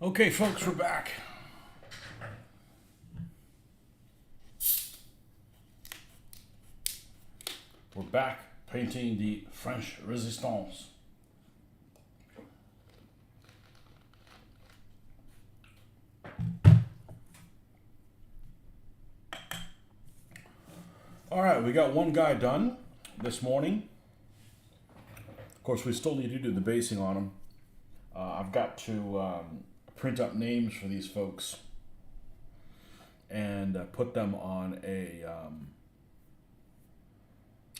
Okay, folks, we're back. We're back painting the French Resistance. All right, we got one guy done this morning. Of course, we still need to do the basing on him. I've got to print up names for these folks and put them on a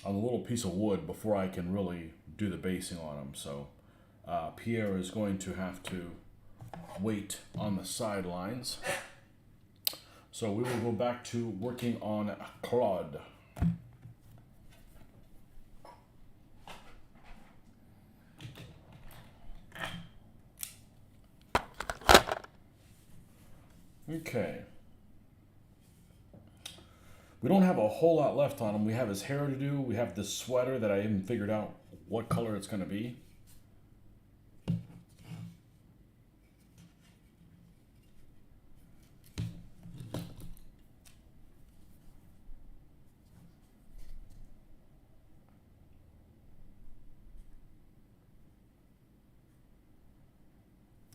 little piece of wood before I can really do the basing on them. So Pierre is going to have to wait on the sidelines. So we will go back to working on Claude. Okay. We don't have a whole lot left on him. We have his hair to do. We have this sweater that I haven't figured out what color it's going to be.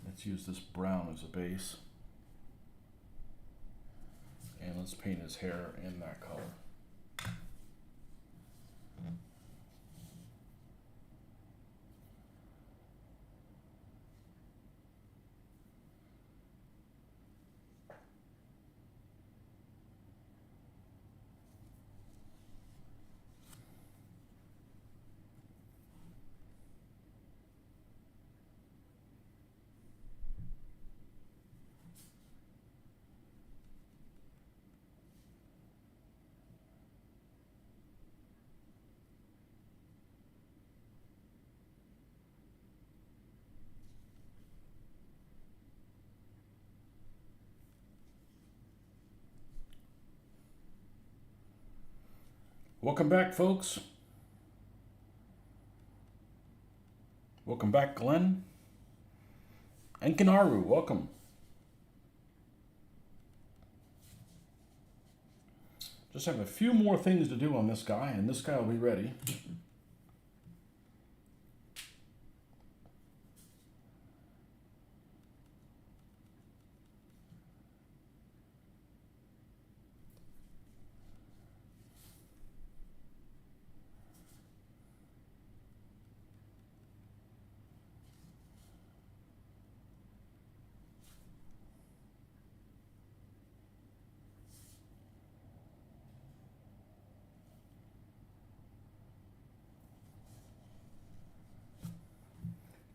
Let's use this brown as a base. And let's paint his hair in that color. Welcome back, folks. Welcome back, Glenn. And Kanaru, welcome. Just have a few more things to do on this guy, and this guy will be ready.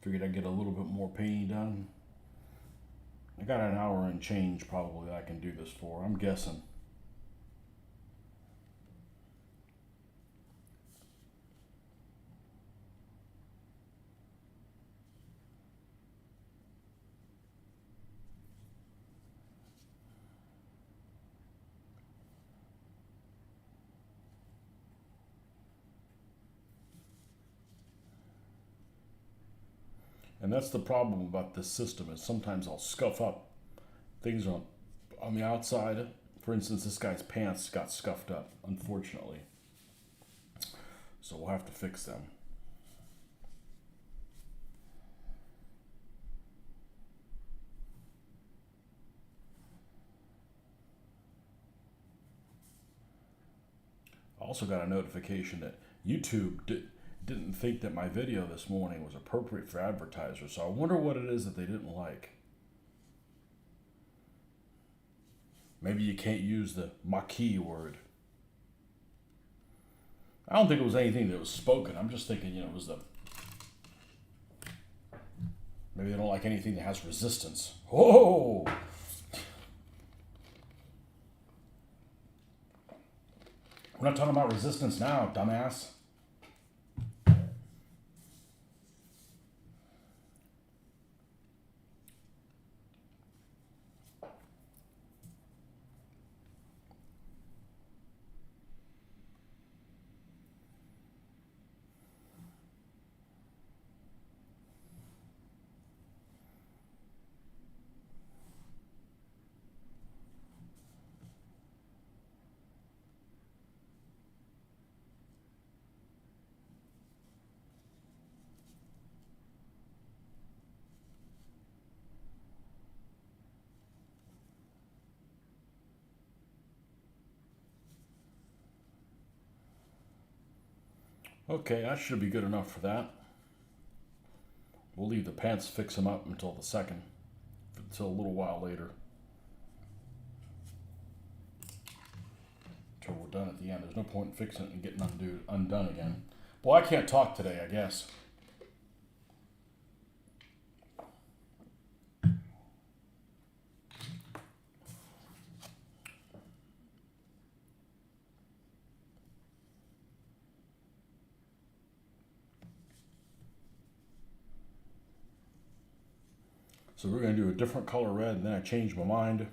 Figured I'd get a little bit more painting done. I got an hour and change probably that I can do this for, I'm guessing. And that's the problem about this system is sometimes I'll scuff up things on the outside. For instance, this guy's pants got scuffed up, unfortunately. So we'll have to fix them. I also got a notification that YouTube didn't think that my video this morning was appropriate for advertisers. So I wonder what it is that they didn't like. Maybe you can't use the Maquis word. I don't think it was anything that was spoken. I'm just thinking, it was the... Maybe they don't like anything that has resistance. Whoa! We're not talking about resistance now, dumbass. Okay, that should be good enough for that. We'll leave the pants, fix them up until until a little while later. Until we're done at the end. There's no point in fixing it and getting undone again. Well, I can't talk today, I guess. So we're going to do a different color red, and then I changed my mind.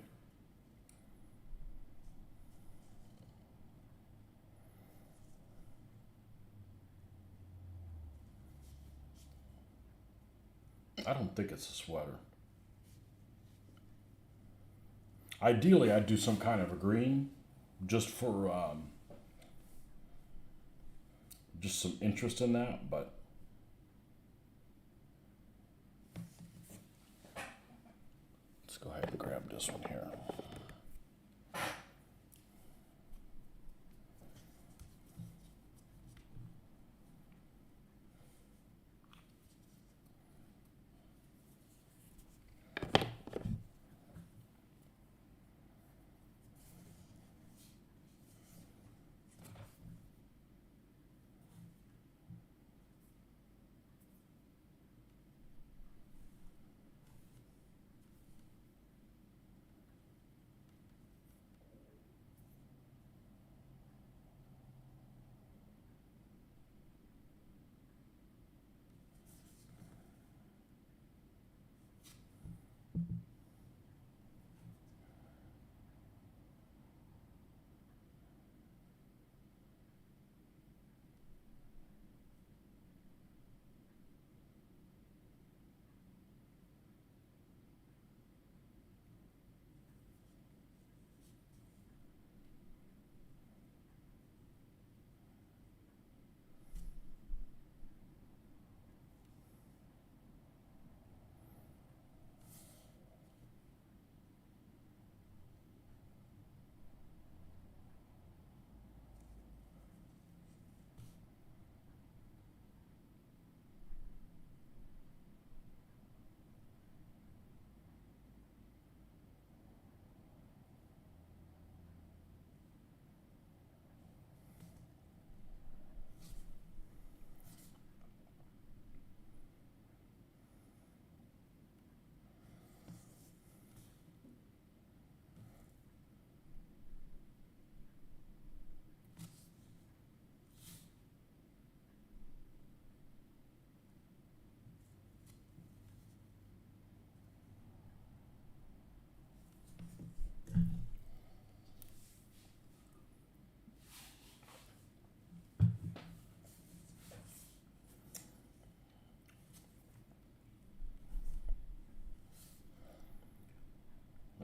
I don't think it's a sweater. Ideally, I'd do some kind of a green, just for just some interest in that, but let's go ahead and grab this one here.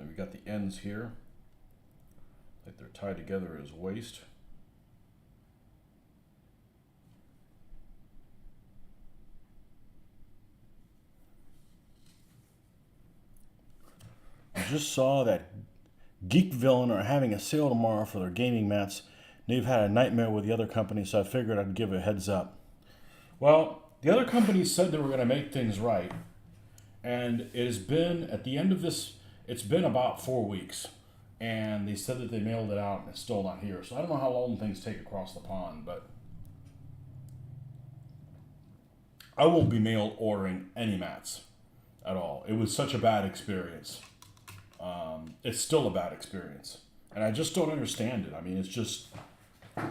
We got the ends here, like they're tied together as waist. I just saw that Geek Villain are having a sale tomorrow for their gaming mats. They've had a nightmare with the other company, so I figured I'd give a heads up. Well, the other company said they were going to make things right, and it has been, at the end of this, it's been about 4 weeks, and they said that they mailed it out and it's still not here. So I don't know how long things take across the pond, but I won't be mail ordering any mats at all. It was such a bad experience. It's still a bad experience, and I just don't understand it. I mean, it's just, and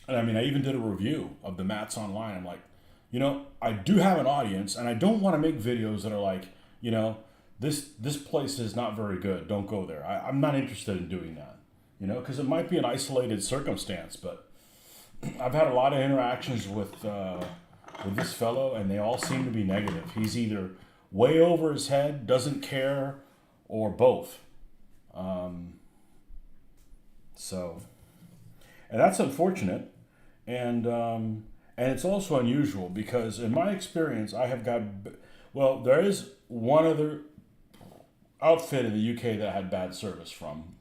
I mean, I even did a review of the mats online. I'm like, I do have an audience, and I don't want to make videos that are like, this place is not very good. Don't go there. I'm not interested in doing that, because it might be an isolated circumstance. But I've had a lot of interactions with this fellow, and they all seem to be negative. He's either way over his head, doesn't care, or both. So, and that's unfortunate, and it's also unusual because in my experience, I have got, well, there is one other outfit in the UK that I had bad service from.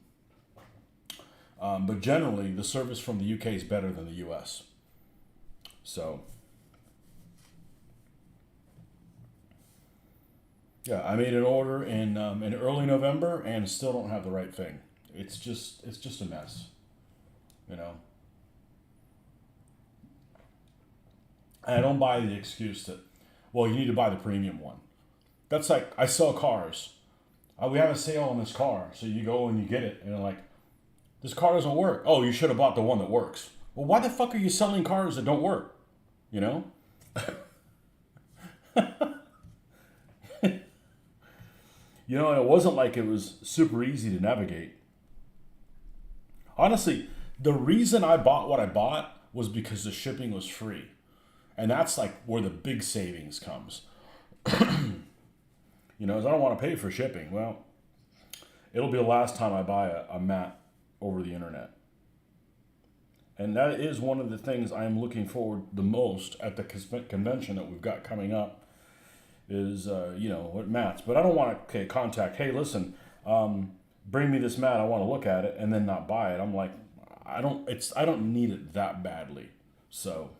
But generally, the service from the UK is better than the US. So, yeah, I made an order in early November and still don't have the right thing. It's just a mess, you know. And I don't buy the excuse that, well, you need to buy the premium one. That's like, I sell cars. We have a sale on this car, so you go and you get it, and they're like, this car doesn't work. Oh, you should have bought the one that works. Well, why the fuck are you selling cars that don't work? You know? You know, it wasn't like it was super easy to navigate. Honestly, the reason I bought what I bought was because the shipping was free. And that's like where the big savings comes. You know, 'cause I don't want to pay for shipping. Well, it'll be the last time I buy a mat over the internet. And that is one of the things I am looking forward the most at the convention that we've got coming up is, you know, what mats. But I don't want to contact, hey, listen, bring me this mat, I want to look at it, and then not buy it. I'm like, I don't need it that badly. So,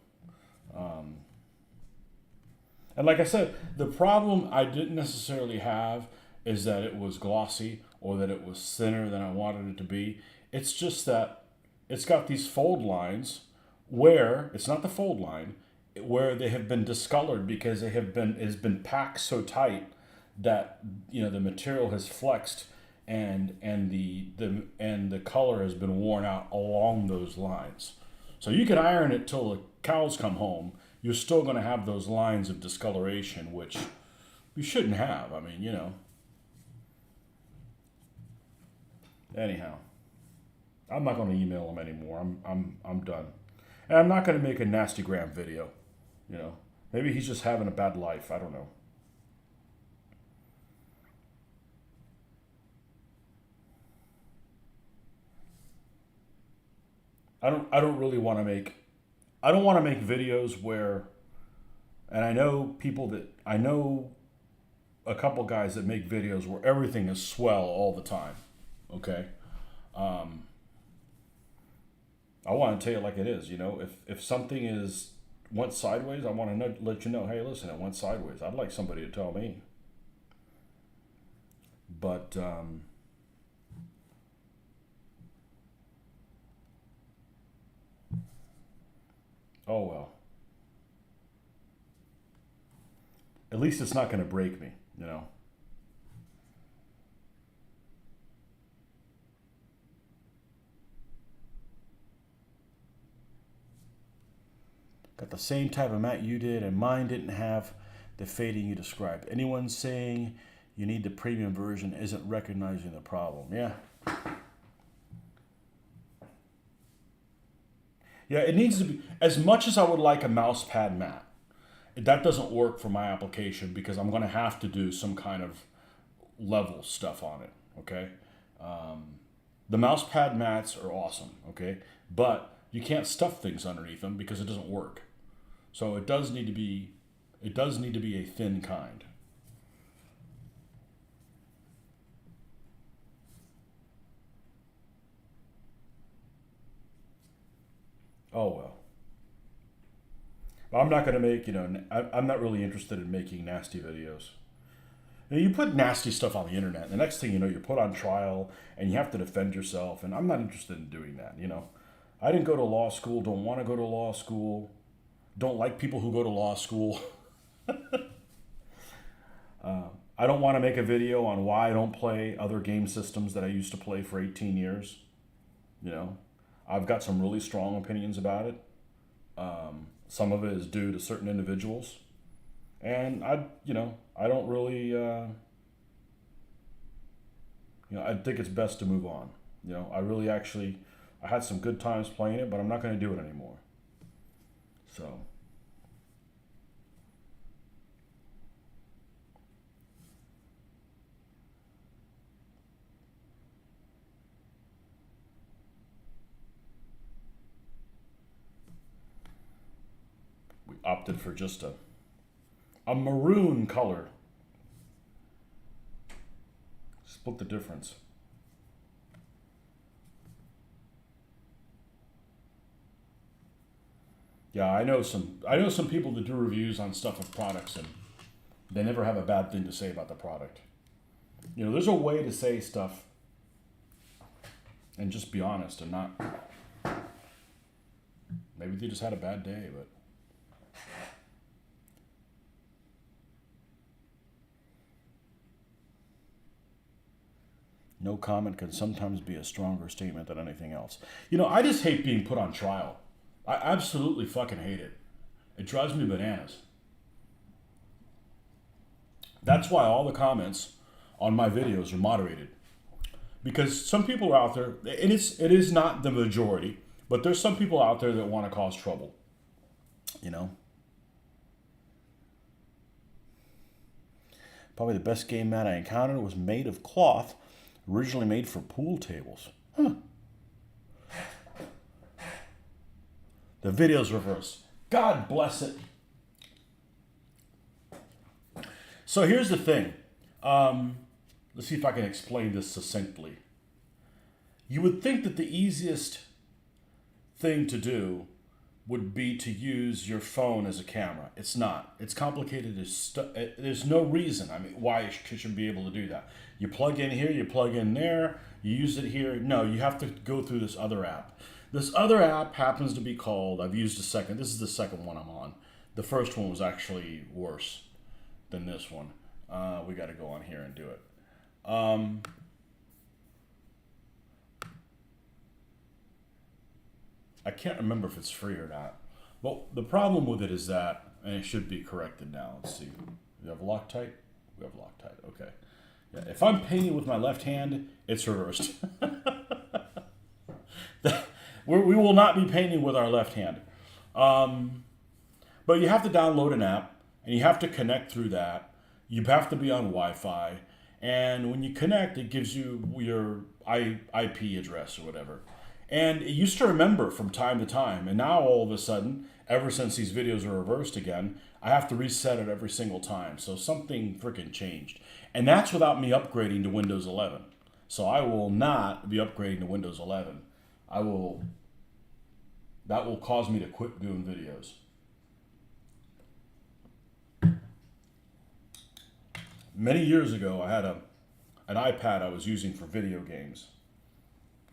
and like I said, the problem I didn't necessarily have is that it was glossy or that it was thinner than I wanted it to be. It's just that it's got these fold lines where it's not the fold line, where they have been discolored because it's been packed so tight that, you know, the material has flexed and the color has been worn out along those lines. So you can iron it till the cows come home. You're still going to have those lines of discoloration, which you shouldn't have. I mean, you know. Anyhow, I'm not going to email him anymore. I'm done, and I'm not going to make a nasty gram video. You know, maybe he's just having a bad life. I don't know. I don't really want to make. I don't want to make videos where, and I know a couple guys that make videos where everything is swell all the time. Okay. Um, I want to tell you like it is. You know, if something went sideways, I want to let you know. Hey, listen, it went sideways. I'd like somebody to tell me. But oh well. At least it's not going to break me. You know. Got the same type of mat you did, and mine didn't have the fading you described. Anyone saying you need the premium version isn't recognizing the problem. Yeah. Yeah, it needs to be, as much as I would like a mouse pad mat, that doesn't work for my application because I'm going to have to do some kind of level stuff on it. Okay. The mouse pad mats are awesome. Okay. But you can't stuff things underneath them because it doesn't work. So it does need to be a thin kind. Oh well. I'm not going to make, you know, I'm not really interested in making nasty videos. You put nasty stuff on the internet, and the next thing you know, you're put on trial, and you have to defend yourself, and I'm not interested in doing that, you know. I didn't go to law school, don't want to go to law school, don't like people who go to law school. I don't want to make a video on why I don't play other game systems that I used to play for 18 years, you know. I've got some really strong opinions about it. Some of it is due to certain individuals. And I don't really, I think it's best to move on. You know, I had some good times playing it, but I'm not going to do it anymore. So, we opted for just a maroon color. Split the difference. Yeah, I know some people that do reviews on stuff of products, and they never have a bad thing to say about the product. You know, there's a way to say stuff and just be honest and not. Maybe they just had a bad day, but. No comment can sometimes be a stronger statement than anything else. You know, I just hate being put on trial. I absolutely fucking hate it. It drives me bananas. That's why all the comments on my videos are moderated. Because some people are out there, and it is not the majority, but there's some people out there that want to cause trouble. You know? Probably the best game mat I encountered was made of cloth, originally made for pool tables. Huh. The video's reversed. God bless it. So here's the thing. Let's see if I can explain this succinctly. You would think that the easiest thing to do would be to use your phone as a camera. It's not. It's complicated. There's no reason, why you should be able to do that. You plug in here, you plug in there, you use it here. No, you have to go through this other app. This other app happens to be called, I've used this is the second one I'm on. The first one was actually worse than this one. We got to go on here and do it. I can't remember if it's free or not. But the problem with it is that, and it should be corrected now. Let's see. We have Loctite? We have Loctite. Okay. Yeah, if I'm painting with my left hand, it's reversed. We will not be painting with our left hand. But you have to download an app, and you have to connect through that. You have to be on Wi-Fi. And when you connect, it gives you your IP address or whatever. And it used to remember from time to time. And now all of a sudden, ever since these videos are reversed again, I have to reset it every single time. So something freaking changed. And that's without me upgrading to Windows 11. So I will not be upgrading to Windows 11. That will cause me to quit doing videos. Many years ago, I had an iPad I was using for video games.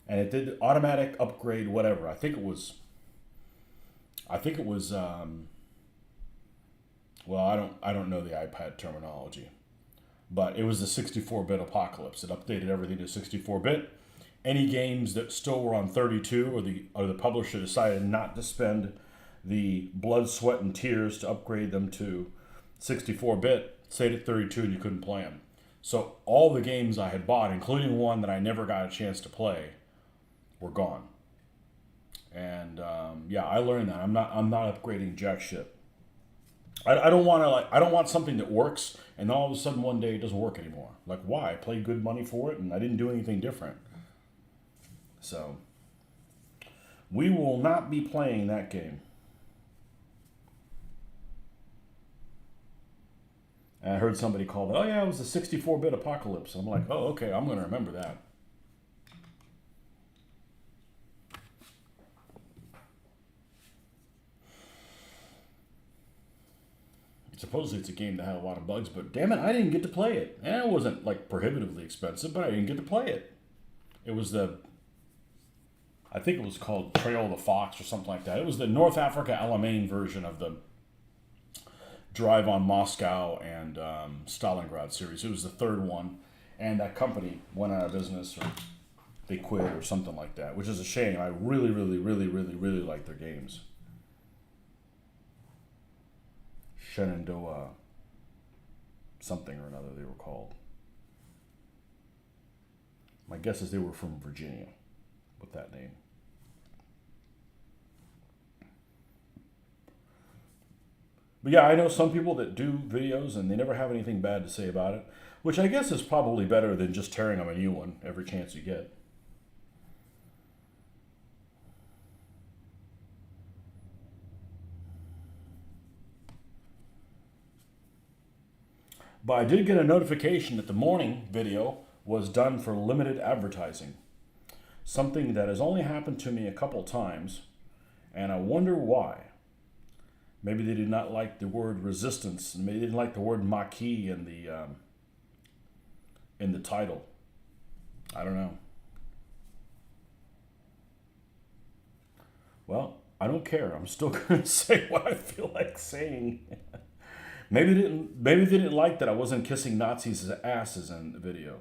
And it did automatic upgrade, whatever. I think it was, well, I don't know the iPad terminology, but it was the 64-bit apocalypse. It updated everything to 64-bit. Any games that still were on 32, or the publisher decided not to spend the blood, sweat, and tears to upgrade them to 64-bit, stayed at 32 and you couldn't play them. So all the games I had bought, including one that I never got a chance to play, were gone. And yeah, I learned that I'm not upgrading jack shit. I don't want something that works and then all of a sudden one day it doesn't work anymore. Like, why? I paid good money for it and I didn't do anything different. So we will not be playing that game. And I heard somebody call it, oh yeah, it was the 64-bit apocalypse. I'm like, oh, okay, I'm going to remember that. Supposedly it's a game that had a lot of bugs, but damn it, I didn't get to play it. And it wasn't like prohibitively expensive, but I didn't get to play it. It was I think it was called Trail of the Fox or something like that. It was the North Africa Alamein version of the Drive on Moscow and Stalingrad series. It was the third one, and that company went out of business or they quit or something like that, which is a shame. I really, really, really, really, really like their games. Shenandoah something or another they were called. My guess is they were from Virginia with that name. But yeah, I know some people that do videos and they never have anything bad to say about it, which I guess is probably better than just tearing them a new one every chance you get. But I did get a notification that the morning video was done for limited advertising. Something that has only happened to me a couple times, and I wonder why. Maybe they did not like the word resistance, and maybe they didn't like the word Maquis in the title. I don't know. Well, I don't care. I'm still going to say what I feel like saying. Maybe they didn't like that I wasn't kissing Nazis' asses in the video.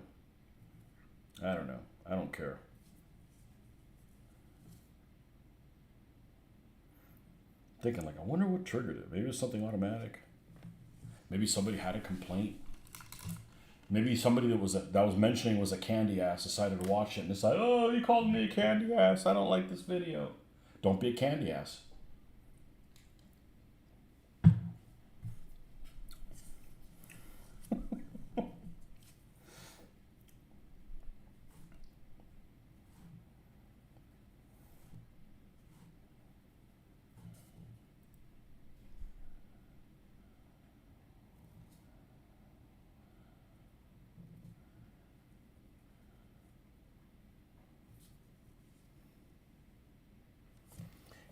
I don't know. I don't care. Thinking like, I wonder what triggered it. Maybe it was something automatic. Maybe somebody had a complaint. Maybe somebody that was mentioning was a candy ass decided to watch it and decided, oh, you called me a candy ass. I don't like this video. Don't be a candy ass.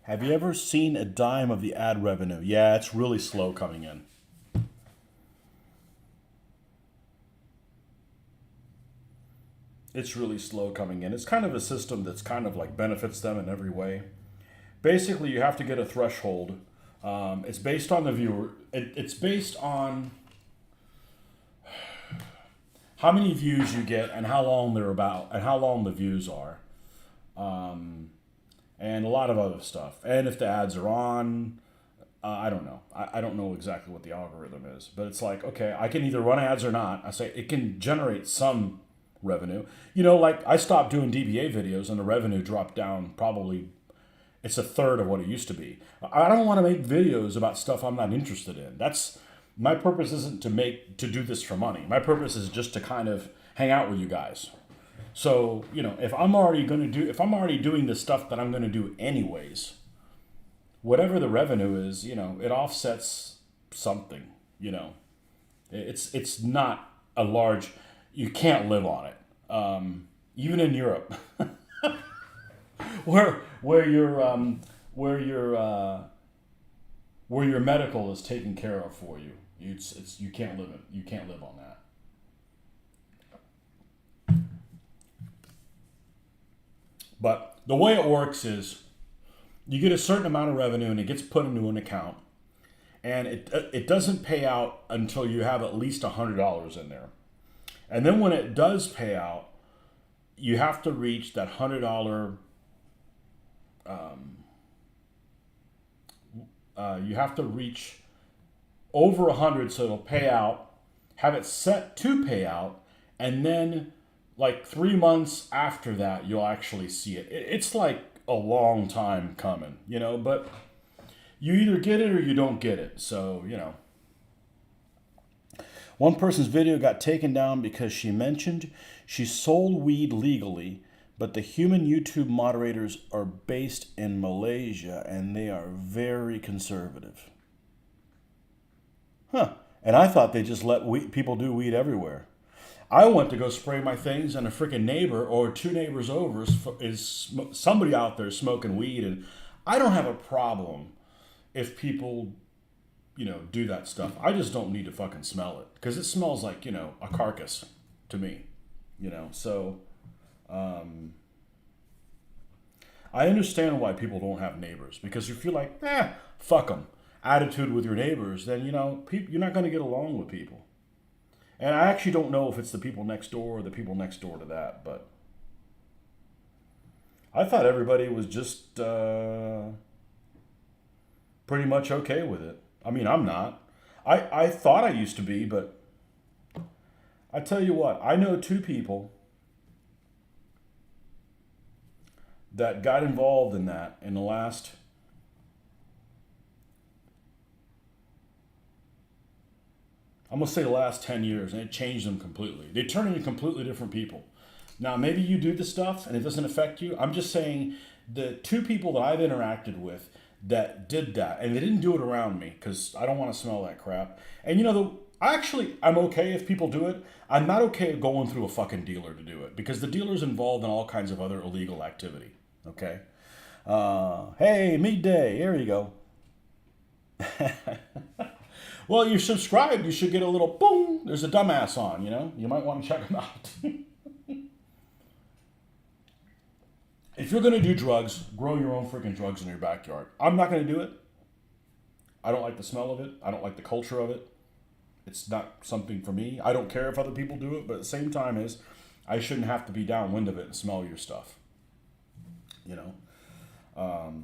Have you ever seen a dime of the ad revenue? Yeah, it's really slow coming in. It's really slow coming in. It's kind of a system that's kind of like benefits them in every way. Basically, you have to get a threshold. It's based on the viewer. It's based on how many views you get and how long they're about and how long the views are. And a lot of other stuff. And if the ads are on, I don't know. I don't know exactly what the algorithm is. But it's like, okay, I can either run ads or not. I say it can generate some revenue. You know, like I stopped doing DBA videos and the revenue dropped down probably, it's a third of what it used to be. I don't want to make videos about stuff I'm not interested in. My purpose isn't to do this for money. My purpose is just to kind of hang out with you guys. So, you know, if I'm already doing the stuff that I'm going to do anyways, whatever the revenue is, you know, it offsets something, you know. It's not a large, you can't live on it. Even in Europe, where your medical is taken care of for you, you can't live on that. But the way it works is you get a certain amount of revenue and it gets put into an account, and it doesn't pay out until you have at least $100 in there. And then when it does pay out, you have to reach that $100. You have to reach over 100 so it'll pay out. Have it set to pay out, and then like 3 months after that, you'll actually see it. It's like a long time coming, you know, but you either get it or you don't get it. So, you know. One person's video got taken down because she mentioned she sold weed legally, but the human YouTube moderators are based in Malaysia and they are very conservative. Huh. And I thought they just let people do weed everywhere. I went to go spray my things, and a freaking neighbor or two neighbors over is somebody out there smoking weed, and I don't have a problem if people, you know, do that stuff. I just don't need to fucking smell it because it smells like, you know, a carcass to me, you know. So I understand why people don't have neighbors, because if you're like, fuck them, attitude with your neighbors, then, you know, you're not going to get along with people. And I actually don't know if it's the people next door or the people next door to that, but I thought everybody was just pretty much okay with it. I mean, I'm not. I thought I used to be, but I tell you what, I know two people that got involved in that in the last I'm going to say the last 10 years, and it changed them completely. They turn into completely different people. Now, maybe you do the stuff and it doesn't affect you. I'm just saying the two people that I've interacted with that did that, and they didn't do it around me because I don't want to smell that crap. And you know, I'm okay if people do it. I'm not okay going through a fucking dealer to do it because the dealer's involved in all kinds of other illegal activity. Okay? Hey, midday. Here you go. Well, you're subscribed. You should get a little boom. There's a dumbass on, you know? You might want to check them out. If you're going to do drugs, grow your own freaking drugs in your backyard. I'm not going to do it. I don't like the smell of it. I don't like the culture of it. It's not something for me. I don't care if other people do it, but at the same time is I shouldn't have to be downwind of it and smell your stuff. You know?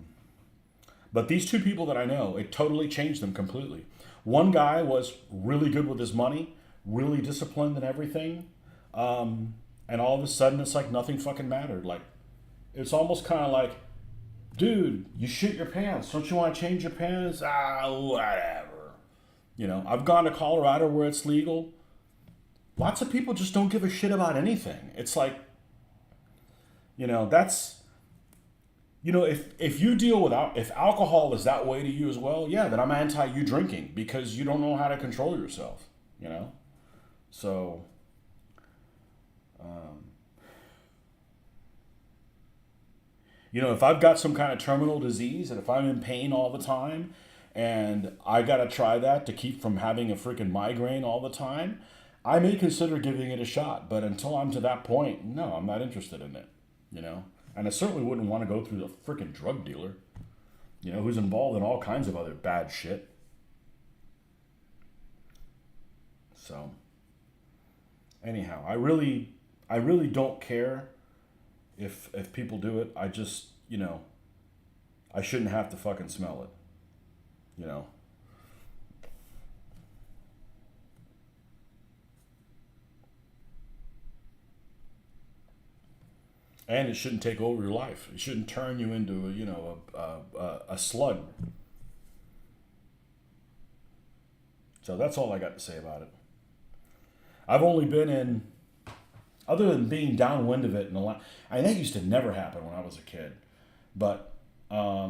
But these two people that I know, it totally changed them completely. One guy was really good with his money, really disciplined and everything. And all of a sudden, it's like nothing fucking mattered. Like, it's almost kind of like, dude, you shit your pants. Don't you want to change your pants? Ah, whatever. You know, I've gone to Colorado where it's legal. Lots of people just don't give a shit about anything. It's like, you know, that's, you know, if you deal with, if alcohol is that way to you as well, yeah, then I'm anti you drinking because you don't know how to control yourself, you know? So, you know, if I've got some kind of terminal disease and if I'm in pain all the time and I got to try that to keep from having a freaking migraine all the time, I may consider giving it a shot. But until I'm to that point, no, I'm not interested in it, you know? And I certainly wouldn't want to go through the freaking drug dealer, you know, who's involved in all kinds of other bad shit. So, anyhow, I really don't care if people do it. I just, you know, I shouldn't have to fucking smell it, you know. And it shouldn't take over your life. It shouldn't turn you into, you know, a slug. So that's all I got to say about it. I've only been in, other than being downwind of it, and I mean, that used to never happen when I was a kid. But I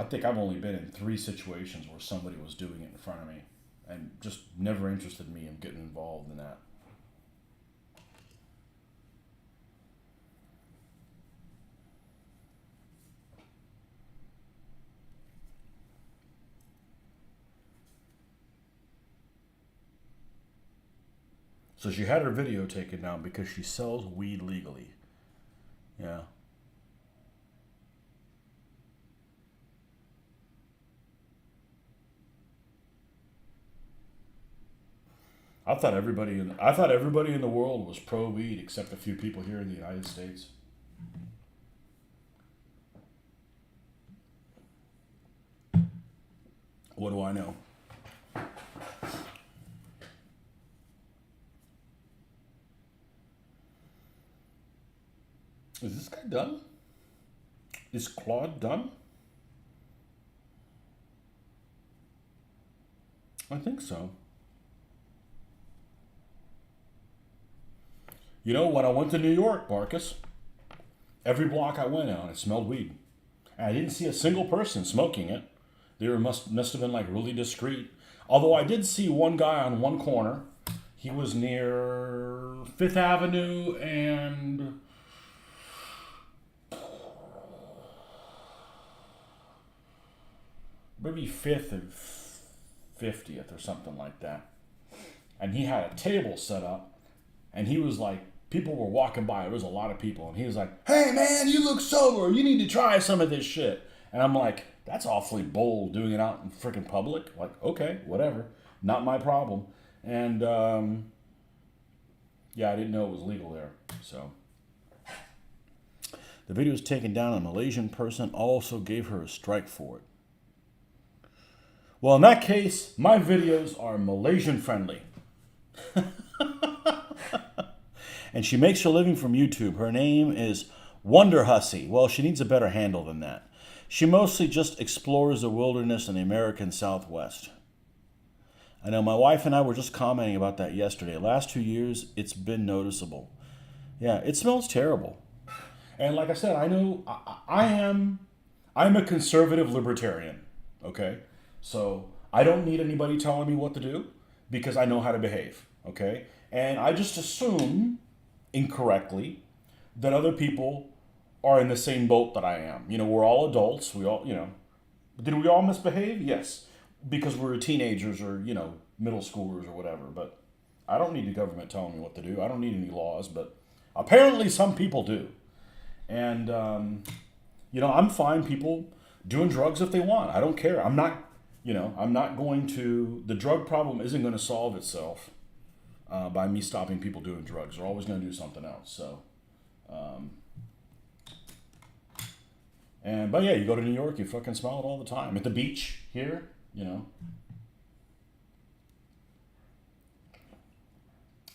think I've only been in 3 situations where somebody was doing it in front of me, and just never interested me in getting involved in that. So she had her video taken down because she sells weed legally. Yeah. I thought everybody in the world was pro weed except a few people here in the United States. What do I know? Is this guy done? Is Claude done? I think so. You know, when I went to New York, Marcus, every block I went on, it smelled weed. And I didn't see a single person smoking it. They must have been like really discreet. Although I did see one guy on one corner. He was near Fifth Avenue and maybe 5th and 50th or something like that. And he had a table set up, and he was like, people were walking by. There was a lot of people, and he was like, "Hey man, you look sober. You need to try some of this shit." And I'm like, that's awfully bold, doing it out in freaking public. Like, okay, whatever, not my problem. And yeah, I didn't know it was legal there. So the video was taken down. A Malaysian person also gave her a strike for it. Well, in that case, my videos are Malaysian friendly. And she makes her living from YouTube. Her name is Wonder Hussy. Well, she needs a better handle than that. She mostly just explores the wilderness in the American Southwest. I know my wife and I were just commenting about that yesterday. Last 2 years, it's been noticeable. Yeah, it smells terrible. And like I said, I know I'm a conservative libertarian, okay? So I don't need anybody telling me what to do because I know how to behave, okay? And I just assume incorrectly that other people are in the same boat that I am. You know, we're all adults. We all, you know, Did we all misbehave? Yes, because we were teenagers or middle schoolers or whatever. But I don't need the government telling me what to do. I don't need any laws, but apparently some people do. And I'm fine people doing drugs if they want. I don't care. I'm not going to. The drug problem isn't going to solve itself by me stopping people doing drugs. They're always going to do something else. So. But yeah, you go to New York, you fucking smell it all the time. At the beach here,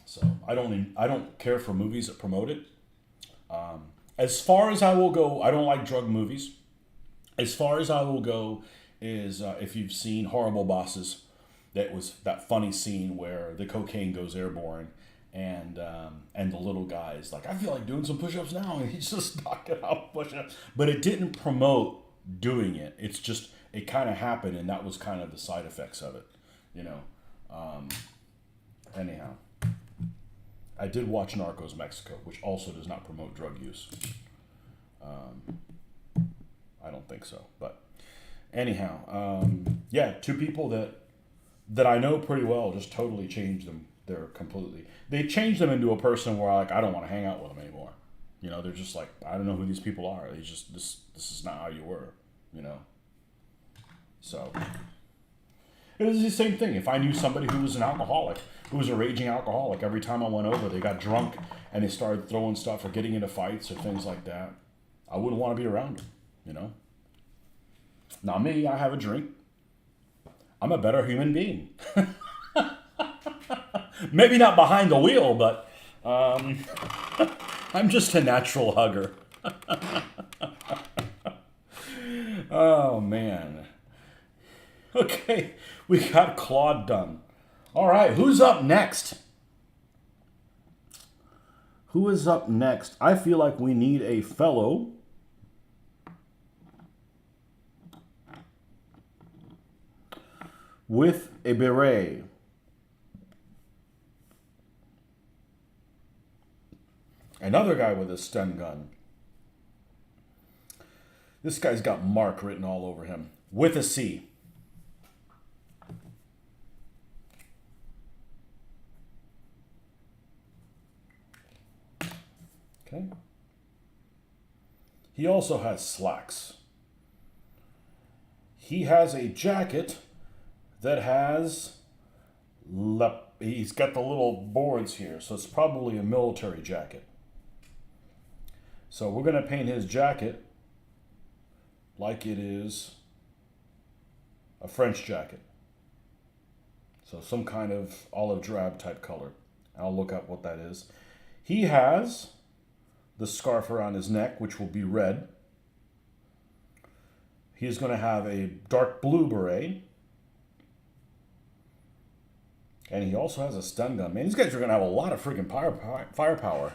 So I don't care for movies that promote it. As far as I will go, I don't like drug movies. As far as I will go is if you've seen Horrible Bosses, that was that funny scene where the cocaine goes airborne and the little guy is like, I feel like doing some push-ups now, and he's just knocking out push-ups. But it didn't promote doing it. It's just it kind of happened, and that was kind of the side effects of it, Anyhow, I did watch Narcos Mexico, which also does not promote drug use. I don't think so, but anyhow, yeah, two people that I know pretty well just totally changed them. They're completely. They changed them into a person where I don't want to hang out with them anymore. They're just like, I don't know who these people are. They just this is not how you were. So it was the same thing. If I knew somebody who was an alcoholic, who was a raging alcoholic, every time I went over, they got drunk and they started throwing stuff or getting into fights or things like that. I wouldn't want to be around them. Now me, I have a drink. I'm a better human being. Maybe not behind the wheel, but I'm just a natural hugger. Oh, man. Okay, we got Claude done. All right, who's up next? Who is up next? I feel like we need a fellow with a beret. Another guy with a stun gun. This guy's got Mark written all over him. With a C. Okay. He also has slacks. He has a jacket that has... He's got the little boards here, so it's probably a military jacket. So we're going to paint his jacket like it is a French jacket. So some kind of olive drab type color. I'll look up what that is. He has the scarf around his neck, which will be red. He is going to have a dark blue beret. And he also has a stun gun. Man, these guys are going to have a lot of freaking firepower.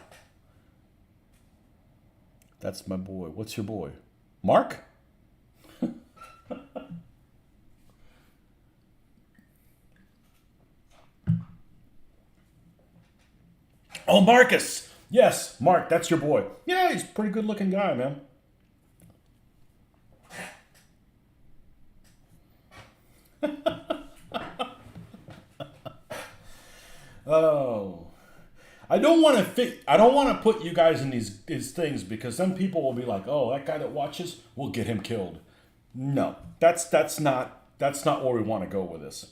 That's my boy. What's your boy? Mark? Oh, Marcus! Yes, Mark, that's your boy. Yeah, he's a pretty good looking guy, man. Oh. I don't want to put you guys in these things because some people will be like, "Oh, that guy that watches, we'll get him killed." No. That's not where we want to go with this.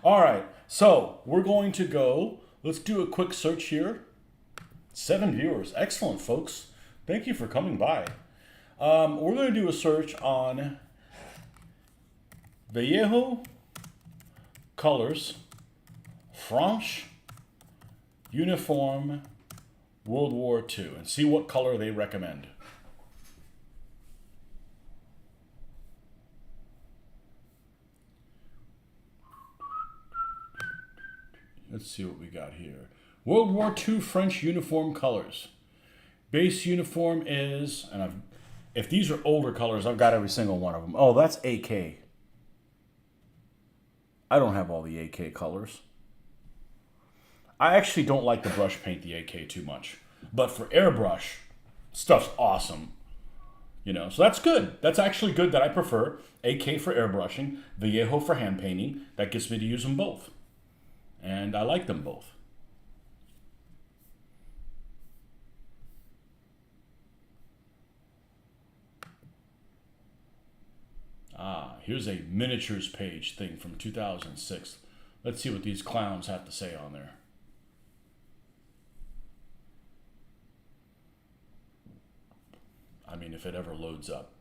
All right. So, we're going to go. Let's do a quick search here. 7 viewers. Excellent, folks. Thank you for coming by. We're going to do a search on Vallejo colors, French uniform, World War II, and see what color they recommend. Let's see what we got here. World War II French uniform colors. Base uniform is, and if these are older colors, I've got every single one of them. Oh, that's AK. I don't have all the AK colors. I actually don't like to brush paint the AK too much. But for airbrush, stuff's awesome. You know, so that's good. That's actually good that I prefer AK for airbrushing, Vallejo for hand painting. That gets me to use them both. And I like them both. Ah, here's a miniatures page thing from 2006. Let's see what these clowns have to say on there. I mean, if it ever loads up.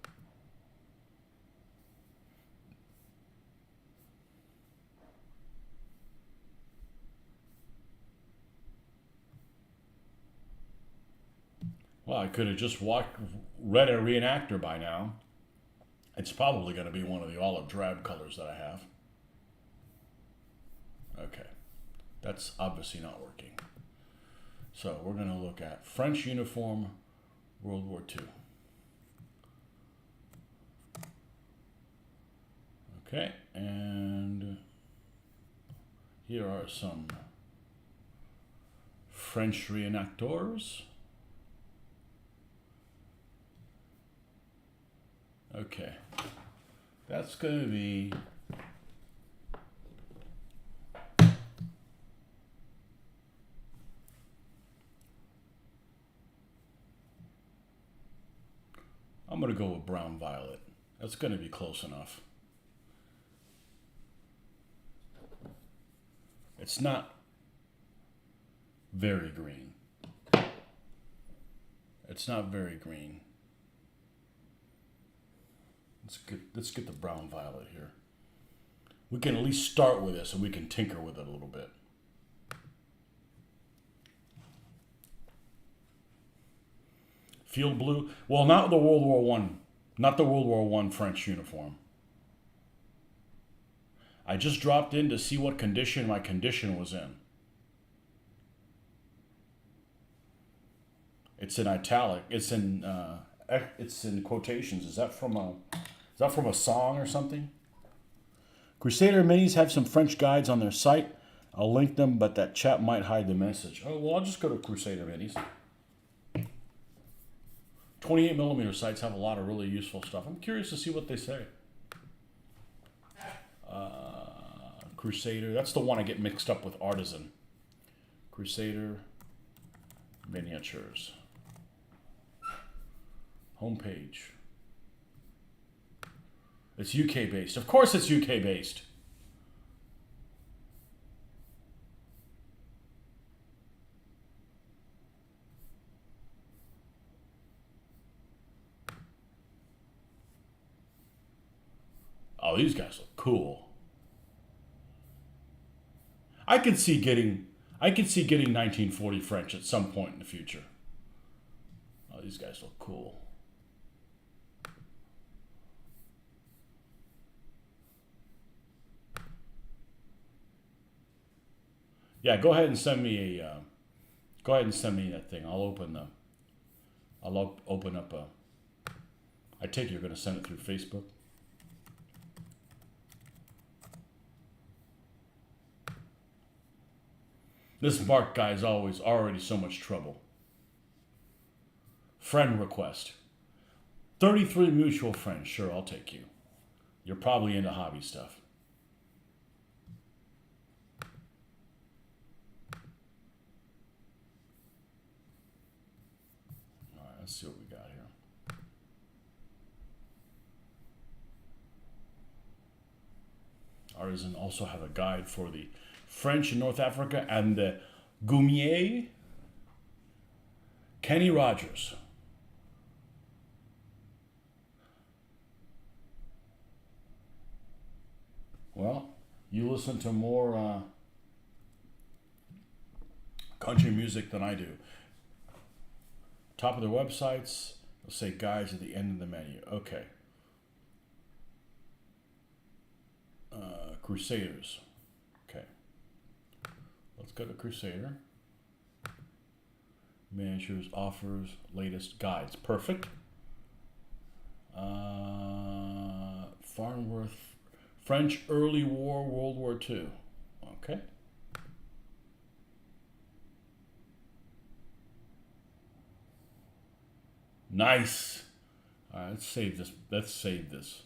Well, I could have just read a reenactor by now. It's probably going to be one of the olive drab colors that I have. Okay, that's obviously not working. So we're going to look at French uniform, World War II. Okay, and here are some French reenactors. Okay, that's going to be I'm going to go with brown violet. That's going to be close enough. It's not very green. It's not very green. Let's get the brown violet here. We can at least start with this and we can tinker with it a little bit. Field blue. Well, not the World War I. Not the World War I French uniform. I just dropped in to see what condition my condition was in. It's in italic. It's in quotations. Is that from a song or something? Crusader minis have some French guides on their site. I'll link them, but that chat might hide the message. Oh, well, I'll just go to Crusader minis. 28mm sites have a lot of really useful stuff. I'm curious to see what they say. Crusader, that's the one I get mixed up with Artisan. Crusader miniatures. Homepage. It's UK based. Of course it's UK based. Oh, these guys look cool. I could see getting 1940 French at some point in the future. Oh, these guys look cool. Yeah, go ahead and send me that thing. I'll open up a. I take it you're going to send it through Facebook. This Mark guy is already so much trouble. Friend request. 33 mutual friends. Sure, I'll take you. You're probably into hobby stuff. All right, let's see what we got here. Artisan also have a guide for the French in North Africa and the Goumier. Kenny Rogers. Well, you listen to more country music than I do. Top of their websites, they'll say guides at the end of the menu. Okay. Crusaders. Okay. Let's go to Crusader. Miniatures, offers, latest guides. Perfect. Farnworth, French early war, World War II. Okay. Nice. All right, let's save this. Let's save this.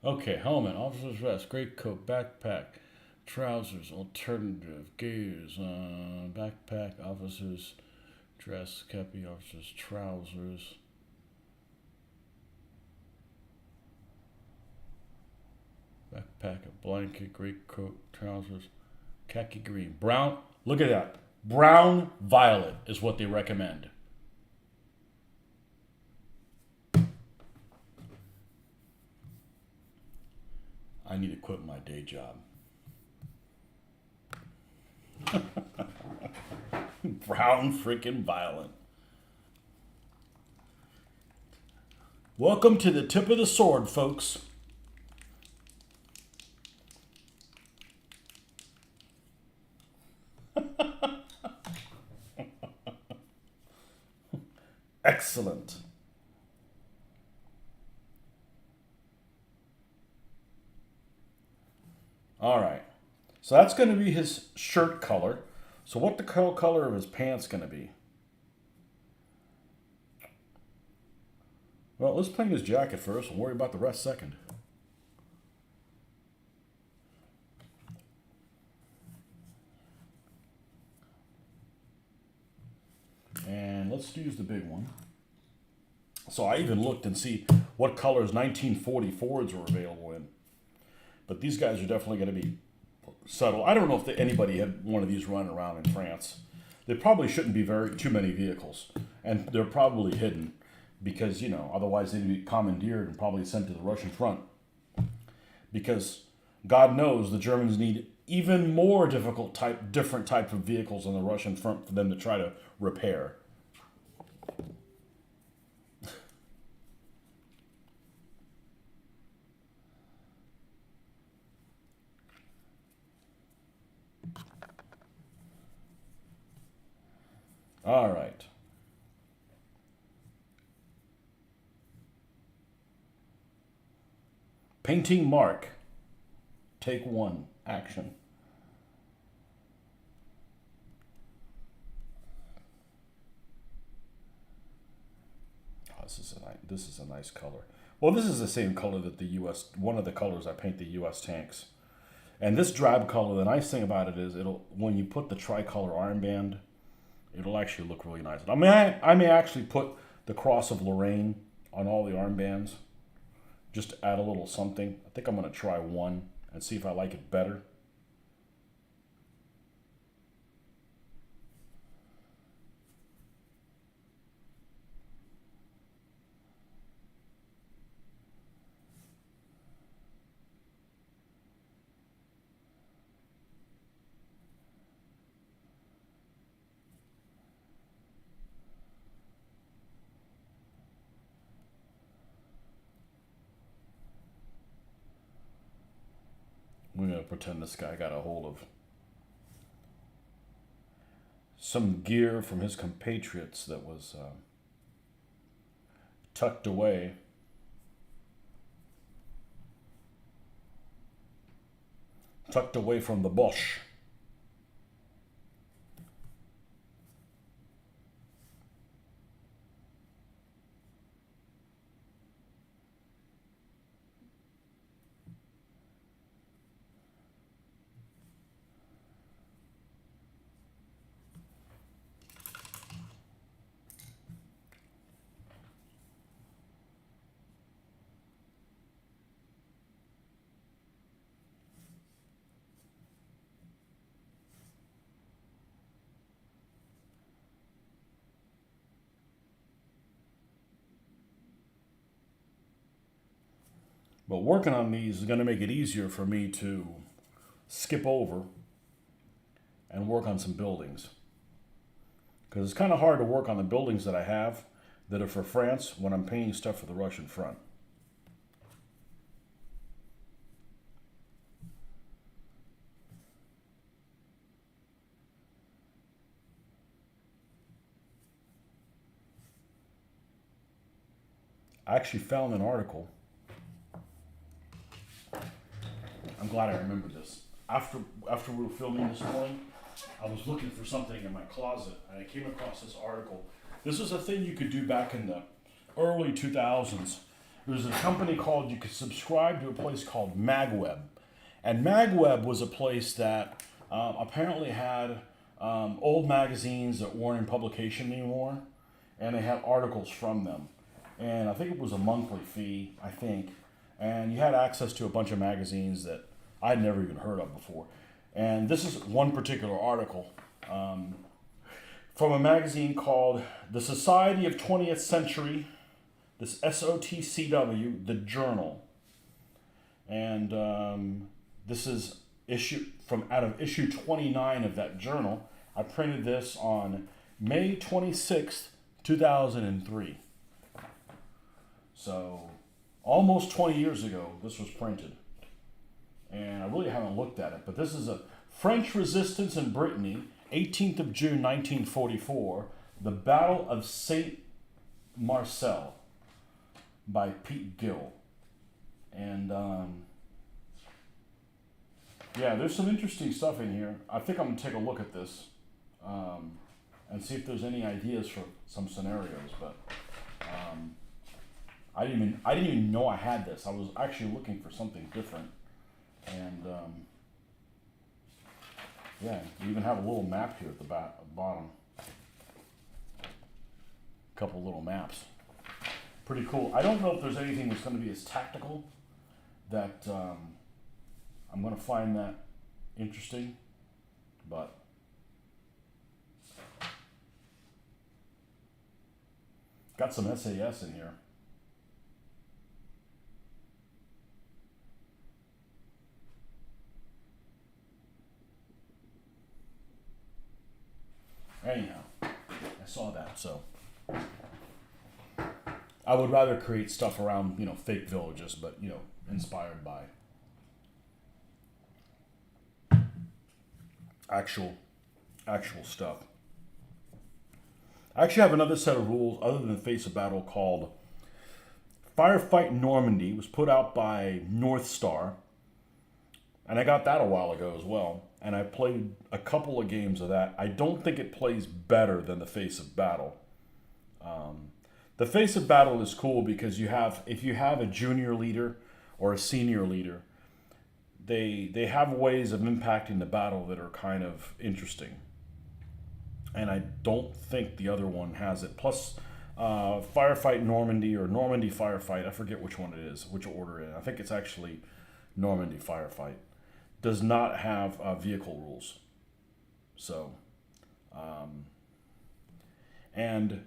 Okay, helmet, officer's vest, greatcoat, backpack, trousers, alternative, gears, backpack, officer's dress, cappy, officer's trousers. Backpack, a blanket, greatcoat, trousers, khaki green, brown. Look at that. Brown violet is what they recommend. I need to quit my day job. Brown freaking violet. Welcome to the tip of the sword, folks. Excellent. All right. So that's going to be his shirt color. So what the color of his pants going to be? Well, let's paint his jacket first and worry about the rest second. And let's use the big one. So I even looked and see what colors 1940 Fords were available in. But these guys are definitely going to be subtle. I don't know if anybody had one of these running around in France. There probably shouldn't be too many vehicles. And they're probably hidden because, you know, otherwise they'd be commandeered and probably sent to the Russian front. Because God knows the Germans need even more different type of vehicles on the Russian front for them to try to repair. All right. Painting Mark. Take one. Action. Oh, this is a nice color. Well, this is the same color that the U.S. One of the colors I paint the U.S. tanks. And this drab color, the nice thing about it is when you put the tricolor armband, it'll actually look really nice. I may actually put the Cross of Lorraine on all the armbands, just to add a little something. I think I'm going to try one and see if I like it better. We're going to pretend this guy got a hold of some gear from his compatriots that was tucked away. Tucked away from the Bosch. But working on these is going to make it easier for me to skip over and work on some buildings. Because it's kind of hard to work on the buildings that I have that are for France when I'm painting stuff for the Russian front. I actually found an article. I'm glad I remembered this. After we were filming this morning, I was looking for something in my closet and I came across this article. This was a thing you could do back in the early 2000s. There was a company called, you could subscribe to a place called MagWeb. And MagWeb was a place that apparently had old magazines that weren't in publication anymore, and they had articles from them. And I think it was a monthly fee, I think. And you had access to a bunch of magazines that I'd never even heard of before. And this is one particular article from a magazine called The Society of 20th Century, this SOTCW, the Journal. And this is out of issue 29 of that journal. I printed this on May 26th, 2003. So almost 20 years ago, this was printed. And I really haven't looked at it, but this is a French resistance in Brittany, 18th of June, 1944, the Battle of Saint Marcel by Pete Gill. And yeah, there's some interesting stuff in here. I think I'm gonna take a look at this and see if there's any ideas for some scenarios. But I didn't even know I had this. I was actually looking for something different. And yeah, you even have a little map here at the bottom. A couple little maps. Pretty cool. I don't know if there's anything that's going to be as tactical that I'm going to find that interesting, but got some SAS in here. Anyhow, I saw that, so I would rather create stuff around, fake villages, but, inspired by actual stuff. I actually have another set of rules other than the Face of Battle called Firefight Normandy. It was put out by North Star, and I got that a while ago as well. And I played a couple of games of that. I don't think it plays better than the Face of Battle. The Face of Battle is cool because if you have a junior leader or a senior leader, they have ways of impacting the battle that are kind of interesting. And I don't think the other one has it. Plus, Firefight Normandy or Normandy Firefight, I forget which one it is, which order it is. I think it's actually Normandy Firefight. Does not have vehicle rules. So, and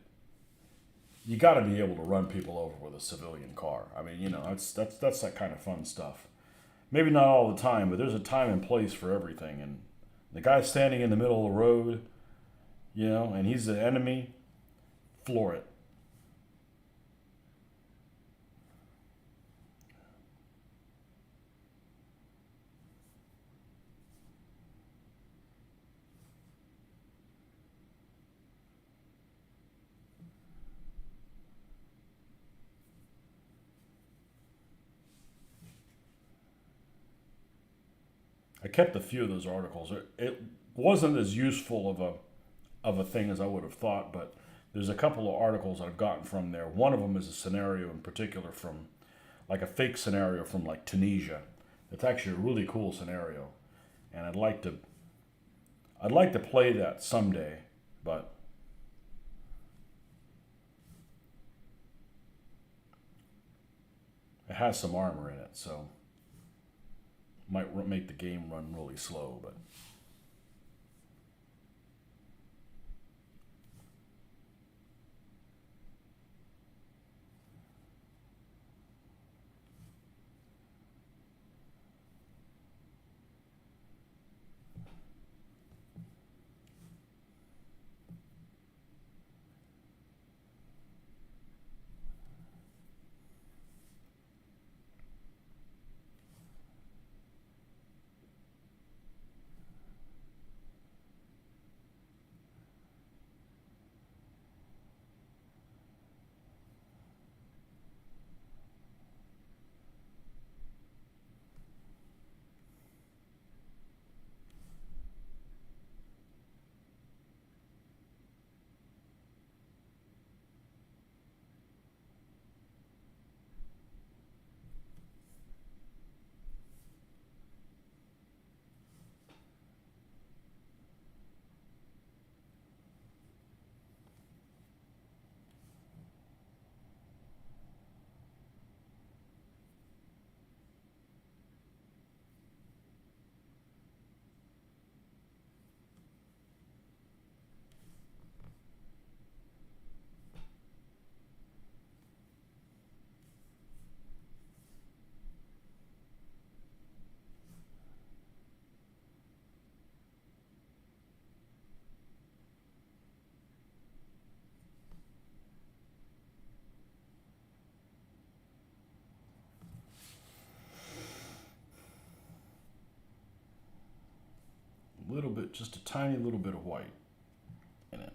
you got to be able to run people over with a civilian car. I mean, that's that kind of fun stuff. Maybe not all the time, but there's a time and place for everything. And the guy standing in the middle of the road, and he's the enemy, floor it. I kept a few of those articles. It wasn't as useful of a thing as I would have thought, but there's a couple of articles I've gotten from there. One of them is a scenario in particular from, like a fake scenario from like Tunisia. It's actually a really cool scenario, and I'd like to play that someday, but it has some armor in it, so might make the game run really slow, but just a tiny little bit of white in it.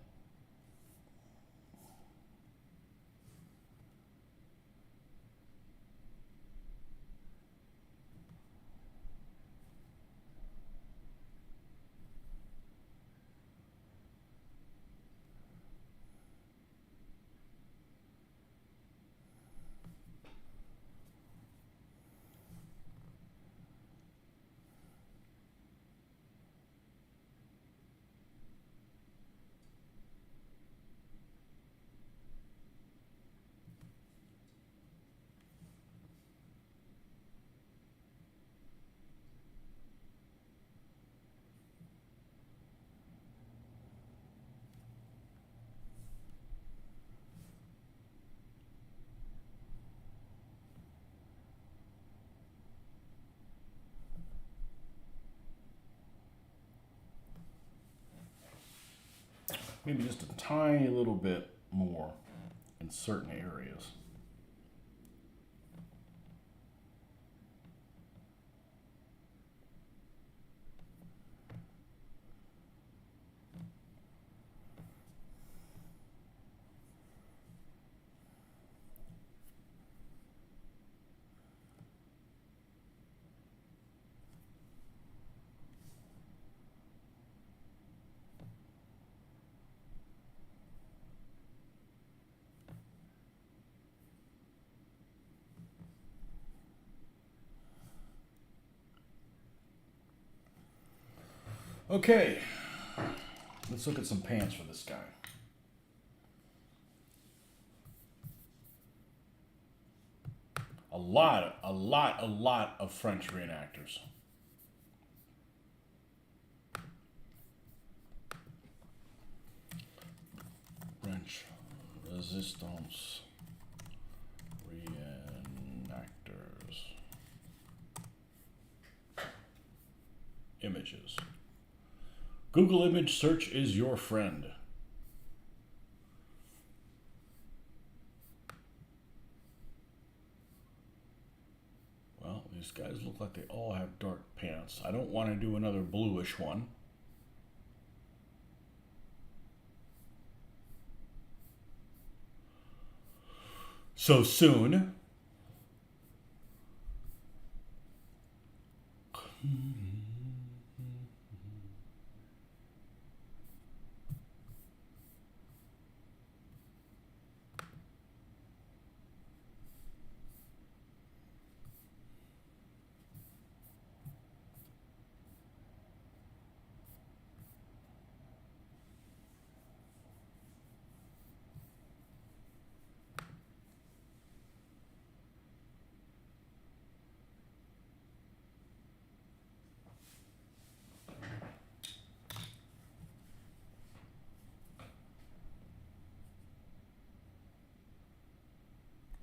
Maybe just a tiny little bit more in certain areas. Okay, let's look at some pants for this guy. A lot of French reenactors. French Resistance reenactors. Images. Google image search is your friend. Well, these guys look like they all have dark pants. I don't want to do another bluish one. So soon.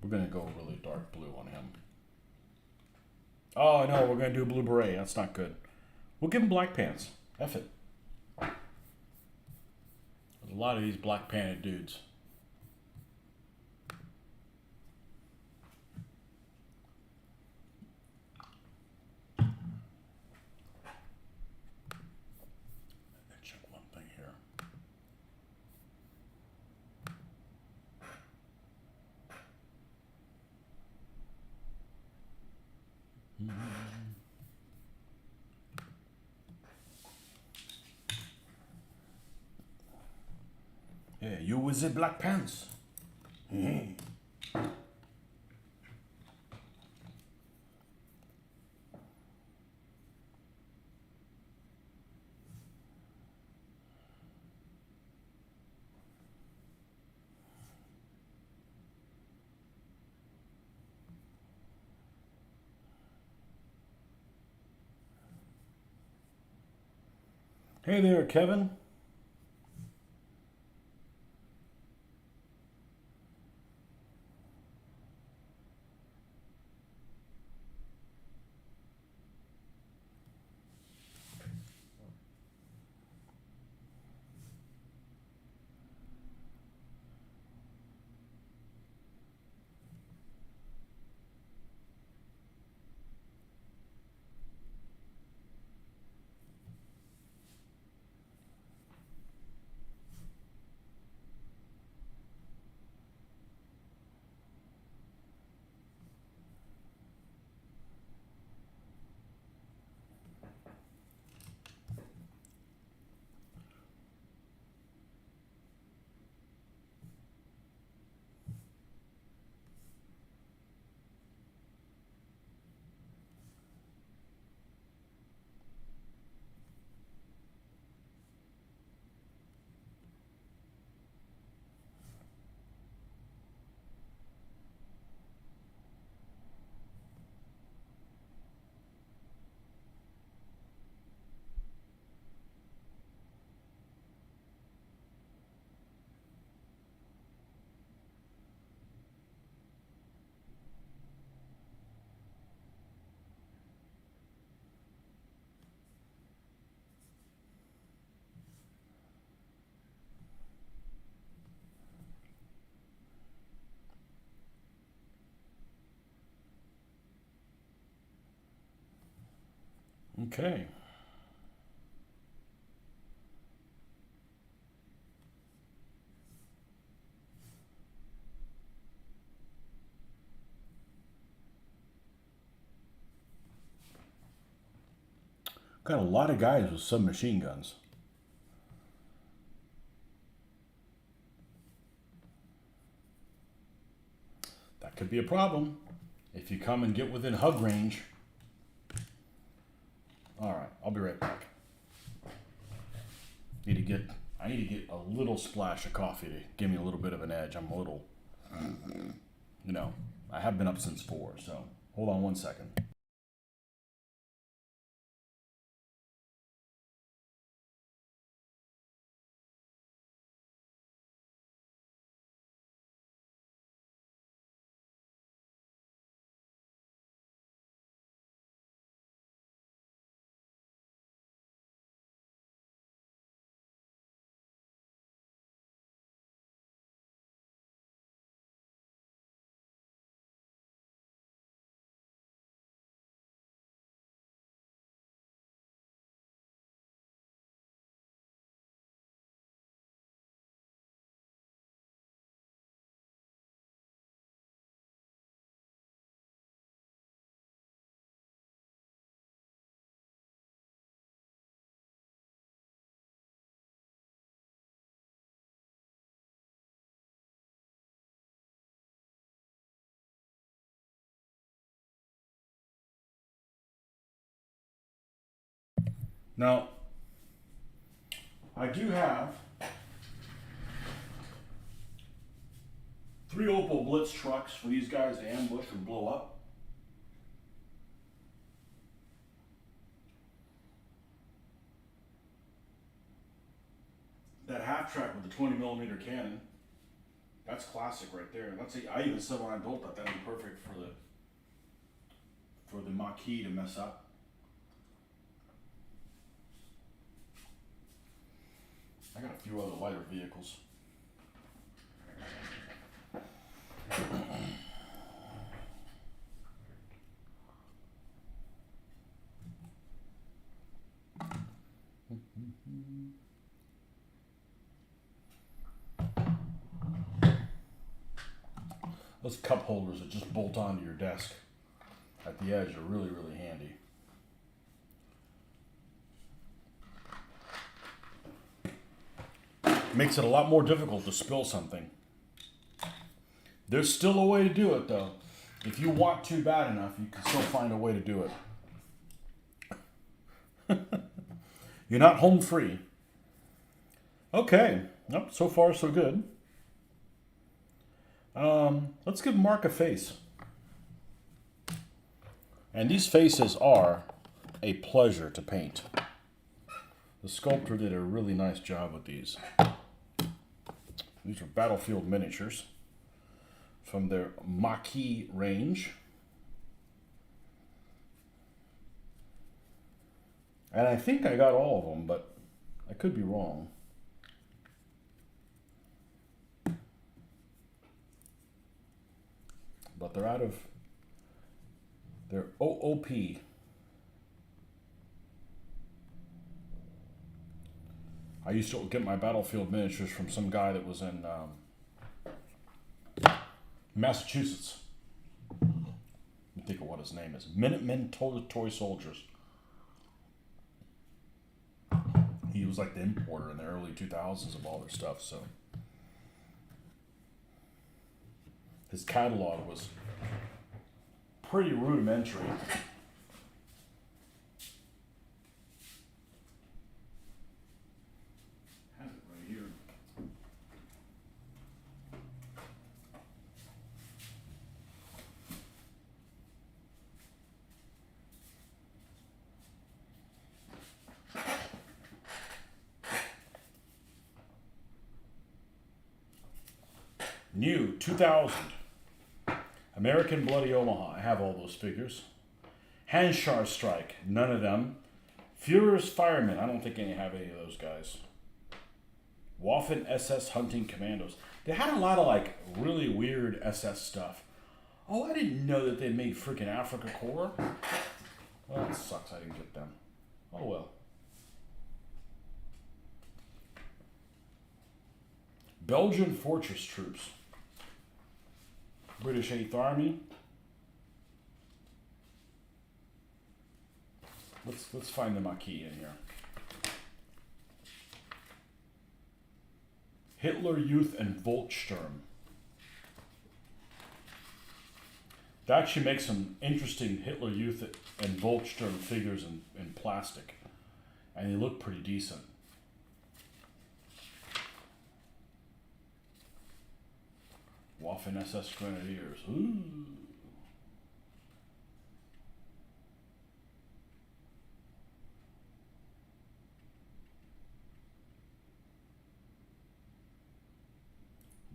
We're going to go really dark blue on him. Oh, no, we're going to do blue beret. That's not good. We'll give him black pants. F it. There's a lot of these black panted dudes. Check one thing here. Yeah, you with the black pants. Hey there, Kevin. Okay. Got a lot of guys with submachine guns. That could be a problem if you come and get within hug range. All right, I'll be right back. I need to get a little splash of coffee to give me a little bit of an edge. I'm a little, I have been up since 4, so hold on one second. Now, I do have 3 Opel Blitz trucks for these guys to ambush and blow up. That half track with the 20mm cannon, that's classic right there. I even said when I built that'd be perfect for the Maquis to mess up. I got a few other lighter vehicles. Those cup holders that just bolt onto your desk at the edge are really, really handy. Makes it a lot more difficult to spill something. There's still a way to do it though. If you want to bad enough, you can still find a way to do it. You're not home free. Okay, nope, so far so good. Let's give Mark a face. And these faces are a pleasure to paint. The sculptor did a really nice job with these. These are battlefield miniatures from their Maquis range. And I think I got all of them, but I could be wrong. But they're they're OOP. I used to get my battlefield miniatures from some guy that was in Massachusetts. Let me think of what his name is. Minutemen Toy Soldiers. He was like the importer in the early 2000s of all their stuff, so his catalog was pretty rudimentary. Has it right here. New 2000. American Bloody Omaha. I have all those figures. Hanshar Strike. None of them. Führer's Firemen. I don't think I have any of those guys. Waffen SS Hunting Commandos. They had a lot of like really weird SS stuff. Oh, I didn't know that they made freaking Africa Corps. Well, that sucks. I didn't get them. Oh well. Belgian fortress troops. British 8th Army. Let's find the Maquis in here. Hitler Youth and Volkssturm. They actually make some interesting Hitler Youth and Volkssturm figures in plastic. And they look pretty decent. Waffen SS Grenadiers. Ooh.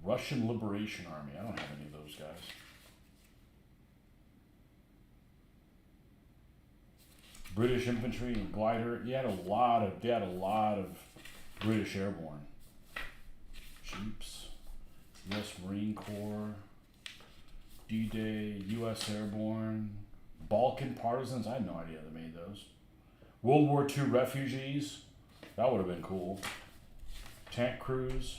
Russian Liberation Army. I don't have any of those guys. British infantry and glider. They had a lot of British airborne. Jeeps. U.S. Marine Corps. D-Day. U.S. Airborne. Balkan Partisans. I had no idea they made those. World War II refugees. That would have been cool. Tank crews.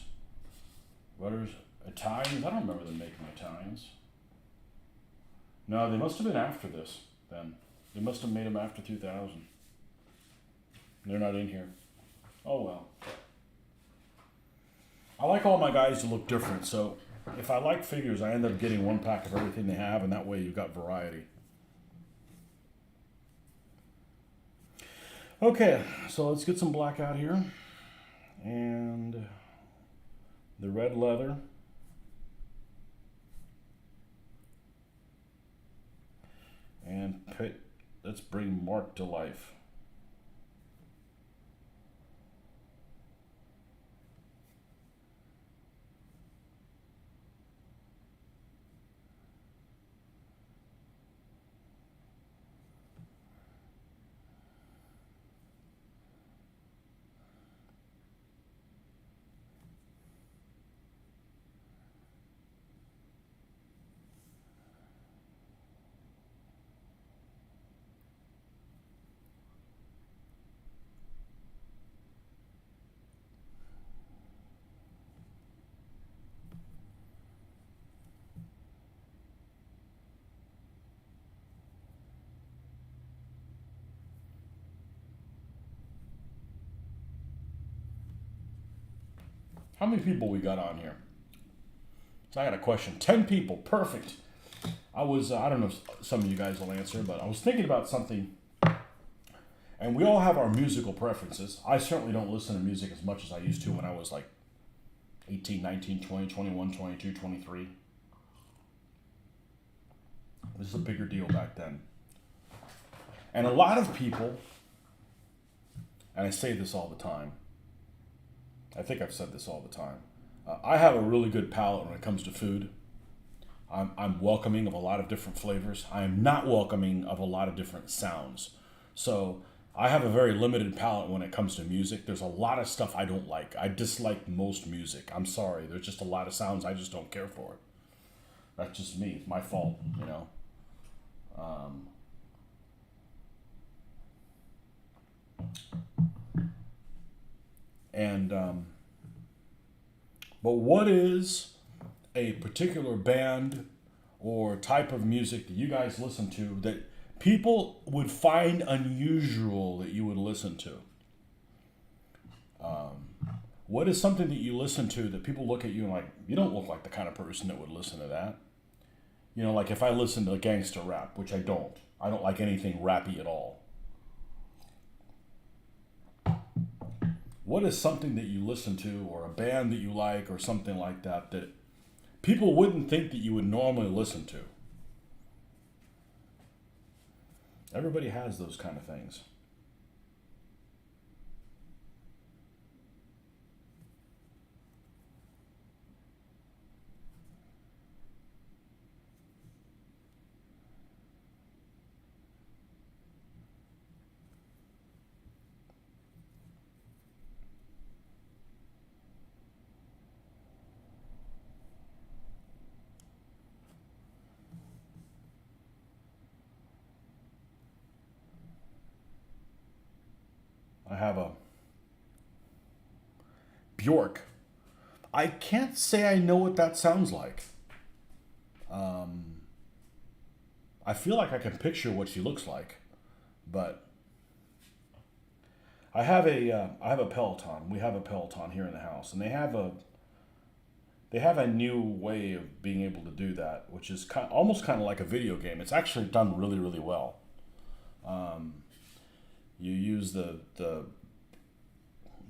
Rudders. Italians. I don't remember them making Italians. No, they must have been after this then. They must have made them after 2000. They're not in here. Oh well. I like all my guys to look different, so if I like figures, I end up getting one pack of everything they have, and that way you've got variety. Okay, so let's get some black out here. And the red leather. And let's bring Mark to life. How many people we got on here? So I got a question. 10 people. Perfect. I don't know if some of you guys will answer, but I was thinking about something. And we all have our musical preferences. I certainly don't listen to music as much as I used to when I was like 18, 19, 20, 21, 22, 23. This is a bigger deal back then. And a lot of people, and I say this all the time, I think I've said this all the time, I have a really good palate when it comes to food. I'm welcoming of a lot of different flavors. I am not welcoming of a lot of different sounds. So I have a very limited palate when it comes to music. There's a lot of stuff I don't like. I dislike most music. I'm sorry. There's just a lot of sounds I just don't care for. That's just me. It's my fault, you know. But what is a particular band or type of music that you guys listen to that people would find unusual that you would listen to? What is something that you listen to that people look at you and like, you don't look like the kind of person that would listen to that? You know, like if I listen to gangster rap, which I don't like anything rappy at all. What is something that you listen to or a band that you like or something like that that people wouldn't think that you would normally listen to? Everybody has those kind of things. have a Bjork. I can't say I know what that sounds like. I feel like I can picture what she looks like, but I have a Peloton. We have a Peloton here in the house, and they have a new way of being able to do that, which is almost kind of like a video game. It's actually done really, really well. You use the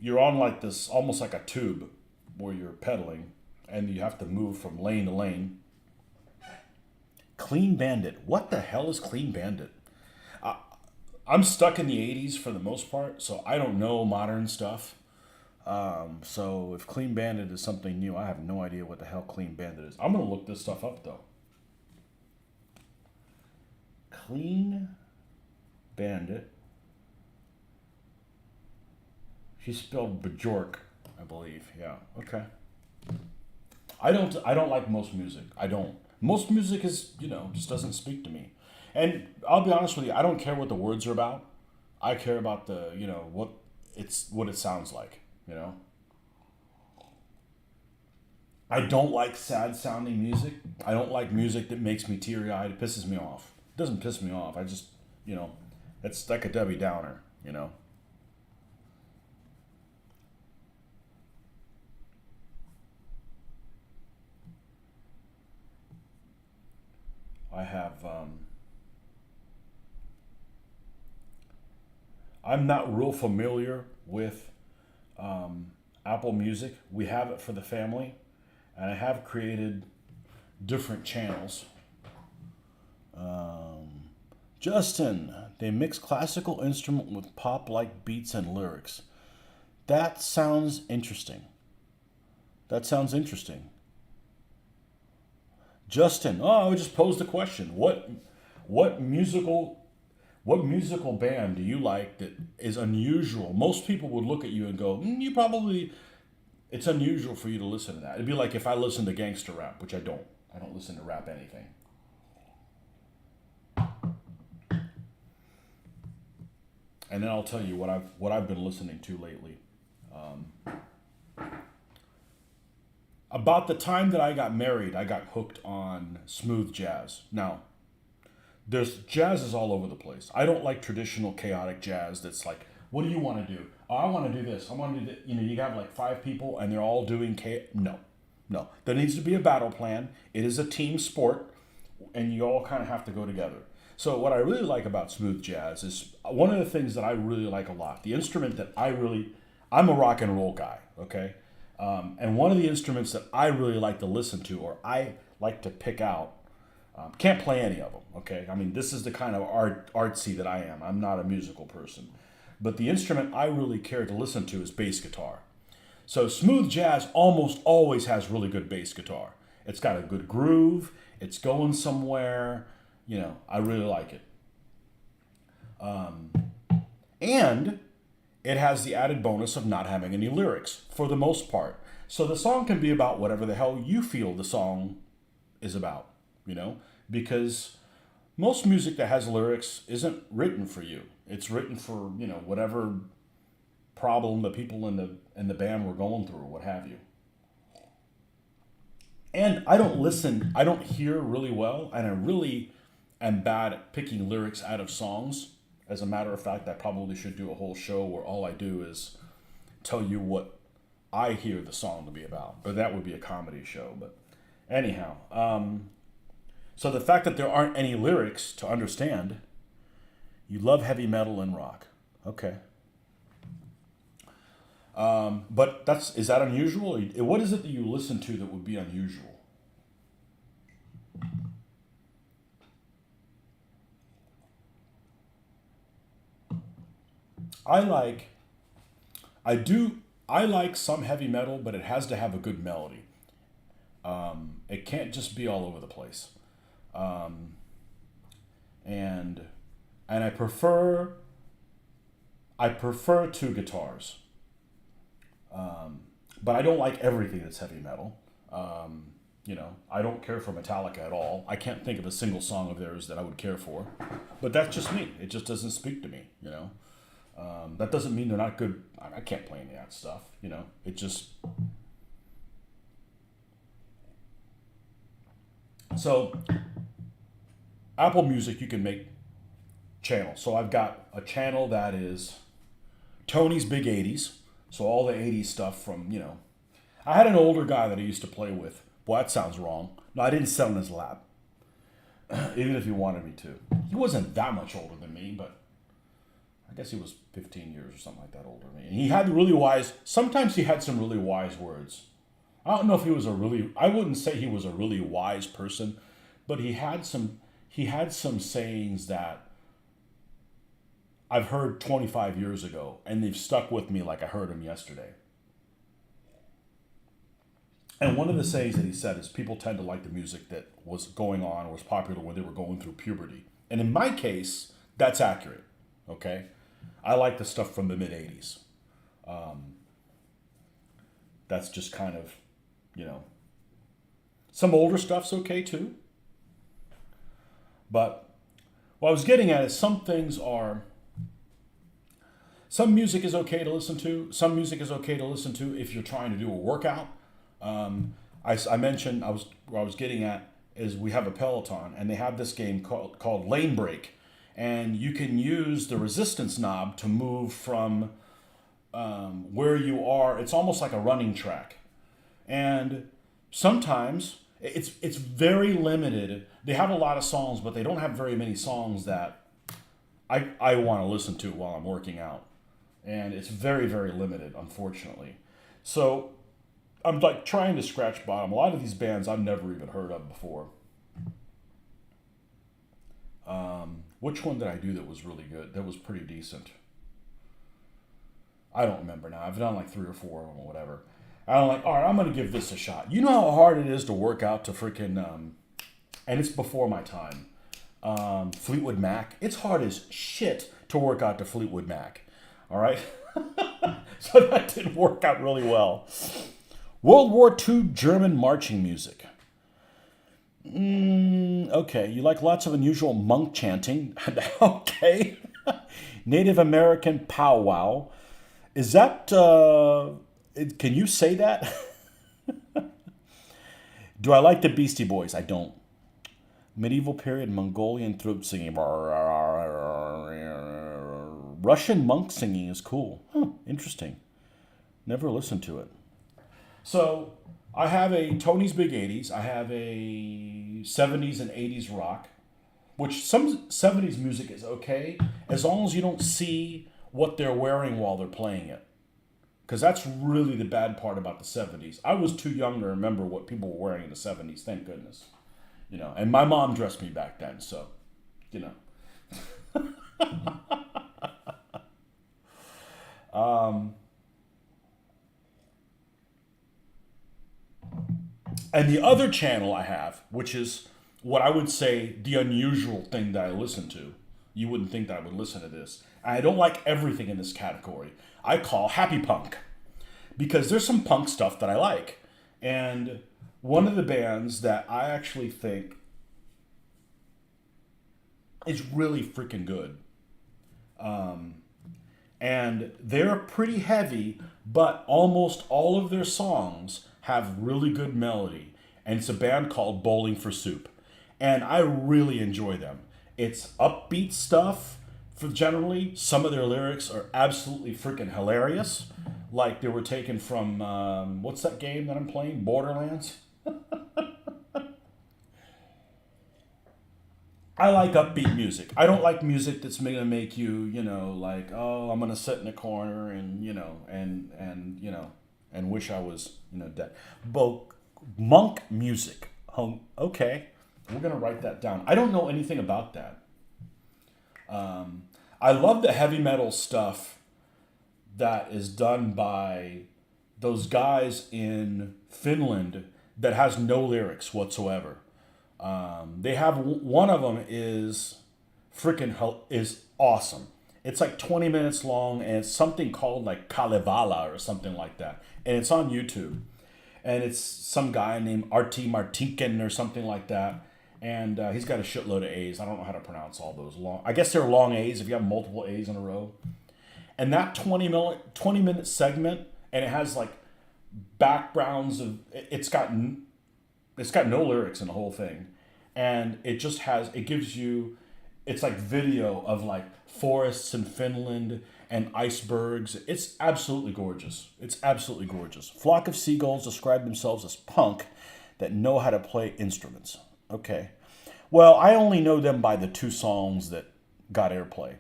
you're on like this, almost like a tube where you're pedaling, and you have to move from lane to lane. Clean Bandit. What the hell is Clean Bandit? I'm stuck in the 80s for the most part, so I don't know modern stuff. So if Clean Bandit is something new, I have no idea what the hell Clean Bandit is. I'm going to look this stuff up, though. Clean Bandit. She spelled Bjork, I believe. Yeah, okay. I don't like most music. I don't. Most music is, just doesn't speak to me. And I'll be honest with you, I don't care what the words are about. I care about the, what it sounds like, I don't like sad sounding music. I don't like music that makes me teary eyed. It pisses me off. It doesn't piss me off. I just, it's like a Debbie Downer. I have, I'm not real familiar with Apple Music. We have it for the family, and I have created different channels. Justin, they mix classical instrument with pop-like beats and lyrics. That sounds interesting. That sounds interesting. Justin, I would just pose the question: what musical band do you like that is unusual? Most people would look at you and go, it's unusual for you to listen to that. It'd be like if I listened to gangster rap, which I don't. I don't listen to rap anything. And then I'll tell you what I've been listening to lately. About the time that I got married, I got hooked on smooth jazz. Now, there's jazzes all over the place. I don't like traditional chaotic jazz that's like, what do you want to do? Oh, I want to do this. I want to do that. You have like 5 people and they're all doing No. There needs to be a battle plan. It is a team sport, and you all kind of have to go together. So what I really like about smooth jazz is one of the things that I really like a lot. The instrument that I'm a rock and roll guy, okay? And one of the instruments that I really like to listen to, or I like to pick out, can't play any of them, okay? I mean, this is the kind of artsy that I am. I'm not a musical person. But the instrument I really care to listen to is bass guitar. So smooth jazz almost always has really good bass guitar. It's got a good groove. It's going somewhere. I really like it. And it has the added bonus of not having any lyrics for the most part. So the song can be about whatever the hell you feel the song is about, because most music that has lyrics isn't written for you. It's written for, whatever problem the people in the band were going through or what have you. And I don't hear really well, and I really am bad at picking lyrics out of songs. As a matter of fact, I probably should do a whole show where all I do is tell you what I hear the song to be about. But that would be a comedy show. But anyhow, so the fact that there aren't any lyrics to understand, you love heavy metal and rock. Okay. But is that unusual? What is it that you listen to that would be unusual? I like some heavy metal, but it has to have a good melody. It can't just be all over the place. And I prefer 2 guitars. But I don't like everything that's heavy metal. I don't care for Metallica at all. I can't think of a single song of theirs that I would care for. But that's just me. It just doesn't speak to me, That doesn't mean they're not good. I can't play any of that stuff, you know. It just so Apple Music, you can make channels. So I've got a channel that is Tony's Big 80s. So all the 80s stuff from, you know, I had an older guy that I used to play with. Boy, that sounds wrong. No, I didn't sit on his lap, even if he wanted me to. He wasn't that much older than me, but I guess he was 15 years or something like that older than me. And he had really wise, sometimes he had some really wise words. I don't know if he was I wouldn't say he was a really wise person, but he had some sayings that I've heard 25 years ago, and they've stuck with me like I heard them yesterday. And one of the sayings that he said is people tend to like the music that was going on or was popular when they were going through puberty. And in my case, that's accurate, okay? I like the stuff from the mid-'80s. That's just kind of, you know, some older stuff's okay too. But what I was getting at is some music is okay to listen to. Some music is okay to listen to if you're trying to do a workout. I mentioned where I was getting at is we have a Peloton and they have this game called Lane Break, and you can use the resistance knob to move from where you are. It's almost like a running track, and sometimes it's very limited. They have a lot of songs, but they don't have very many songs that I want to listen to while I'm working out, and it's very, very limited, unfortunately. So I'm like trying to scratch bottom. A lot of these bands I've never even heard of before. Which one did I do that was really good? That was pretty decent. I don't remember now. I've done like 3 or 4 of them or whatever. I'm like, all right, I'm going to give this a shot. You know how hard it is to work out to freaking, and it's before my time, Fleetwood Mac. It's hard as shit to work out to Fleetwood Mac. All right? So that didn't work out really well. World War II German marching music. Okay, you like lots of unusual monk chanting. Okay. Native American powwow. Is that, can you say that? Do I like the Beastie Boys? I don't. Medieval period Mongolian throat singing. Russian monk singing is cool. Huh, interesting. Never listened to it. So I have a Tony's Big 80s. I have a 70s and 80s rock, which some 70s music is okay as long as you don't see what they're wearing while they're playing it. Because that's really the bad part about the 70s. I was too young to remember what people were wearing in the 70s, thank goodness. You know, and my mom dressed me back then, so, you know. And the other channel I have, which is what I would say the unusual thing that I listen to. You wouldn't think that I would listen to this. And I don't like everything in this category. I call happy punk. Because there's some punk stuff that I like. And one of the bands that I actually think is really freaking good. And they're pretty heavy, but almost all of their songs have really good melody. And it's a band called Bowling for Soup. And I really enjoy them. It's upbeat stuff for generally. Some of their lyrics are absolutely freaking hilarious. Like they were taken from, what's that game that I'm playing? Borderlands? I like upbeat music. I don't like music that's going to make you, you know, like, oh, I'm going to sit in a corner and, you know, and wish I was, you know, dead. But monk music. Okay. We're going to write that down. I don't know anything about that. I love the heavy metal stuff that is done by those guys in Finland that has no lyrics whatsoever. They have one of them is is awesome. It's like 20 minutes long and it's something called like Kalevala or something like that. And it's on YouTube. And it's some guy named Arti Martinkin or something like that. And he's got a shitload of A's. I don't know how to pronounce all those long. I guess they're long A's if you have multiple A's in a row. And that 20-minute segment, and it has like backgrounds of, it's got no lyrics in the whole thing. And it gives you, it's like video of like forests in Finland and icebergs. It's absolutely gorgeous. It's absolutely gorgeous. Flock of Seagulls describe themselves as punk that know how to play instruments. Okay. Well, I only know them by the two songs that got airplay.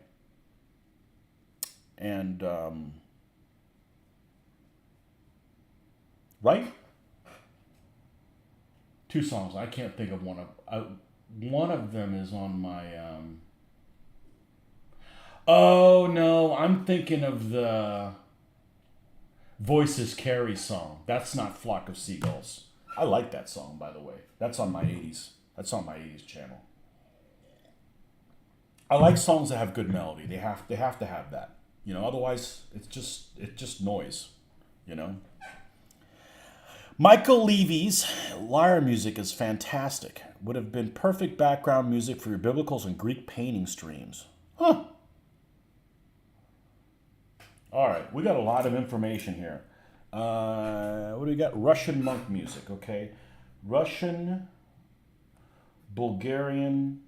And, right? Two songs. I can't think of one of. One of them is on my. Oh no, I'm thinking of the Voices Carry song. That's not Flock of Seagulls. I like that song, by the way. That's on my 80s. That's on my 80s channel. I like songs that have good melody. They have to have that. You know, otherwise it's just noise. You know. Michael Levy's lyre music is fantastic. Would have been perfect background music for your biblicals and Greek painting streams. Huh. All right, we got a lot of information here. What do we got? Russian monk music, okay. Russian, Bulgarian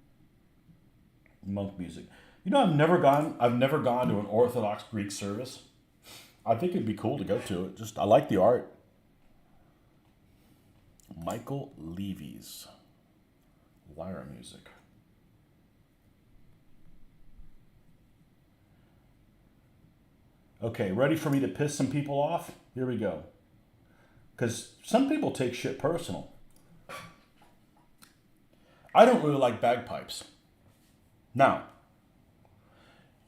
monk music. You know, I've never gone to an Orthodox Greek service. I think it'd be cool to go to it. I like the art. Michael Levy's lyre music. Okay, ready for me to piss some people off? Here we go. Because some people take shit personal. I don't really like bagpipes. Now,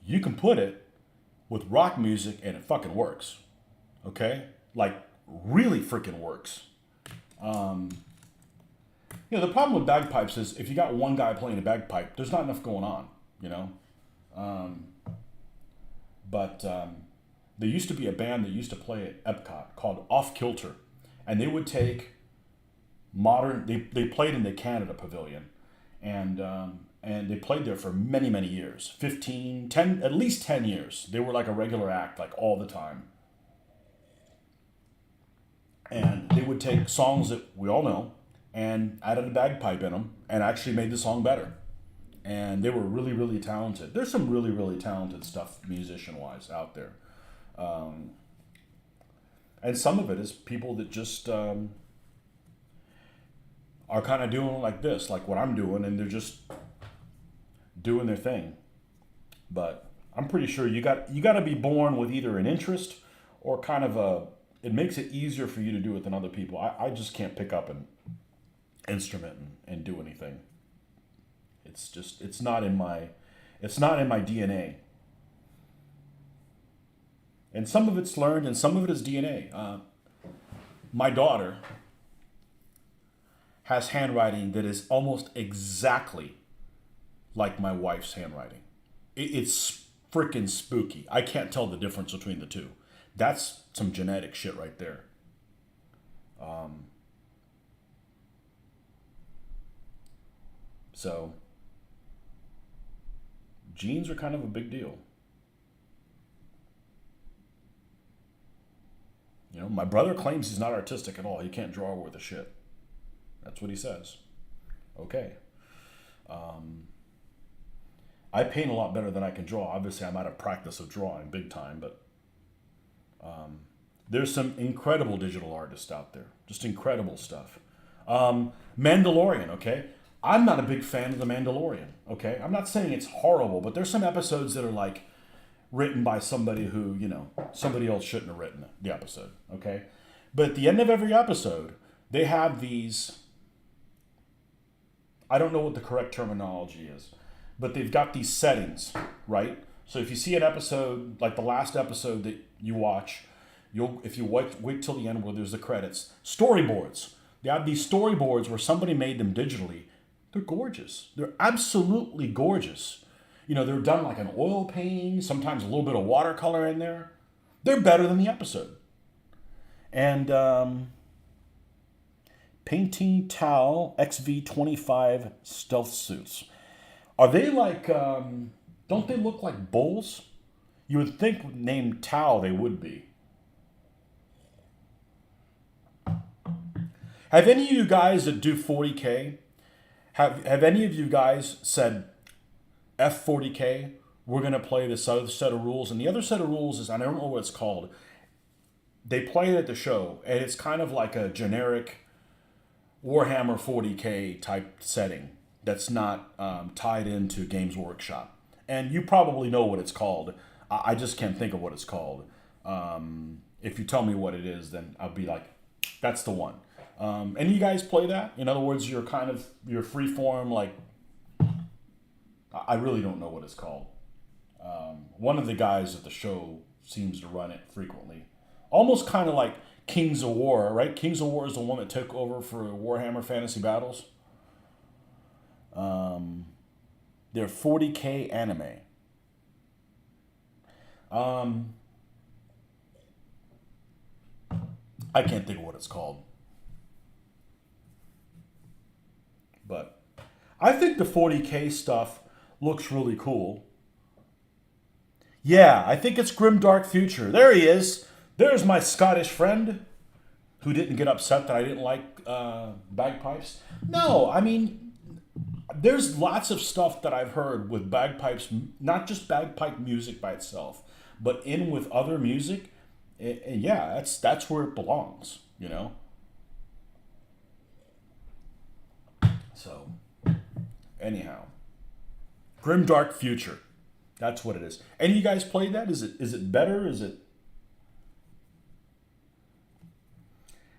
you can put it with rock music and it fucking works. Okay? Like, really freaking works. You know, the problem with bagpipes is if you got one guy playing a bagpipe, there's not enough going on, you know? But there used to be a band that used to play at Epcot called Off Kilter. And they would take they played in the Canada Pavilion. And they played there for many, many years. 10, at least 10 years. They were like a regular act, like all the time. And they would take songs that we all know and added a bagpipe in them and actually made the song better. And they were really, really talented. There's some really, really talented stuff musician-wise out there. And some of it is people that just are kind of doing like this, like what I'm doing, and they're just doing their thing. But I'm pretty sure you got to be born with either an interest or kind of it makes it easier for you to do it than other people. I just can't pick up an instrument and do anything. It's not in my DNA. And some of it's learned and some of it is DNA. My daughter has handwriting that is almost exactly like my wife's handwriting. It's freaking spooky. I can't tell the difference between the two. That's some genetic shit right there. So, genes are kind of a big deal. You know, my brother claims he's not artistic at all. He can't draw worth a shit. That's what he says. Okay. I paint a lot better than I can draw. Obviously, I'm out of practice of drawing big time, but there's some incredible digital artists out there. Just incredible stuff. Mandalorian, okay? I'm not a big fan of The Mandalorian, okay? I'm not saying it's horrible, but there's some episodes that are like written by somebody who, you know, somebody else shouldn't have written the episode, okay? But at the end of every episode, they have these, I don't know what the correct terminology is, but they've got these settings, right? So if you see an episode, like the last episode that you watch, if you wait till the end where there's the credits, storyboards. They have these storyboards where somebody made them digitally. They're gorgeous. They're absolutely gorgeous. You know, they're done like an oil painting, sometimes a little bit of watercolor in there. They're better than the episode. And Painting Towel XV25 stealth suits. Are they like, don't they look like bulls? You would think named Tau they would be. Have any of you guys that do 40K, have any of you guys said, F40K, we're going to play this other set of rules? And the other set of rules is, I don't know what it's called. They play it at the show, and it's kind of like a generic Warhammer 40K type setting that's not tied into Games Workshop. And you probably know what it's called. I just can't think of what it's called. If you tell me what it is, then I'll be like, that's the one. And you guys play that? In other words, you're free form, like, I really don't know what it's called. One of the guys at the show seems to run it frequently. Almost kind of like Kings of War, right? Kings of War is the one that took over for Warhammer Fantasy Battles. They're 40K anime. I can't think of what it's called. But I think the 40K stuff looks really cool. Yeah, I think it's Grim Dark Future. There he is. There's my Scottish friend who didn't get upset that I didn't like bagpipes. No, I mean, there's lots of stuff that I've heard with bagpipes, not just bagpipe music by itself, but in with other music. And yeah, that's where it belongs, you know? So, anyhow, Grim Dark Future. That's what it is. Any of you guys played that? Is it better?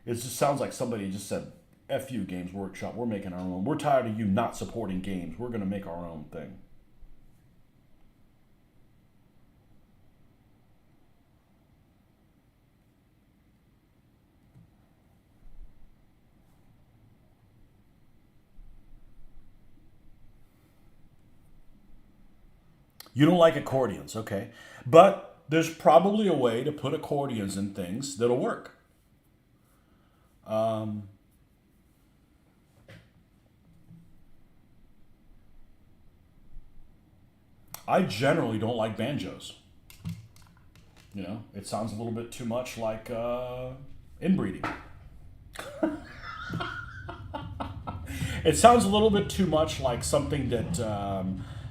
It just sounds like somebody just said, F you, Games Workshop. We're making our own. We're tired of you not supporting games. We're going to make our own thing. You don't like accordions, okay. But there's probably a way to put accordions in things that'll work. I generally don't like banjos. You know, it sounds a little bit too much like inbreeding. It sounds a little bit too much like something that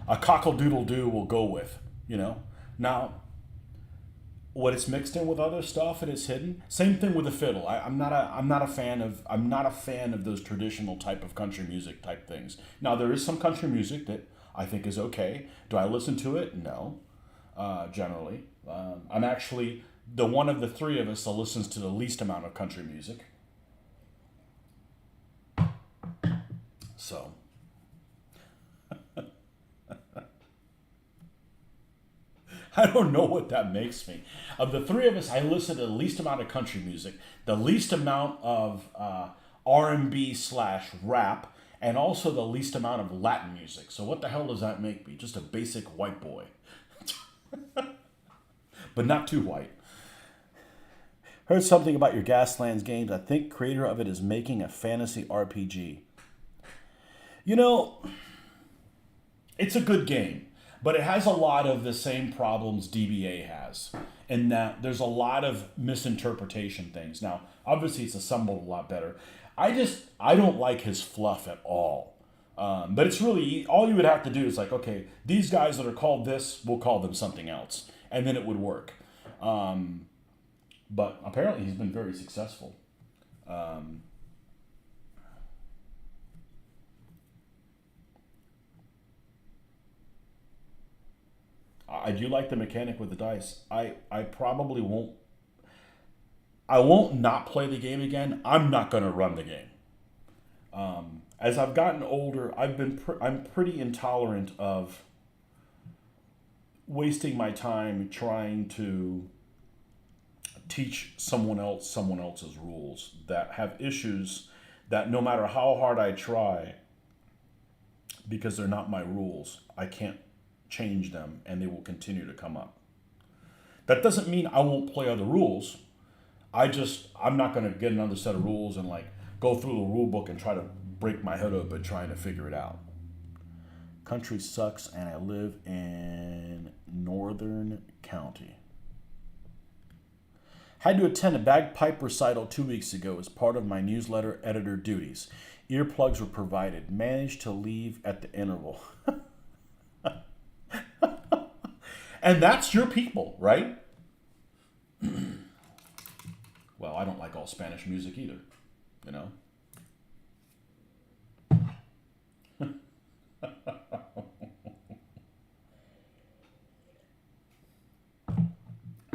a cockle-doodle-doo will go with, you know? Now, what it's mixed in with other stuff and it's hidden. Same thing with the fiddle. I'm not a fan of those traditional type of country music type things. Now there is some country music that I think is okay. Do I listen to it? No, generally. I'm actually the one of the three of us that listens to the least amount of country music. So. I don't know what that makes me. Of the three of us, I listen to the least amount of country music, the least amount of R&B / rap, and also the least amount of Latin music. So what the hell does that make me? Just a basic white boy. But not too white. Heard something about your Gaslands games. I think creator of it is making a fantasy RPG. You know, it's a good game. But it has a lot of the same problems DBA has, in that there's a lot of misinterpretation things. Now, obviously, it's assembled a lot better. I don't like his fluff at all. But it's really, all you would have to do is like, okay, these guys that are called this, we'll call them something else. And then it would work. But apparently he's been very successful. I do like the mechanic with the dice. I probably won't. I won't not play the game again. I'm not going to run the game. As I've gotten older, I'm pretty intolerant of wasting my time trying to teach someone else's rules that have issues that no matter how hard I try, because they're not my rules, I can't change them and they will continue to come up. That doesn't mean I won't play other rules. I'm not going to get another set of rules and like go through the rule book and try to break my head open trying to figure it out. Country sucks, and I live in Northern County. Had to attend a bagpipe recital 2 weeks ago as part of my newsletter editor duties. Earplugs were provided. Managed to leave at the interval. And that's your people, right? Well, I don't like all Spanish music either, you know?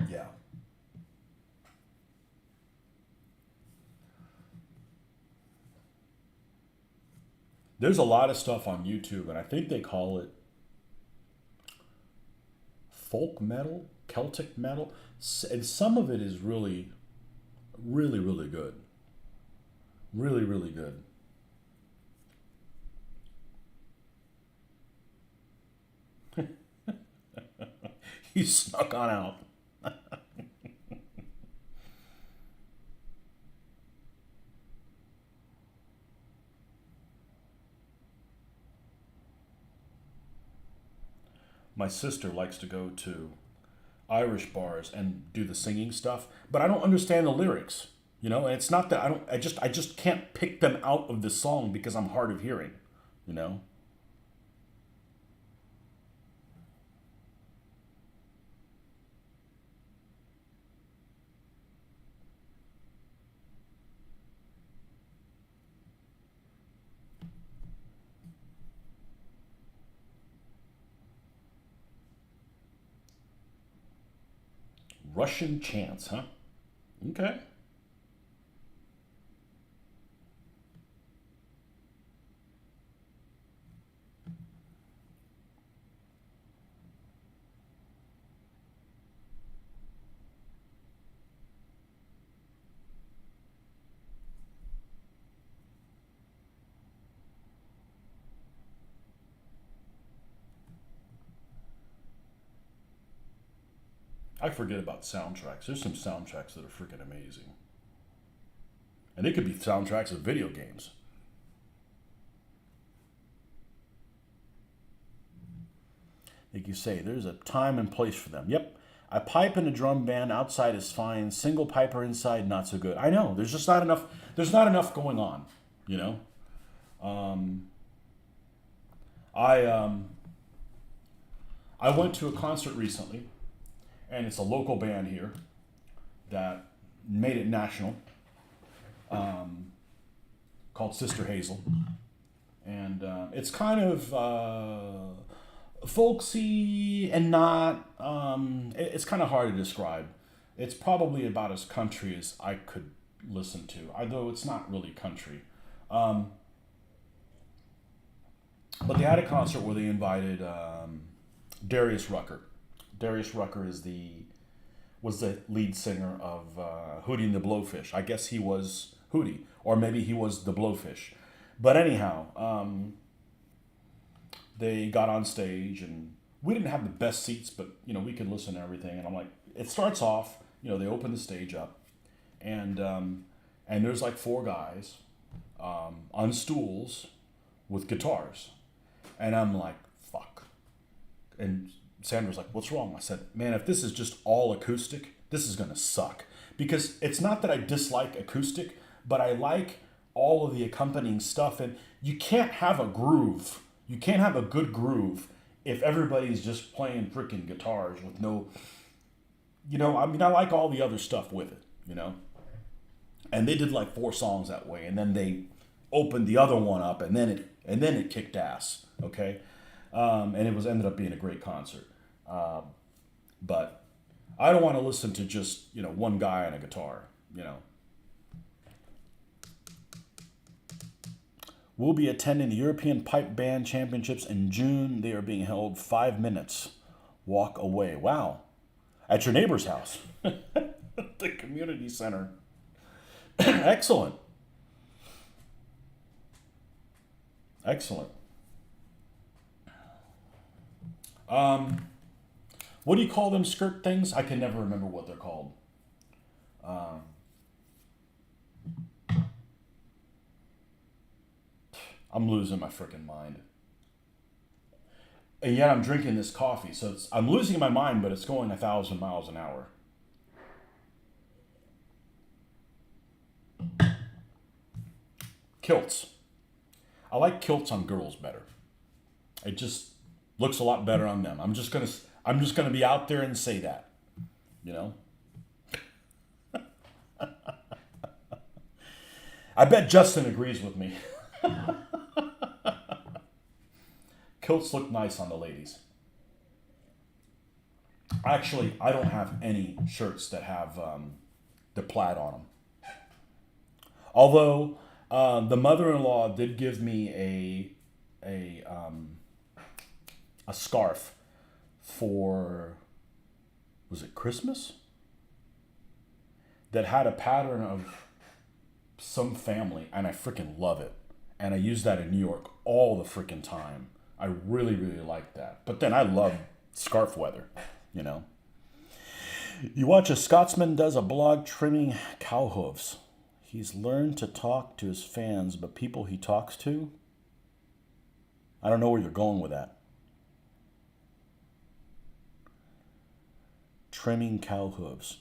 Yeah. There's a lot of stuff on YouTube, and I think they call it folk metal, Celtic metal, and some of it is really, really, really good. Really, really good. He snuck on out. My sister likes to go to Irish bars and do the singing stuff, but I don't understand the lyrics. You know, and it's not that I don't. I just can't pick them out of the song because I'm hard of hearing. You know, Russian chants, huh? Okay. I forget about soundtracks. There's some soundtracks that are freaking amazing, and they could be soundtracks of video games. Like you say, there's a time and place for them. Yep. A pipe in a drum band outside is fine. Single piper inside, not so good. I know. There's just not enough. There's not enough going on. You know. Um, I I went to a concert recently, and it's a local band here that made it national, called Sister Hazel, and it's kind of folksy and not. It's kind of hard to describe. It's probably about as country as I could listen to, although it's not really country. Um, but they had a concert where they invited Darius Rucker. Darius Rucker was the lead singer of Hootie and the Blowfish. I guess he was Hootie, or maybe he was the Blowfish. But anyhow, they got on stage, and we didn't have the best seats, but we could listen to everything. And I'm like, it starts off, they open the stage up, and there's like four guys on stools with guitars, and I'm like, fuck. And Sandra's like, what's wrong? I said, man, if this is just all acoustic, this is gonna suck. Because it's not that I dislike acoustic, but I like all of the accompanying stuff, and you can't have a groove. You can't have a good groove if everybody's just playing freaking guitars with no, I mean, I like all the other stuff with it. And they did like four songs that way, and then they opened the other one up, and then it kicked ass. Okay, and it was ended up being a great concert. But I don't want to listen to just one guy on a guitar. We'll be attending the European Pipe Band Championships in June. They are being held 5 minutes walk away. Wow, at your neighbor's house, the community center. Excellent. Excellent. What do you call them skirt things? I can never remember what they're called. Um, I'm losing my freaking mind. And yet I'm drinking this coffee. So I'm losing my mind, but it's going 1,000 miles an hour. Kilts. I like kilts on girls better. It just looks a lot better on them. I'm just gonna be out there and say that, you know. I bet Justin agrees with me. Kilts look nice on the ladies. Actually, I don't have any shirts that have the plaid on them. Although the mother-in-law did give me a scarf for, was it Christmas? That had a pattern of some family, and I freaking love it. And I use that in New York all the freaking time. I really, really like that. But then I love scarf weather, you know. You watch a Scotsman does a blog trimming cow hooves. He's learned to talk to his fans, but people he talks to, I don't know where you're going with that. Trimming cow hooves.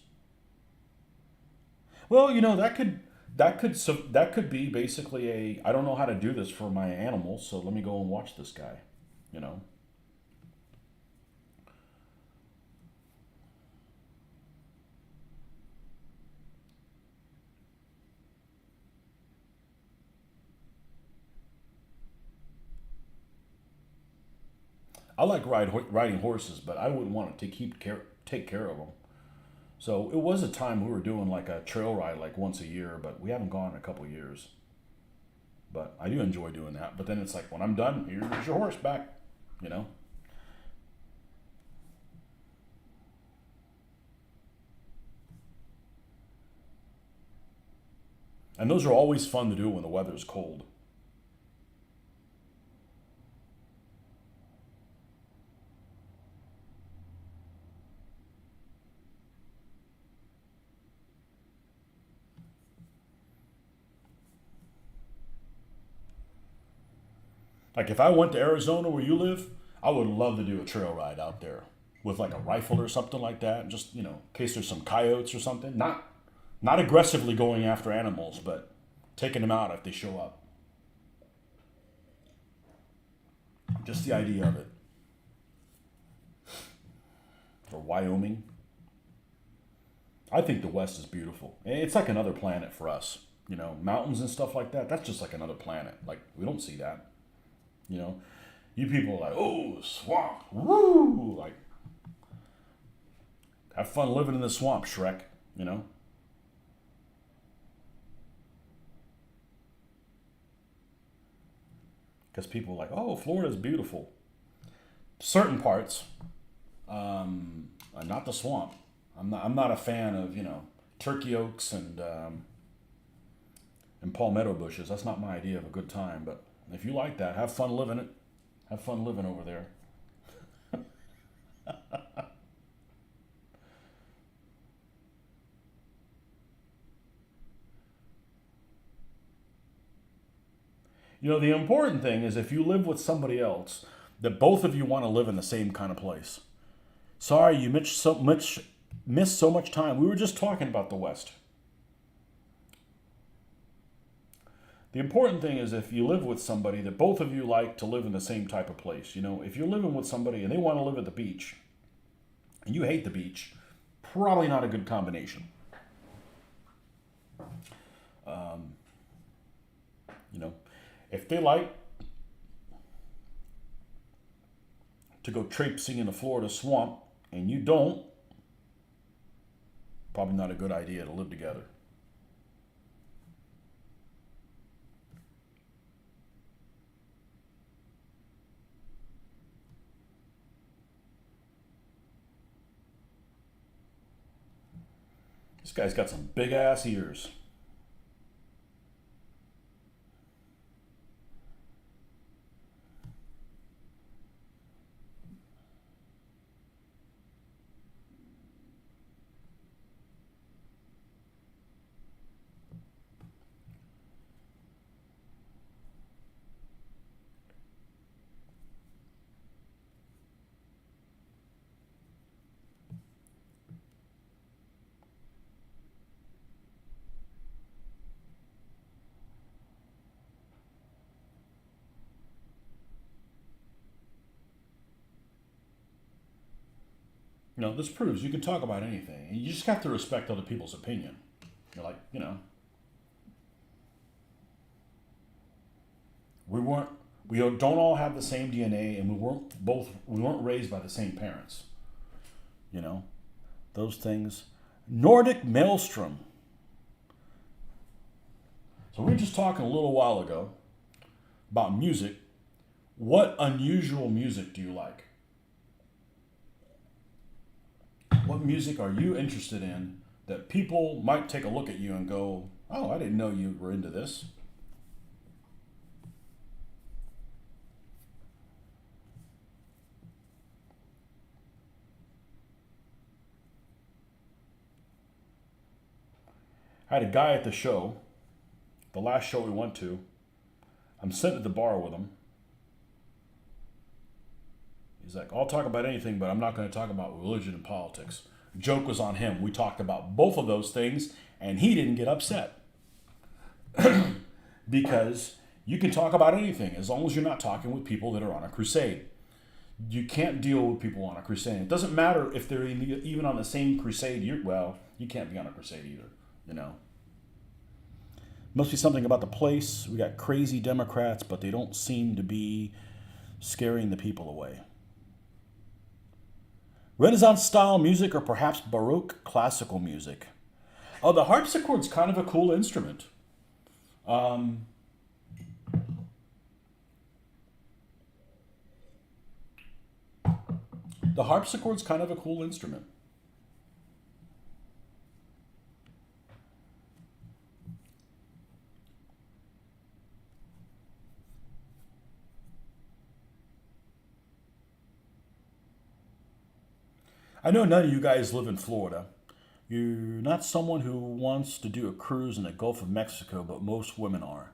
Well, you know, that could be basically a, I don't know how to do this for my animals, so let me go and watch this guy, you know. I like riding horses, but I wouldn't want to take care of them. So it was a time we were doing like a trail ride like once a year, but we haven't gone in a couple of years. But I do enjoy doing that. But then it's like when I'm done, here's your horse back, you know. And those are always fun to do when the weather's cold. Like if I went to Arizona where you live, I would love to do a trail ride out there with like a rifle or something like that. Just, you know, in case there's some coyotes or something. Not aggressively going after animals, but taking them out if they show up. Just the idea of it. Or Wyoming. I think the West is beautiful. It's like another planet for us. You know, mountains and stuff like that. That's just like another planet. Like we don't see that. You know, you people are like, oh, swamp, woo! Like, have fun living in the swamp, Shrek. You know. Because people are like, oh, Florida's beautiful. Certain parts, not the swamp. I'm not a fan of, you know, turkey oaks and palmetto bushes. That's not my idea of a good time. But if you like that, have fun living it. Have fun living over there. You know, the important thing is if you live with somebody else, that both of you want to live in the same kind of place. Sorry, you missed so much time. We were just talking about the West. The important thing is if you live with somebody that both of you like to live in the same type of place. You know, if you're living with somebody and they want to live at the beach and you hate the beach, probably not a good combination. You know, if they like to go traipsing in a Florida swamp and you don't, probably not a good idea to live together. This guy's got some big ass ears. You know, this proves you can talk about anything. You just have to respect other people's opinion. You're like, you know, we weren't, we don't all have the same DNA, and we weren't raised by the same parents. You know, those things. Nordic Maelstrom. So we were just talking a little while ago about music. What unusual music do you like? What music are you interested in that people might take a look at you and go, oh, I didn't know you were into this? I had a guy at the show, the last show we went to. I'm sitting at the bar with him. He's like, I'll talk about anything, but I'm not going to talk about religion and politics. Joke was on him. We talked about both of those things, and he didn't get upset. Because you can talk about anything as long as you're not talking with people that are on a crusade. You can't deal with people on a crusade. It doesn't matter if they're even on the same crusade. You can't be on a crusade either, you know. Must be something about the place. We got crazy Democrats, but they don't seem to be scaring the people away. Renaissance style music, or perhaps Baroque classical music. Oh, the harpsichord's kind of a cool instrument. The harpsichord's kind of a cool instrument. I know none of you guys live in Florida. You're not someone who wants to do a cruise in the Gulf of Mexico, but most women are.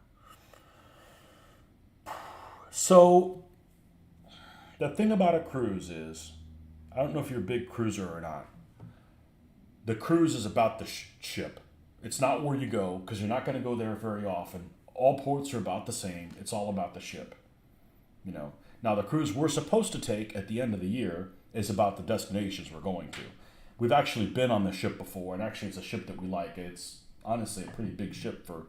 So, the thing about a cruise is, I don't know if you're a big cruiser or not. The cruise is about the ship. It's not where you go, because you're not going to go there very often. All ports are about the same. It's all about the ship. You know. Now, the cruise we're supposed to take at the end of the year is about the destinations we're going to. We've actually been on the ship before, and actually it's a ship that we like. It's honestly a pretty big ship for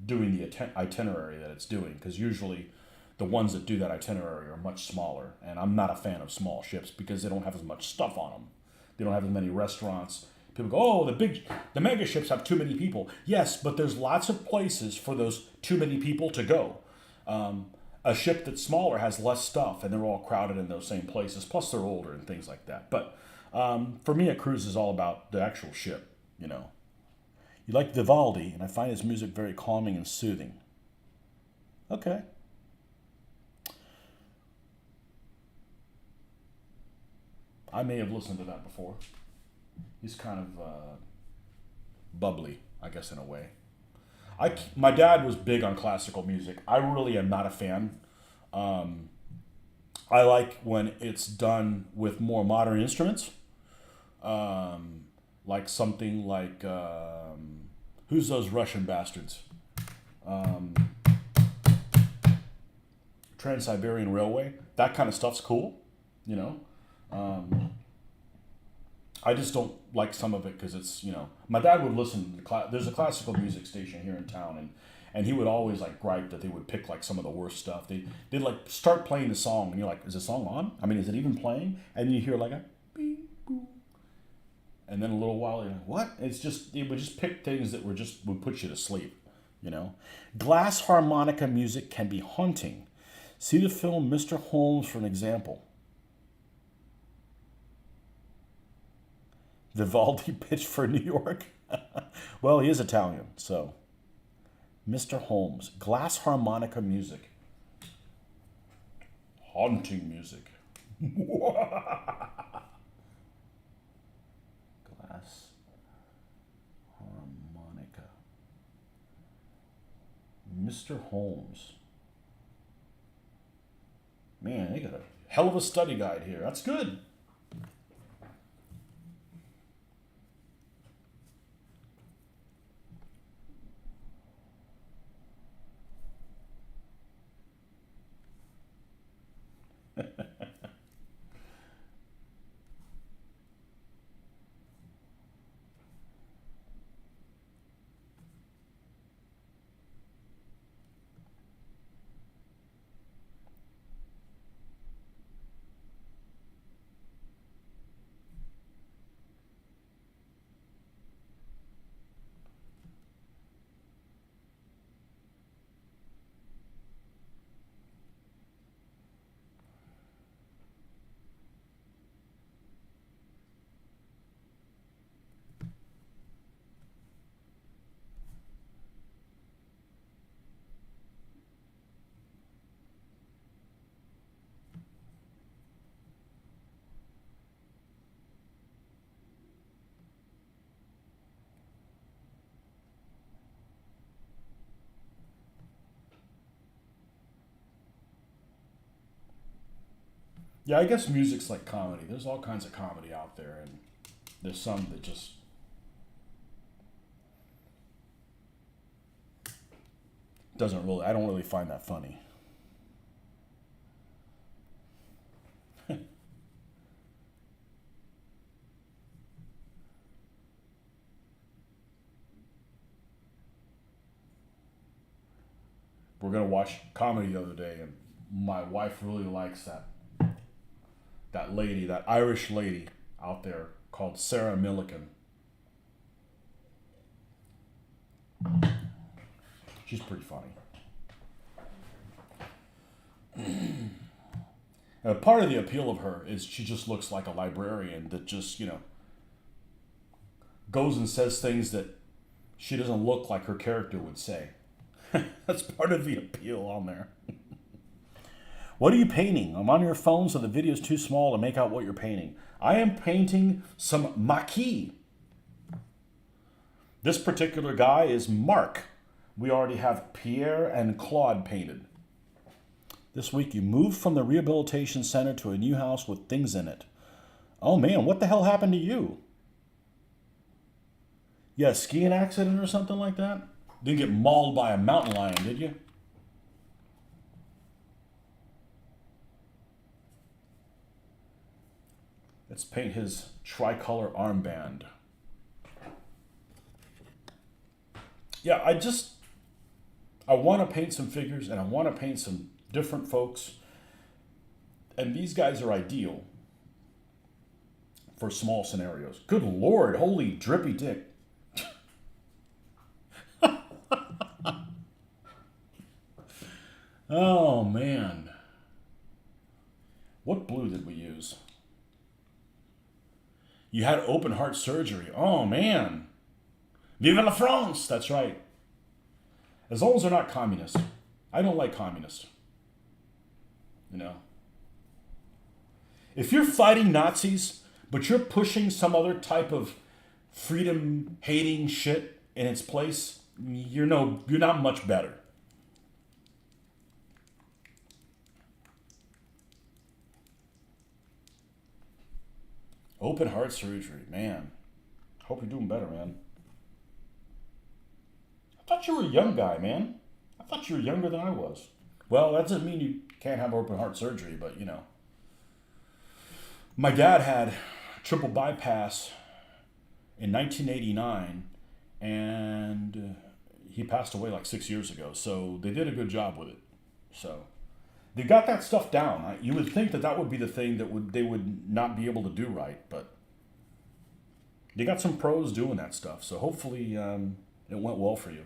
doing the itinerary that it's doing, because usually the ones that do that itinerary are much smaller, and I'm not a fan of small ships because they don't have as much stuff on them. They don't have as many restaurants. People go, oh, the mega ships have too many people. Yes, but there's lots of places for those too many people to go. A ship that's smaller has less stuff, and they're all crowded in those same places. Plus, they're older and things like that. But for me, a cruise is all about the actual ship, you know. You like Vivaldi, and I find his music very calming and soothing. Okay. I may have listened to that before. He's kind of bubbly, I guess, in a way. My dad was big on classical music. I really am not a fan. I like when it's done with more modern instruments. Like something like, who's those Russian bastards? Trans-Siberian Railway. That kind of stuff's cool, you know. I just don't like some of it because it's, you know, my dad would listen to there's a classical music station here in town, and he would always like gripe that they would pick like some of the worst stuff. They'd like start playing the song, and you're like, is the song on? I mean, is it even playing? And then you hear like a beep, boop. And then a little while you're like, what? It would just pick things that would put you to sleep, you know. Glass harmonica music can be haunting. See the film Mr. Holmes for an example. Vivaldi pitched for New York. Well, he is Italian, so. Mr. Holmes. Glass harmonica music. Haunting music. Glass harmonica. Mr. Holmes. Man, they got a hell of a study guide here. That's good. Yeah, I guess music's like comedy. There's all kinds of comedy out there, and there's some that just doesn't really. I don't really find that funny. We're gonna watch comedy the other day, and my wife really likes that lady, that Irish lady out there called Sarah Millican. She's pretty funny. Part of the appeal of her is she just looks like a librarian that just, goes and says things that she doesn't look like her character would say. That's part of the appeal on there. What are you painting? I'm on your phone, so the video's too small to make out what you're painting. I am painting some Maquis. This particular guy is Mark. We already have Pierre and Claude painted. This week you moved from the rehabilitation center to a new house with things in it. Oh man, what the hell happened to you? You had a skiing accident or something like that? Didn't get mauled by a mountain lion, did you? Let's paint his tricolor armband. Yeah, I want to paint some figures, and I want to paint some different folks. And these guys are ideal for small scenarios. Good Lord, holy drippy dick. Oh, man. What blue did we use? You had open heart surgery. Oh, man. Vive la France! That's right. As long as they're not communists. I don't like communists. If you're fighting Nazis, but you're pushing some other type of freedom-hating shit in its place, you're not much better. Open heart surgery, man. Hope you're doing better, man. I thought you were a young guy, man. I thought you were younger than I was. Well, that doesn't mean you can't have open heart surgery, but My dad had triple bypass in 1989, and he passed away like 6 years ago. So they did a good job with it. So they got that stuff down. You would think that would be the thing that they would not be able to do right, but they got some pros doing that stuff. So hopefully it went well for you.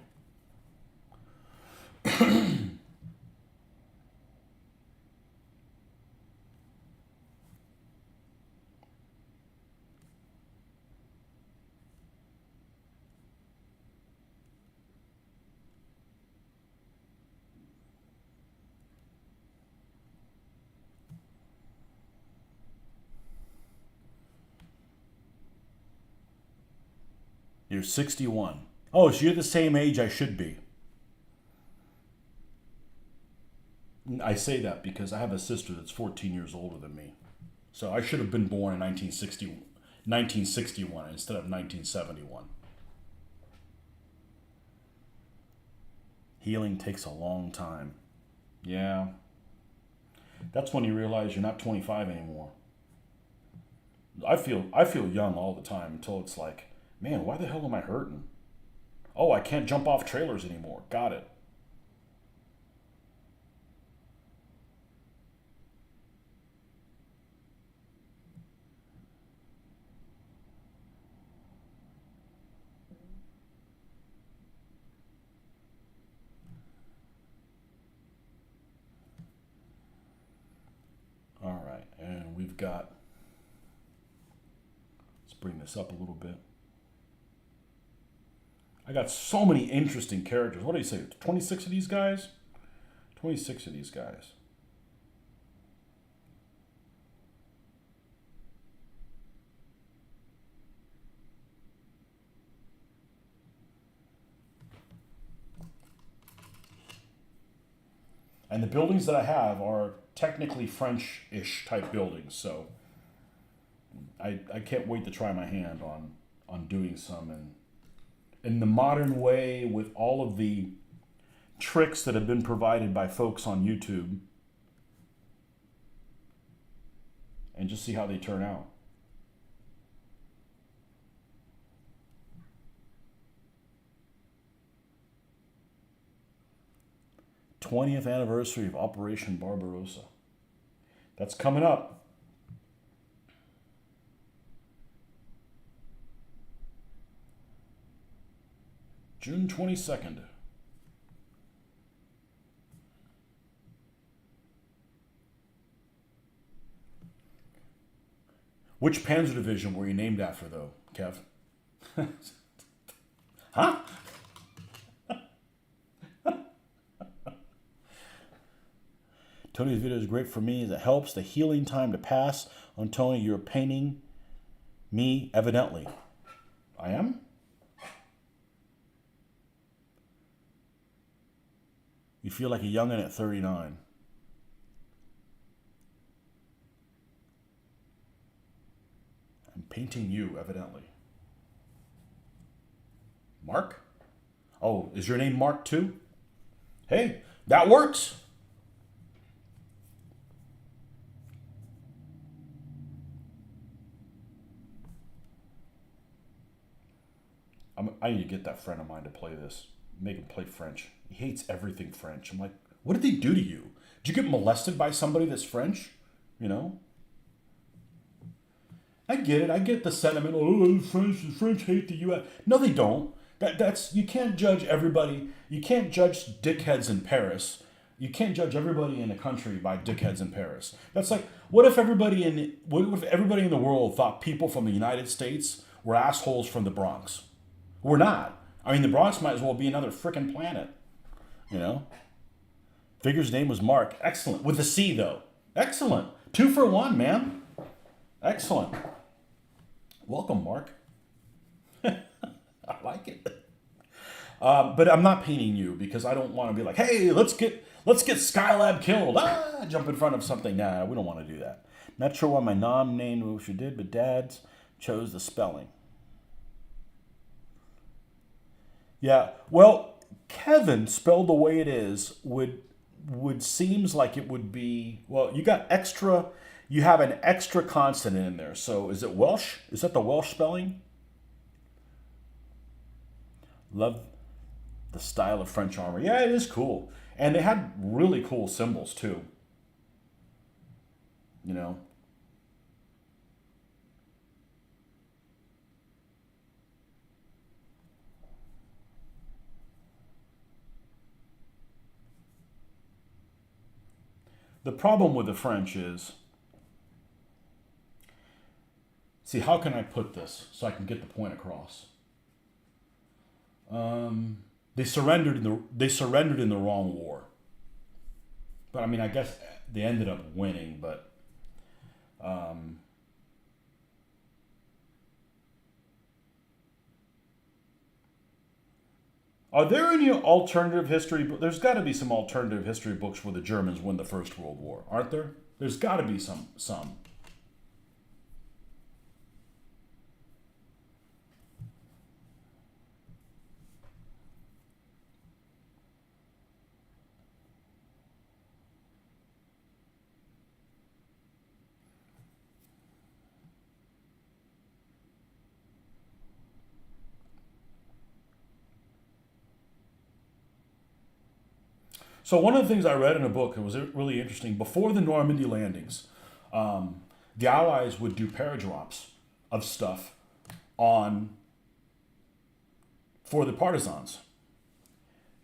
You're 61. Oh, so you're the same age I should be. I say that because I have a sister that's 14 years older than me. So I should have been born in 1961 instead of 1971. Healing takes a long time. Yeah. That's when you realize you're not 25 anymore. I feel young all the time until it's like, man, why the hell am I hurting? Oh, I can't jump off trailers anymore. Got it. All right, and we've got, let's bring this up a little bit. I got so many interesting characters. What do you say? 26 of these guys? 26 of these guys. And the buildings that I have are technically French-ish type buildings, so I can't wait to try my hand on doing some in the modern way with all of the tricks that have been provided by folks on YouTube, and just see how they turn out. '20th anniversary of Operation Barbarossa. That's coming up. June 22nd. Which Panzer Division were you named after, though, Kev? Huh? Tony's video is great for me as it helps the healing time to pass. On Tony, you're painting me, evidently. I am? You feel like a youngin' at 39. I'm painting you, evidently. Mark? Oh, is your name Mark too? Hey, that works. I need to get that friend of mine to play this. Make him play French. He hates everything French. I'm like, what did they do to you? Did you get molested by somebody that's French? You know? I get it. I get the sentiment. Oh, the French hate the U.S. No, they don't. That's you can't judge everybody. You can't judge dickheads in Paris. You can't judge everybody in a country by dickheads in Paris. That's like, what if everybody in the world thought people from the United States were assholes from the Bronx? We're not. I mean, the Bronx might as well be another frickin' planet. You know? Figure's name was Mark. Excellent. With a C, though. Excellent. 2 for 1, man. Excellent. Welcome, Mark. I like it. But I'm not painting you because I don't want to be like, hey, let's get Skylab killed. Jump in front of something. Nah, we don't want to do that. Not sure why my mom named what she did, but Dad's chose the spelling. Yeah, well, Kevin spelled the way it is would seems like it would be, well, you have an extra consonant in there. So is it Welsh? Is that the Welsh spelling? Love the style of French armor. Yeah, it is cool. And they had really cool symbols too. You know? The problem with the French is, see, how can I put this so I can get the point across? They surrendered in the wrong war. But I mean, I guess they ended up winning, but are there any alternative history? There's got to be some alternative history books where the Germans win the First World War, aren't there? There's got to be some. So one of the things I read in a book, it was really interesting. Before the Normandy landings, the Allies would do paradrops of stuff for the partisans.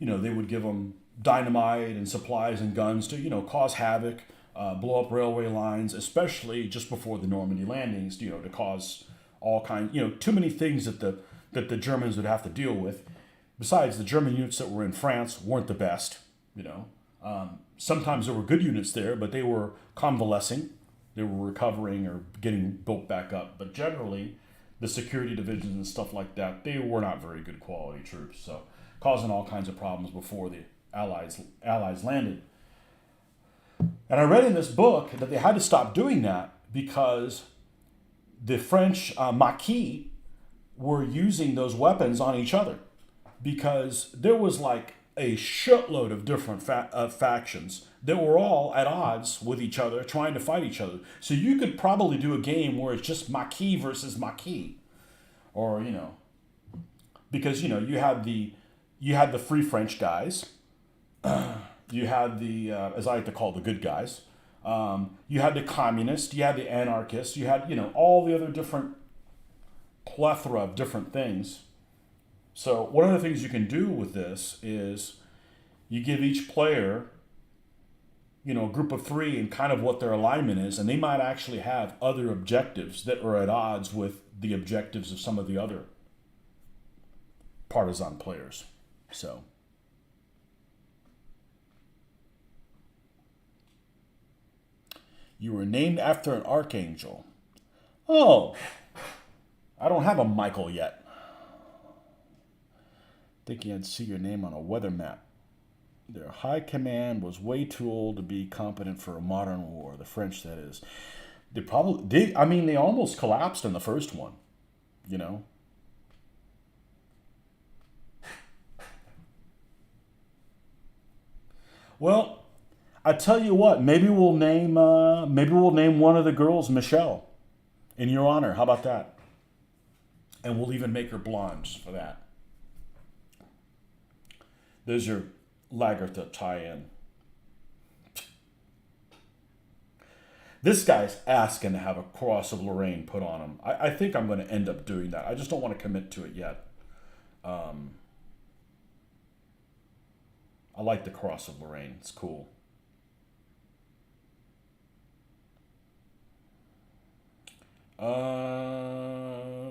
You know, they would give them dynamite and supplies and guns to, cause havoc, blow up railway lines, especially just before the Normandy landings, to cause all kinds, too many things that the Germans would have to deal with. Besides, the German units that were in France weren't the best. Sometimes there were good units there, but they were convalescing. They were recovering or getting built back up. But generally, the security divisions and stuff like that, they were not very good quality troops. So causing all kinds of problems before the Allies landed. And I read in this book that they had to stop doing that because the French Maquis were using those weapons on each other, because there was like a shitload of different factions that were all at odds with each other, trying to fight each other. So you could probably do a game where it's just Maquis versus Maquis, or because you had the Free French guys, you had the as I like to call the good guys, you had the communists, you had the anarchists, you had all the other different plethora of different things. So one of the things you can do with this is you give each player, a group of 3 and kind of what their alignment is, and they might actually have other objectives that are at odds with the objectives of some of the other partisan players. So you were named after an archangel. Oh, I don't have a Michael yet. Thinking I'd see your name on a weather map. Their high command was way too old to be competent for a modern war. The French, that is. They almost collapsed in the first one, Well, I tell you what, maybe we'll name one of the girls Michelle in your honor. How about that? And we'll even make her blonde for that. There's your Lagertha tie-in. This guy's asking to have a cross of Lorraine put on him. I think I'm going to end up doing that. I just don't want to commit to it yet. I like the cross of Lorraine. It's cool.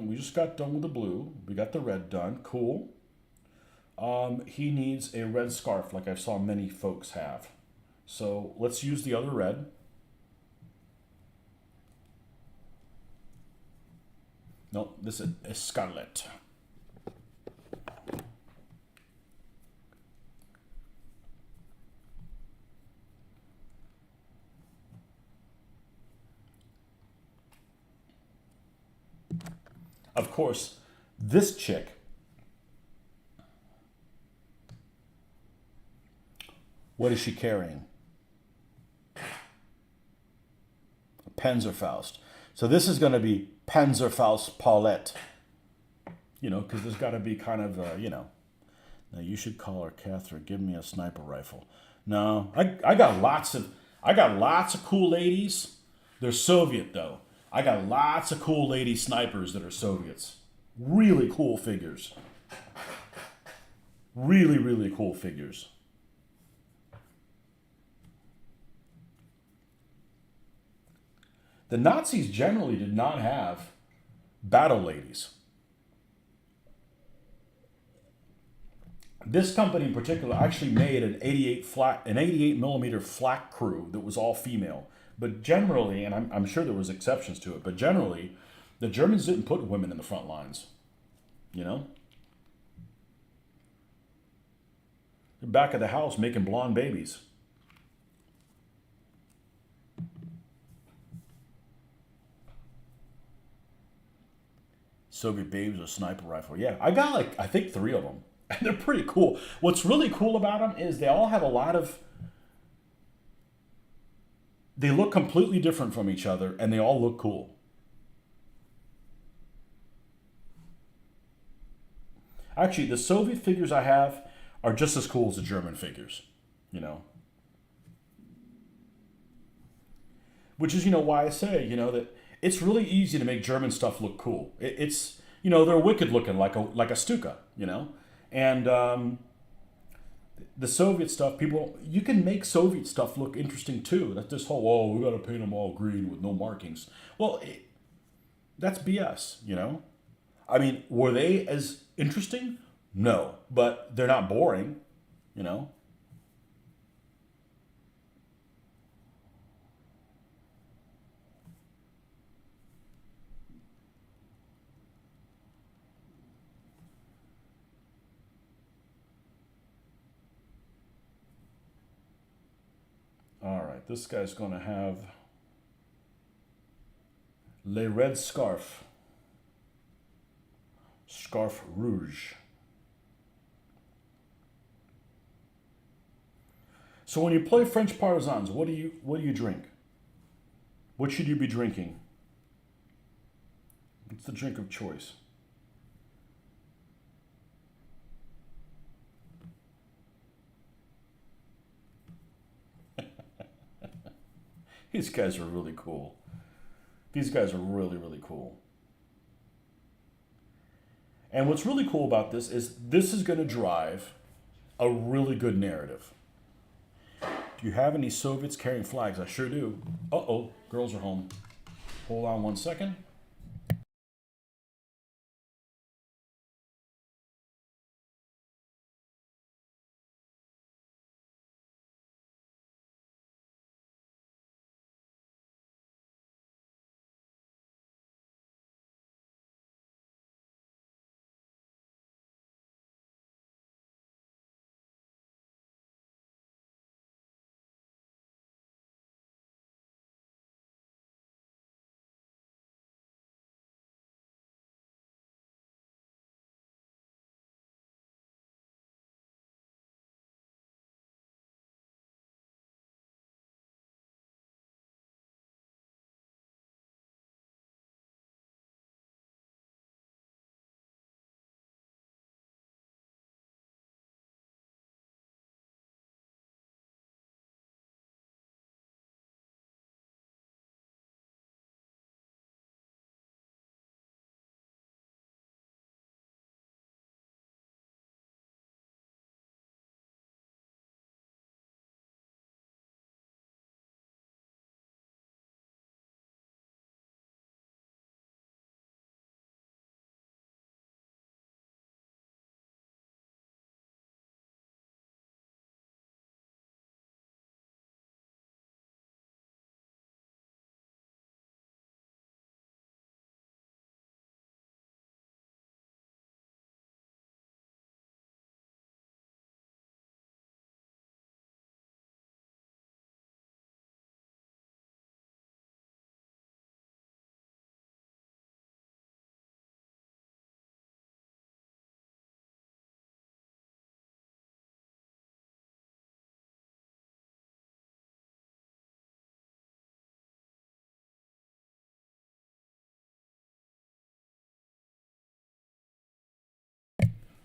We just got done with the blue. We got the red done. Cool. He needs a red scarf like I saw many folks have. So let's use the other red. No, this is scarlet. Of course, this chick, what is she carrying? A Panzerfaust. So this is going to be Panzerfaust Paulette. Because there's got to be kind of, Now you should call her Catherine. Give me a sniper rifle. No, I got lots of cool ladies. They're Soviet though. I got lots of cool lady snipers that are Soviets. Really cool figures. Really, really cool figures. The Nazis generally did not have battle ladies. This company in particular actually made an 88 millimeter flak crew that was all female. But generally, and I'm sure there was exceptions to it, but generally, the Germans didn't put women in the front lines. They're back of the house making blonde babies. Soviet babes with a sniper rifle. Yeah, I got I think 3 of them. And they're pretty cool. What's really cool about them is they all have a lot of... They look completely different from each other, and they all look cool. Actually, the Soviet figures I have are just as cool as the German figures, Which is, why I say, that it's really easy to make German stuff look cool. It's, they're wicked looking, like a Stuka, And the Soviet stuff, you can make Soviet stuff look interesting too. That this whole, we got to paint them all green with no markings. Well, that's BS, I mean, were they as interesting? No, but they're not boring, All right. right, this guy's going to have Le Red Scarf. Scarf Rouge. So when you play French Partisans, what do you drink? What should you be drinking? What's the drink of choice? These guys are really cool. These guys are really, really cool. And what's really cool about this is going to drive a really good narrative. Do you have any Soviets carrying flags? I sure do. Uh-oh, girls are home. Hold on 1 second.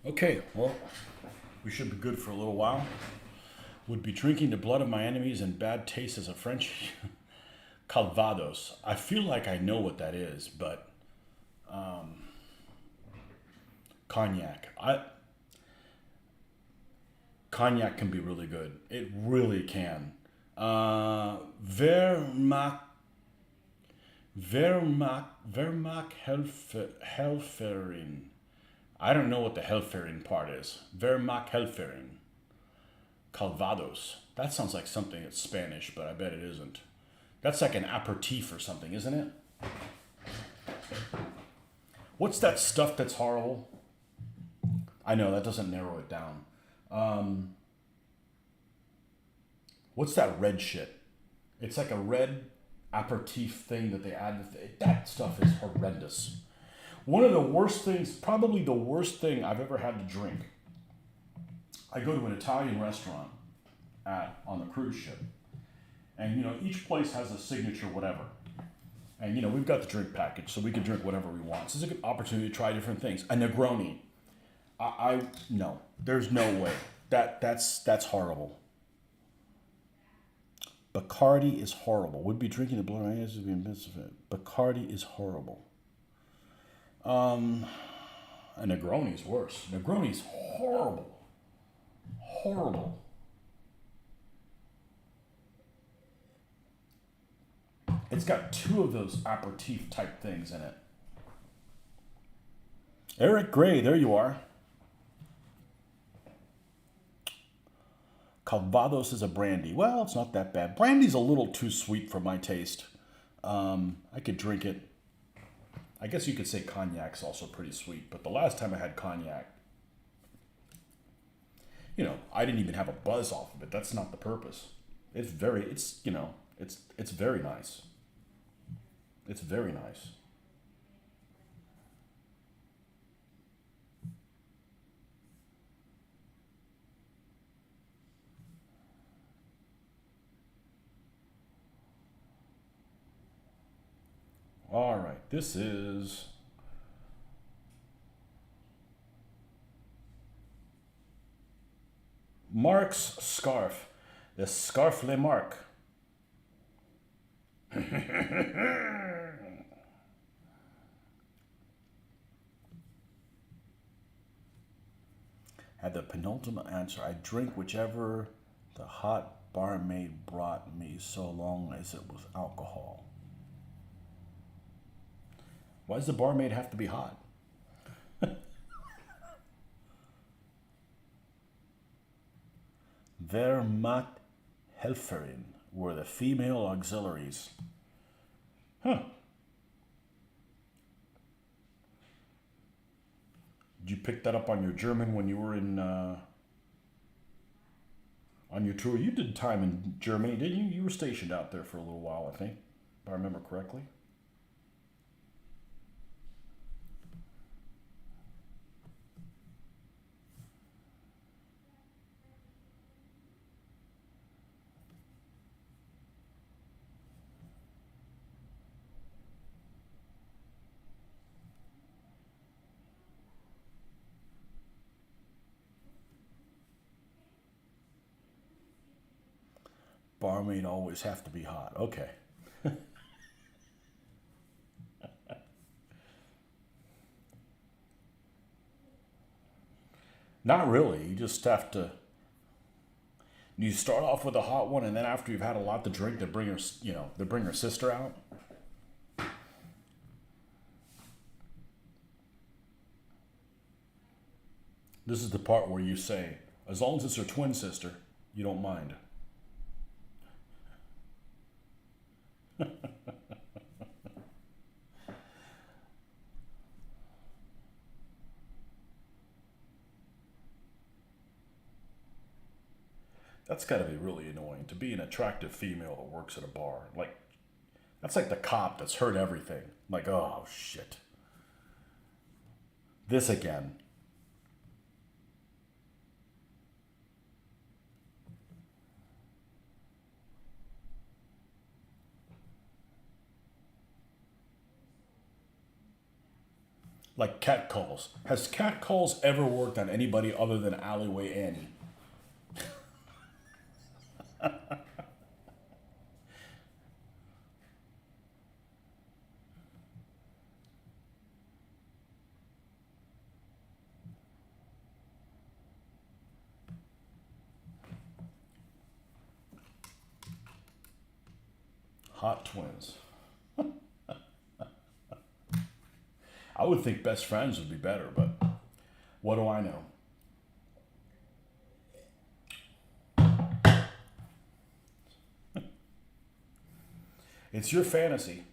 Okay, well, we should be good for a little while. Would be drinking the blood of my enemies and bad taste as a French Calvados. I feel like I know what that is, but cognac. Cognac can be really good. It really can. Wehrmacht Helferin. I don't know what the Helferin part is. Wehrmacht Helferin. Calvados. That sounds like something that's Spanish, but I bet it isn't. That's like an aperitif or something, isn't it? What's that stuff that's horrible? I know, that doesn't narrow it down. What's that red shit? It's like a red aperitif thing that they add. That stuff is horrendous. One of the worst things, probably the worst thing I've ever had to drink. I go to an Italian restaurant on the cruise ship. And, each place has a signature whatever. And, we've got the drink package, so we can drink whatever we want. So it's a good opportunity to try different things. A Negroni. No, there's no way. That's horrible. Bacardi is horrible. Would be drinking the blood of my enemies would be immense of it. Bacardi is horrible. A Negroni is worse. Negroni is horrible. Horrible. It's got two of those aperitif type things in it. Eric Gray, there you are. Calvados is a brandy. Well, it's not that bad. Brandy's a little too sweet for my taste. I could drink it. I guess you could say cognac's also pretty sweet, but the last time I had cognac, I didn't even have a buzz off of it. That's not the purpose. It's very, it's, you know, it's very nice. It's very nice. All right, this is Mark's scarf. The scarf le Marc. At the penultimate answer, I drink whichever the hot barmaid brought me so long as it was alcohol. Why does the barmaid have to be hot? Wehrmachthelferin were the female auxiliaries. Huh. Did you pick that up on your German when you were in on your tour? You did time in Germany, didn't you? You were stationed out there for a little while, I think, if I remember correctly. Barmaid always have to be hot. Okay. Not really. You just have to. You start off with a hot one, and then after you've had a lot to drink, they bring her sister out. This is the part where you say, as long as it's her twin sister, you don't mind. That's got to be really annoying to be an attractive female that works at a bar. Like, that's like the cop that's heard everything. Like, oh shit. This again. Like catcalls. Has catcalls ever worked on anybody other than Alleyway Annie? Hot twins. I would think best friends would be better, but what do I know? It's your fantasy.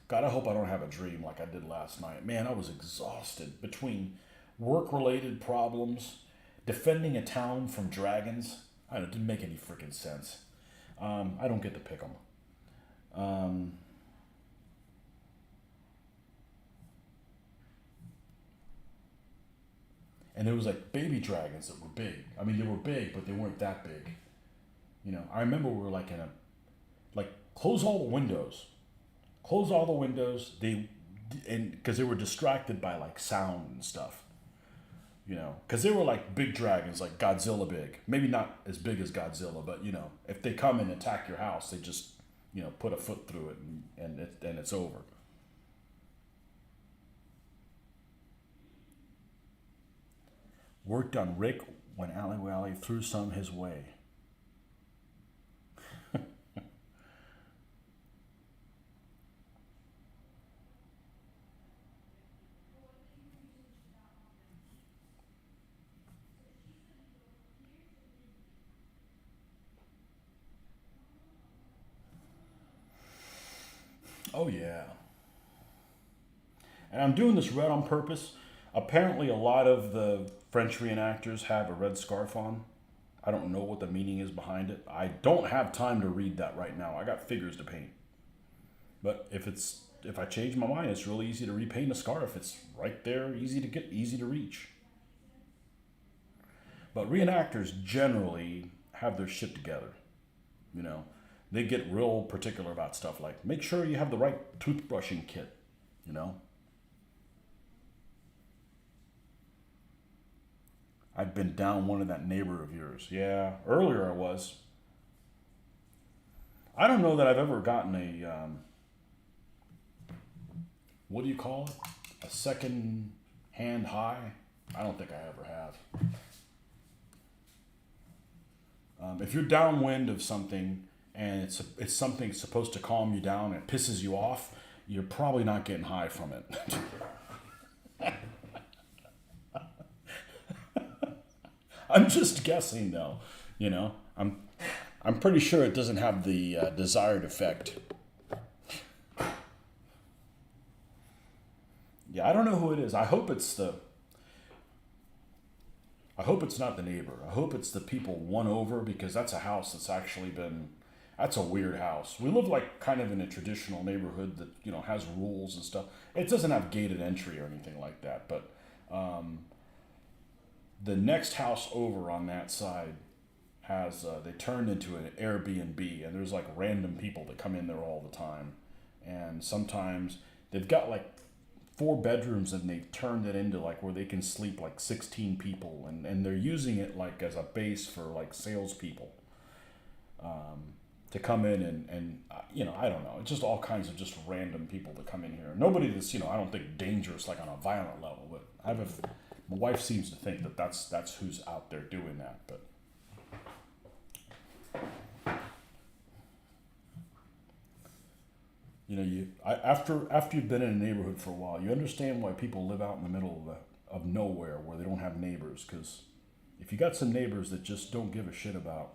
God, I hope I don't have a dream like I did last night. Man, I was exhausted between work related problems, defending a town from dragons. I don't, it didn't make any freaking sense. I don't get to pick them. Um, and there was like baby dragons that were big. I mean, they were big, but they weren't that big. You know, I remember we were like in a like close all the windows, close all the windows. They and because they were distracted by like sound and stuff. You know, because they were like big dragons, like Godzilla big. Maybe not as big as Godzilla, but you know, if they come and attack your house, they just put a foot through it and it's over. Worked on Rick when Alley threw some his way. Oh yeah, and I'm doing this red on purpose. Apparently, a lot of the French reenactors have a red scarf on. I don't know what the meaning is behind it. I don't have time to read that right now. I got figures to paint. But if I change my mind, it's really easy to repaint a scarf. It's right there, easy to get, easy to reach. But reenactors generally have their shit together. You know, they get real particular about stuff like make sure you have the right toothbrushing kit, you know. I've been down one of that neighbor of yours. Yeah, earlier I was. I don't know that I've ever gotten a, what do you call it? A second hand high? I don't think I ever have. If you're downwind of something and it's something supposed to calm you down and it pisses you off, you're probably not getting high from it. I'm just guessing though, you know. I'm pretty sure it doesn't have the desired effect. Yeah, I don't know who it is. I hope it's not the neighbor. I hope it's the people one over because that's a house that's actually been. That's a weird house. We live like kind of in a traditional neighborhood that has rules and stuff. It doesn't have gated entry or anything like that, but the next house over on that side has they turned into an Airbnb, and there's like random people that come in there all the time, and sometimes they've got like 4 bedrooms and they've turned it into like where they can sleep like 16 people, and they're using it like as a base for like salespeople to come in and I don't know, it's just all kinds of just random people that come in here. Nobody that's I don't think dangerous like on a violent level, but my wife seems to think that that's who's out there doing that, but. After you've been in a neighborhood for a while, you understand why people live out in the middle of nowhere where they don't have neighbors. Because if you got some neighbors that just don't give a shit about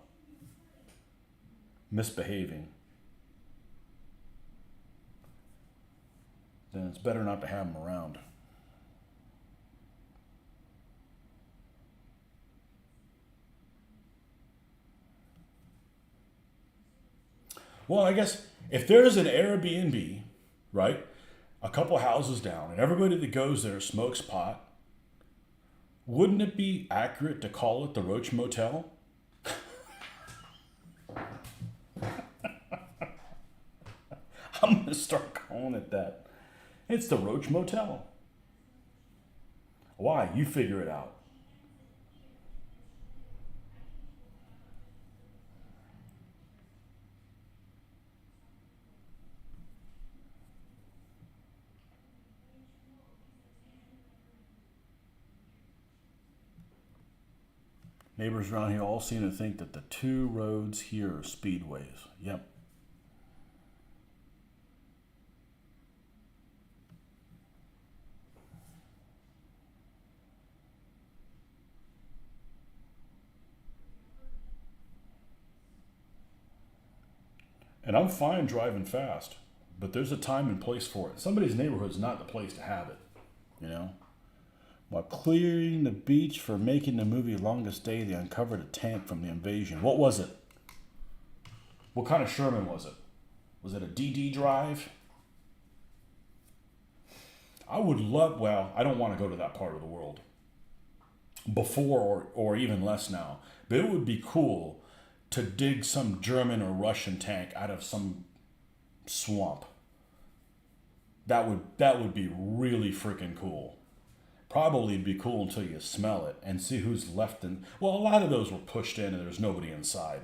misbehaving, then it's better not to have them around. Well, I guess if there's an Airbnb, right, a couple houses down, and everybody that goes there smokes pot, wouldn't it be accurate to call it the Roach Motel? I'm going to start calling it that. It's the Roach Motel. Why? You figure it out. Neighbors around here all seem to think that the 2 roads here are speedways. Yep. And I'm fine driving fast, but there's a time and place for it. Somebody's neighborhood's not the place to have it, you know? While clearing the beach for making the movie Longest Day, they uncovered a tank from the invasion. What was it? What kind of Sherman was it? Was it a DD drive? I would love, well, I don't want to go to that part of the world before or even less now, but it would be cool to dig some German or Russian tank out of some swamp. That would be really freaking cool. Probably be cool until you smell it and see who's left in. Well, a lot of those were pushed in and there's nobody inside.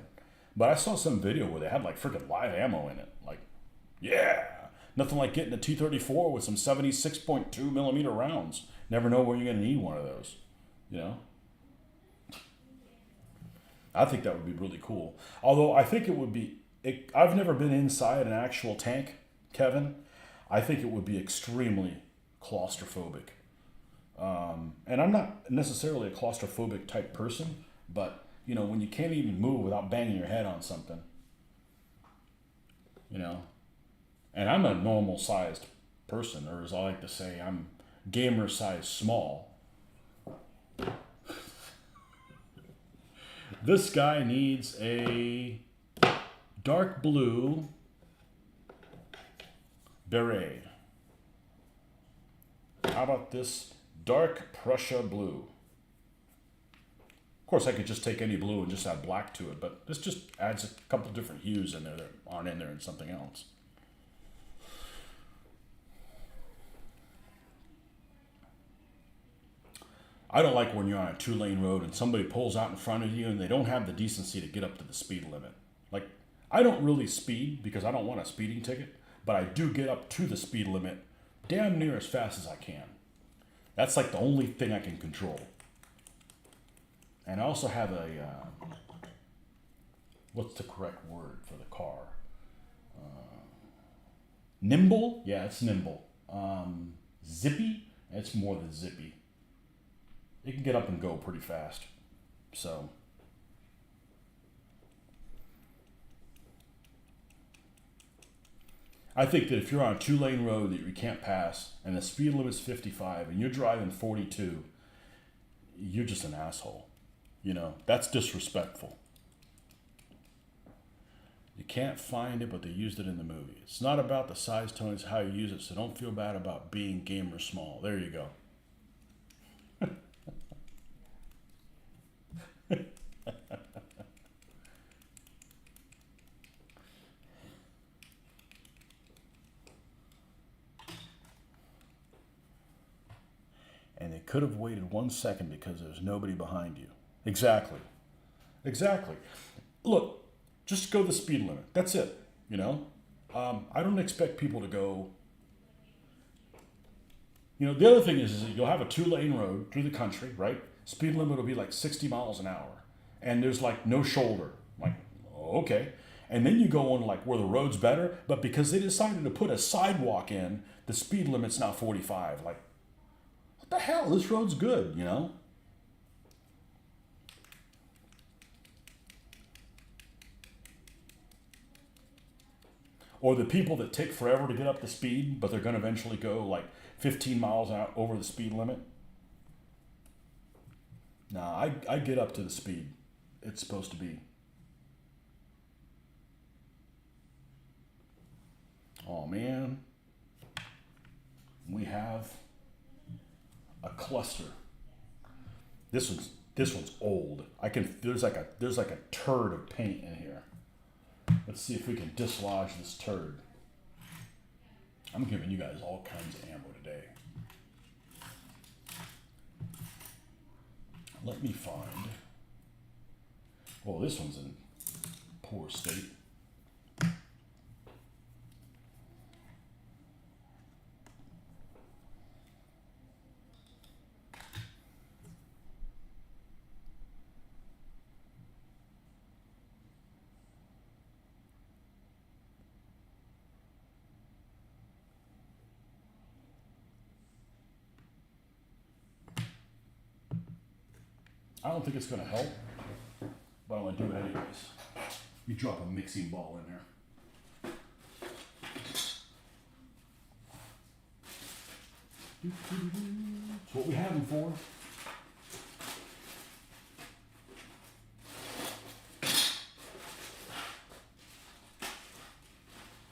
But I saw some video where they had like freaking live ammo in it. Like, yeah, nothing like getting a T-34 with some 76.2 millimeter rounds. Never know where you're going to need one of those, you know? I think that would be really cool. Although I think it would be, I've never been inside an actual tank, Kevin. I think it would be extremely claustrophobic. And I'm not necessarily a claustrophobic type person, but when you can't even move without banging your head on something, and I'm a normal sized person, or as I like to say, I'm gamer size small. This guy needs a dark blue beret. How about this dark Prussia blue? Of course, I could just take any blue and just add black to it, but this just adds a couple different hues in there that aren't in there in something else. I don't like when you're on a 2-lane road and somebody pulls out in front of you and they don't have the decency to get up to the speed limit. Like, I don't really speed because I don't want a speeding ticket, but I do get up to the speed limit damn near as fast as I can. That's like the only thing I can control. And I also have a, what's the correct word for the car? Nimble? Yeah, it's nimble. Zippy? It's more than zippy. It can get up and go pretty fast. So, I think that if you're on a 2-lane road that you can't pass and the speed limit's 55 and you're driving 42, you're just an asshole. You know, that's disrespectful. You can't find it, but they used it in the movie. It's not about the size, Tony, it's how you use it, so don't feel bad about being gamer small. There you go. And they could have waited 1 second because there's nobody behind you. Exactly. Exactly. Look, just go the speed limit. That's it. You know? I don't expect people to go... You know, the other thing is that you'll have a 2-lane road through the country, right? Speed limit will be like 60 miles an hour. And there's like no shoulder. Like, okay. And then you go on like where the road's better, but because they decided to put a sidewalk in, the speed limit's now 45. Like, what the hell? This road's good, you know? Or the people that take forever to get up to speed, but they're going to eventually go like 15 miles out over the speed limit. Nah, I get up to the speed it's supposed to be. Oh man, we have a cluster. This one's old. There's like a turd of paint in here. Let's see if we can dislodge this turd. I'm giving you guys all kinds of ammo today. Let me find. Oh, this one's in poor state. I don't think it's going to help, but I'm going to do it anyways. You drop a mixing ball in there. That's what we have them for.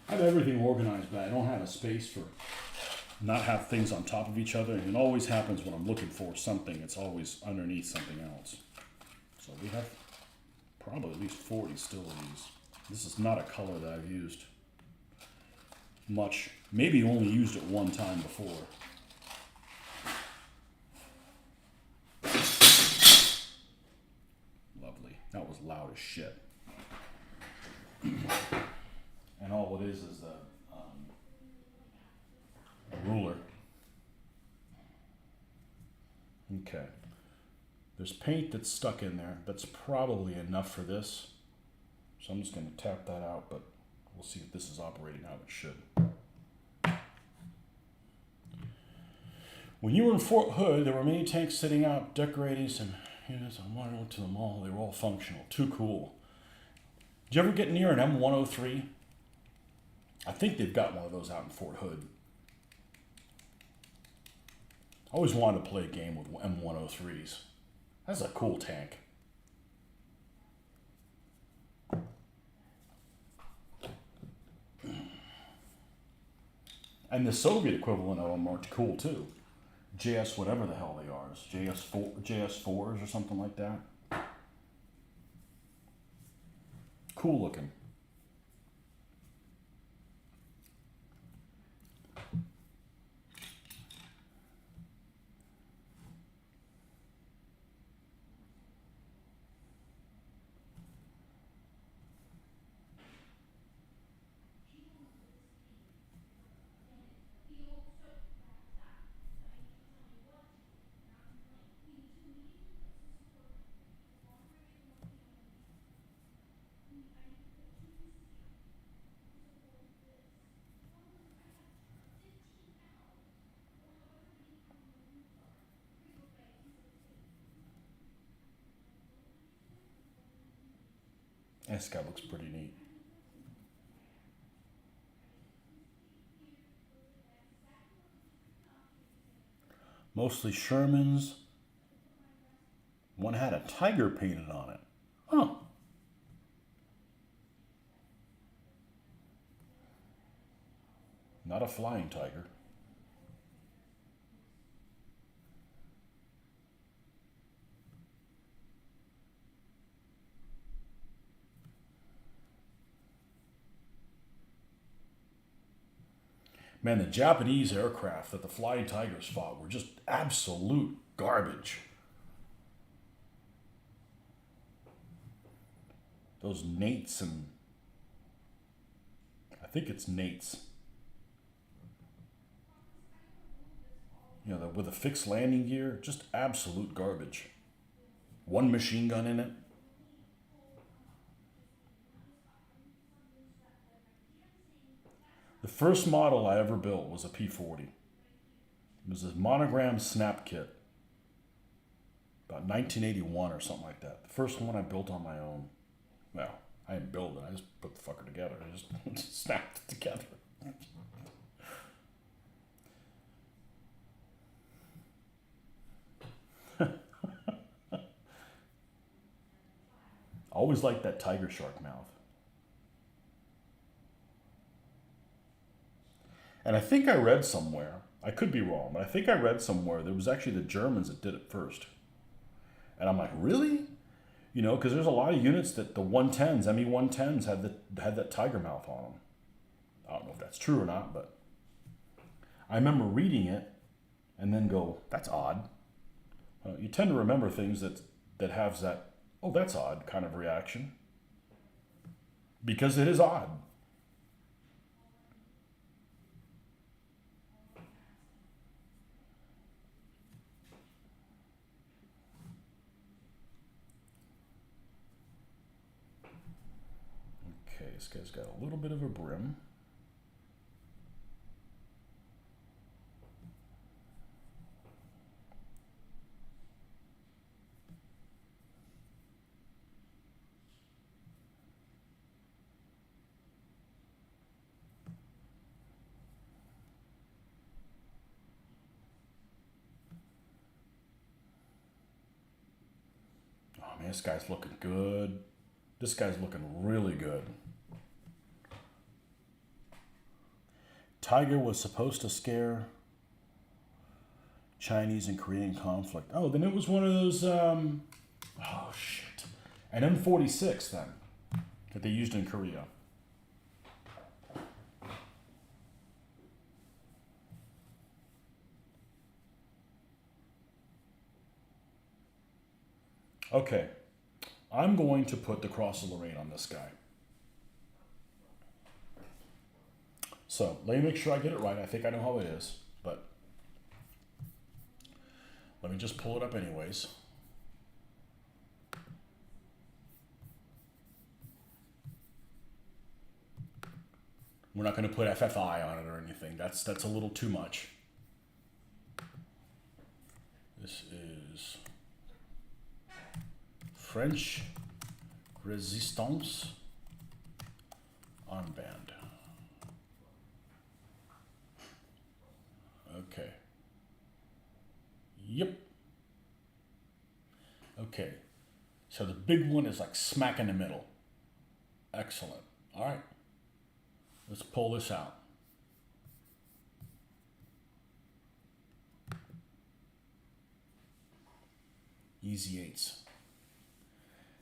I have everything organized, but I don't have a space for not have things on top of each other, and it always happens when I'm looking for something, it's always underneath something else. So we have probably at least 40 still of these. This is not a color that I've used much, maybe only used it one time before. Lovely. That was loud as shit. And all it is the ruler. Okay. There's paint that's stuck in there. That's probably enough for this. So I'm just going to tap that out, but we'll see if this is operating how it should. When you were in Fort Hood, there were many tanks sitting out decorating some units. I went to the mall. They were all functional. Too cool. Did you ever get near an M103? I think they've got one of those out in Fort Hood. I always wanted to play a game with M103s. That's a cool tank. And the Soviet equivalent of them are cool too. JS whatever the hell they are. It's JS4s or something like that. Cool looking. This guy looks pretty neat. Mostly Shermans. One had a tiger painted on it. Huh. Not a flying tiger. Man, the Japanese aircraft that the Flying Tigers fought were just absolute garbage. Those Nates and... I think it's Nates. You know, with a fixed landing gear, just absolute garbage. One machine gun in it. The first model I ever built was a P-40. It was a monogram snap kit. About 1981 or something like that. The first one I built on my own. Well, I didn't build it. I just put the fucker together. I just snapped it together. I always liked that tiger shark mouth. And I think I read somewhere, I could be wrong, but I think I read somewhere there was actually the Germans that did it first. And I'm like, really? You know, because there's a lot of units that the 110s, ME-110s, had that tiger mouth on them. I don't know if that's true or not, but I remember reading it and then go, that's odd. You tend to remember things that have that, oh, that's odd kind of reaction. Because it is odd. Okay, this guy's got a little bit of a brim. Oh man, this guy's looking good. This guy's looking really good. Tiger was supposed to scare Chinese and Korean conflict. Oh, then it was one of those, oh shit. An M46 then, that they used in Korea. Okay, I'm going to put the Cross of Lorraine on this guy. So let me make sure I get it right. I think I know how it is, but let me just pull it up anyways. We're not going to put FFI on it or anything. That's a little too much. This is French Resistance armband. Okay. Yep. Okay. So the big one is like smack in the middle. Excellent. All right. Let's pull this out. Easy eights.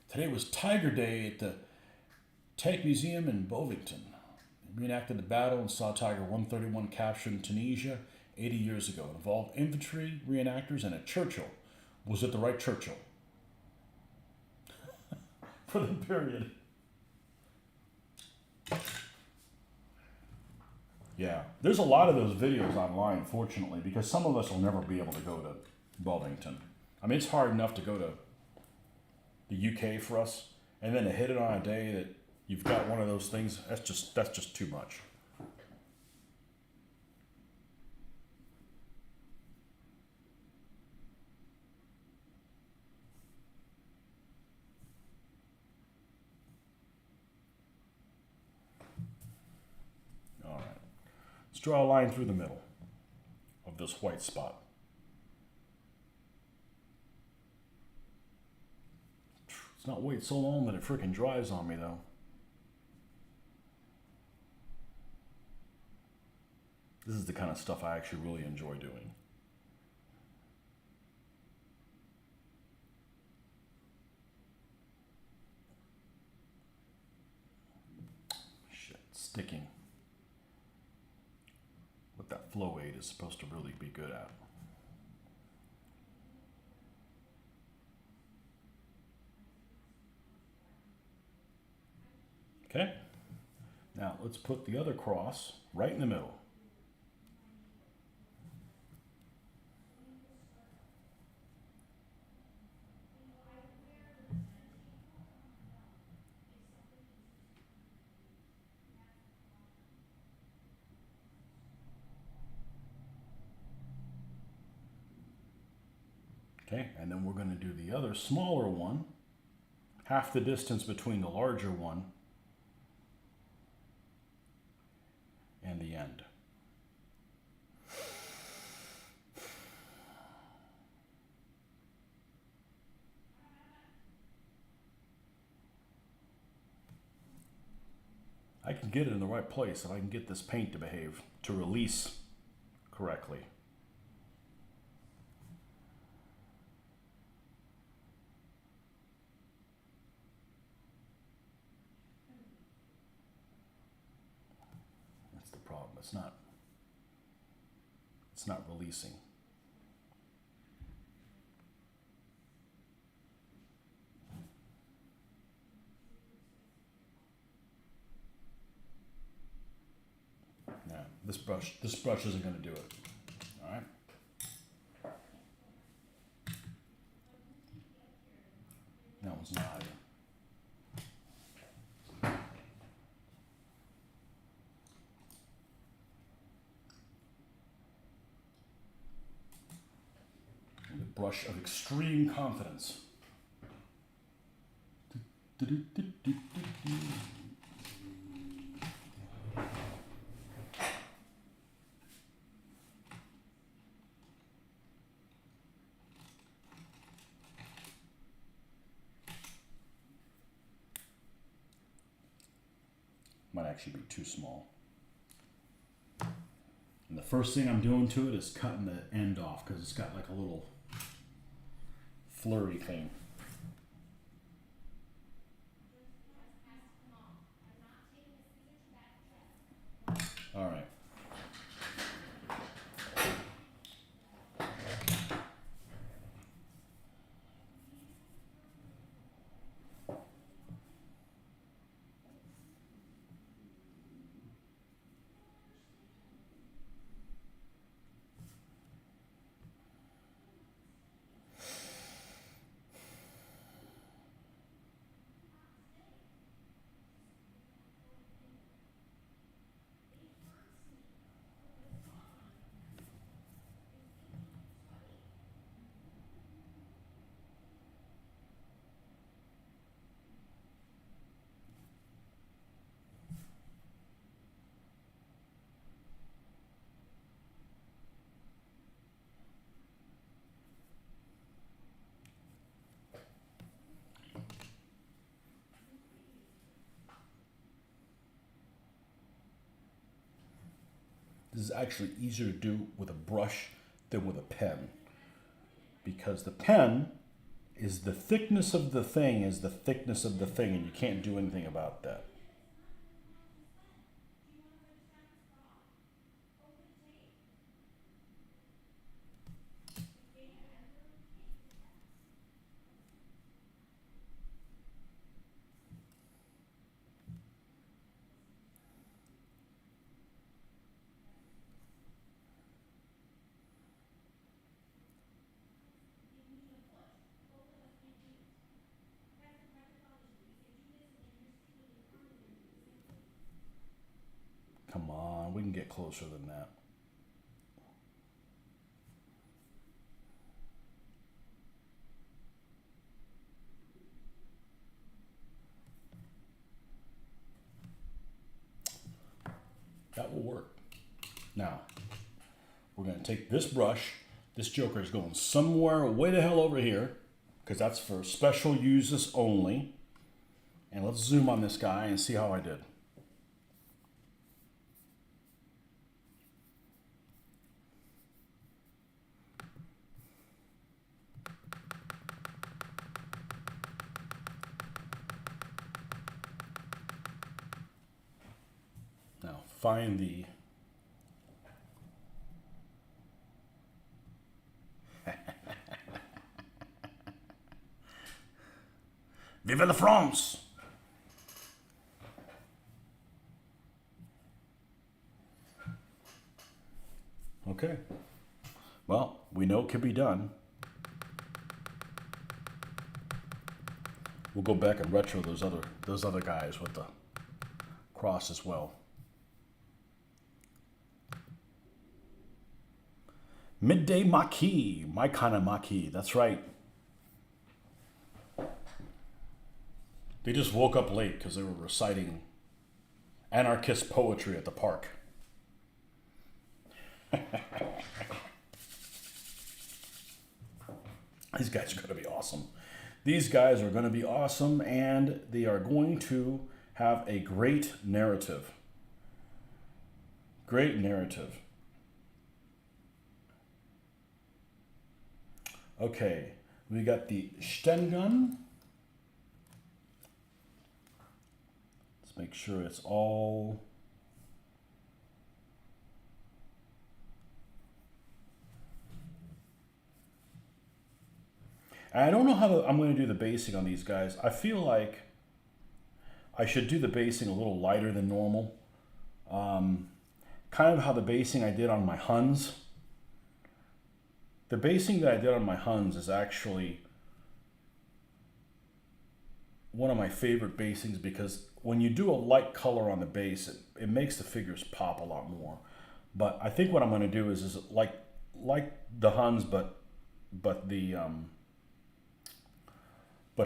Today was Tiger Day at the Tank Museum in Bovington. They reenacted the battle and saw Tiger 131 captured in Tunisia 80 years ago. It involved infantry reenactors and a Churchill. Was it the right Churchill? For the period. Yeah, there's a lot of those videos online, fortunately, because some of us will never be able to go to Bovington. I mean, it's hard enough to go to the UK for us, and then to hit it on a day that you've got one of those things, that's just too much. All right, let's draw a line through the middle of this white spot. It's not wait so long that it freaking dries on me, though. This is the kind of stuff I actually really enjoy doing. Shit, sticking. What that flow aid is supposed to really be good at. Okay, now let's put the other cross right in the middle. Okay, and then we're going to do the other smaller one, half the distance between the larger one and the end. I can get it in the right place and I can get this paint to behave, to release correctly. That's the problem. It's not releasing. Yeah, this brush isn't going to do it. All right. That one's not either. And a brush of extreme confidence. Might actually be too small. And the first thing I'm doing to it is cutting the end off because it's got like a little flurry thing. All right. This is actually easier to do with a brush than with a pen because the pen is the thickness of the thing is the thickness of the thing, and you can't do anything about that. Come on, we can get closer than that. That will work. Now, we're going to take this brush. This joker is going somewhere way the hell over here, because that's for special uses only. And let's zoom on this guy and see how I did. Now, find the Vive la France! Okay. Well, we know it can be done. We'll go back and retro those other guys with the cross as well. Midday Maquis, my kind of Maquis, that's right. They just woke up late because they were reciting anarchist poetry at the park. These guys are going to be awesome. These guys are going to be awesome, and they are going to have a great narrative. Great narrative. Okay, we got the Stengun. Let's make sure it's all... I don't know how I'm going to do the basing on these guys. I feel like I should do the basing a little lighter than normal. Kind of how the basing I did on my Huns. The basing that I did on my Huns is actually one of my favorite basings because when you do a light color on the base, it makes the figures pop a lot more. But I think what I'm going to do is like the Huns, but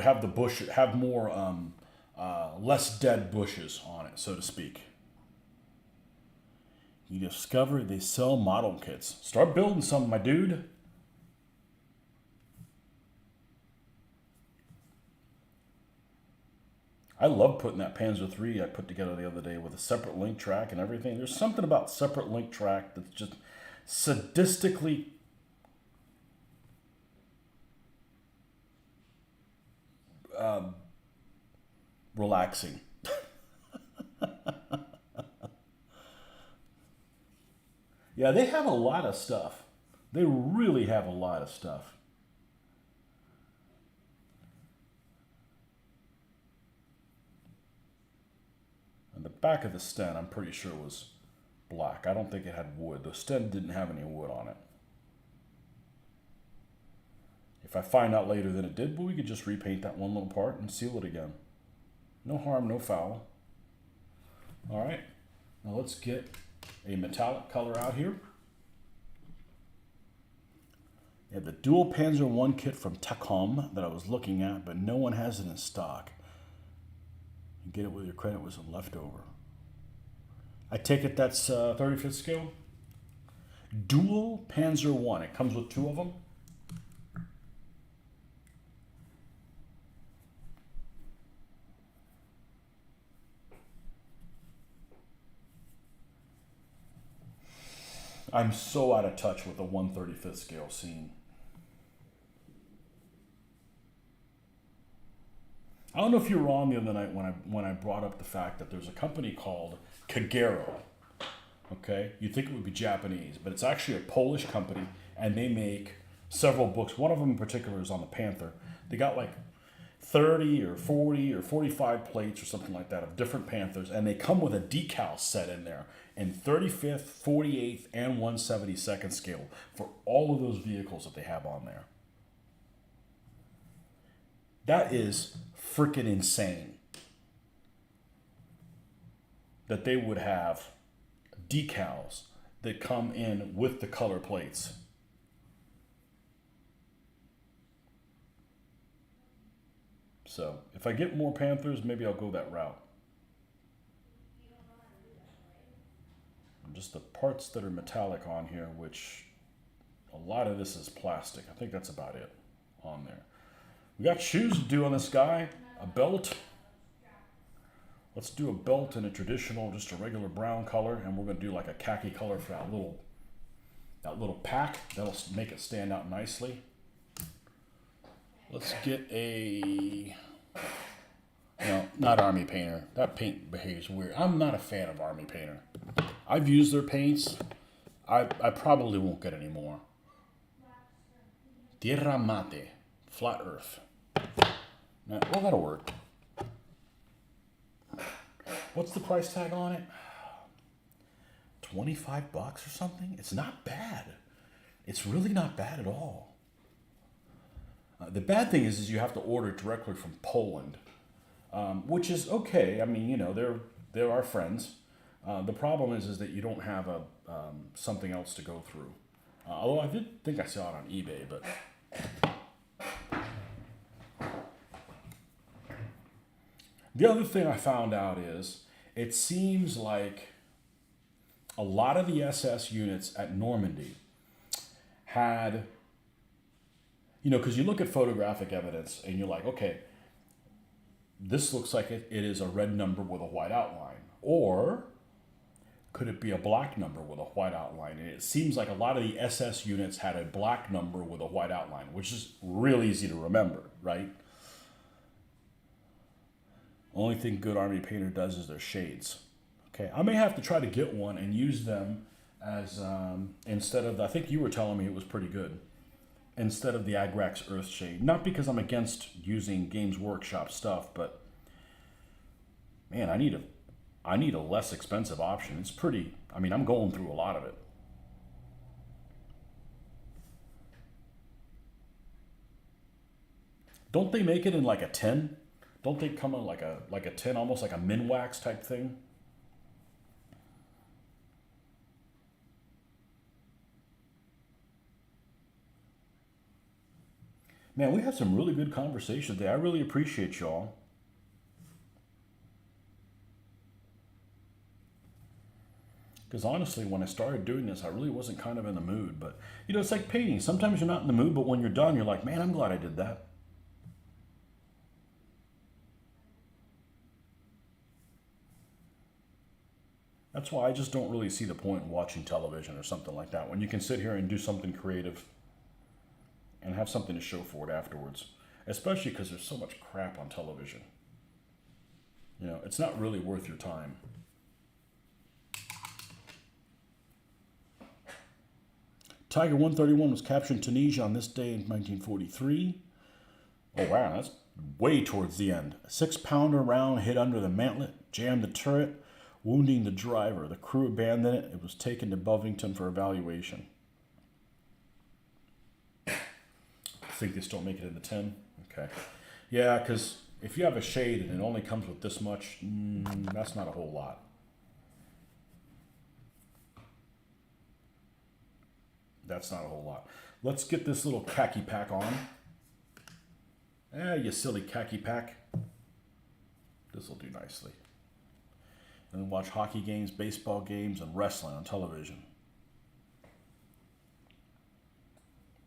have the bush, have more, less dead bushes on it, so to speak. You discover they sell model kits. Start building some, my dude. I love putting that Panzer III I put together the other day with a separate link track and everything. There's something about separate link track that's just sadistically relaxing. Yeah, they have a lot of stuff. They really have a lot of stuff. And the back of the stent, I'm pretty sure was black. I don't think it had wood. The stent didn't have any wood on it. If I find out later that it did, but we could just repaint that one little part and seal it again. No harm, no foul. All right, now let's get a metallic color out here. You have the dual Panzer I kit from Tacom that I was looking at, but no one has it in stock. You get it with your credit with some leftover. I take it that's 35th scale. Dual Panzer I. It comes with two of them. I'm so out of touch with the 1/35th scale scene. I don't know if you were on the other night when I brought up the fact that there's a company called Kagero. Okay, you'd think it would be Japanese, but it's actually a Polish company, and they make several books. One of them in particular is on the Panther. They got like 30 or 40 or 45 plates or something like that of different Panthers, and they come with a decal set in there in 35th, 48th, and 172nd scale for all of those vehicles that they have on there. That is freaking insane that they would have decals that come in with the color plates. So if I get more Panthers, maybe I'll go that route. And just the parts that are metallic on here, which a lot of this is plastic. I think that's about it on there. We got shoes to do on this guy, a belt. Let's do a belt in a traditional, just a regular brown color, and we're gonna do like a khaki color for that little pack. That'll make it stand out nicely. Let's get a, no, not Army Painter. That paint behaves weird. I'm not a fan of Army Painter. I've used their paints. I probably won't get any more. Tierra Mate, Flat Earth. Now, well, that'll work. What's the price tag on it? 25 bucks or something? It's not bad. It's really not bad at all. The bad thing is you have to order directly from Poland, which is okay. I mean, you know, they're our friends. The problem is that you don't have a something else to go through. Although I did think I saw it on eBay, but the other thing I found out is it seems like a lot of the SS units at Normandy had, you know, because you look at photographic evidence and you're like, okay, this looks like it is a red number with a white outline. Or could it be a black number with a white outline? And it seems like a lot of the SS units had a black number with a white outline, which is real easy to remember, right? Only thing good Army Painter does is their shades. Okay, I may have to try to get one and use them as, instead of, I think you were telling me it was pretty good, instead of the Agrax Earth shade. Not because I'm against using Games Workshop stuff, but man, I need a less expensive option. It's pretty, I mean, I'm going through a lot of it. Don't they make it in like a 10? Don't they come in like a 10, almost like a Minwax type thing? Man, we had some really good conversations today. I really appreciate y'all. Because honestly, when I started doing this, I really wasn't kind of in the mood. But, you know, it's like painting. Sometimes you're not in the mood, but when you're done, you're like, man, I'm glad I did that. That's why I just don't really see the point in watching television or something like that, when you can sit here and do something creative and have something to show for it afterwards. Especially because there's so much crap on television. You know, it's not really worth your time. Tiger 131 was captured in Tunisia on this day in 1943. Oh wow, that's way towards the end. A 6-pounder round hit under the mantlet, jammed the turret, wounding the driver. The crew abandoned it. It was taken to Bovington for evaluation. I think they still make it in the 10? Okay. Yeah, because if you have a shade and it only comes with this much, that's not a whole lot. That's not a whole lot. Let's get this little khaki pack on. You silly khaki pack. This will do nicely. And then watch hockey games, baseball games, and wrestling on television.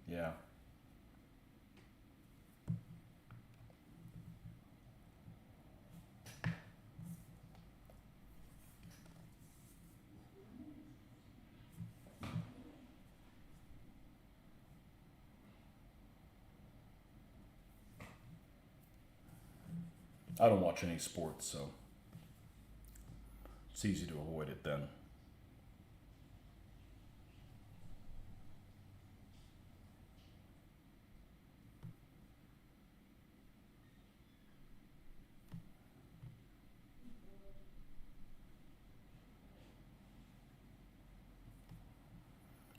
Yeah. I don't watch any sports, so it's easy to avoid it then.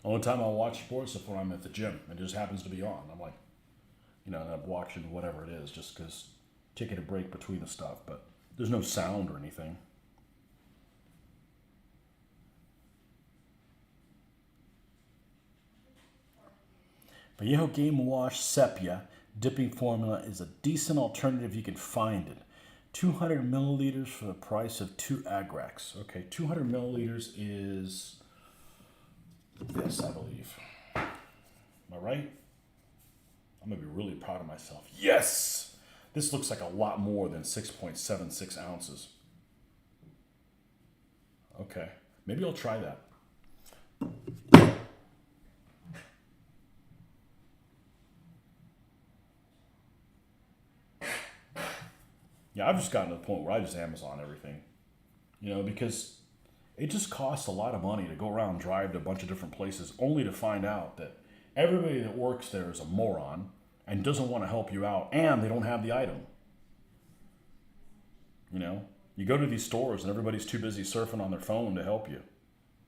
Only time I watch sports is when I'm at the gym. It just happens to be on. I'm like, and I'm watching whatever it is just because taking a break between the stuff, but there's no sound or anything. Vallejo Game Wash Sepia dipping formula is a decent alternative you can find it. 200 milliliters for the price of 2 Agrax. Okay, 200 milliliters is this, I believe. Am I right? I'm going to be really proud of myself. Yes! This looks like a lot more than 6.76 ounces. Okay, maybe I'll try that. Yeah, I've just gotten to the point where I just Amazon everything. Because it just costs a lot of money to go around and drive to a bunch of different places only to find out that everybody that works there is a moron and doesn't want to help you out and they don't have the item. You go to these stores and everybody's too busy surfing on their phone to help you.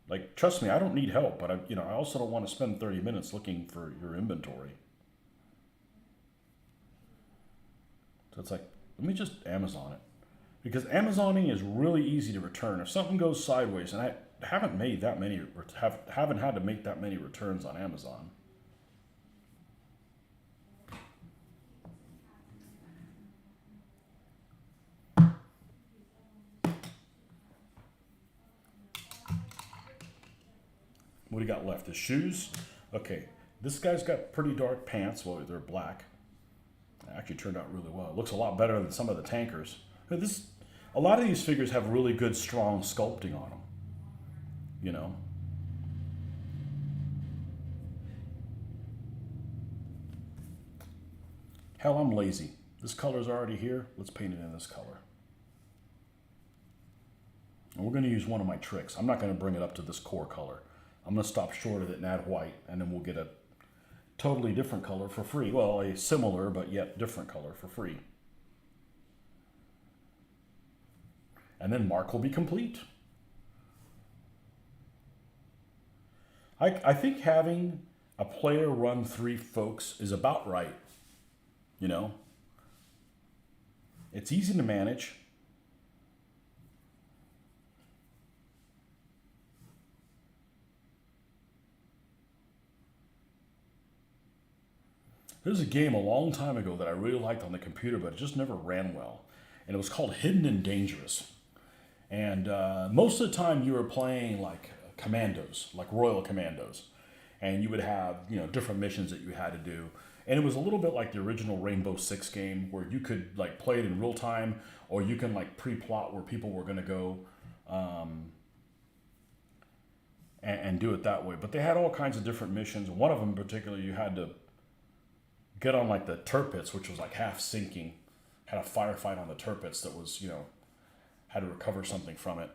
Like, trust me, I don't need help, but I also don't want to spend 30 minutes looking for your inventory. So it's like, let me just Amazon it. Because Amazoning is really easy to return. If something goes sideways, and I haven't haven't had to make that many returns on Amazon. What do you got left? His shoes? Okay, this guy's got pretty dark pants. Well, they're black. It actually turned out really well. It looks a lot better than some of the tankers. A lot of these figures have really good, strong sculpting on them. Hell, I'm lazy. This color's already here. Let's paint it in this color. And we're going to use one of my tricks. I'm not going to bring it up to this core color. I'm going to stop short of it and add white, and then we'll get a totally different color for free. Well, a similar but yet different color for free. And then Mark will be complete. I think having a player run 3 folks is about right. It's easy to manage. There's a game a long time ago that I really liked on the computer, but it just never ran well. And it was called Hidden and Dangerous. And most of the time you were playing like commandos, like Royal Commandos. And you would have, different missions that you had to do. And it was a little bit like the original Rainbow Six game where you could like play it in real time, or you can like pre-plot where people were going to go and do it that way. But they had all kinds of different missions. One of them in particular, you had to get on like the turpits, which was like half sinking, had a firefight on the turpits that was, had to recover something from it.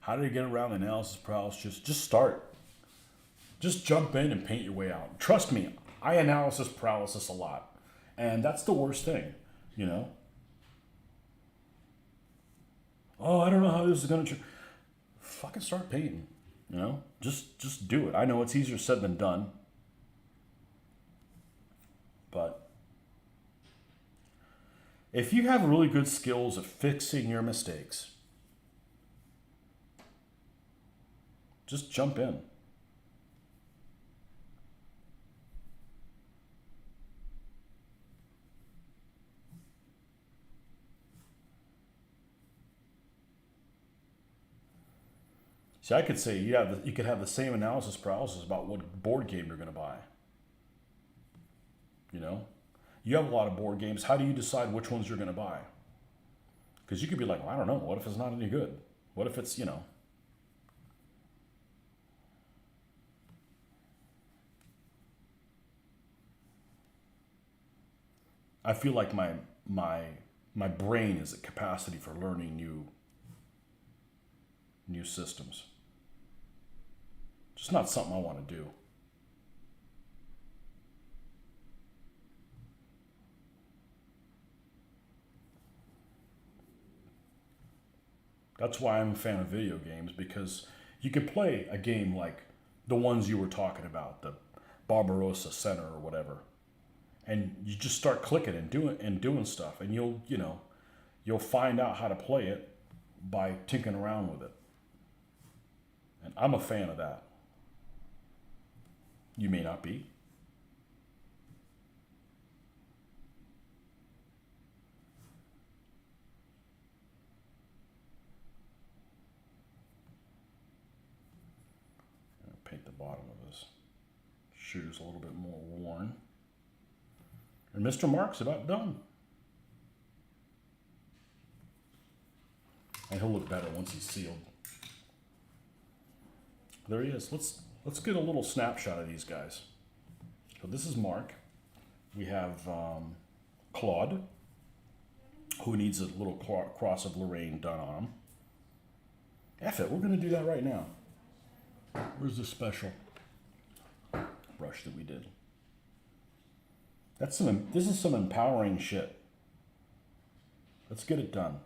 How do you get around analysis paralysis? Just start. Just jump in and paint your way out. Trust me, I analysis paralysis a lot. And that's the worst thing, Oh, I don't know how this is going to... Fucking start painting, Just do it. I know it's easier said than done. But if you have really good skills at fixing your mistakes, just jump in. See, I could say, you could have the same analysis paralysis about what board game you're going to buy. You have a lot of board games. How do you decide which ones you're going to buy? Because you could be like, well, I don't know. What if it's not any good? What if it's, I feel like my brain is at capacity for learning new systems. Just not something I want to do. That's why I'm a fan of video games, because you could play a game like the ones you were talking about, the Barbarossa Center or whatever, and you just start clicking and doing stuff, and you'll find out how to play it by tinkering around with it. And I'm a fan of that. You may not be. Paint the bottom of his shoes a little bit more worn. And Mr. Mark's about done. And he'll look better once he's sealed. There he is. Let's get a little snapshot of these guys. So this is Mark. We have Claude, who needs a little cross of Lorraine done on him. F it, we're going to do that right now. Where's the special brush that we did? This is some empowering shit. Let's get it done.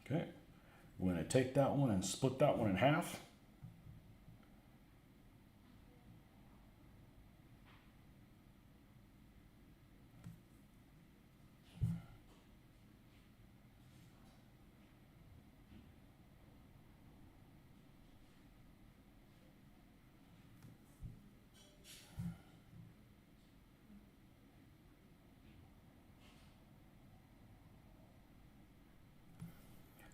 Okay, we're going to take that one and split that one in half.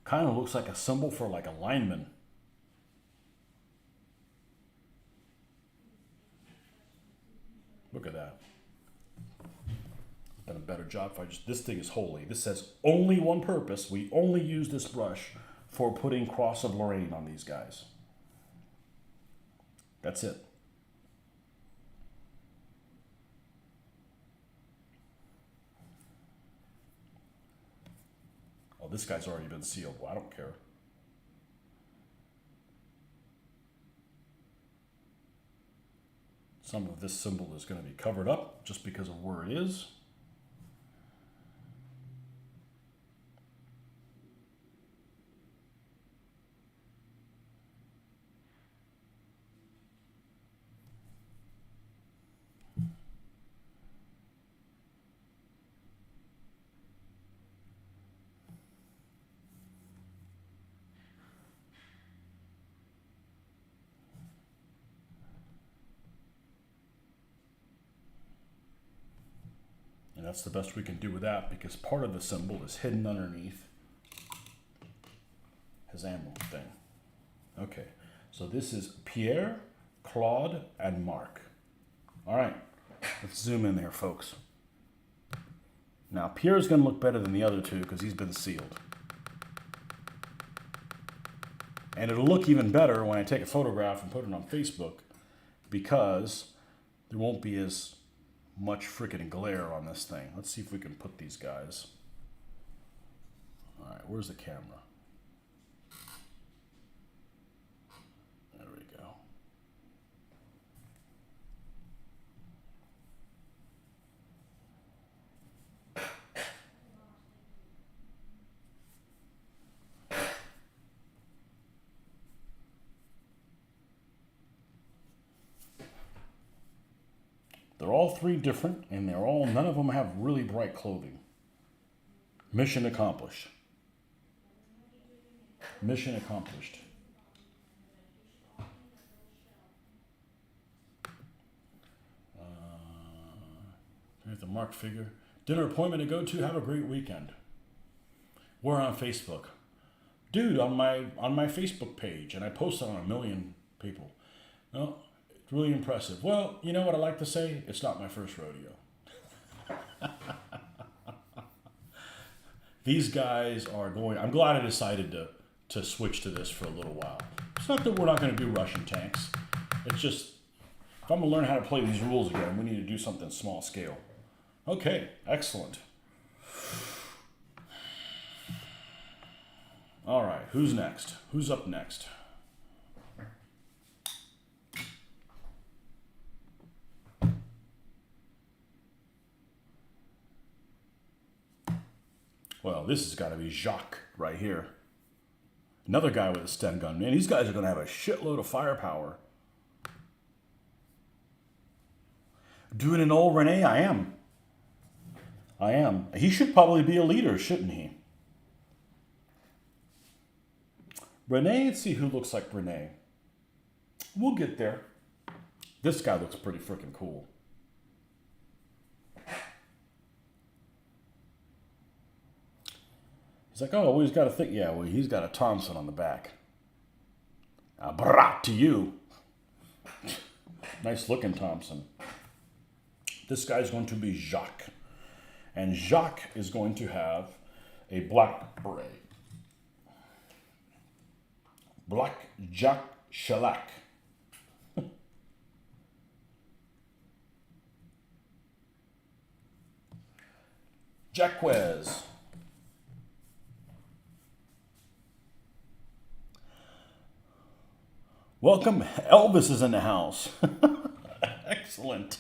Kind of looks like a symbol for like a lineman. Look at that. Done a better job if I just, this thing is holy. This says only one purpose. We only use this brush for putting Cross of Lorraine on these guys. That's it. Oh, this guy's already been sealed. Well, I don't care. Some of this symbol is going to be covered up just because of where it is. And that's the best we can do with that, because part of the symbol is hidden underneath his ammo thing. Okay, so this is Pierre, Claude, and Mark. All right, let's zoom in there, folks. Now, Pierre's going to look better than the other two because he's been sealed. And it'll look even better when I take a photograph and put it on Facebook, because there won't be as much freaking glare on this thing. Let's see if we can put these guys. All right, where's the camera? There we go. They're all three different, and none of them have really bright clothing. Mission accomplished. Mission accomplished. Here's the Mark figure. Dinner appointment to go to. Have a great weekend. We're on Facebook. Dude, on my Facebook page, and I posted on 1 million people. No, it's really impressive. Well, you know what I like to say? It's not my first rodeo. These guys are going. I'm glad I decided to switch to this for a little while. It's not that we're not going to do Russian tanks. It's just if I'm going to learn how to play these rules again, we need to do something small scale. Okay, excellent. All right, who's next? Who's up next? Well, this has got to be Jacques right here. Another guy with a Sten gun. Man, these guys are going to have a shitload of firepower. Doing an old Rene? I am. I am. He should probably be a leader, shouldn't he? Rene, let's see who looks like Rene. We'll get there. This guy looks pretty freaking cool. He's like, oh, well, he's got a thing. Yeah, well, he's got a Thompson on the back. Brat to you. Nice looking Thompson. This guy's going to be Jacques. And Jacques is going to have a black beret. Black Jacques Shellac. Jacquez. Welcome, Elvis is in the house. Excellent.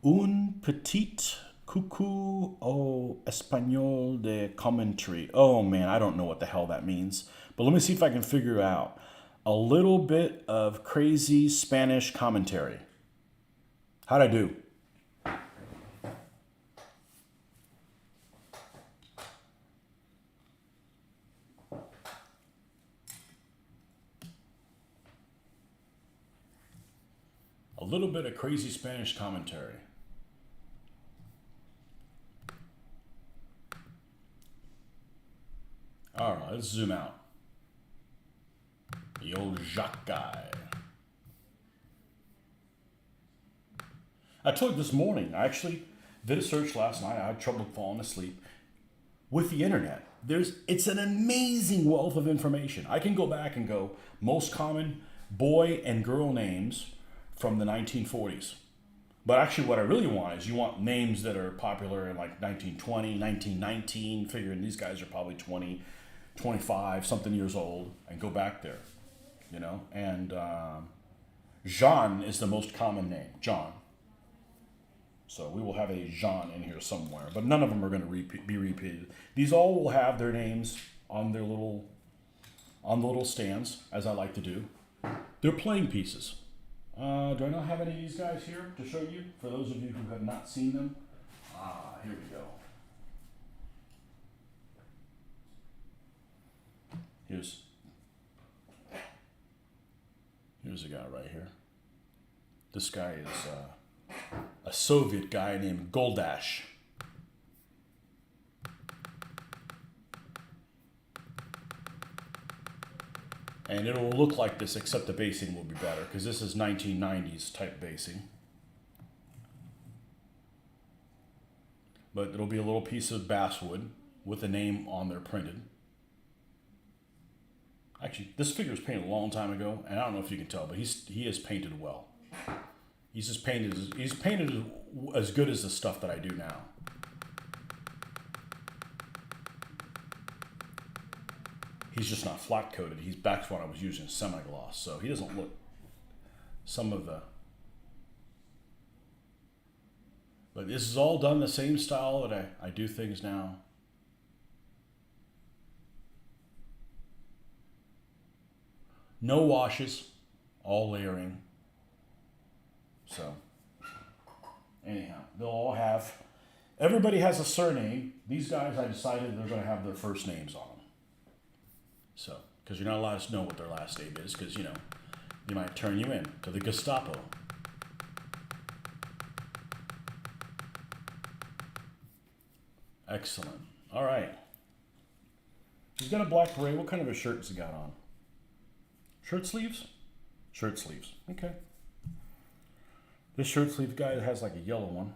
Un petit coucou au espagnol de commentary. Oh man, I don't know what the hell that means. But let me see if I can figure out. A little bit of crazy Spanish commentary. How'd I do? A little bit of crazy Spanish commentary. All right, let's zoom out. The old Jacques guy. I told you this morning, I actually did a search last night. I had trouble falling asleep. With the internet, it's an amazing wealth of information. I can go back and go, most common boy and girl names from the 1940s. But actually what I really want is you want names that are popular in like 1920, 1919, figuring these guys are probably 20, 25, something years old, and go back there, you know? And Jean is the most common name, John. So we will have a Jean in here somewhere, but none of them are going to be repeated. These all will have their names on their the little stands, as I like to do. They're playing pieces. Do I not have any of these guys here to show you? For those of you who have not seen them, here we go. Here's a guy right here. This guy is a Soviet guy named Goldash. And it'll look like this, except the basing will be better, because this is 1990s type basing. But it'll be a little piece of basswood with a name on there printed. Actually, this figure was painted a long time ago, and I don't know if you can tell, but he is painted well. He's painted as good as the stuff that I do now. He's just not flat coated. He's back to what I was using, semi-gloss, so he doesn't look some of the. But this is all done the same style that I do things now. No washes, all layering. So, anyhow, they'll all have. Everybody has a surname. These guys, I decided they're going to have their first names on them. So, because you're not allowed to know what their last name is, because, you know, they might turn you in to the Gestapo. Excellent. All right. He's got a black beret. What kind of a shirt has he got on? Shirt sleeves? Shirt sleeves. Okay. This shirt sleeve guy has like a yellow one.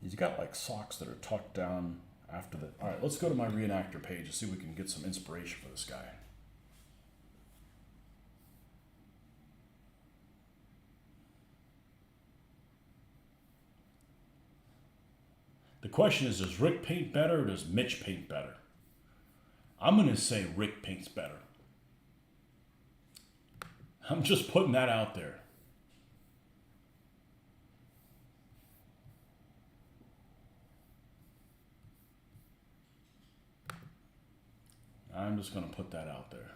He's got like socks that are tucked down after the... All right, let's go to my reenactor page and see if we can get some inspiration for this guy. The question is, does Rick paint better or does Mitch paint better? I'm going to say Rick paints better. I'm just putting that out there. I'm just going to put that out there.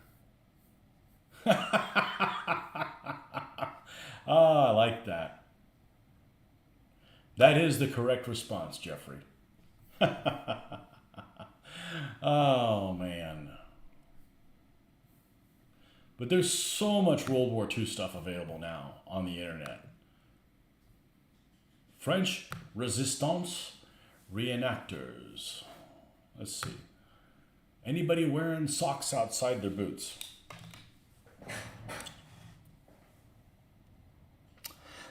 I like that. That is the correct response, Jeffrey. Oh, man. But there's so much World War II stuff available now on the internet. French Resistance reenactors. Let's see. Anybody wearing socks outside their boots?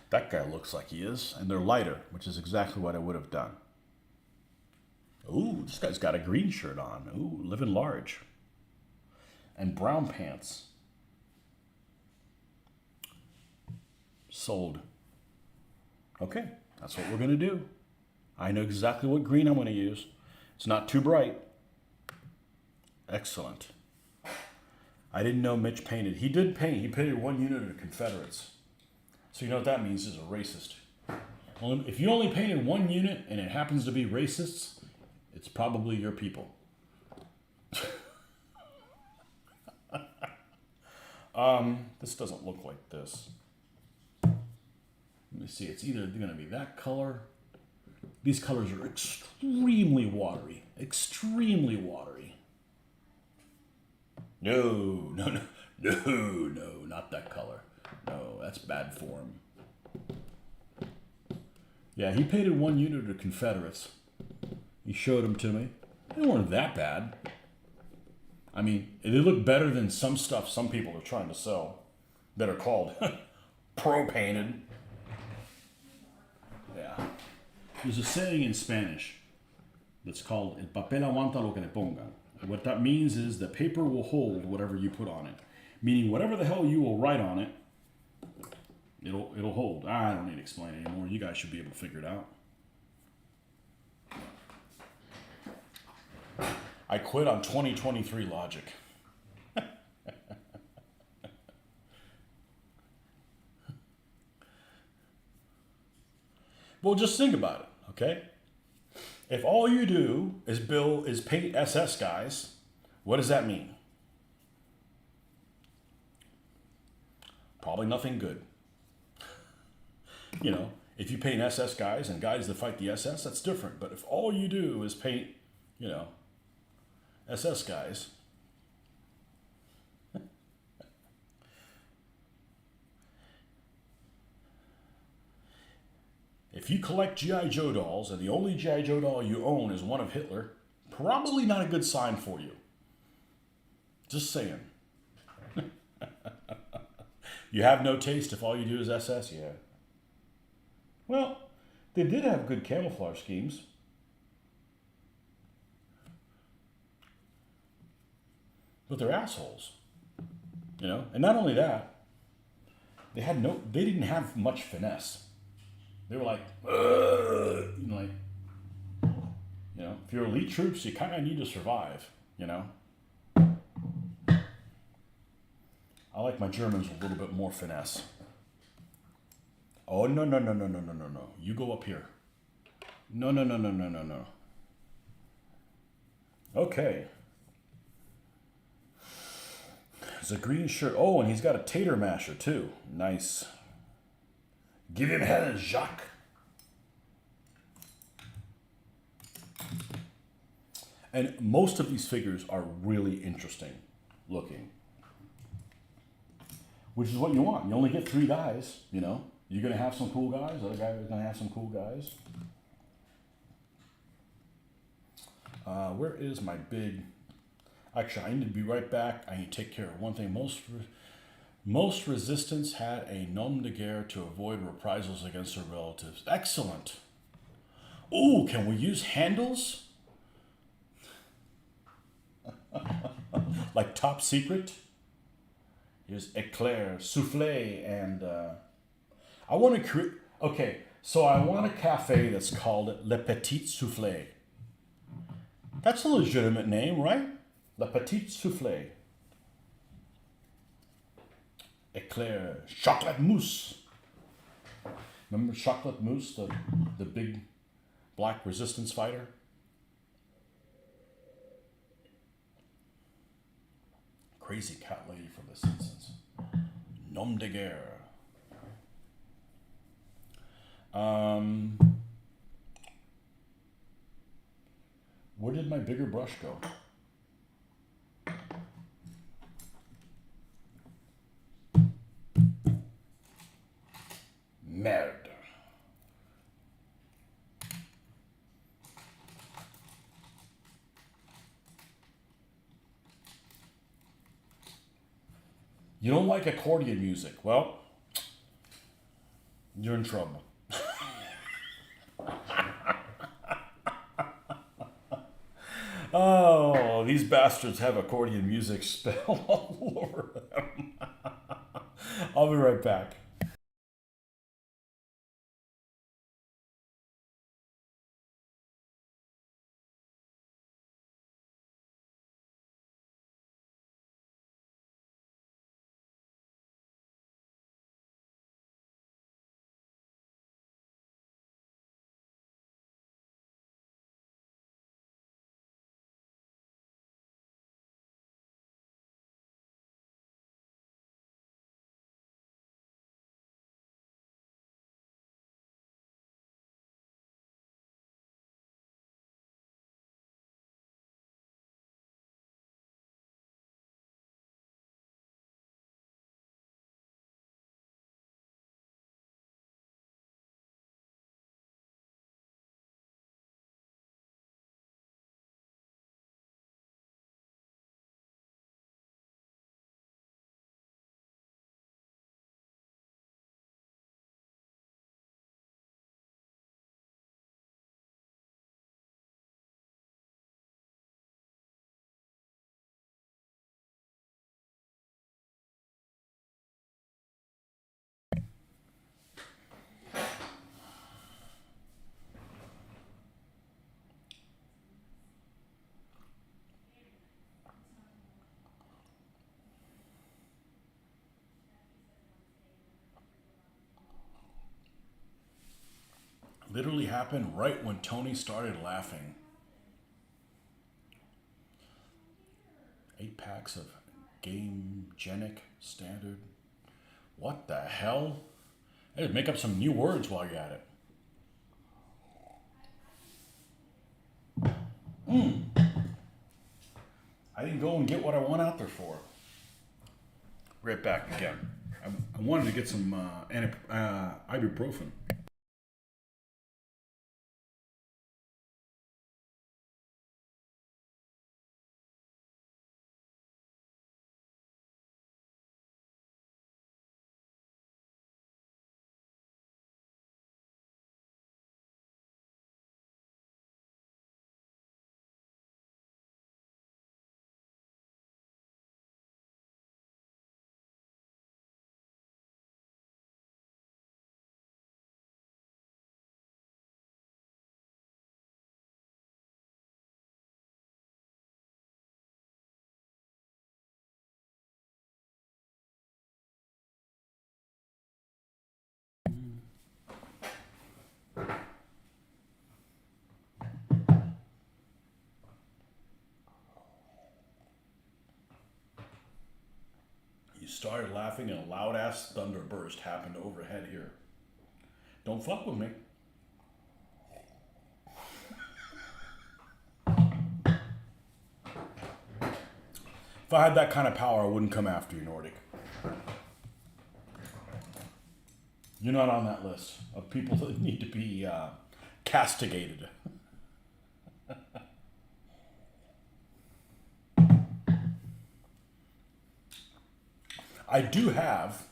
That guy looks like he is, and they're lighter, which is exactly what I would have done. Ooh, this guy's got a green shirt on. Ooh, living large. And brown pants. Sold. Okay, that's what we're going to do. I know exactly what green I'm going to use. It's not too bright. Excellent. I didn't know Mitch painted. He did paint. He painted one unit of the Confederates. So you know what that means? He's a racist. Well, if you only painted one unit and it happens to be racists, it's probably your people. This doesn't look like this. Let me see. It's either going to be that color. These colors are extremely watery. Extremely watery. No, not that color. No, that's bad form. Yeah, he painted one unit of Confederates. He showed them to me. They weren't that bad. I mean, they look better than some stuff some people are trying to sell that are called pro-painted. Yeah. There's a saying in Spanish that's called El papel aguanta lo que le pongan. What that means is the paper will hold whatever you put on it. Meaning whatever the hell you will write on it, it'll hold. I don't need to explain it anymore. You guys should be able to figure it out. I quit on 2023 logic. Well, just think about it, okay? If all you do is paint SS guys, what does that mean? Probably nothing good. You know, if you paint SS guys and guys that fight the SS, that's different. But if all you do is paint, you know, SS guys, if you collect G.I. Joe dolls and the only G.I. Joe doll you own is one of Hitler, probably not a good sign for you. Just saying. You have no taste if all you do is SS? Yeah. Well, they did have good camouflage schemes. But they're assholes. You know? And not only that, they didn't have much finesse. They were like, you know, if you're elite troops, you kind of need to survive, you know? I like my Germans with a little bit more finesse. Oh, no. You go up here. No. Okay. It's a green shirt. Oh, and he's got a tater masher, too. Nice. Give him hell, Jacques. And most of these figures are really interesting looking. Which is what you want. You only get 3 guys, you know. You're going to have some cool guys. The other guy is going to have some cool guys. Where is my big... Actually, I need to be right back. I need to take care of one thing. Most resistance had a nom de guerre to avoid reprisals against their relatives. Excellent. Ooh, can we use handles? Like top secret? Here's eclair, souffle, and I want to create... Okay, so I want a cafe that's called Le Petit Souffle. That's a legitimate name, right? Le Petit Souffle. Eclair, chocolate mousse. Remember chocolate mousse, the big black resistance fighter? Crazy cat lady from The Simpsons. Nom de guerre. Where did my bigger brush go? Merde. You don't like accordion music? Well, you're in trouble. Oh, these bastards have accordion music spelled all over them. I'll be right back. Literally happened right when Tony started laughing. 8 packs of Game Genic Standard. What the hell? Hey, make up some new words while you're at it. I didn't go and get what I went out there for. Right back again. I wanted to get some ibuprofen. You started laughing and a loud ass thunderburst happened overhead here. Don't fuck with me. If I had that kind of power, I wouldn't come after you, Nordic. You're not on that list of people that need to be castigated. I do have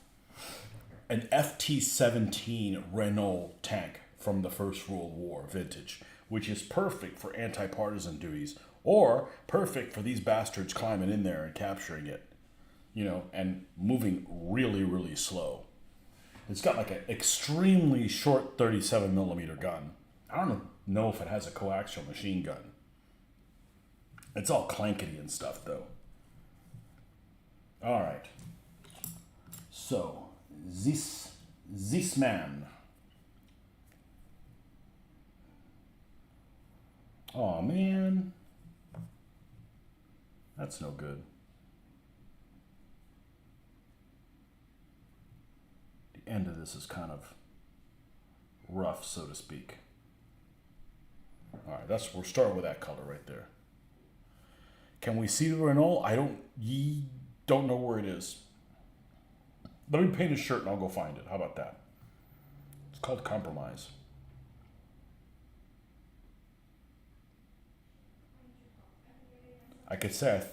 an FT-17 Renault tank from the First World War, vintage, which is perfect for anti-partisan duties, or perfect for these bastards climbing in there and capturing it, and moving really, really slow. It's got like an extremely short 37 millimeter gun. I don't know if it has a coaxial machine gun. It's all clankety and stuff, though. All right. So, this man. Oh man, that's no good. The end of this is kind of rough, so to speak. All right, we're starting with that color right there. Can we see the Renault? Don't know where it is. Let me paint a shirt and I'll go find it. How about that? It's called compromise. I could say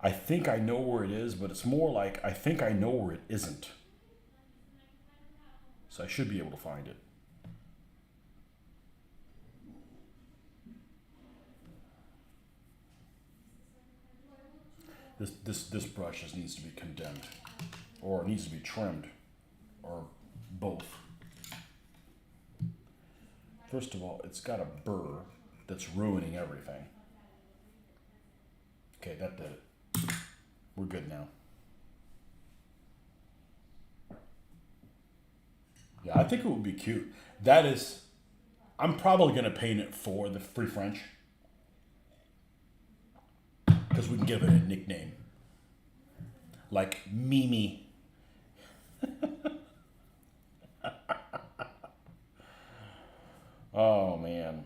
I think I know where it is, but it's more like I think I know where it isn't. So I should be able to find it. This brush just needs to be condemned, or it needs to be trimmed, or both. First of all, it's got a burr that's ruining everything. Okay, that did it. We're good now. Yeah, I think it would be cute. I'm probably going to paint it for the Free French, because we can give it a nickname. Like Mimi. Oh, man.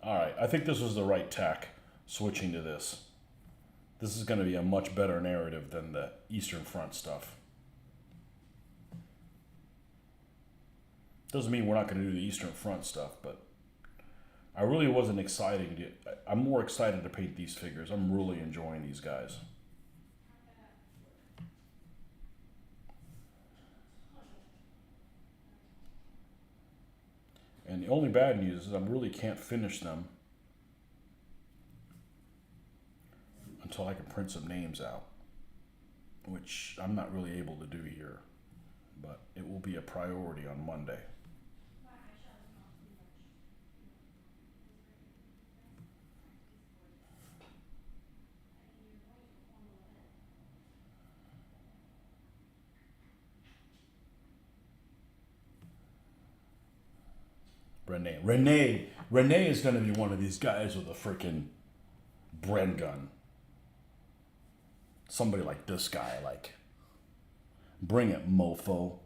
All right, I think this was the right tack, switching to this. This is going to be a much better narrative than the Eastern Front stuff. Doesn't mean we're not going to do the Eastern Front stuff, but I really wasn't excited. I'm more excited to paint these figures. I'm really enjoying these guys. And the only bad news is I really can't finish them until I can print some names out, which I'm not really able to do here, but it will be a priority on Monday. Renee is going to be one of these guys with a freaking Bren gun. Somebody like this guy, like, bring it, mofo.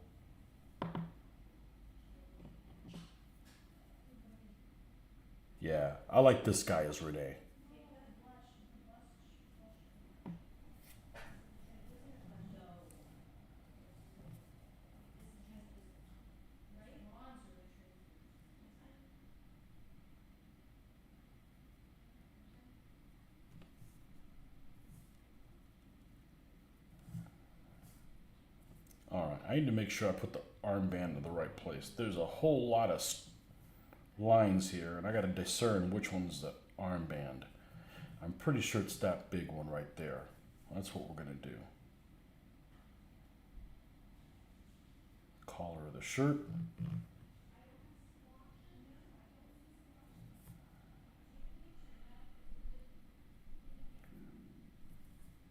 Yeah, I like this guy as Renee. All right, I need to make sure I put the armband in the right place. There's a whole lot of lines here, and I got to discern which one's the armband. I'm pretty sure it's that big one right there. That's what we're going to do. Collar of the shirt.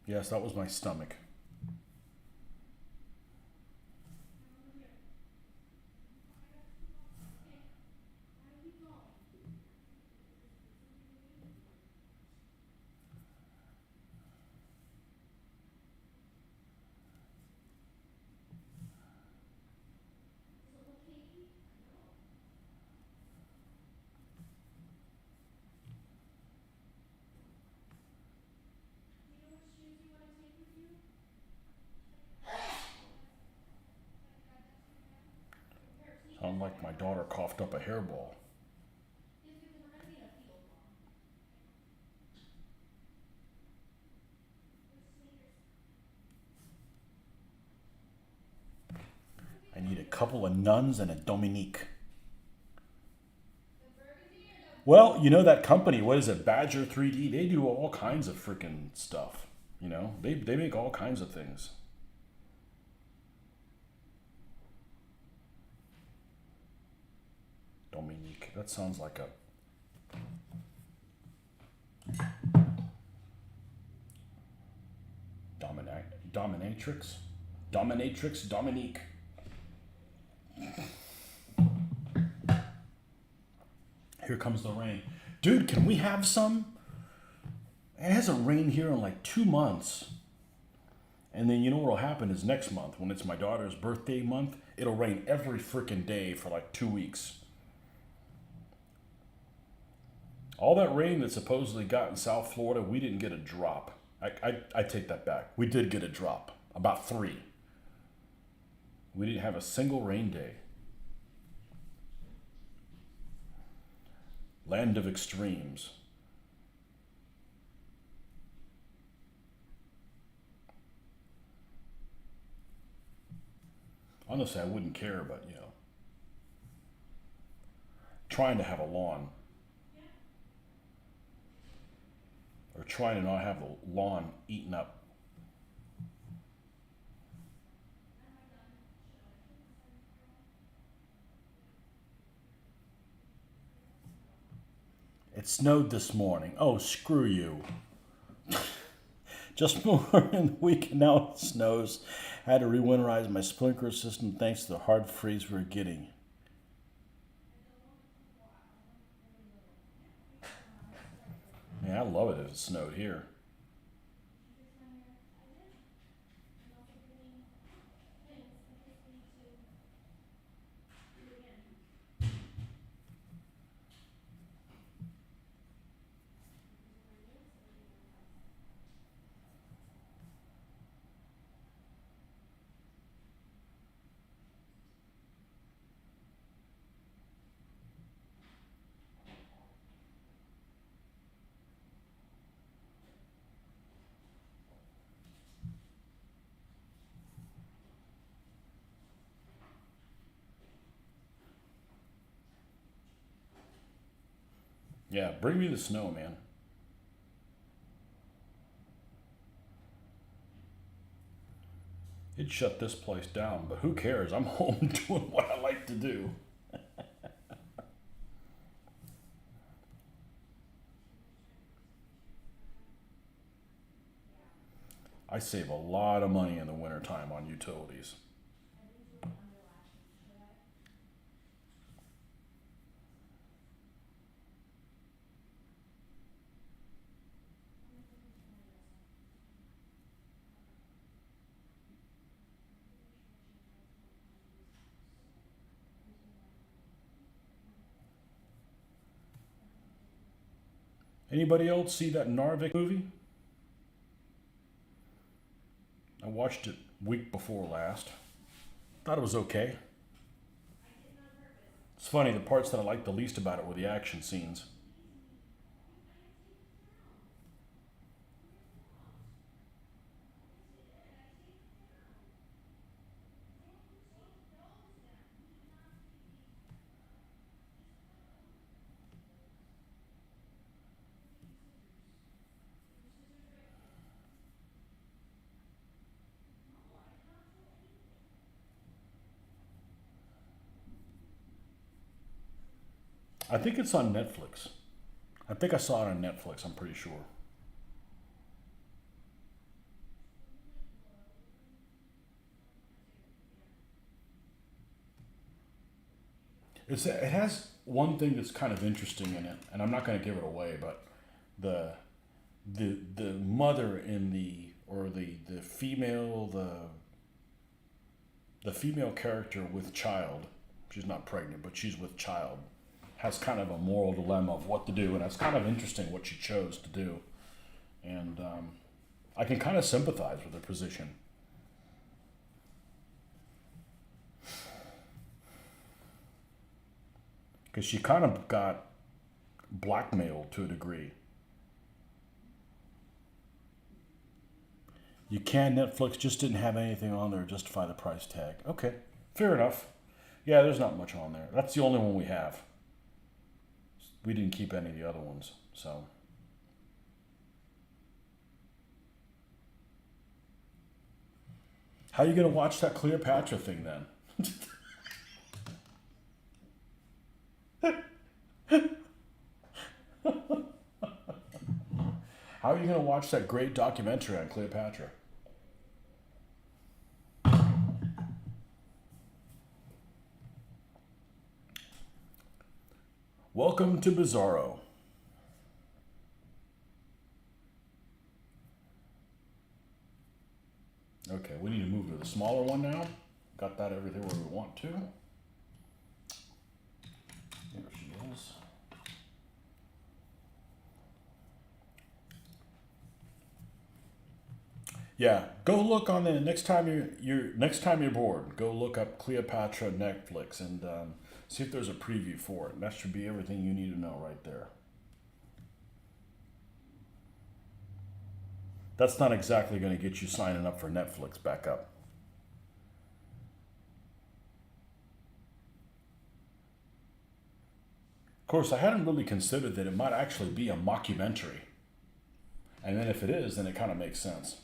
Yes, that was my stomach. Sound like my daughter coughed up a hairball. I need a couple of nuns and a Dominique. Well, you know that company, what is it, Badger 3D? They do all kinds of freaking stuff. You know, they make all kinds of things. Dominique, that sounds like a dominatrix, Dominique. Here comes the rain. Dude, can we have some? It hasn't rained here in like 2 months. And then you know what'll happen is next month, when it's my daughter's birthday month, it'll rain every freaking day for like 2 weeks. All that rain that supposedly got in South Florida, we didn't get a drop. I take that back. We did get a drop, about 3. We didn't have a single rain day. Land of extremes. Honestly, I wouldn't care, but you know, trying to have a lawn, or trying to not have the lawn eaten up. It snowed this morning. Oh, screw you. Just more in the week and now it snows. I had to re-winterize my sprinkler system thanks to the hard freeze we were getting. Man, I love it if it snowed here. Yeah, bring me the snow, man. It shut this place down, but who cares? I'm home doing what I like to do. I save a lot of money in the wintertime on utilities. Anybody else see that Narvik movie? I watched it week before last. Thought it was okay. It's funny, the parts that I liked the least about it were the action scenes. I think it's on Netflix. I think I saw it on Netflix, I'm pretty sure. It has one thing that's kind of interesting in it, and I'm not going to give it away, but the the mother in the or the female the female character with child, she's not pregnant, but she's with child, has kind of a moral dilemma of what to do, and it's kind of interesting what she chose to do, and I can kind of sympathize with her position. Because she kind of got blackmailed to a degree. You can, Netflix just didn't have anything on there to justify the price tag. Okay, Fair enough. Yeah, there's not much on there. That's the only one we have. We didn't keep any of the other ones, so. How are you going to watch that Cleopatra thing then? How are you going to watch that great documentary on Cleopatra? Welcome to Bizarro. Okay, we need to move to the smaller one now. Got that everything where we want to. There she is. Yeah, go look on the next time you're bored. Go look up Cleopatra Netflix and see if there's a preview for it. And that should be everything you need to know right there. That's not exactly going to get you signing up for Netflix back up. Of course, I hadn't really considered that it might actually be a mockumentary. And then if it is, then it kind of makes sense.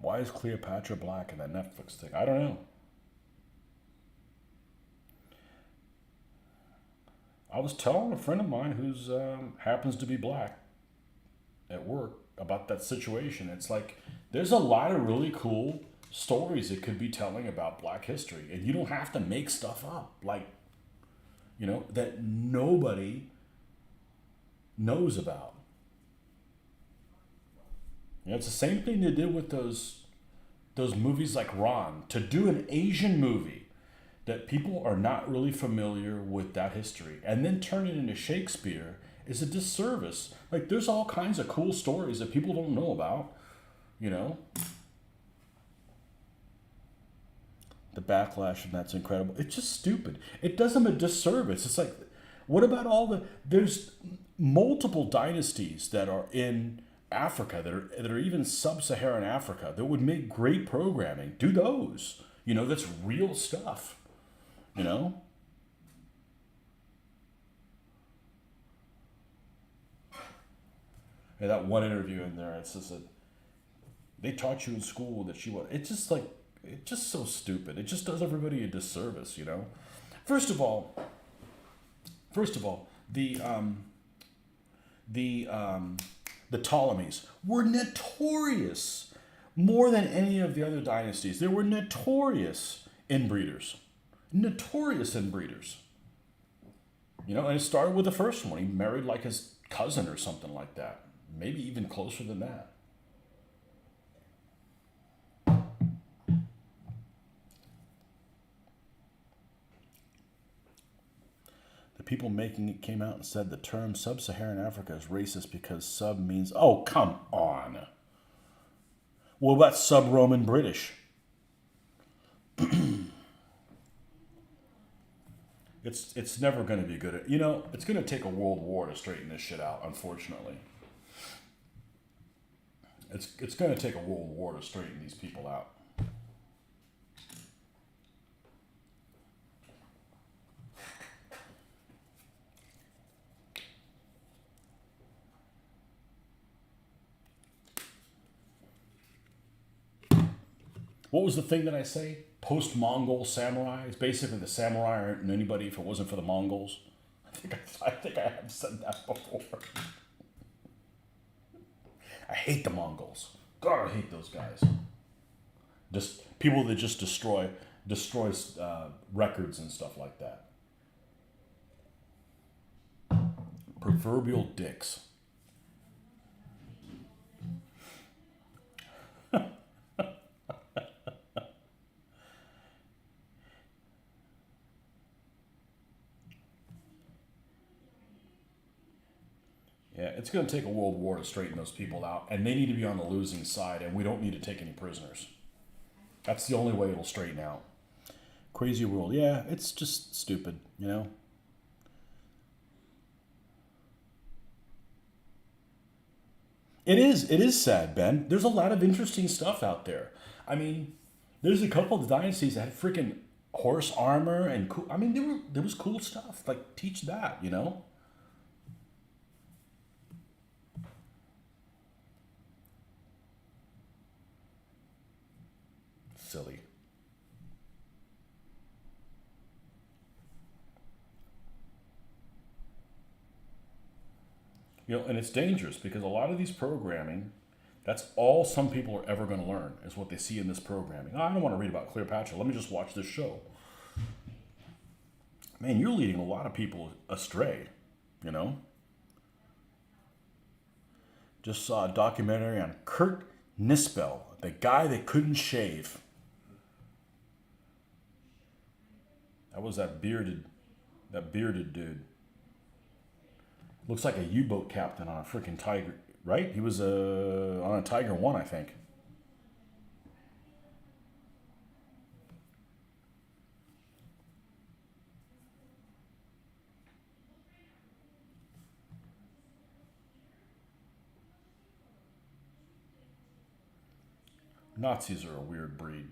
Why is Cleopatra black in that Netflix thing? I don't know. I was telling a friend of mine who's happens to be black at work about that situation. It's like there's a lot of really cool stories it could be telling about black history, and you don't have to make stuff up like that nobody knows about. It's the same thing they did with those movies like Ron. To do an Asian movie that people are not really familiar with that history and then turn it into Shakespeare is a disservice. Like there's all kinds of cool stories that people don't know about, you know. The backlash, and that's incredible. It's just stupid. It does them a disservice. It's like, what about there's multiple dynasties that are in Africa that are even sub-Saharan Africa that would make great programming. Do those. That's real stuff. And that one interview in there, it's just that they taught you in school that it's just so stupid. It just does everybody a disservice, First of all, the Ptolemies were notorious more than any of the other dynasties. They were notorious inbreeders. Notorious inbreeders. And it started with the first one. He married like his cousin or something like that. Maybe even closer than that. The people making it came out and said the term sub-Saharan Africa is racist because sub means... Oh, come on. What about sub-Roman British? It's never going to be good. It's going to take a world war to straighten this shit out, unfortunately. It's going to take a world war to straighten these people out. What was the thing that I say? Post-Mongol samurai. It's basically the samurai aren't anybody if it wasn't for the Mongols. I think I have said that before. I hate the Mongols. God, I hate those guys. Just people that just destroy records and stuff like that. Proverbial dicks. Yeah, it's going to take a world war to straighten those people out, and they need to be on the losing side, and we don't need to take any prisoners. That's the only way it'll straighten out. Crazy world. Yeah, it's just stupid, you know? It is sad, Ben. There's a lot of interesting stuff out there. I mean, there's a couple of dynasties that had freaking horse armor and cool. I mean, there was cool stuff. Like, teach that, you know? Silly. You know, and it's dangerous because a lot of these programming, that's all some people are ever going to learn is what they see in this programming. Oh, I don't want to read about Cleopatra. Let me just watch this show. Man, you're leading a lot of people astray, you know? Just saw a documentary on Kurt Nispel, the guy that couldn't shave. That was that bearded dude. Looks like a U-boat captain on a freaking Tiger, right? He was on a Tiger 1, I think. Nazis are a weird breed.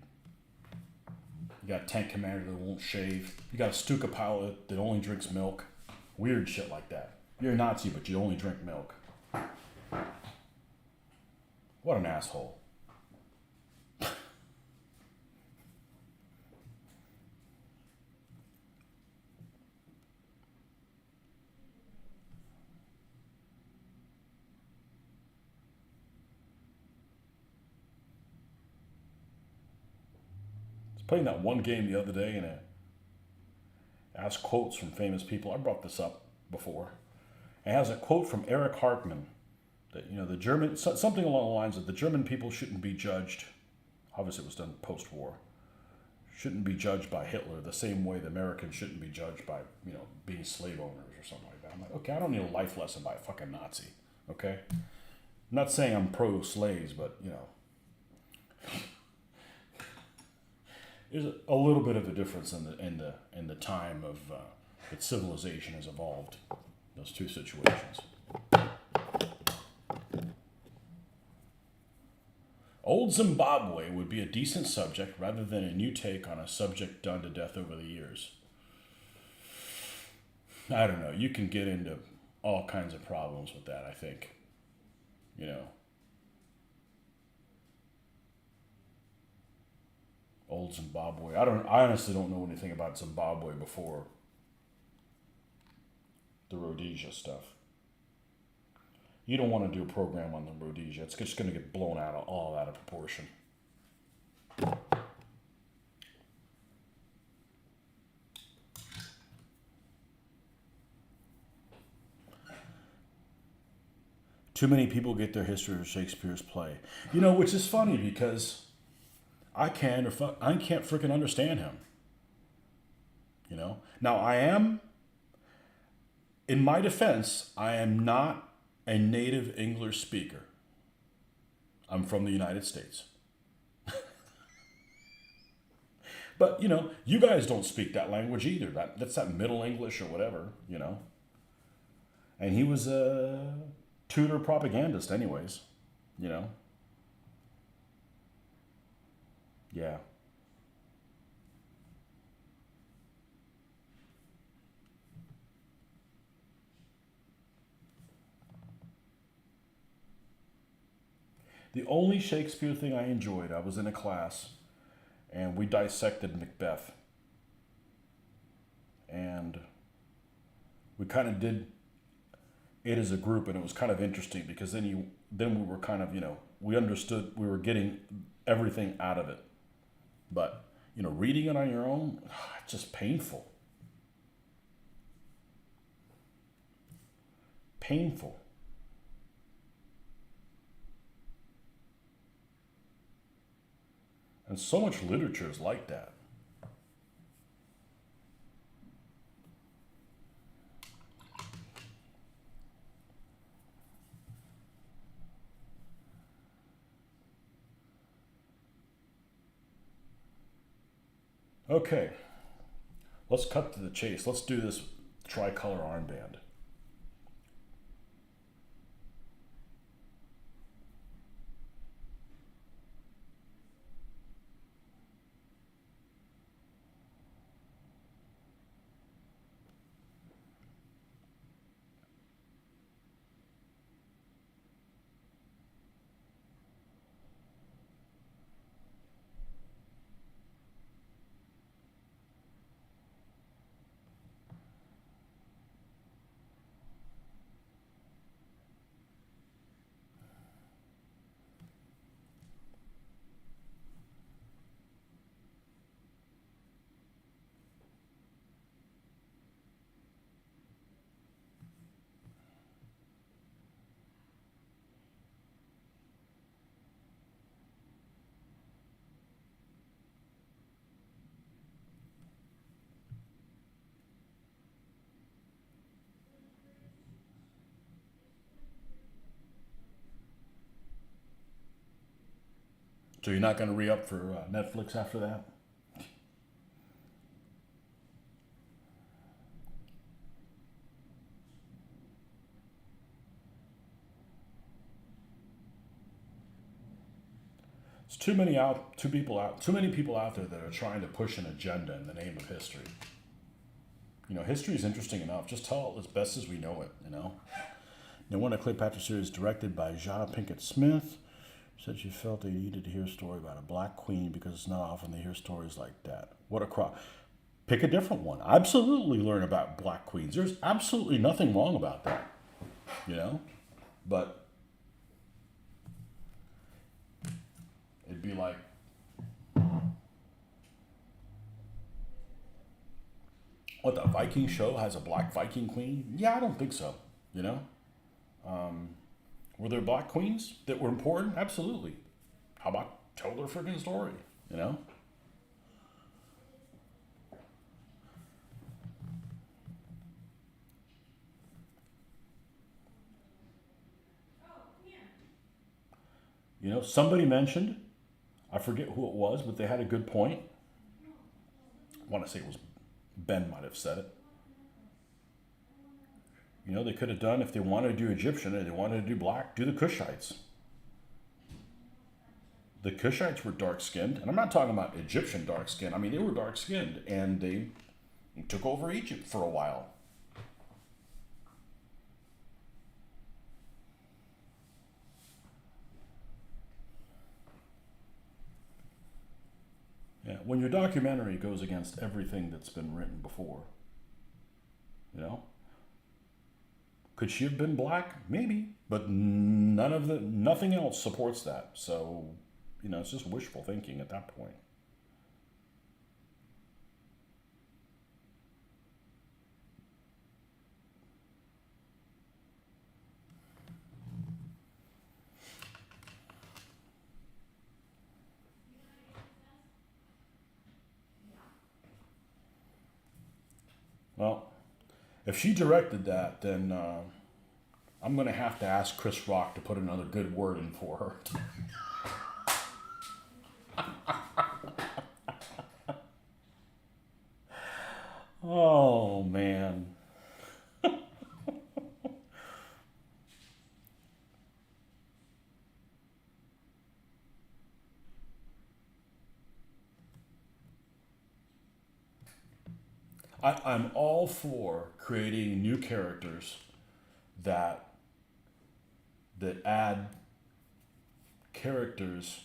You got a tank commander that won't shave. You got a Stuka pilot that only drinks milk. Weird shit like that. You're a Nazi, but you only drink milk. What an asshole. I was playing that one game the other day and it asked quotes from famous people. I brought this up before. It has a quote from Eric Hartmann that, you know, the German, something along the lines of the German people shouldn't be judged. Obviously, it was done post-war. Shouldn't be judged by Hitler the same way the Americans shouldn't be judged by, you know, being slave owners or something like that. I'm like, okay, I don't need a life lesson by a fucking Nazi. Okay, I'm not saying I'm pro-slaves, but you know, there's a little bit of a difference in the time of that civilization has evolved. Those two situations. Old Zimbabwe would be a decent subject rather than a new take on a subject done to death over the years. I don't know. You can get into all kinds of problems with that, I think. You know. Old Zimbabwe. I honestly don't know anything about Zimbabwe before the Rhodesia stuff. You don't want to do a program on the Rhodesia. It's just going to get blown all out of proportion. Too many people get their history of Shakespeare's play. You know, which is funny because I can't freaking understand him. You know? Now, in my defense, I am not a native English speaker. I'm from the United States. But, you know, you guys don't speak that language either. That's that Middle English or whatever, you know. And he was a Tudor propagandist anyways, you know. Yeah. The only Shakespeare thing I enjoyed, I was in a class and we dissected Macbeth. And we kind of did it as a group, and it was kind of interesting because then we were kind of, you know, we understood we were getting everything out of it. But, you know, reading it on your own, it's just painful. painful. And so much literature is like that. Okay, let's cut to the chase. Let's do this tricolor armband. So you're not going to re-up for Netflix after that? It's too many people out there that are trying to push an agenda in the name of history. You know, history is interesting enough. Just tell it as best as we know it, you know? Now, one of Cleopatra series directed by Ja Pinkett Smith said she felt they needed to hear a story about a black queen because it's not often they hear stories like that. What a crop. Pick a different one. Absolutely learn about black queens. There's absolutely nothing wrong about that, you know? But it'd be like, what, the Viking show has a black Viking queen? Yeah, I don't think so, you know? Were there black queens that were important? Absolutely. How about tell their freaking story, you know? You know, somebody mentioned, I forget who it was, but they had a good point. I want to say it was Ben might have said it. You know, they could have done, if they wanted to do Egyptian and they wanted to do black, do the Kushites. The Kushites were dark skinned, and I'm not talking about Egyptian dark skin. I mean, they were dark skinned, and they took over Egypt for a while. Yeah, when your documentary goes against everything that's been written before, you know, could she have been black? Maybe, but nothing else supports that. So, you know, it's just wishful thinking at that point. Well, if she directed that, then I'm going to have to ask Chris Rock to put another good word in for her. Oh, man. I'm all for creating new characters that add characters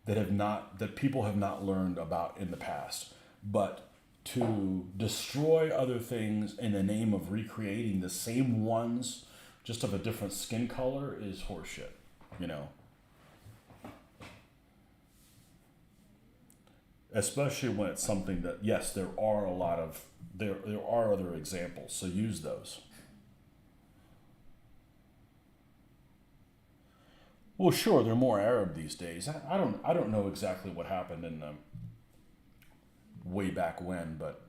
that people have not learned about in the past. But to destroy other things in the name of recreating the same ones just of a different skin color is horseshit, you know. Especially when it's something that, yes, there are other examples, so use those. Well, sure, they're more Arab these days. I don't know exactly what happened in the way back when, but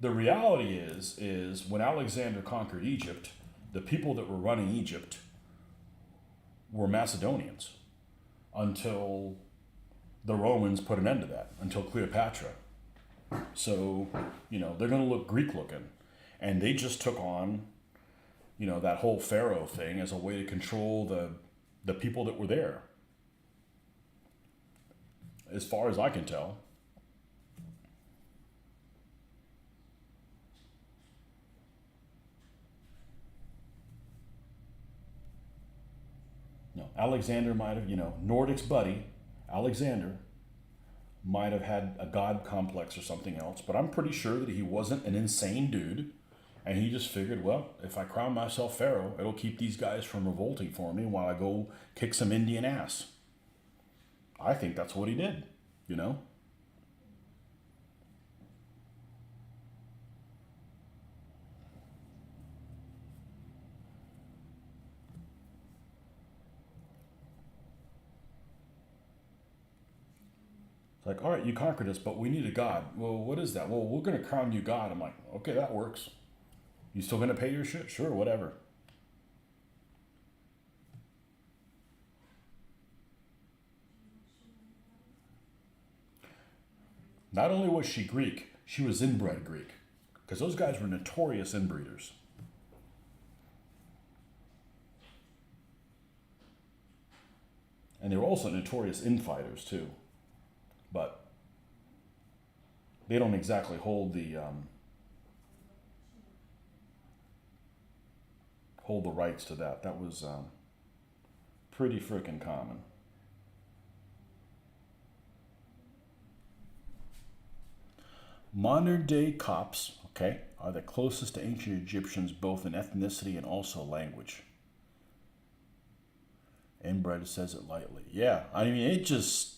the reality is when Alexander conquered Egypt, the people that were running Egypt were Macedonians until the Romans put an end to that, until Cleopatra. So, they're going to look Greek looking. And they just took on, that whole pharaoh thing as a way to control the people that were there. As far as I can tell. No, Alexander might have, Nordic's buddy, Alexander, might have had a god complex or something else, but I'm pretty sure that he wasn't an insane dude. And he just figured, well, if I crown myself pharaoh, it'll keep these guys from revolting for me while I go kick some Indian ass. I think that's what he did, you know? It's like, all right, you conquered us, but we need a god. Well, what is that? Well, we're going to crown you god. I'm like, okay, that works. You still going to pay your shit? Sure, whatever. Not only was she Greek, she was inbred Greek. Because those guys were notorious inbreeders. And they were also notorious infighters, too. But they don't exactly hold the rights to that. That was pretty freaking common. Modern day Copts, okay, are the closest to ancient Egyptians both in ethnicity and also language. Inbred says it lightly. Yeah, I mean, it just,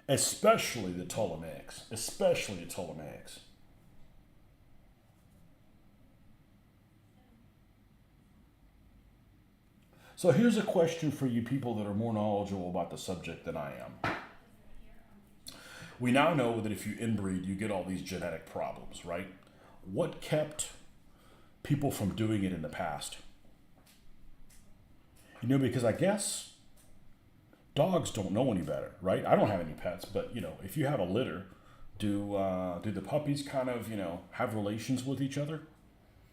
especially the Ptolemaics, especially the Ptolemaics. So here's a question for you people that are more knowledgeable about the subject than I am. We now know that if you inbreed, you get all these genetic problems, right? What kept people from doing it in the past? Because I guess dogs don't know any better, right? I don't have any pets, but if you have a litter, do the puppies kind of have relations with each other?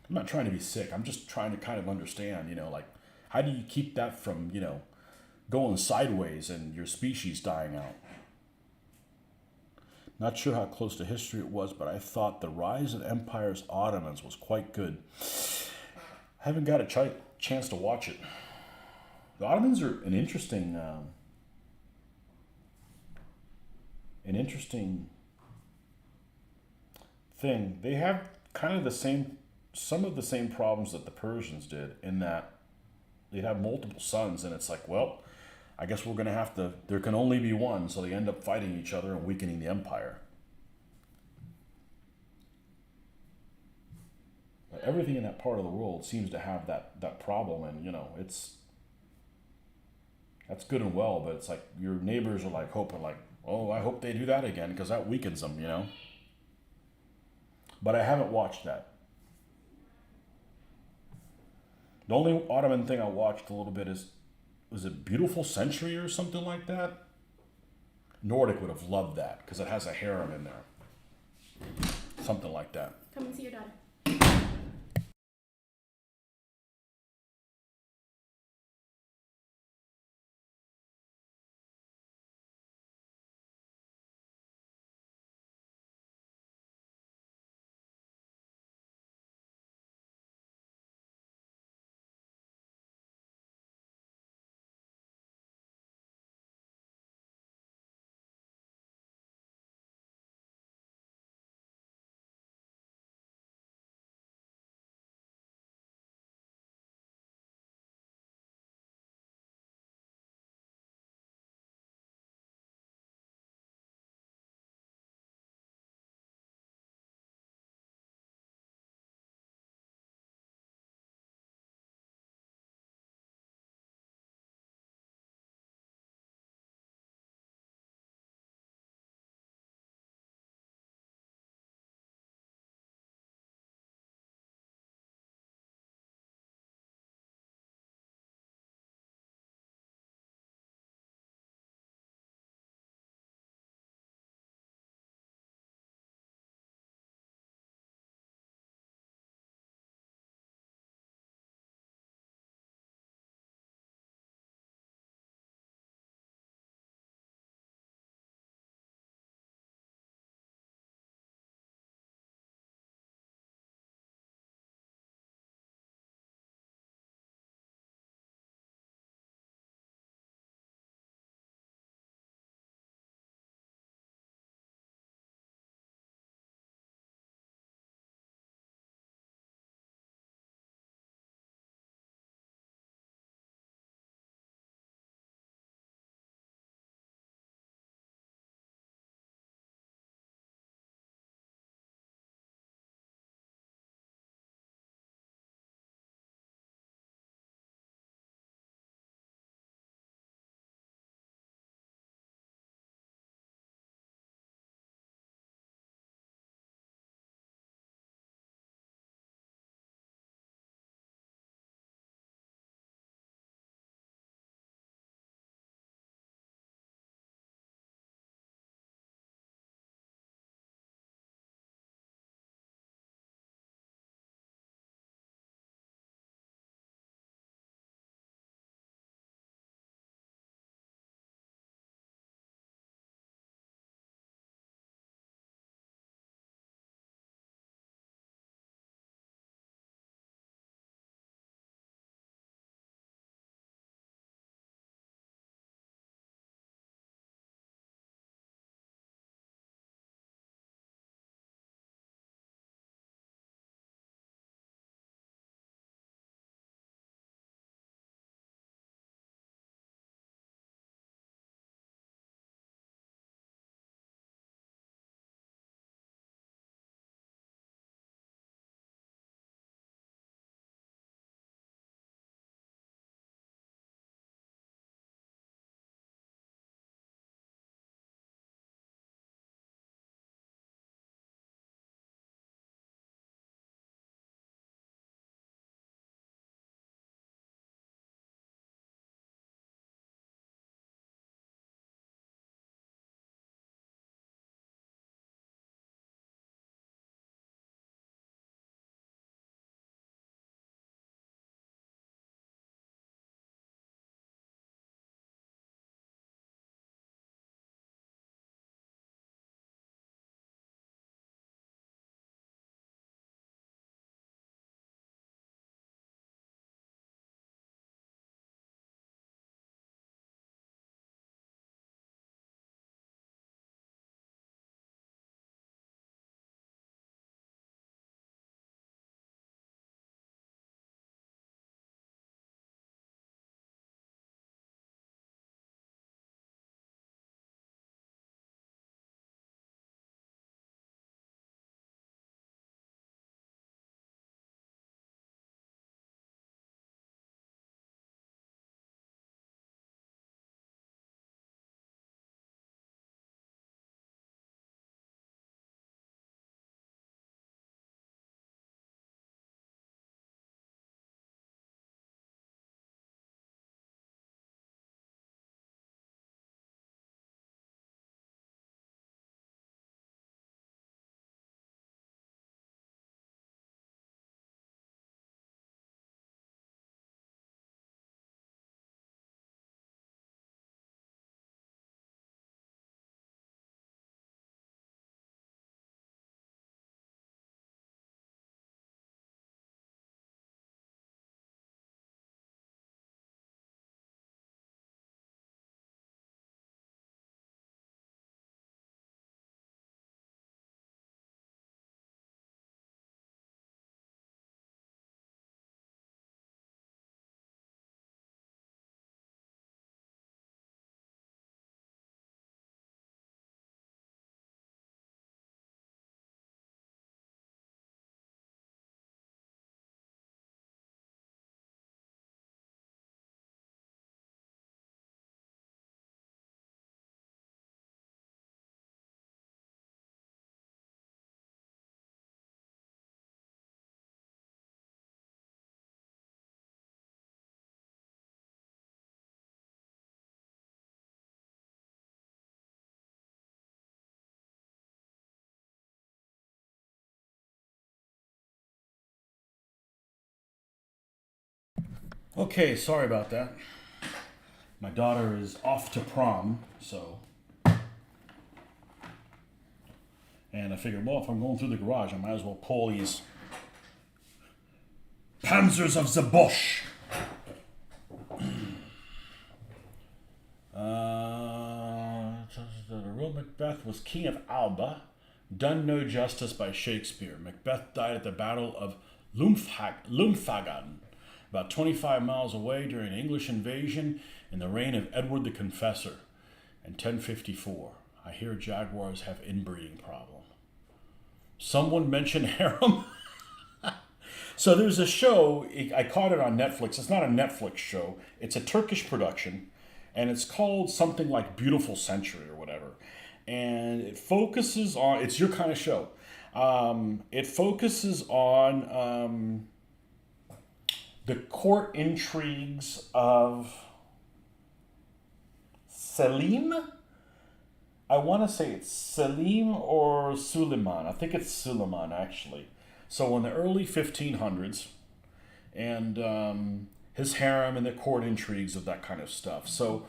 I'm not trying to be sick. I'm just trying to kind of understand, like how do you keep that from going sideways and your species dying out? Not sure how close to history it was, but I thought the rise of Empire's Ottomans was quite good. I haven't got a chance to watch it. The Ottomans are an interesting thing. They have kind of some of the same problems that the Persians did, in that they'd have multiple sons, and it's like, well, I guess we're going to have to, there can only be one, so they end up fighting each other and weakening the empire. But everything in that part of the world seems to have that problem, and that's good and well, but it's like your neighbors are like hoping, like, oh, I hope they do that again because that weakens them. But I haven't watched that. The only Ottoman thing I watched a little bit is, was it Beautiful Century or something like that? Nordic would have loved that because it has a harem in there. Something like that. Come and see your daughter. Okay, sorry about that. My daughter is off to prom, so. And I figured, well, if I'm going through the garage, I might as well pull these Panzers of the Bosch. The real Macbeth was King of Alba, done no justice by Shakespeare. Macbeth died at the Battle of Lumfagan, about 25 miles away during an English invasion in the reign of Edward the Confessor in 1054. I hear jaguars have inbreeding problem. Someone mentioned harem. So there's a show, I caught it on Netflix. It's not a Netflix show. It's a Turkish production, and it's called something like Beautiful Century or whatever. And it focuses on, it's your kind of show. It focuses on the court intrigues of Selim. I want to say it's Selim or Suleiman. I think it's Suleiman, actually. So in the early 1500s, and his harem and the court intrigues of that kind of stuff. So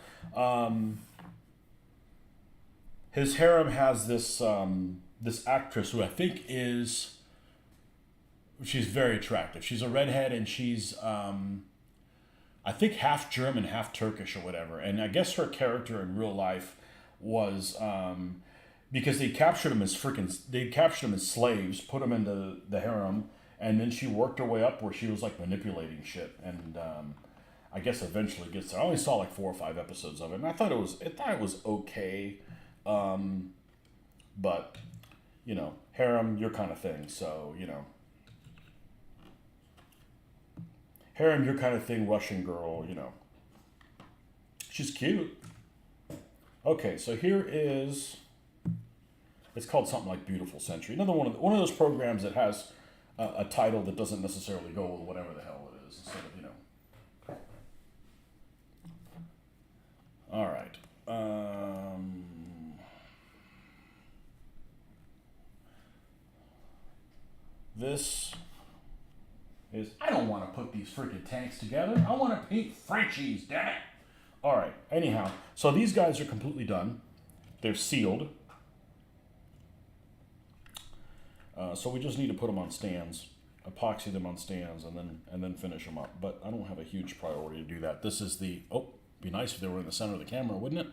his harem has this this actress who I think is, she's very attractive. She's a redhead, and she's I think half German, half Turkish or whatever. And I guess her character in real life was because they captured him as slaves, put him into the harem, and then she worked her way up where she was like manipulating shit, and I guess eventually gets there. I only saw like 4 or 5 episodes of it, and I thought it was okay, but you know, harem, your kind of thing. So you know, harem, your kind of thing. Russian girl, you know, she's cute. Okay, so here is. It's called something like Beautiful Century. Another one of those programs that has a title that doesn't necessarily go with whatever the hell it is. Instead of, you know. All right. This is. I don't want to put these freaking tanks together. I want to paint Frenchies, damn it. All right. Anyhow, so these guys are completely done. They're sealed. So we just need to put them on stands, epoxy them on stands, and then finish them up. But I don't have a huge priority to do that. This is the, be nice if they were in the center of the camera, wouldn't it?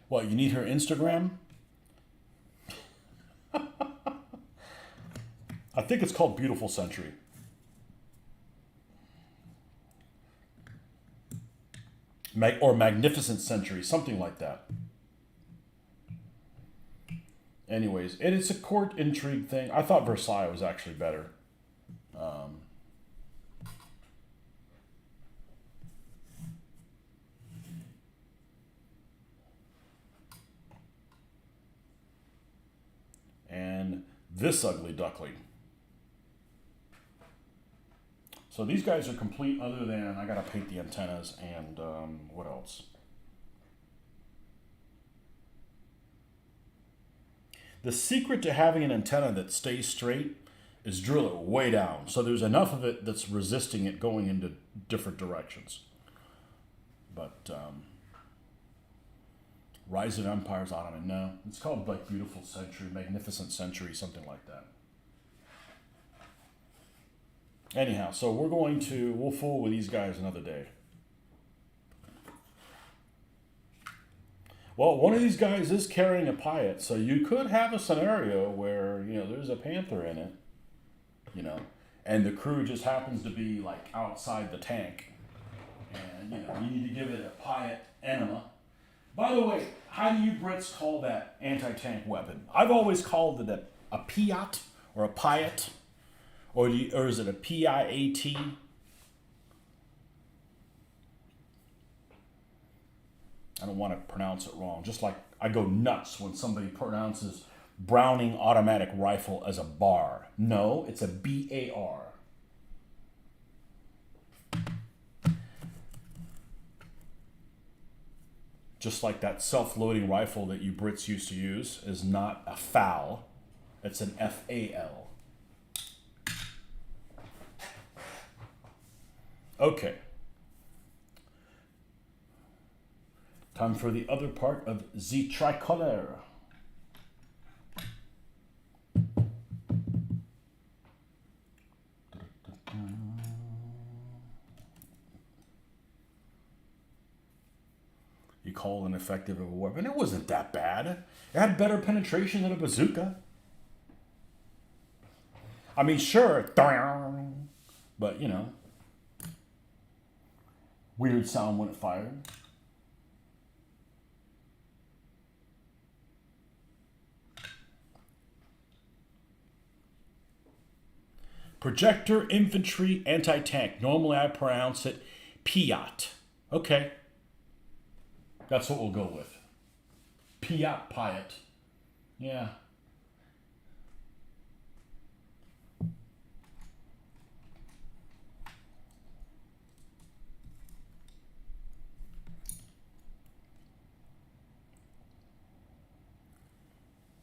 What, you need her Instagram? I think it's called Beautiful Century. Or Magnificent Century, something like that. Anyways, it's a court intrigue thing. I thought Versailles was actually better. And this ugly duckling. So these guys are complete other than I gotta paint the antennas and what else? The secret to having an antenna that stays straight is drill it way down. So there's enough of it that's resisting it going into different directions. But Rise of Empires Ottoman, no. It's called like Beautiful Century, Magnificent Century, something like that. Anyhow, so we'll fool with these guys another day. Well, one of these guys is carrying a Piat, so you could have a scenario where, you know, there's a Panther in it, you know, and the crew just happens to be like outside the tank. And, you know, you need to give it a Piat enema. By the way, how do you Brits call that anti-tank weapon? I've always called it a Piat or a Piat. Or is it a Piat? I don't want to pronounce it wrong. Just like I go nuts when somebody pronounces Browning automatic rifle as a bar. No, it's a BAR. Just like that self-loading rifle that you Brits used to use is not a FAL. It's an FAL. Okay. Time for the other part of the tricolor. You call it ineffective of a weapon. It wasn't that bad. It had better penetration than a bazooka. I mean, sure, but you know, weird sound when it fired. Projector Infantry Anti-Tank. Normally I pronounce it Piat. Okay. That's what we'll go with. Piat. Yeah.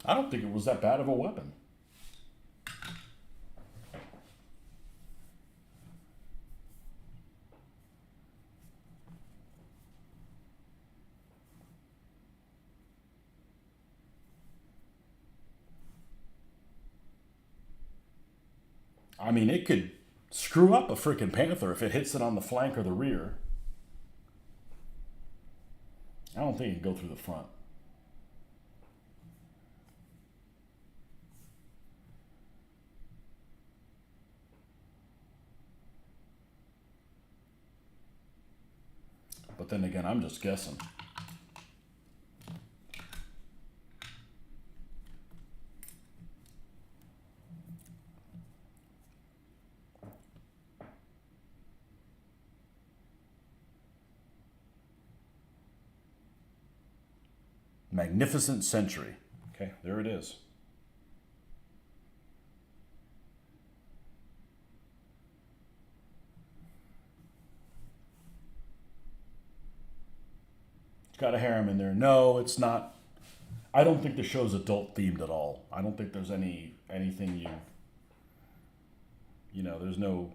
I don't think it was that bad of a weapon. I mean, it could screw up a freaking panther if it hits it on the flank or the rear. I don't think it can go through the front. But then again, I'm just guessing. Magnificent Century. Okay, there it is. It's got a harem in there. No, it's not. I don't think the show's adult themed at all. I don't think there's anything there's no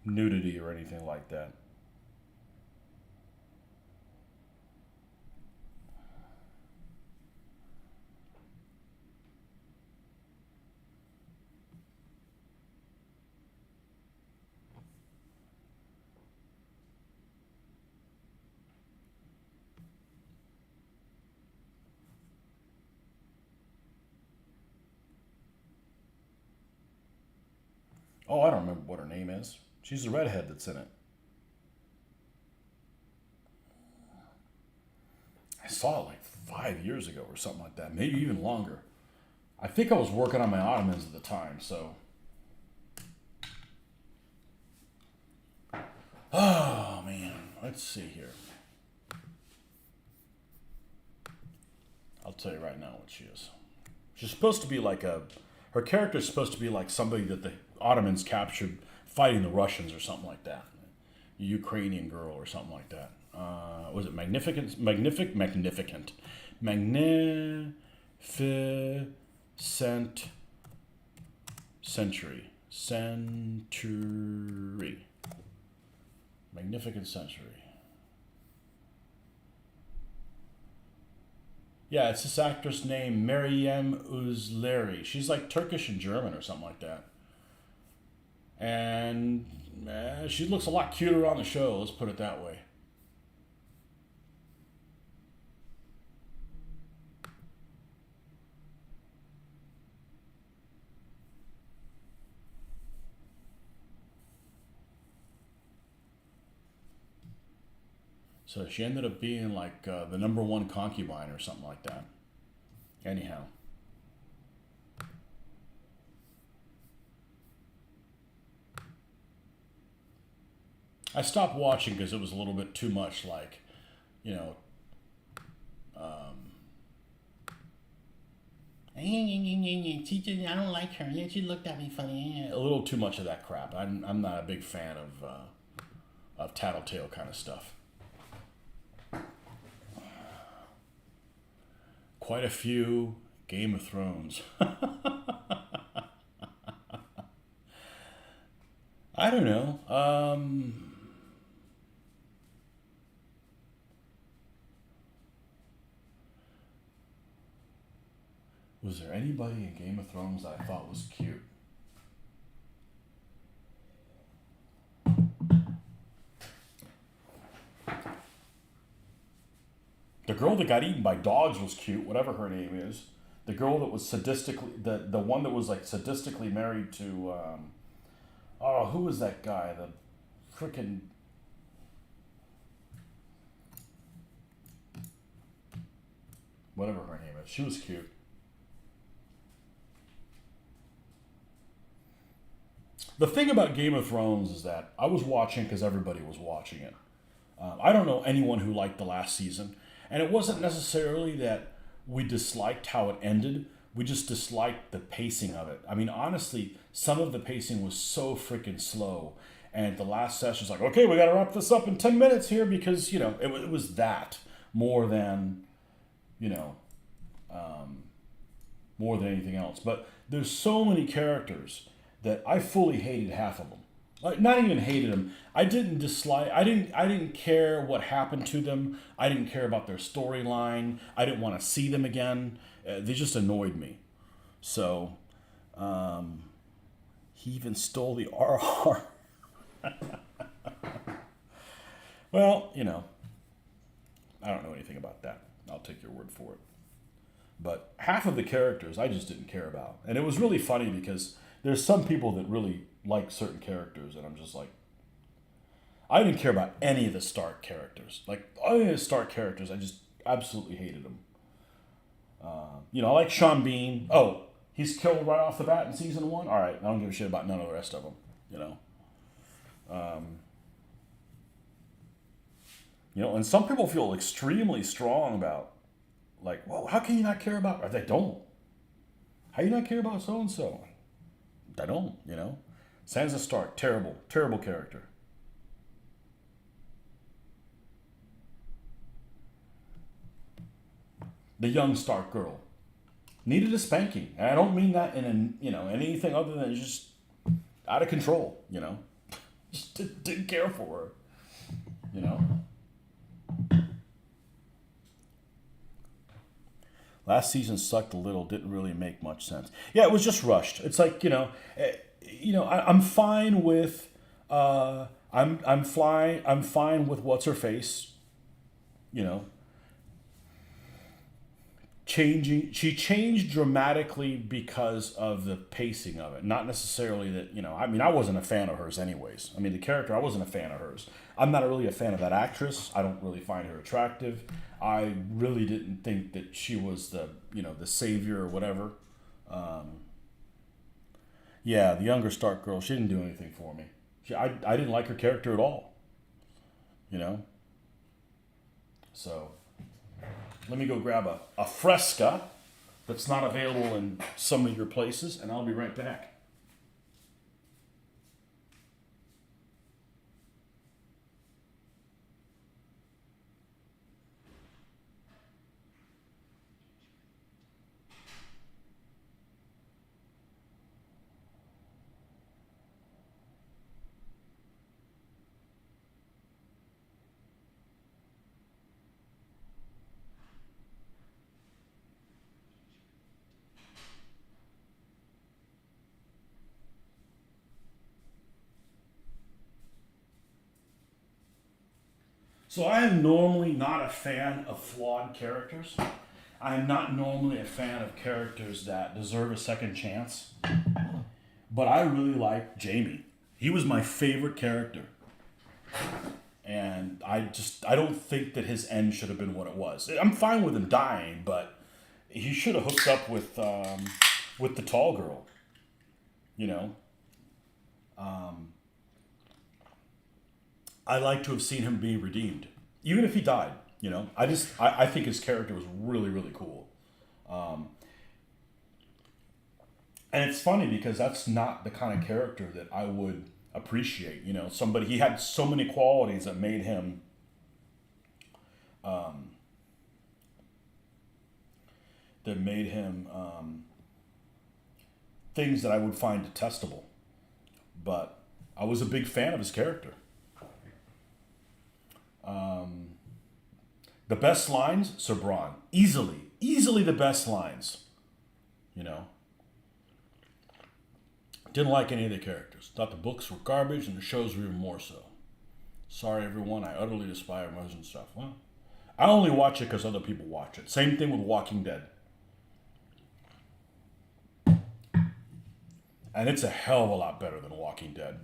nudity or anything like that. Oh, I don't remember what her name is. She's the redhead that's in it. I saw it like 5 years ago or something like that, maybe even longer. I think I was working on my Ottomans at the time, so. Oh, man. Let's see here. I'll tell you right now what she is. She's supposed to be like her character is supposed to be like somebody that the Ottomans captured fighting the Russians or something like that. A Ukrainian girl or something like that. Was it magnificent century. Magnificent Century. Yeah, it's this actress named Meryem Uzleri. She's like Turkish and German or something like that. And she looks a lot cuter on the show, let's put it that way. So she ended up being like the number one concubine or something like that. Anyhow. I stopped watching because it was a little bit too much like, you know, teacher, I don't like her. She looked at me funny. A little too much of that crap. I'm not a big fan of tattletale kind of stuff. Quite a few Game of Thrones. I don't know. Was there anybody in Game of Thrones that I thought was cute? The girl that got eaten by dogs was cute, whatever her name is. The girl that was sadistically the one that was like sadistically married to oh, who was that guy? The freaking whatever her name is. She was cute. The thing about Game of Thrones is that I was watching because everybody was watching it. I don't know anyone who liked the last season, and it wasn't necessarily that we disliked how it ended. We just disliked the pacing of it. I mean, honestly, some of the pacing was so freaking slow, and the last session was like, okay, we got to wrap this up in 10 minutes here because it was that more than you know more than anything else. But there's so many characters that I fully hated half of them. Like not even hated them. I didn't dislike. I didn't care what happened to them. I didn't care about their storyline. I didn't want to see them again. They just annoyed me. So he even stole the RR. Well, I don't know anything about that. I'll take your word for it. But half of the characters I just didn't care about. And it was really funny because there's some people that really like certain characters, and I'm just like, I didn't care about any of the Stark characters. Like, any of the Stark characters, I just absolutely hated them. I like Sean Bean. Oh, he's killed right off the bat in season one? All right, I don't give a shit about none of the rest of them, and some people feel extremely strong about, like, well, how can you not care about, or they don't. How you not care about so-and-so? I don't. Sansa Stark, terrible, terrible character. The young Stark girl needed a spanking, and I don't mean that in anything other than just out of control. Just didn't care for her. You know. Last season sucked a little. Didn't really make much sense. Yeah, it was just rushed. It's like I'm fine with I'm fine with what's her face. You know, changing. She changed dramatically because of the pacing of it. Not necessarily that I mean, I wasn't a fan of hers anyways. I mean, the character, I wasn't a fan of hers. I'm not really a fan of that actress. I don't really find her attractive. I really didn't think that she was the savior or whatever. Yeah, the younger Stark girl, she didn't do anything for me. I didn't like her character at all. You know. So let me go grab a Fresca that's not available in some of your places, and I'll be right back. So I am normally not a fan of flawed characters. I am not normally a fan of characters that deserve a second chance. But I really like Jamie. He was my favorite character. And I don't think that his end should have been what it was. I'm fine with him dying, but he should have hooked up with the tall girl. You know? I like to have seen him be redeemed, even if he died. I think his character was really really cool, and it's funny because that's not the kind of character that I would appreciate. Somebody, he had so many qualities that made him that made him things that I would find detestable, but I was a big fan of his character. The best lines, Sir Bronn. Easily the best lines. You know. Didn't like any of the characters. Thought the books were garbage and the shows were even more so. Sorry, everyone. I utterly despise most and stuff. Well, I only watch it because other people watch it. Same thing with Walking Dead. And it's a hell of a lot better than Walking Dead.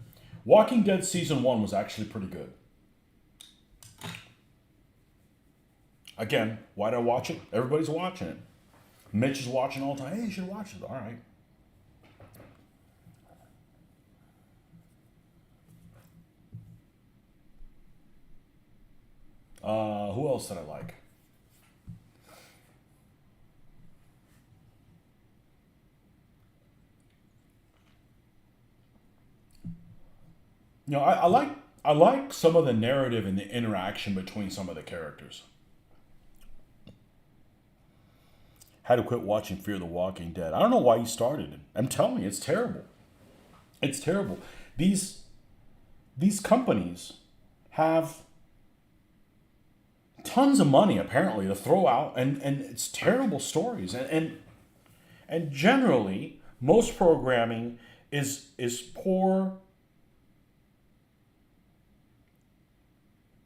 Walking Dead Season 1 was actually pretty good. Again, why did I watch it? Everybody's watching it. Mitch is watching all the time. Hey, you should watch it. All right. Who else did I like? You know, I like some of the narrative and the interaction between some of the characters. Had to quit watching Fear the Walking Dead. I don't know why you started it. I'm telling you, it's terrible. It's terrible. These companies have tons of money apparently to throw out, and it's terrible stories. And generally, most programming is poor,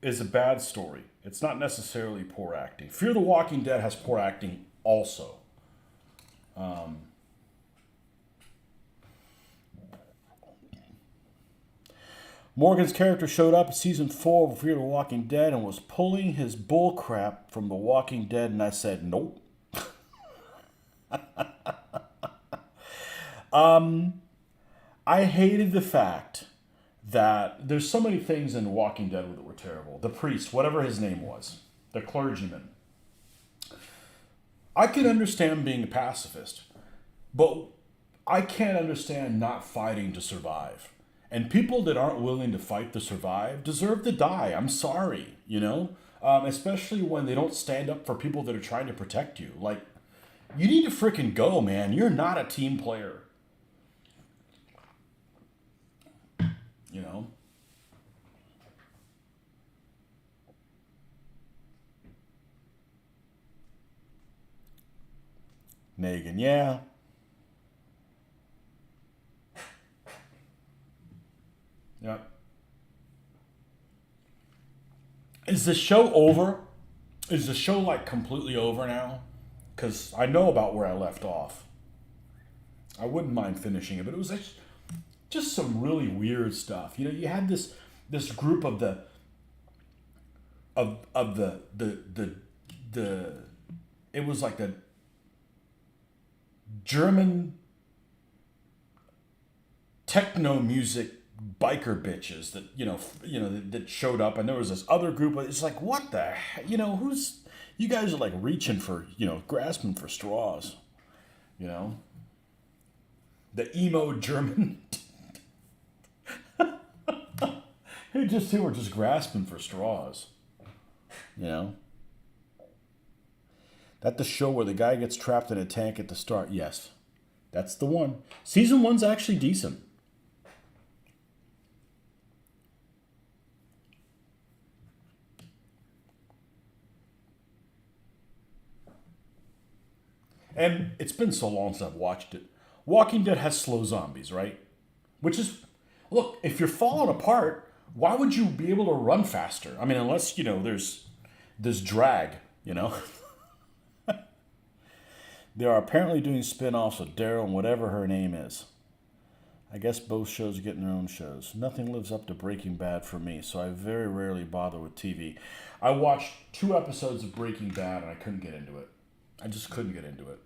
is a bad story. It's not necessarily poor acting. Fear the Walking Dead has poor acting also. Morgan's character showed up in season 4 of Fear the Walking Dead and was pulling his bull crap from The Walking Dead, and I said, nope. I hated the fact that there's so many things in Walking Dead that were terrible. The priest, whatever his name was, the clergyman. I can understand being a pacifist, but I can't understand not fighting to survive. And people that aren't willing to fight to survive deserve to die. I'm sorry, you know? Especially when they don't stand up for people that are trying to protect you. Like, you need to freaking go, man. You're not a team player. You know? Negan, yeah. Yeah. Is the show over? Is the show like completely over now? Because I know about where I left off. I wouldn't mind finishing it, but it was just some really weird stuff. You know, you had this group of the it was like the German techno music biker bitches that that showed up, and there was this other group. It's like, what the heck? Who's you guys are like reaching for, grasping for straws. The emo German. Who were just grasping for straws. That the show where the guy gets trapped in a tank at the start. Yes, that's the one. Season 1's actually decent. And it's been so long since I've watched it. Walking Dead has slow zombies, right? Which is, look, if you're falling apart, why would you be able to run faster? I mean, unless, there's drag, They are apparently doing spin-offs of Daryl and whatever her name is. I guess both shows are getting their own shows. Nothing lives up to Breaking Bad for me, so I very rarely bother with TV. I watched 2 episodes of Breaking Bad and I couldn't get into it. I just couldn't get into it.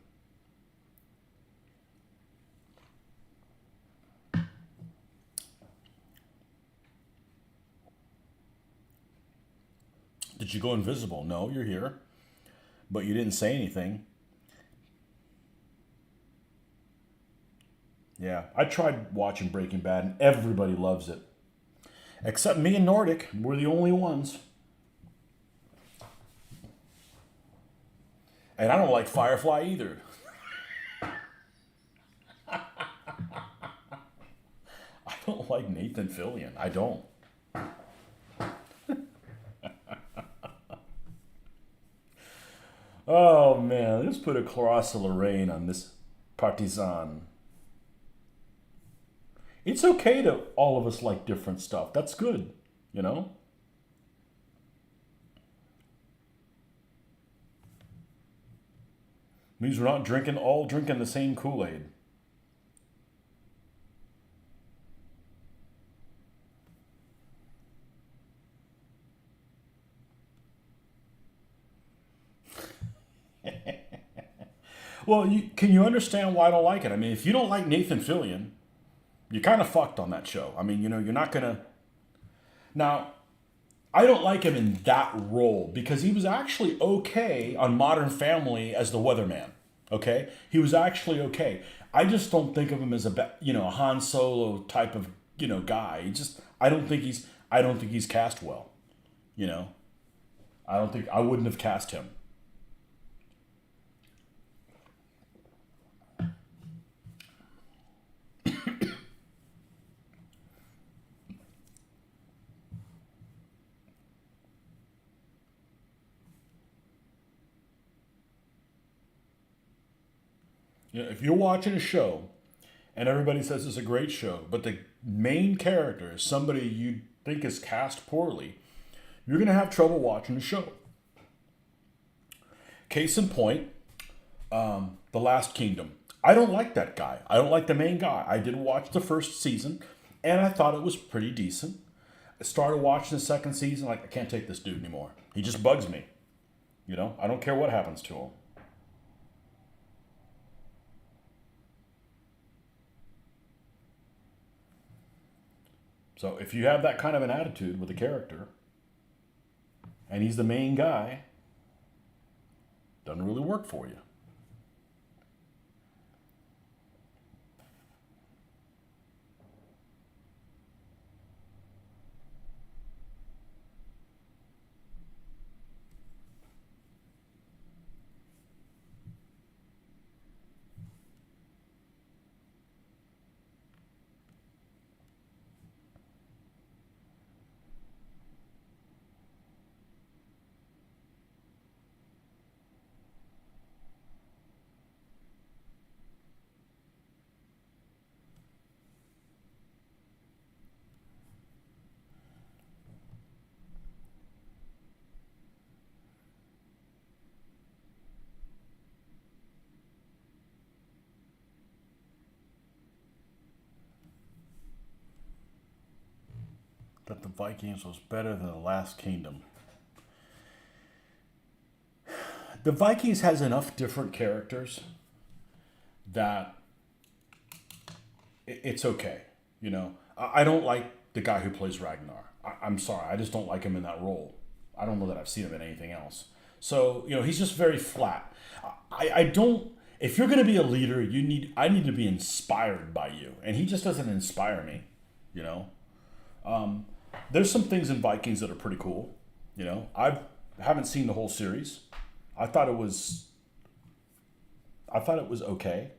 Did you go invisible? No, you're here. But you didn't say anything. Yeah, I tried watching Breaking Bad and everybody loves it. Except me and Nordic. We're the only ones. And I don't like Firefly either. I don't like Nathan Fillion. I don't. Oh man, let's put a cross of Lorraine on this partisan. It's okay to all of us like different stuff. That's good, you know? Means we're not all drinking the same Kool-Aid. Well, can you understand why I don't like it? I mean, if you don't like Nathan Fillion, you're kind of fucked on that show. I mean, you're not gonna. Now, I don't like him in that role because he was actually okay on Modern Family as the weatherman. Okay, he was actually okay. I just don't think of him as a Han Solo type of guy. I don't think he's cast well. You know, I wouldn't have cast him. If you're watching a show and everybody says it's a great show, but the main character is somebody you think is cast poorly, you're going to have trouble watching the show. Case in point, The Last Kingdom. I don't like that guy. I don't like the main guy. I did watch the first season, and I thought it was pretty decent. I started watching the second season, like, I can't take this dude anymore. He just bugs me. I don't care what happens to him. So if you have that kind of an attitude with a character, and he's the main guy, doesn't really work for you. That the Vikings was better than the Last Kingdom. The Vikings has enough different characters that it's okay. I don't like the guy who plays Ragnar. I'm sorry, I just don't like him in that role. I don't know that I've seen him in anything else. So he's just very flat. I don't. If you're going to be a leader, I need to be inspired by you, and he just doesn't inspire me. You know, there's some things in Vikings that are pretty cool. I haven't seen the whole series. I thought it was okay.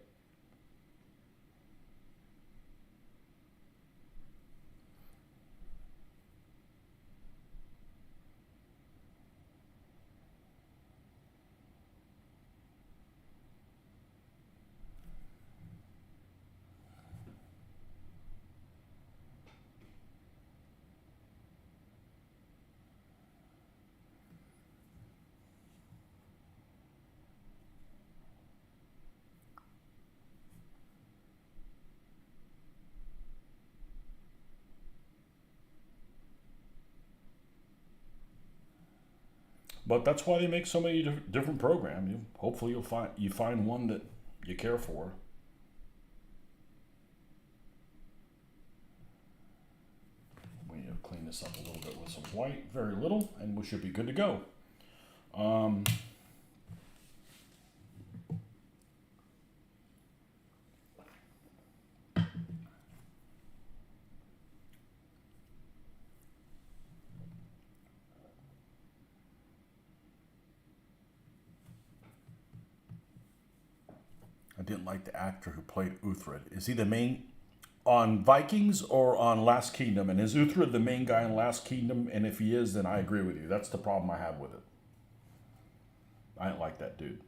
But that's why they make so many different programs. Hopefully, you find one that you care for. We need to clean this up a little bit with some white, very little, and we should be good to go. I didn't like the actor who played Uthred. Is he the main? On Vikings or on Last Kingdom? And is Uthra the main guy in Last Kingdom? And if he is, then I agree with you. That's the problem I have with it. I don't like that dude.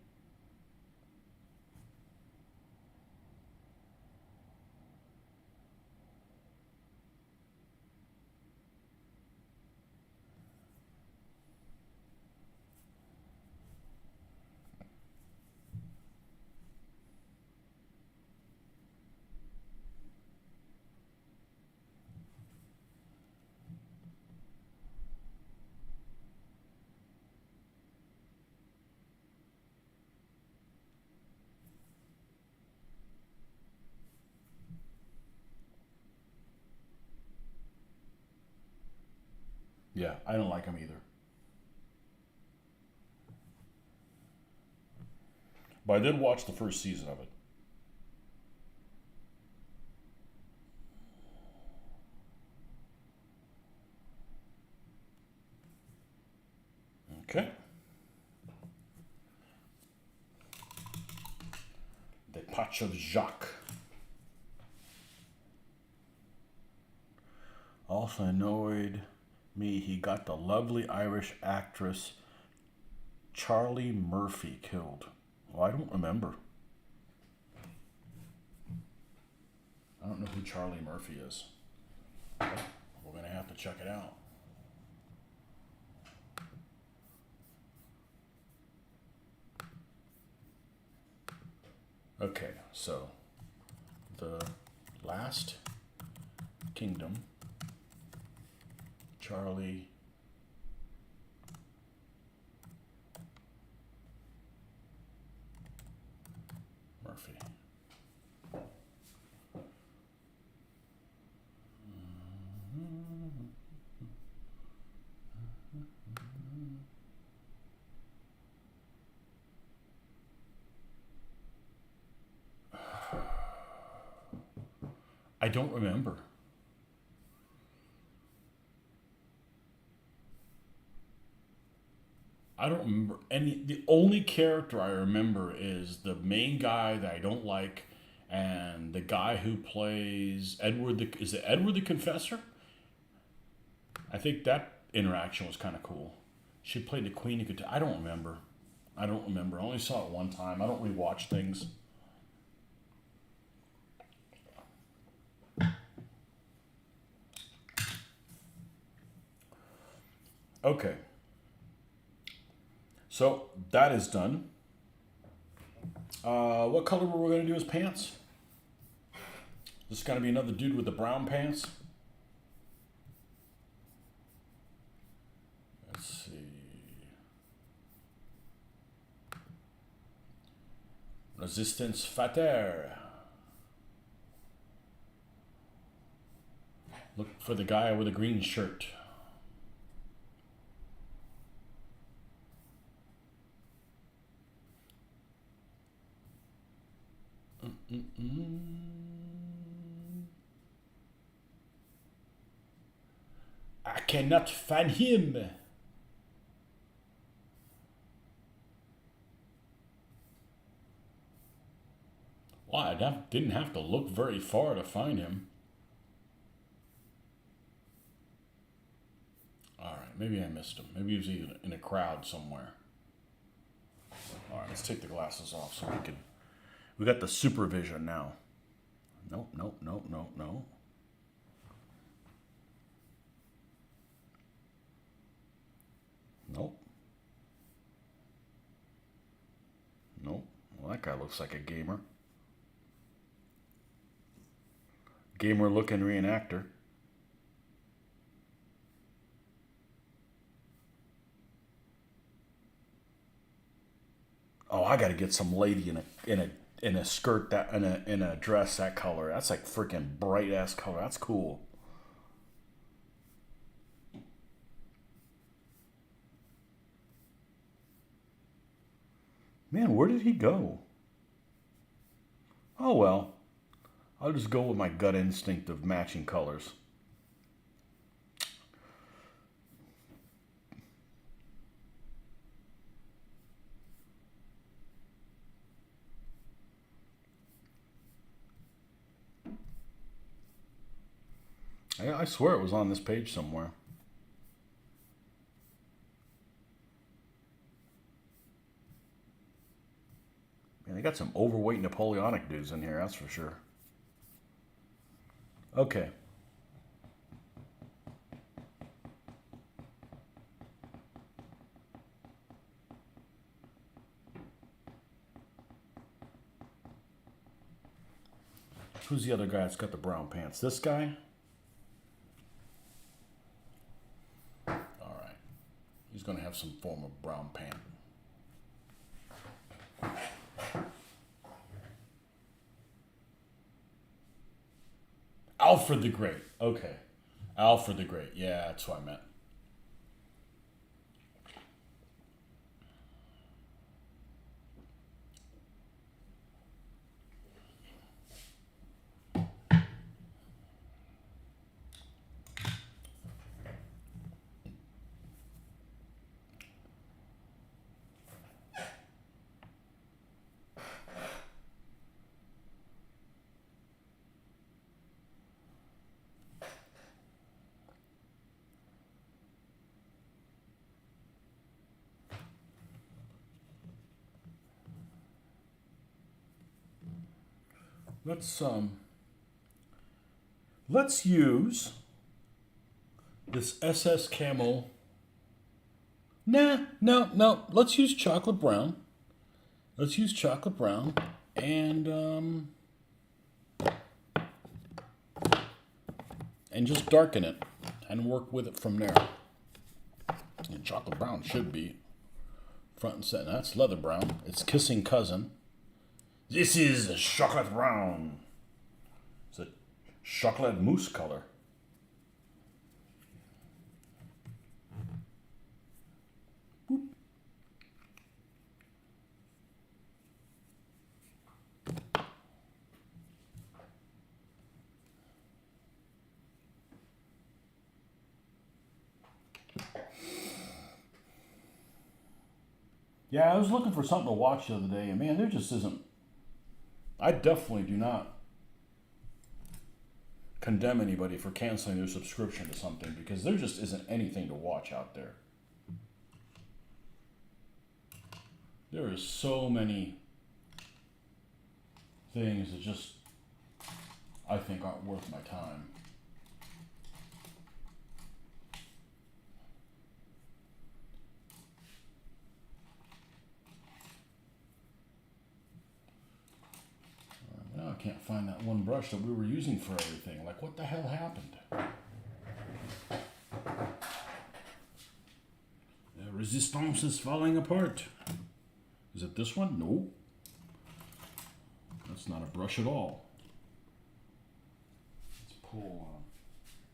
Yeah, I don't like him either. But I did watch the first season of it. Okay. The Patch of Jacques. Also annoyed me, he got the lovely Irish actress Charlie Murphy killed. Well, I don't remember. I don't know who Charlie Murphy is. We're going to have to check it out. Okay, so the Last Kingdom, Charlie Murphy. I don't remember. I don't remember any. The only character I remember is the main guy that I don't like, and the guy who plays Edward. Is it Edward the Confessor? I think that interaction was kind of cool. She played the Queen of Kentucky. I don't remember. I don't remember. I only saw it one time. I don't rewatch things. Okay. So that is done. What color were we going to do his pants? This is going to be another dude with the brown pants. Let's see. Resistance Fater. Look for the guy with a green shirt. I cannot find him. Well, I didn't have to look very far to find him. Alright, maybe I missed him. Maybe he was even in a crowd somewhere. Alright, let's take the glasses off so we can... We got the supervision now. Nope, nope, nope, nope, nope. Nope. Nope. Well, that guy looks like a gamer. Gamer looking reenactor. Oh, I got to get some lady in a skirt that in a dress that color. That's like freaking bright ass color. That's cool. Man, where did he go? Oh well. I'll just go with my gut instinct of matching colors. I swear it was on this page somewhere. Man, they got some overweight Napoleonic dudes in here, that's for sure. Okay. Who's the other guy that's got the brown pants? This guy? Alright. He's going to have some form of brown pant. Alfred the Great. Okay. Alfred the Great. Yeah, that's what I meant. Let's use this SS Camo. No. Let's use chocolate brown. Let's use chocolate brown and just darken it and work with it from there. And chocolate brown should be front and center. That's leather brown. It's kissing cousin. This is chocolate brown. It's a chocolate mousse color. Boop. Yeah, I was looking for something to watch the other day, and man, there just isn't. I definitely do not condemn anybody for canceling their subscription to something because there just isn't anything to watch out there. There is so many things that just, I think, aren't worth my time. Now I can't find that one brush that we were using for everything. Like, what the hell happened? The resistance is falling apart. Is it this one? No. That's not a brush at all.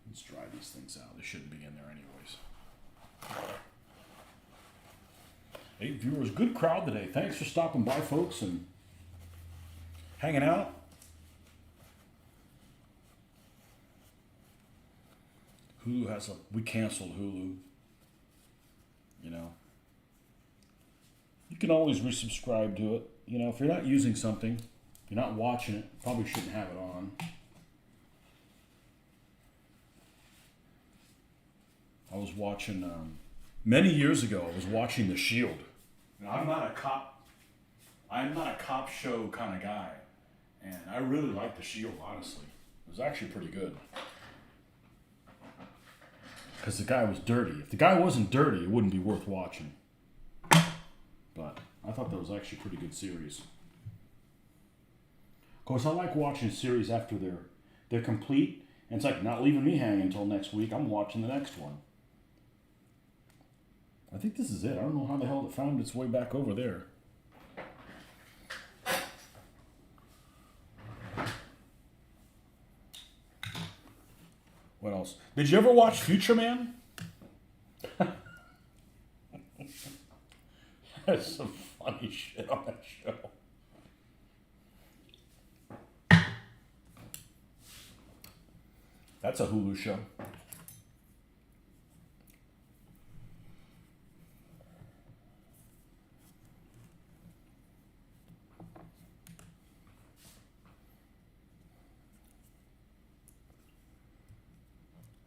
Let's dry these things out. They shouldn't be in there anyways. Hey viewers, good crowd today. Thanks for stopping by, folks, and hanging out. Hulu has we canceled Hulu. You know. You can always resubscribe to it. You know, if you're not using something, if you're not watching it, probably shouldn't have it on. I was watching, many years ago, I was watching The Shield. Now, I'm not a cop show kind of guy. And I really liked The Shield, honestly. It was actually pretty good. Because the guy was dirty. If the guy wasn't dirty, it wouldn't be worth watching. But I thought that was actually a pretty good series. Of course, I like watching series after they're complete. And it's like not leaving me hanging until next week. I'm watching the next one. I think this is it. I don't know how the hell it found its way back over there. What else? Did you ever watch Future Man? There's some funny shit on that show. That's a Hulu show.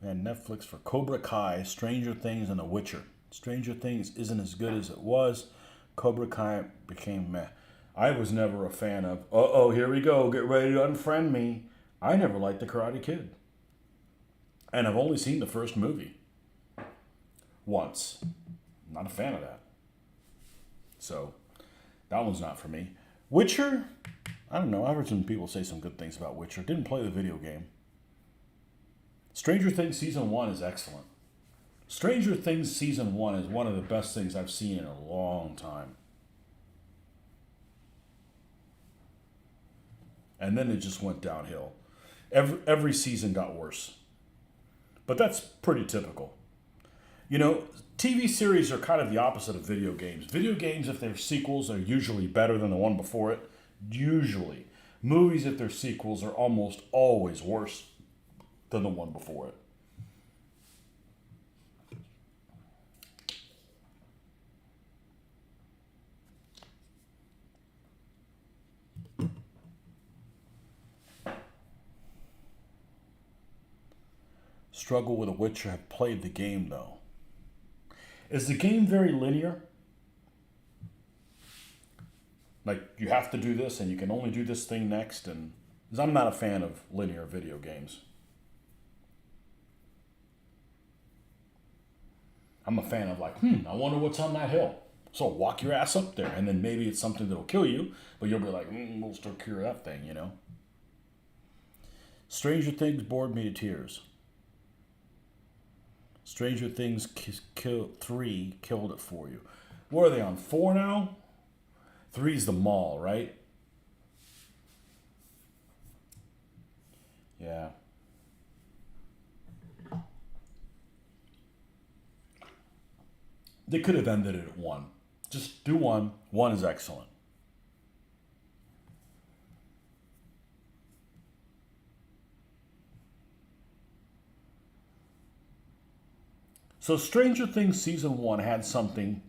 And Netflix for Cobra Kai, Stranger Things, and The Witcher. Stranger Things isn't as good as it was. Cobra Kai became meh. I was never a fan of, uh-oh, here we go, get ready to unfriend me. I never liked The Karate Kid. And I've only seen the first movie. Once. Not a fan of that. So, that one's not for me. Witcher, I don't know. I've heard some people say some good things about Witcher. Didn't play the video game. Stranger Things Season 1 is excellent. Stranger Things Season 1 is one of the best things I've seen in a long time. And then it just went downhill. Every season got worse. But that's pretty typical. You know, TV series are kind of the opposite of video games. Video games, if they're sequels, are usually better than the one before it. Usually. Movies, if they're sequels, are almost always worse than the one before it. Struggle with The Witcher. Have played the game, though. Is the game very linear? Like, you have to do this, and you can only do this thing next, and... Because I'm not a fan of linear video games. I'm a fan of like, I wonder what's on that hill. So walk your ass up there, and then maybe it's something that'll kill you, but you'll be like, we'll still cure that thing, you know? Stranger Things bored me to tears. Stranger Things 3 killed it for you. What are they on, 4 now? 3's the mall, right? Yeah. They could have ended it at 1. Just do 1. 1 is excellent. So Stranger Things Season 1 had something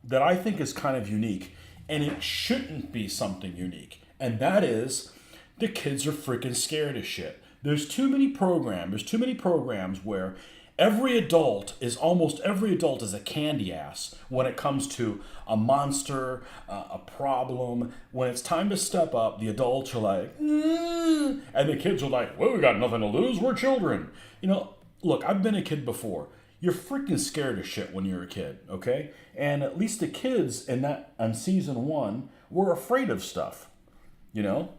that I think is kind of unique, and it shouldn't be something unique, and that is the kids are freaking scared as shit. There's too many programs where almost every adult is a candy ass when it comes to a monster, a problem. When it's time to step up, the adults are like, and the kids are like, well, we got nothing to lose, we're children. You know, look, I've been a kid before. You're freaking scared of shit when you're a kid, okay? And at least the kids on Season 1 were afraid of stuff, you know?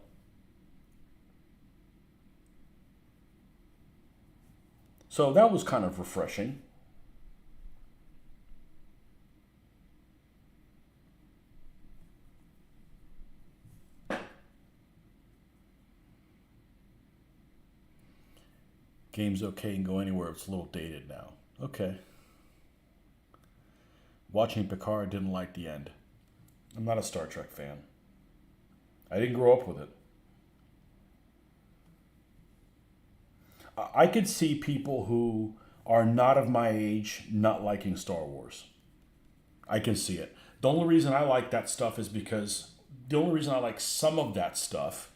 So that was kind of refreshing. Game's okay, and go anywhere. It's a little dated now. Okay. Watching Picard, didn't like the end. I'm not a Star Trek fan. I didn't grow up with it. I could see people who are not of my age not liking Star Wars. I can see it. The only reason I like that stuff is because the only reason I like some of that stuff,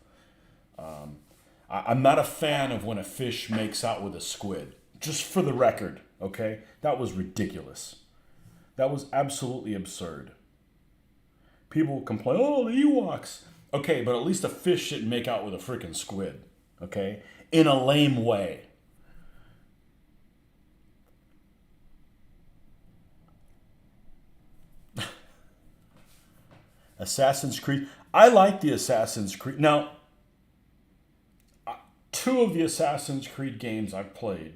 I'm not a fan of when a fish makes out with a squid. Just for the record, okay? That was ridiculous. That was absolutely absurd. People complain, oh, the Ewoks. Okay, but at least a fish didn't make out with a freaking squid, okay? In a lame way. Assassin's Creed. I like the Assassin's Creed. Now, 2 of the Assassin's Creed games I've played.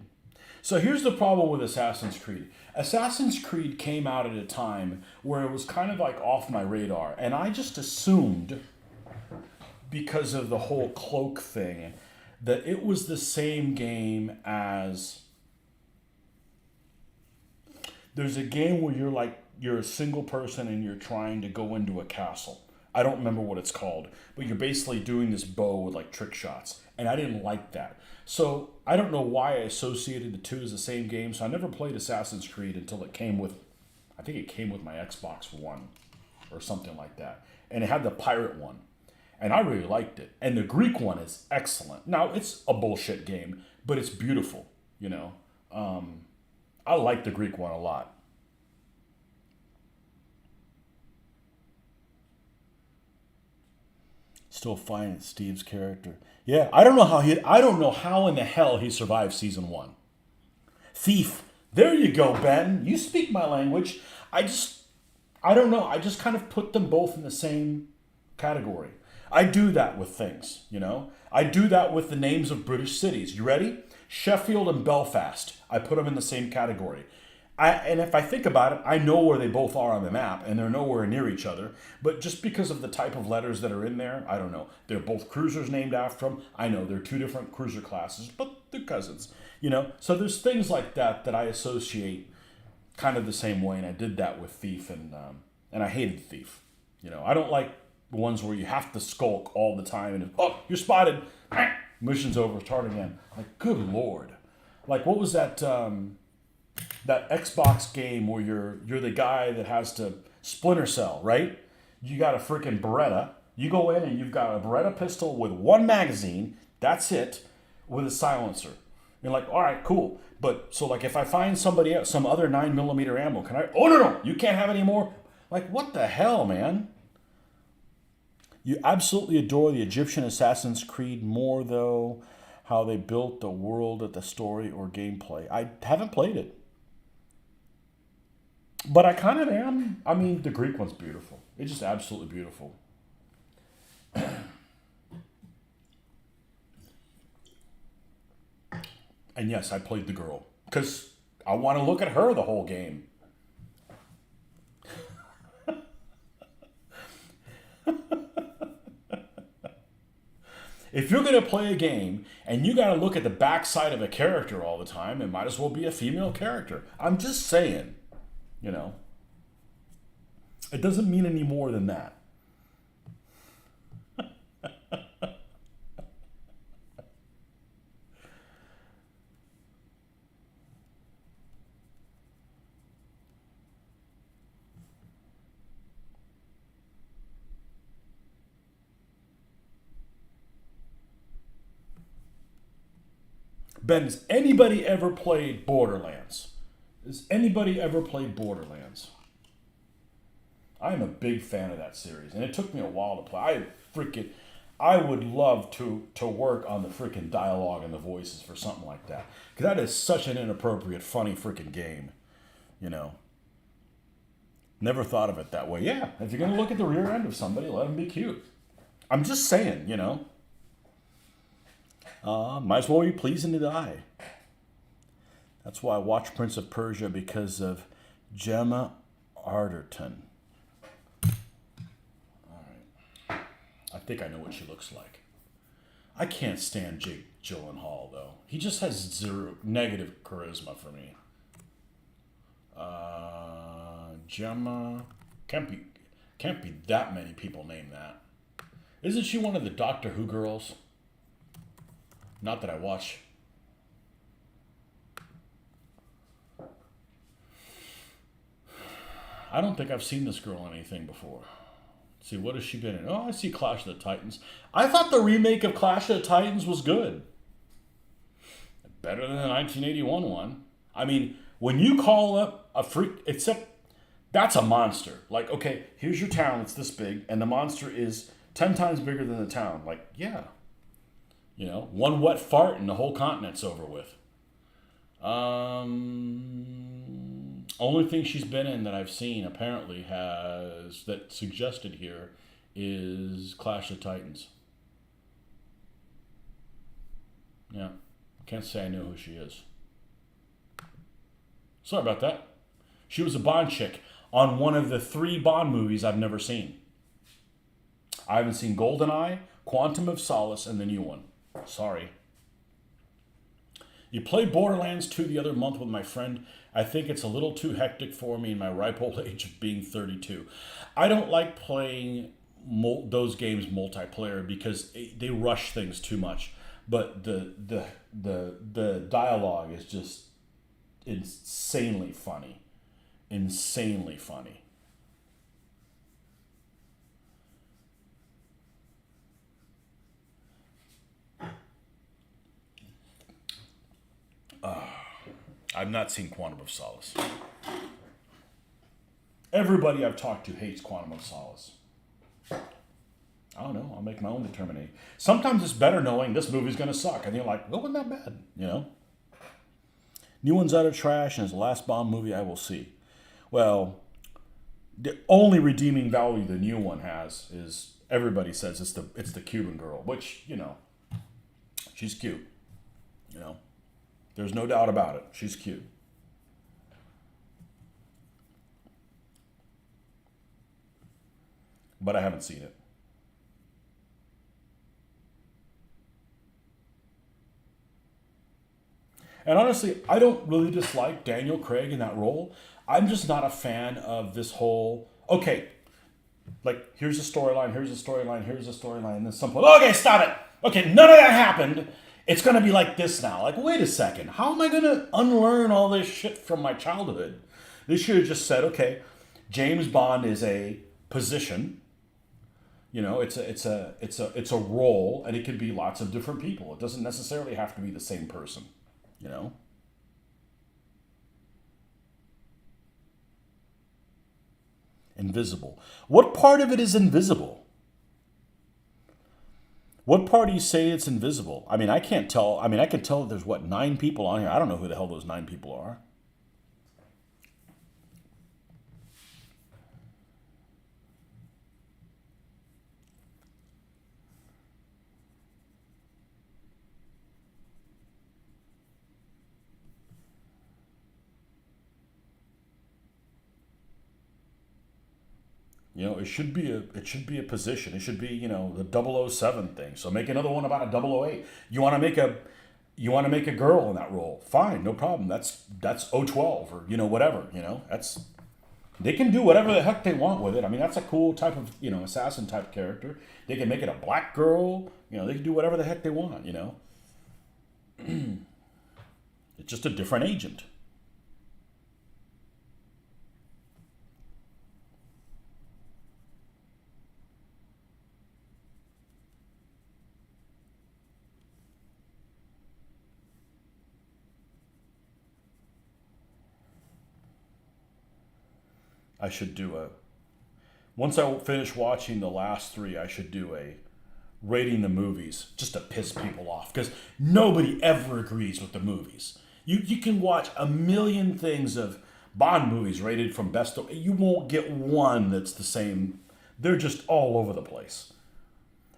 So here's the problem with Assassin's Creed. Assassin's Creed came out at a time where it was kind of like off my radar. And I just assumed, because of the whole cloak thing, that it was the same game as... There's a game where you're a single person and you're trying to go into a castle. I don't remember what it's called, but you're basically doing this bow with like trick shots. And I didn't like that. So I don't know why I associated the 2 as the same game. So I never played Assassin's Creed until it came with, I think it came with my Xbox One or something like that. And it had the pirate one. and I really liked it. And the Greek one is excellent. Now it's a bullshit game, but it's beautiful. You know, I like the Greek one a lot. Still finding Steve's character. Yeah, I don't know how he. I don't know how in the hell he survived season one. Thief. There you go, Ben. You speak my language. I just, I don't know. I just kind of put them both in the same category. I do that with things, you know? I do that with the names of British cities. You ready? Sheffield and Belfast. I put them in the same category. And if I think about it, I know where they both are on the map, and they're nowhere near each other. But just because of the type of letters that are in there, I don't know. They're both cruisers named after them. I know they're two different cruiser classes, but they're cousins. You know, so there's things like that that I associate kind of the same way, and I did that with Thief, and I hated Thief. You know, I don't like ones where you have to skulk all the time, and oh, you're spotted, mission's over, start again. Like, good lord, like what was that? That Xbox game where you're the guy that has to Splinter Cell, right? You got a freaking Beretta. You go in and you've got a Beretta pistol with one magazine. That's it, with a silencer. You're like, all right, cool. But so like if I find somebody else, some other 9mm ammo, can I? Oh no, you can't have any more. Like what the hell, man? You absolutely adore the Egyptian Assassin's Creed more though. How they built the world at the story or gameplay. I haven't played it. But I kind of am. I mean, the Greek one's beautiful. It's just absolutely beautiful. And yes, I played the girl. Because I want to look at her the whole game. If you're going to play a game and you got to look at the backside of a character all the time, it might as well be a female character. I'm just saying, you know. It doesn't mean any more than that. Ben, has anybody ever played Borderlands? Has anybody ever played Borderlands? I'm a big fan of that series, and it took me a while to play. I would love to work on the freaking dialogue and the voices for something like that, because that is such an inappropriate, funny freaking game, you know. Never thought of it that way. Yeah, if you're gonna look at the rear end of somebody, let them be cute. I'm just saying, you know. Might as well be pleasing to the eye. That's why I watch Prince of Persia, because of Gemma Arterton. I think I know what she looks like. I can't stand Jake Gyllenhaal, though. He just has zero negative charisma for me. Gemma. Can't be that many people name that. Isn't she one of the Doctor Who girls? Not that I watch. I don't think I've seen this girl in anything before. Let's see, what has she been in? Oh, I see Clash of the Titans. I thought the remake of Clash of the Titans was good. Better than the 1981 one. I mean, when you call up a freak, except that's a monster. Like, okay, here's your town, it's this big, and the monster is 10 times bigger than the town. Like, yeah. You know, one wet fart and the whole continent's over with. Only thing she's been in that I've seen apparently has that suggested here is Clash of Titans. Yeah, can't say I know who she is. Sorry about that. She was a Bond chick on one of the 3 Bond movies I've never seen. I haven't seen GoldenEye, Quantum of Solace, and the new one. Sorry. You played Borderlands 2 the other month with my friend. I think it's a little too hectic for me in my ripe old age of being 32. I don't like playing those games multiplayer because they rush things too much. But the dialogue is just insanely funny. Insanely funny. I've not seen Quantum of Solace. Everybody I've talked to hates Quantum of Solace. I don't know. I'll make my own determination. Sometimes it's better knowing this movie's going to suck. And you're like, well, wasn't that bad? You know? New one's utter trash and it's the last Bond movie I will see. Well, the only redeeming value the new one has is everybody says it's the Cuban girl, which, you know, she's cute. You know? There's no doubt about it. She's cute. But I haven't seen it. And honestly, I don't really dislike Daniel Craig in that role. I'm just not a fan of this whole, okay, like, here's a storyline, here's a storyline, here's a storyline, and then some point, okay, stop it. Okay, none of that happened. It's going to be like this now. Like, wait a second. How am I going to unlearn all this shit from my childhood? They should have just said, okay, James Bond is a position. You know, it's a role, and it could be lots of different people. It doesn't necessarily have to be the same person. You know? Invisible. What part of it is invisible? What part do you say it's invisible? I mean, I can't tell. I mean, I can tell that there's, 9 people on here. I don't know who the hell those 9 people are. You know, it should be a position. It should be, you know, the 007 thing. So make another one about a 008. You want to make a girl in that role. Fine, no problem. That's 012 or, you know, whatever, you know. They can do whatever the heck they want with it. I mean, that's a cool type of, you know, assassin type character. They can make it a black girl. You know, they can do whatever the heck they want, you know. It's just a different agent. I should do a Once I finish watching the last 3, I should do a rating the movies just to piss people off because nobody ever agrees with the movies. You can watch a million things of Bond movies rated from best to, you won't get one that's the same. They're just all over the place.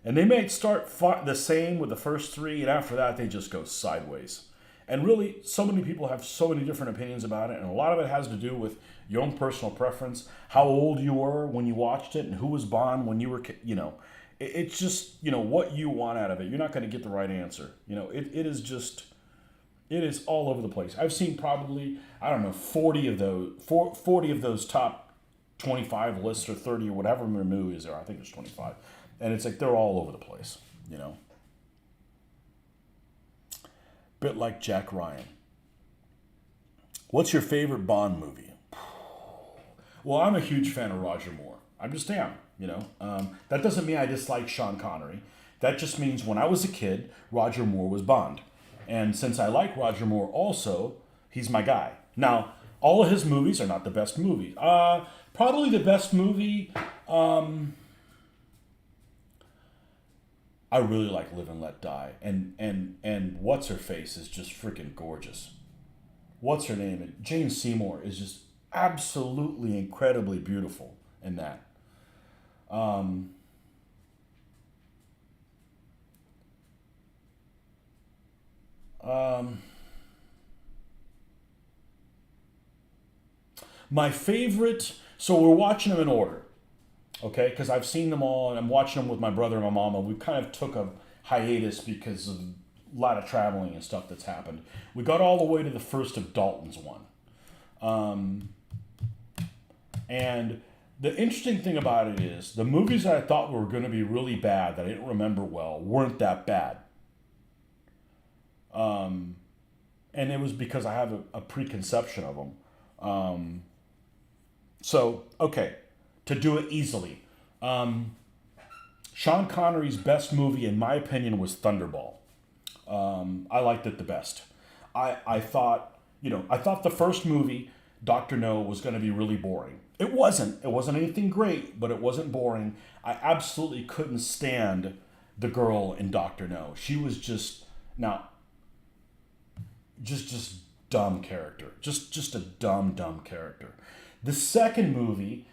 And they may start the same with the first 3, and after that they just go sideways. And really, so many people have so many different opinions about it, and a lot of it has to do with your own personal preference, how old you were when you watched it, and who was Bond when you were, you know. It's just, you know, what you want out of it. You're not going to get the right answer. You know, it is all over the place. I've seen probably, I don't know, 40 of those top 25 lists or 30 or whatever movies there are. I think there's 25. And it's like they're all over the place, you know. Bit like Jack Ryan. What's your favorite Bond movie? Well, I'm a huge fan of Roger Moore. I just am, you know. That doesn't mean I dislike Sean Connery. That just means when I was a kid, Roger Moore was Bond. And since I like Roger Moore also, he's my guy. Now, all of his movies are not the best movies. Probably the best movie, I really like Live and Let Die. And what's her face is just freaking gorgeous. What's her name? Jane Seymour is just absolutely incredibly beautiful in that. My favorite, so we're watching them in order, okay? Because I've seen them all, and I'm watching them with my brother and my mama. We kind of took a hiatus because of a lot of traveling and stuff that's happened. We got all the way to the first of Dalton's one. And the interesting thing about it is the movies that I thought were going to be really bad that I didn't remember well weren't that bad. And it was because I have a preconception of them. So, okay, to do it easily. Sean Connery's best movie, in my opinion, was Thunderball. I liked it the best. I thought, I thought the first movie, Doctor No, was going to be really boring. It wasn't. It wasn't anything great, but it wasn't boring. I absolutely couldn't stand the girl in Doctor No. She was now just dumb character. Just a dumb character. The second movie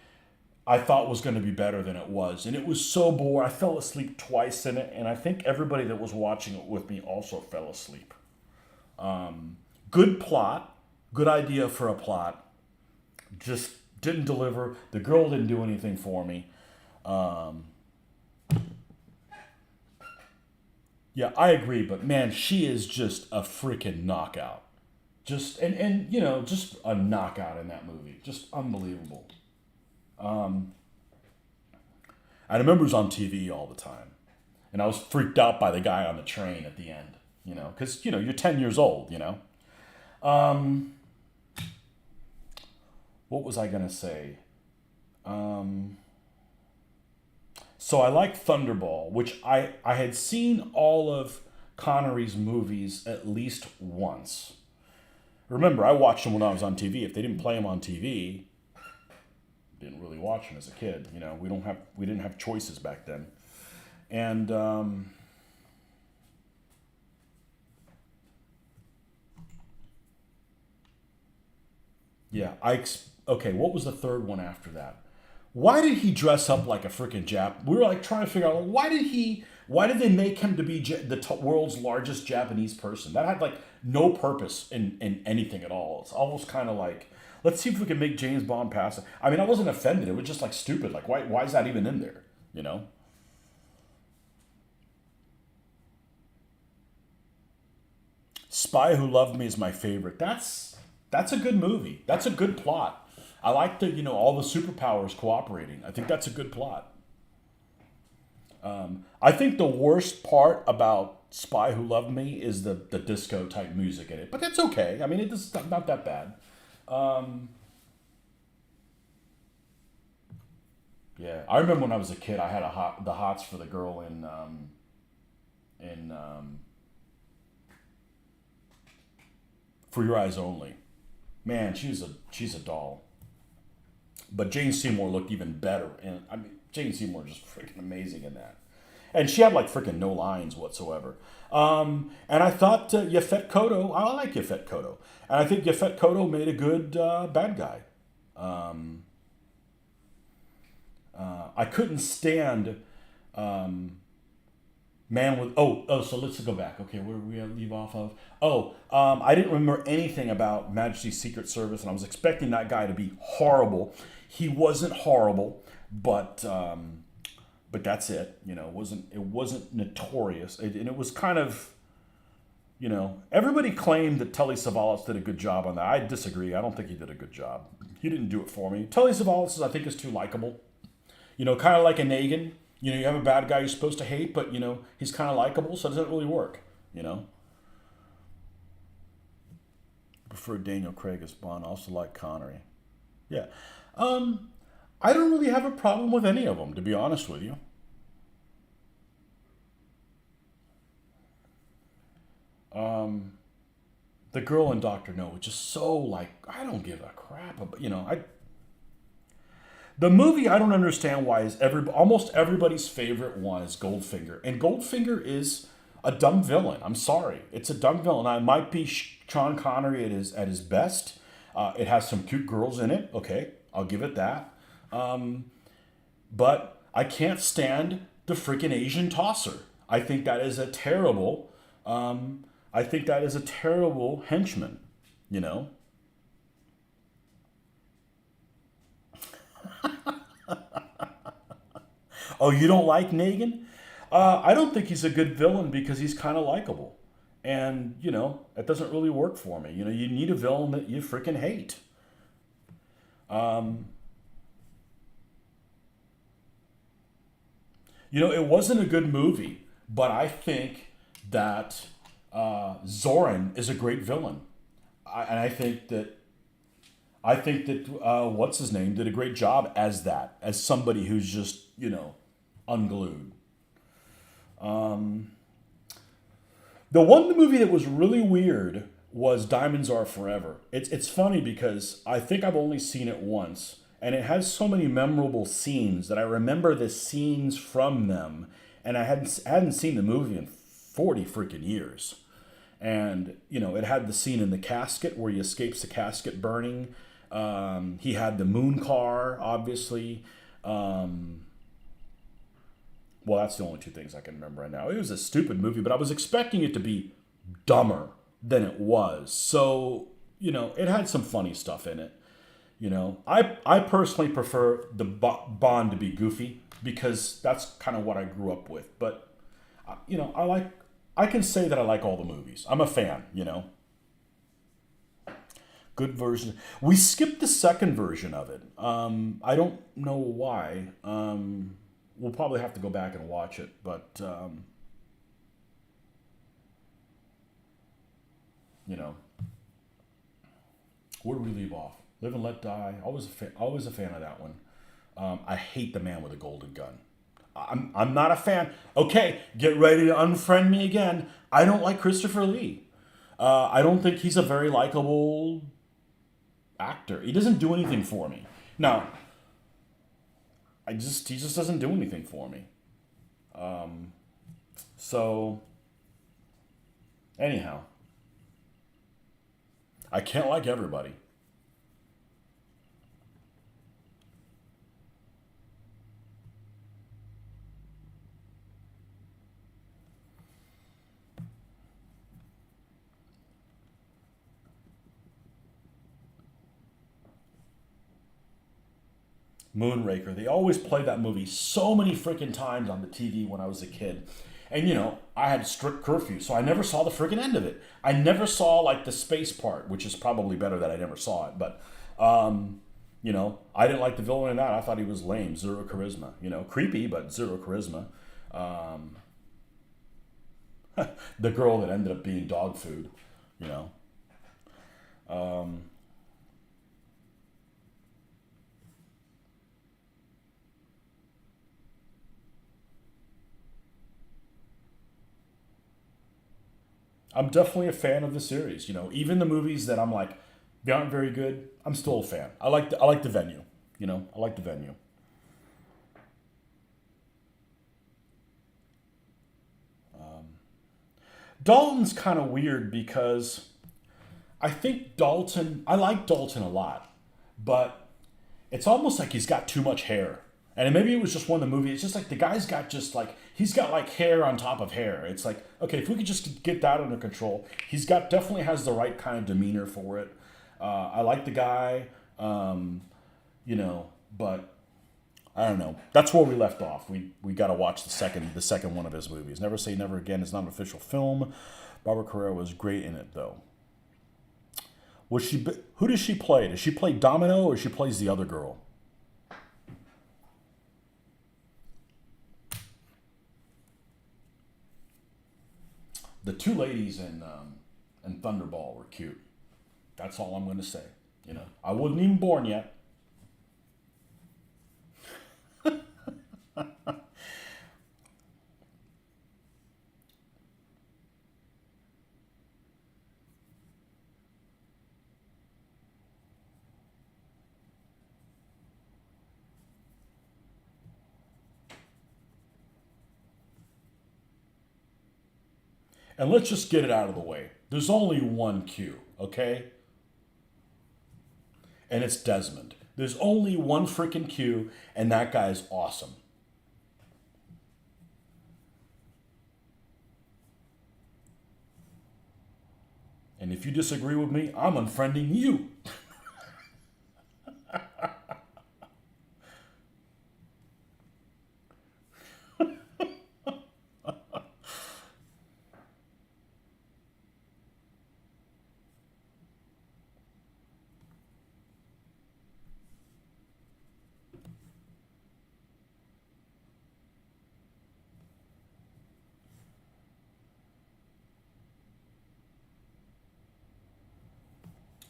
I thought was going to be better than it was, and it was so boring. I fell asleep twice in it, and I think everybody that was watching it with me also fell asleep. Good plot, good idea for a plot, just didn't deliver. The girl didn't do anything for me. Yeah, I agree, but man, she is just a freaking knockout. Just a knockout in that movie. Just unbelievable. I remember it was on TV all the time. And I was freaked out by the guy on the train at the end, because, you're 10 years old. Um, what was I going to say? So I like Thunderball, which I had seen all of Connery's movies at least once. Remember, I watched them when I was on TV. If they didn't play them on TV, didn't really watch them as a kid. We didn't have choices back then. And yeah, okay. What was the third one after that? Why did he dress up like a freaking Jap? We were like trying to figure out, like, why did they make him to be the world's largest Japanese person? That had like no purpose in anything at all. It's almost kind of like, let's see if we can make James Bond pass it. I mean, I wasn't offended. It was just like stupid. Like, why is that even in there? Spy Who Loved Me is my favorite. That's a good movie. That's a good plot. I like all the superpowers cooperating. I think that's a good plot. I think the worst part about Spy Who Loved Me is the disco type music in it, but that's okay. I mean, it's not that bad. Um, yeah, I remember when I was a kid, I had the hots for the girl in For Your Eyes Only. Man, she's a doll. But Jane Seymour looked even better, and I mean, Jane Seymour is just freaking amazing in that. And she had like freaking no lines whatsoever. And I thought Yaphet Kotto, I like Yaphet Kotto, and I think Yaphet Kotto made a good bad guy. Um, I couldn't stand Man with So let's go back. Okay, where did we leave off of? I didn't remember anything about Majesty's Secret Service, and I was expecting that guy to be horrible. He wasn't horrible, but that's it. It wasn't notorious, and it was kind of. Everybody claimed that Telly Savalas did a good job on that. I disagree. I don't think he did a good job. He didn't do it for me. Telly Savalas, I think, is too likable. Kind of like a Negan. You have a bad guy you're supposed to hate, but he's kind of likable, so it doesn't really work. I prefer Daniel Craig as Bond. I also like Connery. Yeah. I don't really have a problem with any of them, to be honest with you. Um, the girl in Doctor No was just so like I don't give a crap about the movie. I don't understand why is almost everybody's favorite one is Goldfinger, and Goldfinger is a dumb villain. I'm sorry, it's a dumb villain. I might be Sean Connery at his best. It has some cute girls in it. Okay, I'll give it that. Um, but I can't stand the freaking Asian tosser. I think that is a terrible. Um, I think that is a terrible henchman. You know. Oh, you don't like Negan? I don't think he's a good villain because he's kind of likable, and that doesn't really work for me. You need a villain that you freaking hate. Um, it wasn't a good movie, but I think that Zoran is a great villain, and I think that what's his name did a great job as somebody who's just unglued. Um, the one movie that was really weird was Diamonds Are Forever. It's funny because I think I've only seen it once, and it has so many memorable scenes that I remember the scenes from them, and I hadn't seen the movie in 40 freaking years. And it had the scene in the casket where he escapes the casket burning. He had the moon car, obviously. Well, that's the only two things I can remember right now. It was a stupid movie, but I was expecting it to be dumber than it was. So, it had some funny stuff in it. I personally prefer the Bond to be goofy because that's kind of what I grew up with. But, I can say that I like all the movies. I'm a fan. Good version. We skipped the second version of it. I don't know why. We'll probably have to go back and watch it, but where do we leave off? Live and Let Die. Always a fan of that one. I hate the man with a golden gun. I'm not a fan. Okay, get ready to unfriend me again. I don't like Christopher Lee. I don't think he's a very likable actor. He doesn't do anything for me. Now, he just doesn't do anything for me. So anyhow, I can't like everybody. Moonraker. They always played that movie so many freaking times on the TV when I was a kid. And I had strict curfew, so I never saw the freaking end of it. I never saw like the space part, which is probably better that I never saw it. But I didn't like the villain in that. I thought he was lame, zero charisma. Creepy, but zero charisma. The girl that ended up being dog food. You know. I'm definitely a fan of the series. Even the movies that I'm like, they aren't very good. I'm still a fan. I like the venue. I like the venue. Dalton's kind of weird because I think I like Dalton a lot, but it's almost like he's got too much hair. And maybe it was just one of the movies. It's just like the guy's got he's got like hair on top of hair. It's like, okay, if we could just get that under control. Definitely has the right kind of demeanor for it. I like the guy, but I don't know. That's where we left off. We got to watch the second one of his movies. Never Say Never Again is not an official film. Barbara Carrera was great in it though. Who does she play? Does she play Domino or she plays the other girl? The two ladies in Thunderball were cute. That's all I'm going to say. I wasn't even born yet. And let's just get it out of the way. There's only one Q, okay? And it's Desmond. There's only one freaking Q, and that guy's awesome. And if you disagree with me, I'm unfriending you.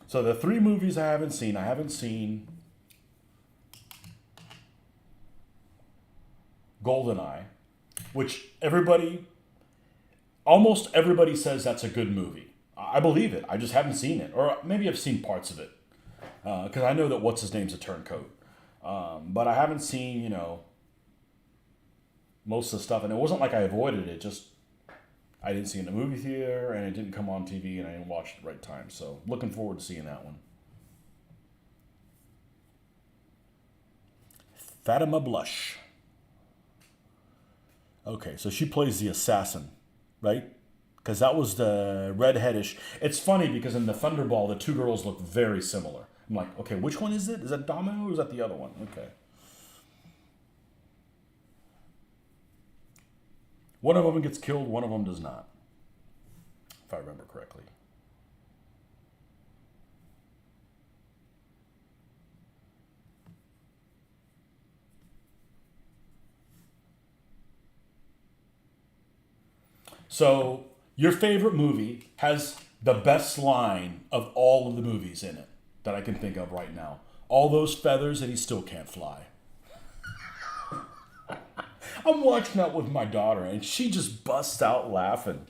So the three movies I haven't seen GoldenEye, which almost everybody says that's a good movie. I believe it. I just haven't seen it. Or maybe I've seen parts of it. Because I know that what's-his-name's a turncoat. But I haven't seen, you know, most of the stuff. And it wasn't like I avoided it. Just I didn't see it in the movie theater, and it didn't come on TV, and I didn't watch it at the right time. So looking forward to seeing that one. Fatima Blush. Okay, so she plays the assassin, right? Because that was the redheadish. It's funny because in the Thunderball, the two girls look very similar. I'm like, okay, which one is it? Is that Domino or is that the other one? Okay. One of them gets killed, one of them does not, if I remember correctly. So, your favorite movie has the best line of all of the movies in it that I can think of right now. All those feathers and he still can't fly. I'm watching that with my daughter and she just busts out laughing,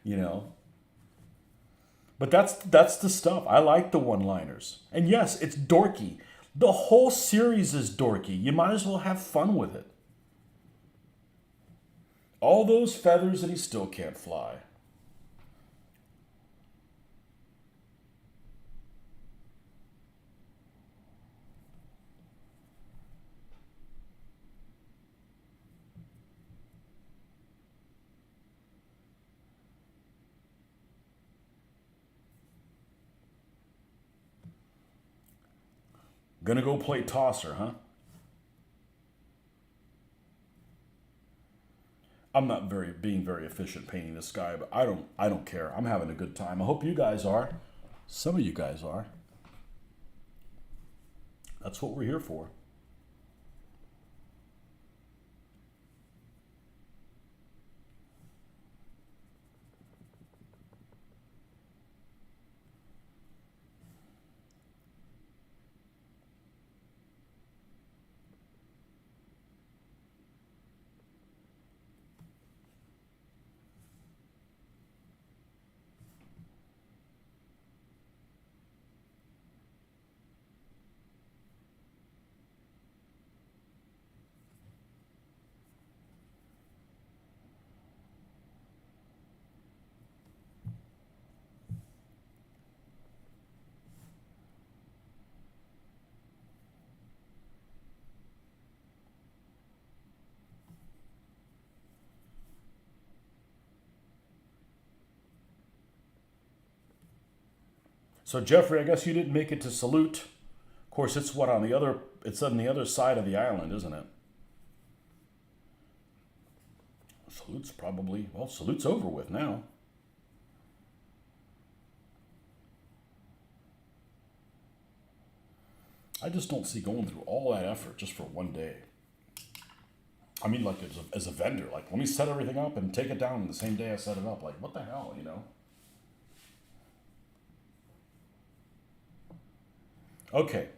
you know. But that's the stuff. I like the one-liners. And yes, it's dorky. The whole series is dorky. You might as well have fun with it. All those feathers and he still can't fly. Gonna go play tosser, huh? I'm not being very efficient painting this guy, but I don't care. I'm having a good time. I hope you guys are. Some of you guys are. That's what we're here for. So Jeffrey, I guess you didn't make it to Salute. Of course, it's what on the other. It's on the other side of the island, isn't it? Salute's probably Salute's over with now. I just don't see going through all that effort just for one day. I mean, like as a vendor, like let me set everything up and take it down the same day I set it up. Like what the hell, you know? Okay.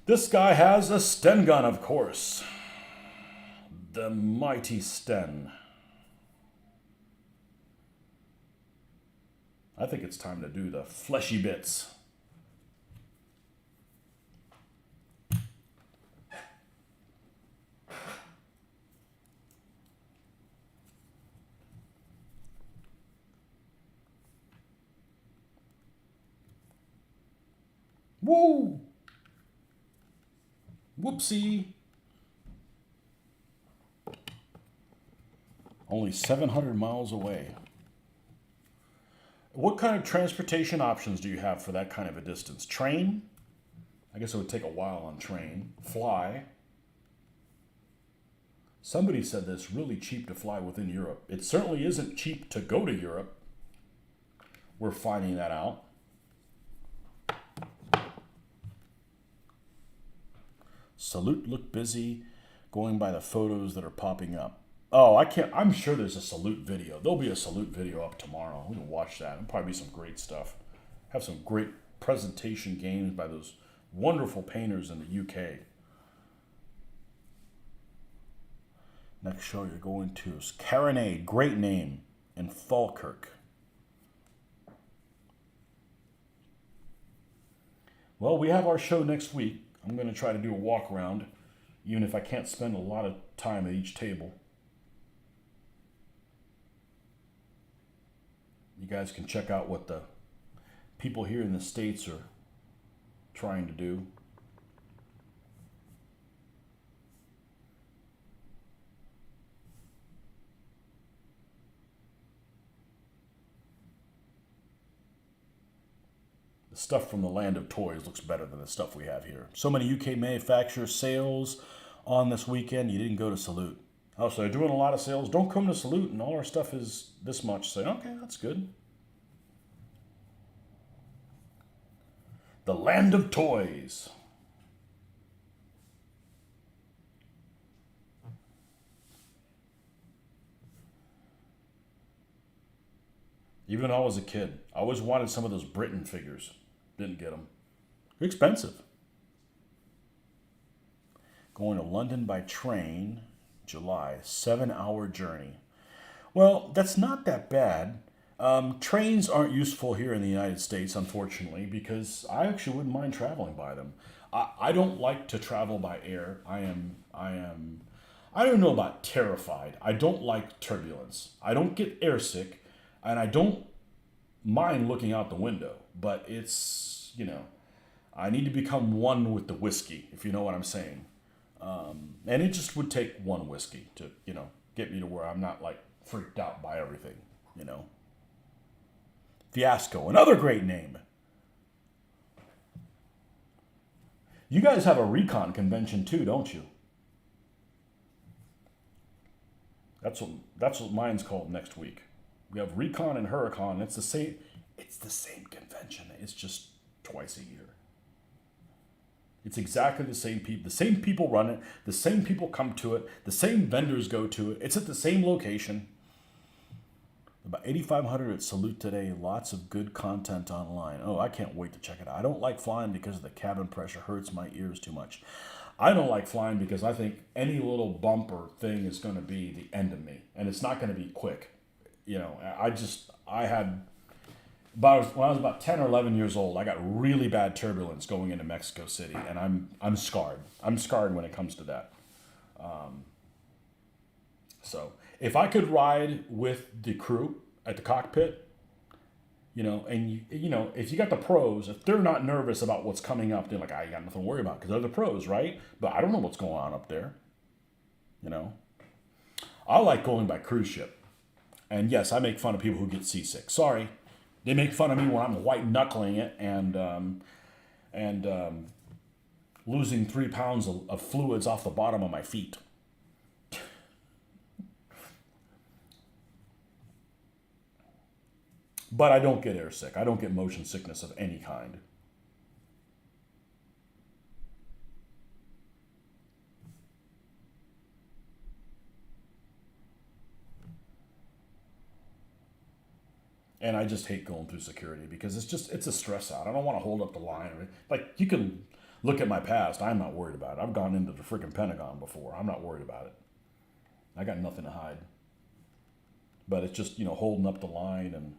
This guy has a Sten gun, of course. The mighty Sten. I think it's time to do the fleshy bits. Woo! Whoopsie! Only 700 miles away. What kind of transportation options do you have for that kind of a distance? Train? I guess it would take a while on train. Fly? Somebody said that it's really cheap to fly within Europe. It certainly isn't cheap to go to Europe. We're finding that out. Salute looked busy going by the photos that are popping up. Oh, I can't. I'm sure there's a Salute video. There'll be a Salute video up tomorrow. We can watch that. It'll probably be some great stuff. Have some great presentation games by those wonderful painters in the UK. Next show you're going to is Carronade, great name, in Falkirk. Well, we have our show next week. I'm going to try to do a walk around, even if I can't spend a lot of time at each table. You guys can check out what the people here in the States are trying to do. The stuff from the land of toys looks better than the stuff we have here. So many UK manufacturer sales on this weekend. You didn't go to Salute. Oh, so they're doing a lot of sales. Don't come to Salute, and all our stuff is this much. Say, okay, that's good. The land of toys. Even when I was a kid, I always wanted some of those Britain figures. Didn't get them. They're expensive. Going to London by train, July, 7-hour journey. Well, that's not that bad. Trains aren't useful here in the United States, unfortunately, because I actually wouldn't mind traveling by them. I don't like to travel by air. I don't know about terrified. I don't like turbulence. I don't get airsick, and I don't mind looking out the window, but it's, I need to become one with the whiskey, if you know what I'm saying. And it just would take one whiskey to, get me to where I'm not like freaked out by everything, Fiasco, another great name. You guys have a recon convention too, don't you? That's what mine's called next week. We have Recon and Huracan. It's the same. It's the same convention. It's just twice a year. It's exactly the same people. The same people run it. The same people come to it. The same vendors go to it. It's at the same location. About 8,500 at Salute today. Lots of good content online. Oh, I can't wait to check it out. I don't like flying because the cabin pressure hurts my ears too much. I don't like flying because I think any little bump or thing is going to be the end of me, and it's not going to be quick. I had when I was about 10 or 11 years old, I got really bad turbulence going into Mexico City, and I'm scarred. I'm scarred when it comes to that. So if I could ride with the crew at the cockpit, and if you got the pros, if they're not nervous about what's coming up, they're like, I got nothing to worry about because they're the pros, right? But I don't know what's going on up there. I like going by cruise ship. And yes, I make fun of people who get seasick. Sorry. They make fun of me when I'm white knuckling it and losing 3 pounds of fluids off the bottom of my feet. But I don't get airsick. I don't get motion sickness of any kind. And I just hate going through security because it's a stress out. I don't want to hold up the line. Like, you can look at my past. I'm not worried about it. I've gone into the freaking Pentagon before. I'm not worried about it. I got nothing to hide. But it's just, holding up the line. And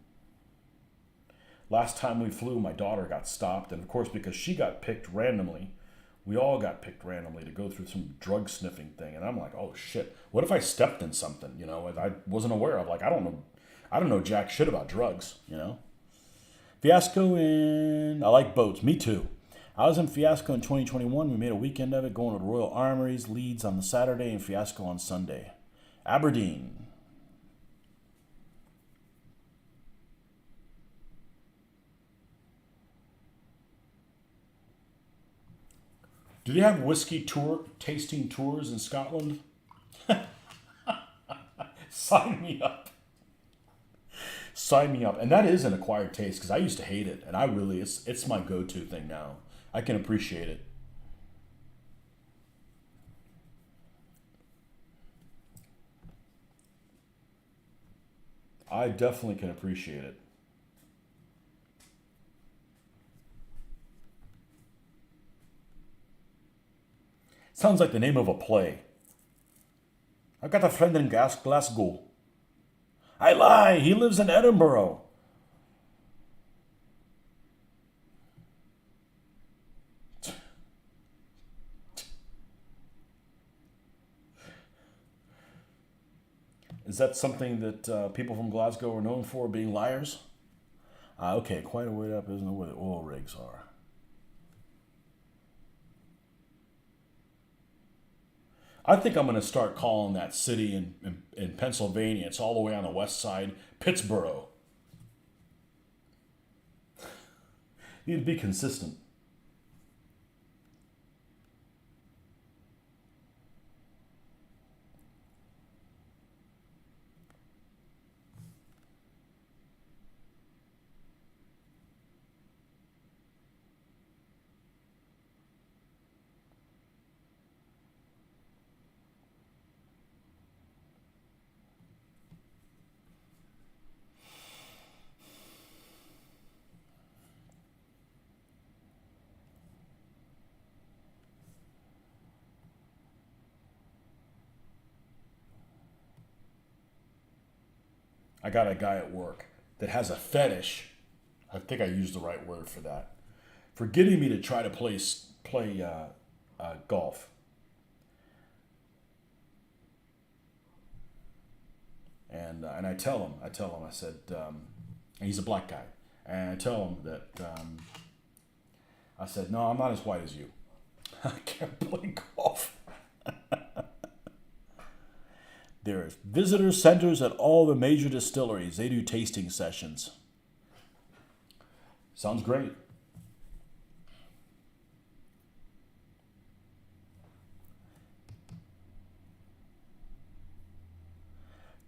last time we flew, my daughter got stopped. And of course, because she got picked randomly, we all got picked randomly to go through some drug sniffing thing. And I'm like, oh shit, what if I stepped in something, I wasn't aware of? Like, I don't know jack shit about drugs, Fiasco I like boats. Me too. I was in Fiasco in 2021. We made a weekend of it, going to the Royal Armories, Leeds on the Saturday, and Fiasco on Sunday. Aberdeen. Do they have whiskey tasting tours in Scotland? Sign me up. Sign me up. And that is an acquired taste because I used to hate it. And it's my go-to thing now. I can appreciate it. I definitely can appreciate it. Sounds like the name of a play. I've got a friend in Glasgow. I lie, he lives in Edinburgh. Is that something that people from Glasgow are known for, being liars? Okay, quite a way up, isn't it, where the oil rigs are? I think I'm going to start calling that city in Pennsylvania. It's all the way on the west side, Pittsburgh. Need to be consistent. I got a guy at work that has a fetish. I think I used the right word for that. For getting me to try to play golf. And I tell him, I said, and he's a black guy, and I tell him that I said, no, I'm not as white as you. I can't play golf. There are visitor centers at all the major distilleries. They do tasting sessions. Sounds great.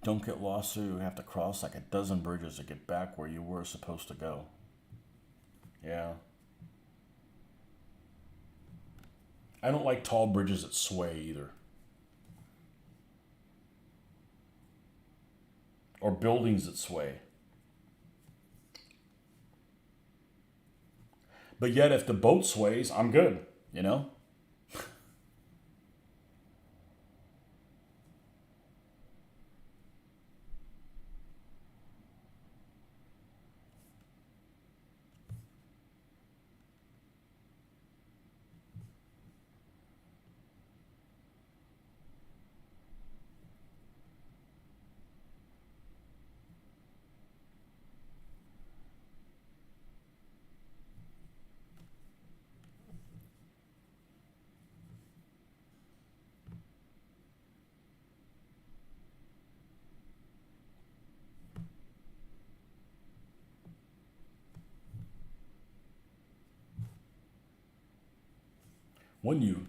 Don't get lost or you have to cross like a dozen bridges to get back where you were supposed to go. Yeah. I don't like tall bridges that sway either. Or buildings that sway. But yet, if the boat sways, I'm good, you know?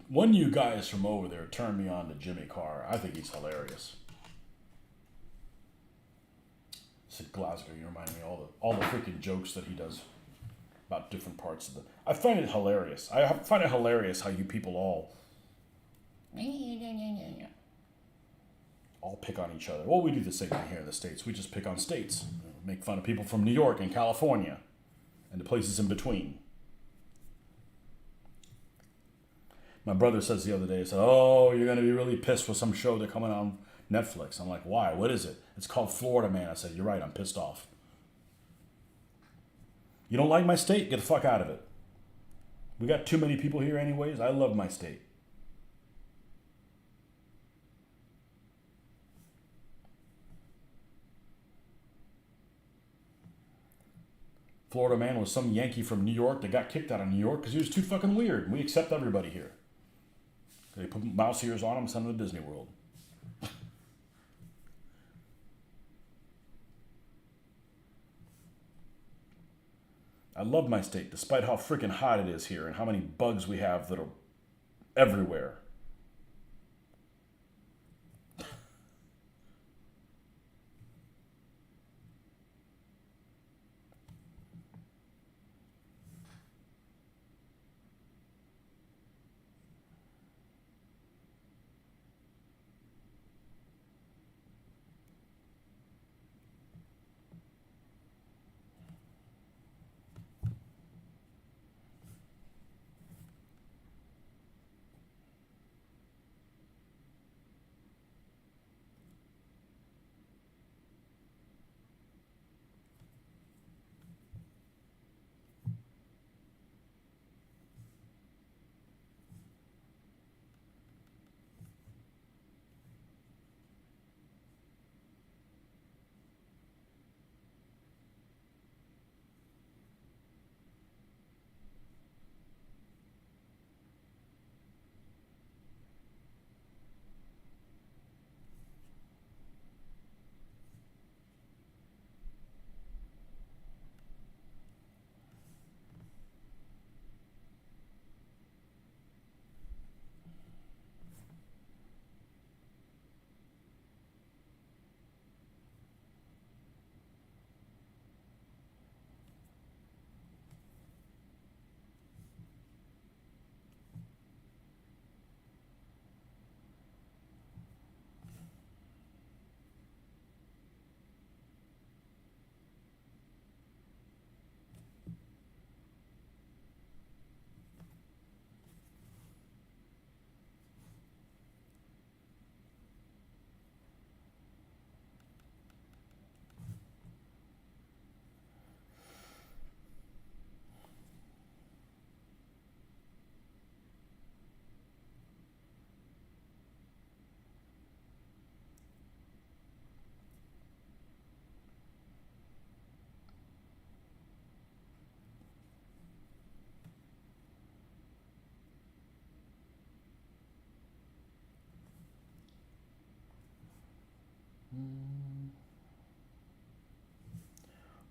One you guys from over there turned me on to Jimmy Carr. I think he's hilarious. Said Glasgow, you remind me of all the freaking jokes that he does about different parts of the. I find it hilarious. I find it hilarious how you people all pick on each other. Well, we do the same thing here in the States. We just pick on states, make fun of people from New York and California, and the places in between. My brother says the other day, he said, oh, you're going to be really pissed with some show they're coming on Netflix. I'm like, why? What is it? It's called Florida Man. I said, you're right. I'm pissed off. You don't like my state? Get the fuck out of it. We got too many people here anyways. I love my state. Florida Man was some Yankee from New York that got kicked out of New York because he was too fucking weird. We accept everybody here. They put mouse ears on him and send him to Disney World. I love my state, despite how freaking hot it is here and how many bugs we have that are everywhere.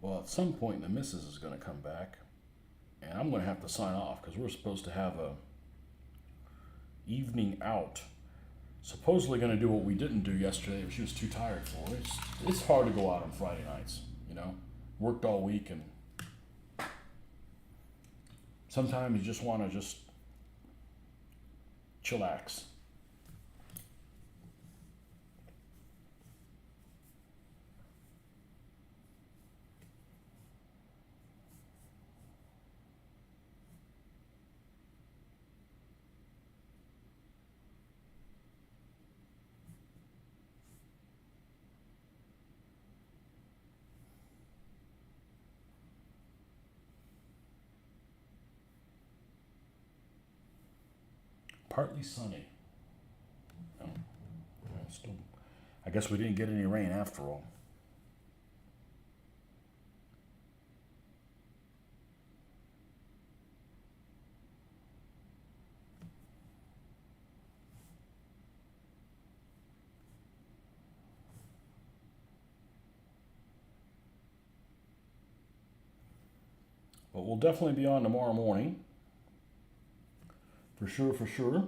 Well, at some point, the missus is going to come back, and I'm going to have to sign off because we're supposed to have a evening out. Supposedly going to do what we didn't do yesterday, but she was too tired for it. It's hard to go out on Friday nights, you know. Worked all week, and sometimes you just want to just chillax. Partly sunny. Oh, well, still, I guess we didn't get any rain after all. But we'll definitely be on tomorrow morning. For sure, for sure.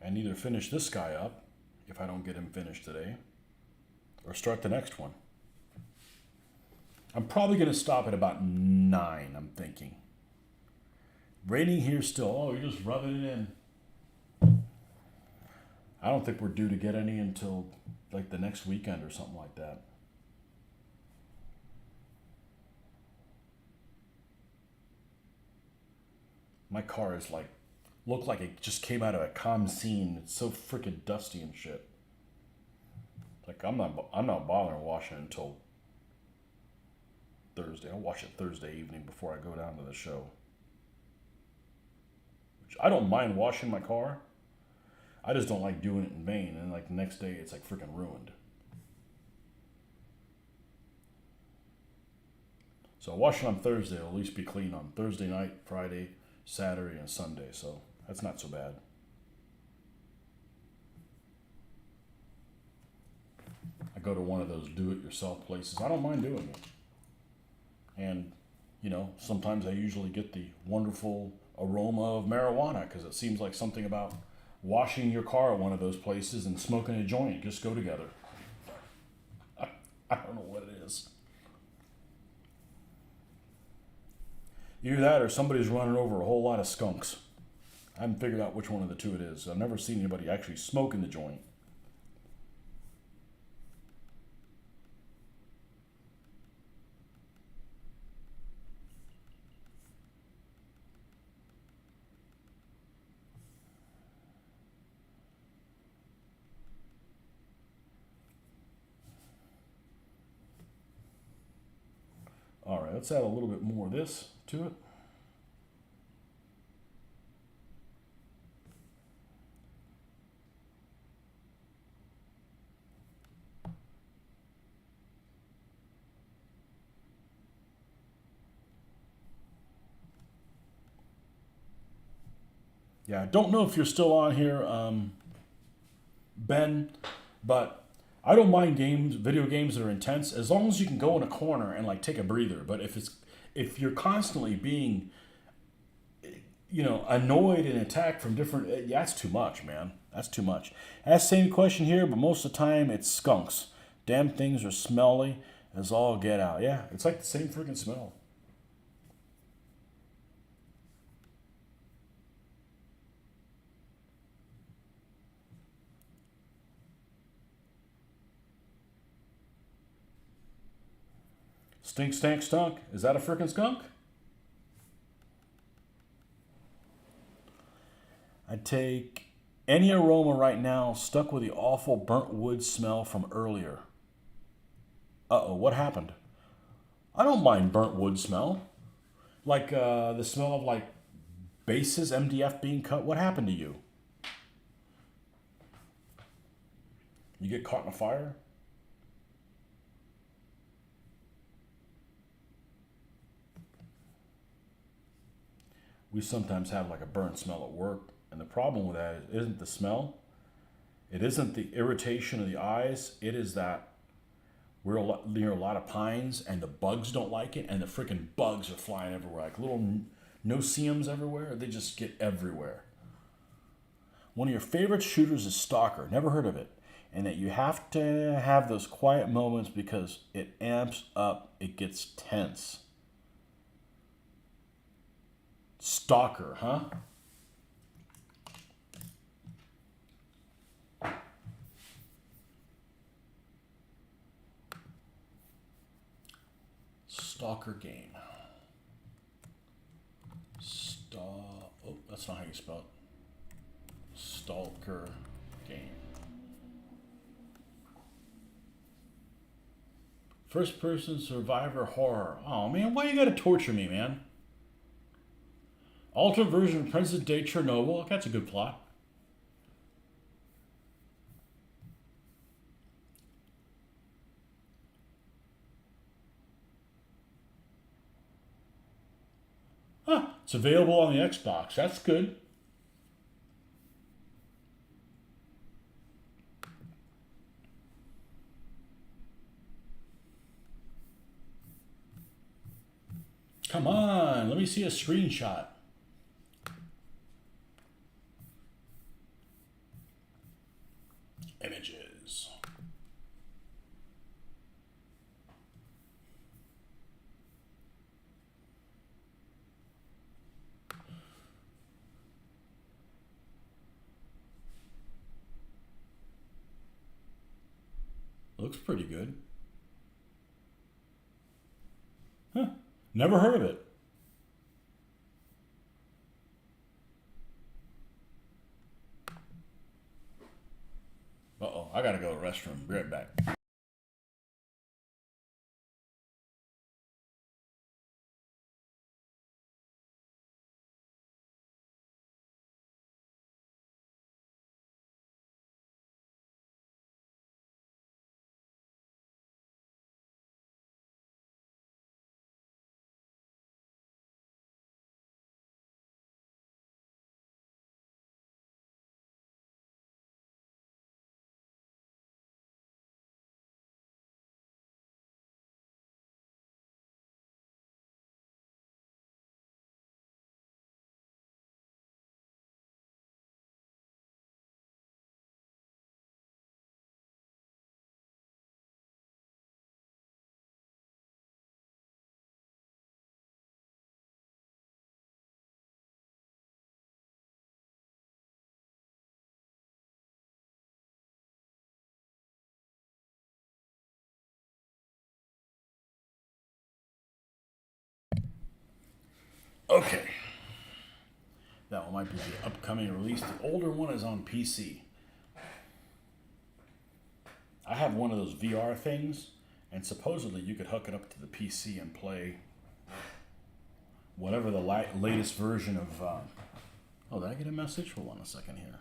And either finish this guy up, if I don't get him finished today, or start the next one. I'm probably going to stop at about 9, I'm thinking. Raining here still. Oh, you're just rubbing it in. I don't think we're due to get any until like the next weekend or something like that. My car is like, looked like it just came out of a com scene. It's so freaking dusty and shit. Like I'm not bothering washing it until Thursday. I'll wash it Thursday evening before I go down to the show. Which I don't mind washing my car. I just don't like doing it in vain, and like the next day it's like freaking ruined. So washing on Thursday will at least be clean on Thursday night, Friday, Saturday, and Sunday. So that's not so bad. I go to one of those do-it-yourself places. I don't mind doing it. And, you know, sometimes I usually get the wonderful aroma of marijuana because it seems like something about washing your car at one of those places and smoking a joint just go together. I don't know what it is. Either that or somebody's running over a whole lot of skunks. I haven't figured out which one of the two it is. I've never seen anybody actually smoking the joint. All right, let's add a little bit more of this to it. Yeah, I don't know if you're still on here, Ben, but I don't mind video games that are intense, as long as you can go in a corner and like take a breather. But if you're constantly being, you know, annoyed and attacked from different, yeah, that's too much, man. That's too much. Ask the same question here, but most of the time it's skunks. Damn things are smelly as all get out. Yeah, it's like the same freaking smell. Stink, stank, stunk. Is that a freaking skunk? I take any aroma right now stuck with the awful burnt wood smell from earlier. Uh-oh, what happened? I don't mind burnt wood smell. Like the smell of like bases, MDF being cut. What happened to you? You get caught in a fire? We sometimes have like a burnt smell at work. And the problem with that isn't the smell, It isn't the irritation of the eyes. It is that we're near a lot of pines and the bugs don't like it, and the freaking bugs are flying everywhere. Like little no-see-ums everywhere. They just get everywhere. One of your favorite shooters is Stalker. Never heard of it. And that you have to have those quiet moments because it amps up. It gets tense. Stalker, huh? Stalker game. Oh, that's not how you spell it. Stalker game. First person survivor horror. Oh man, why you gotta torture me, man? Alternate version of Present Day Chernobyl. That's a good plot. Huh, it's available on the Xbox. That's good. Come on, let me see a screenshot. Images. Looks pretty good. Huh. Never heard of it. Uh-oh, I gotta go to the restroom. Be right back. Okay. That one might be the upcoming release. The older one is on PC. I have one of those VR things, and supposedly you could hook it up to the PC and play whatever the latest version of. Oh, did I get a message? Hold on a second here.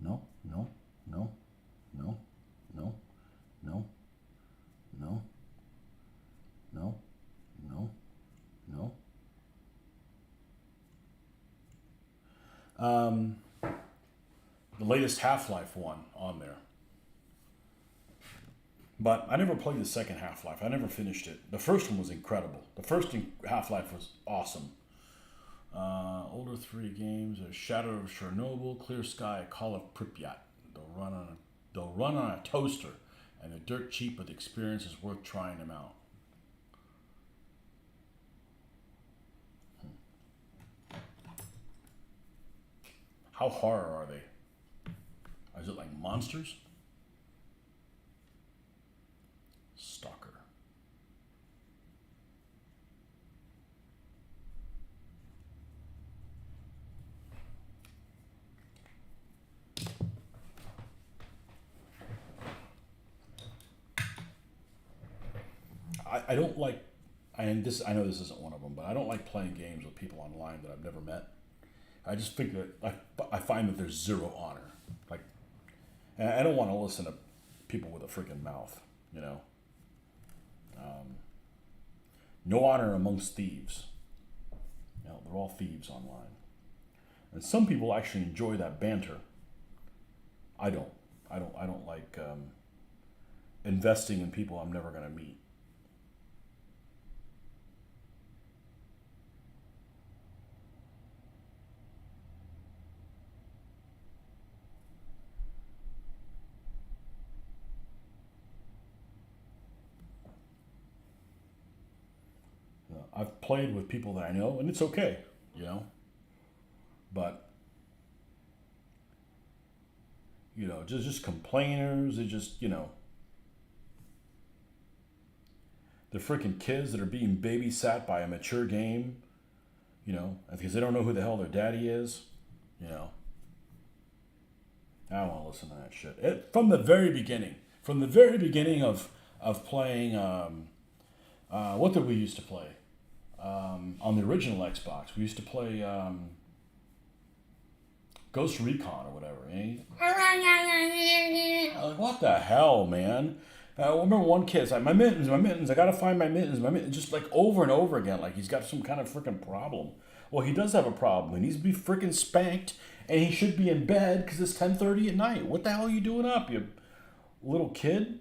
No, no, no, no, no, no, no, no, no, no. The latest Half-Life one on there. But I never played the second Half-Life. I never finished it. The first one was incredible. The first Half-Life was awesome. Older 3 games are Shadow of Chernobyl, Clear Sky, Call of Pripyat. They'll run on a toaster, and they're dirt cheap, but the experience is worth trying them out. How horror are they? Is it like monsters? Stalker. I don't like, I know this isn't one of them, but I don't like playing games with people online that I've never met. I just think that I find that there's zero honor. Like, and I don't want to listen to people with a freaking mouth, you know. No honor amongst thieves. You know, they're all thieves online. And some people actually enjoy that banter. I don't. I don't like investing in people I'm never going to meet. I've played with people that I know, and it's okay, you know. But just complainers. They just they're freaking kids that are being babysat by a mature game, because they don't know who the hell their daddy is, you know. I don't want to listen to that shit. From the very beginning, of playing, what did we used to play? On the original Xbox, we used to play Ghost Recon or whatever. Like, what the hell, man? I remember one kid's like, my mittens, I gotta find my mittens, just like over and over again, like he's got some kind of freaking problem. Well, he does have a problem. He needs to be freaking spanked, and he should be in bed because it's 10:30 at night. What the hell are you doing up, you little kid?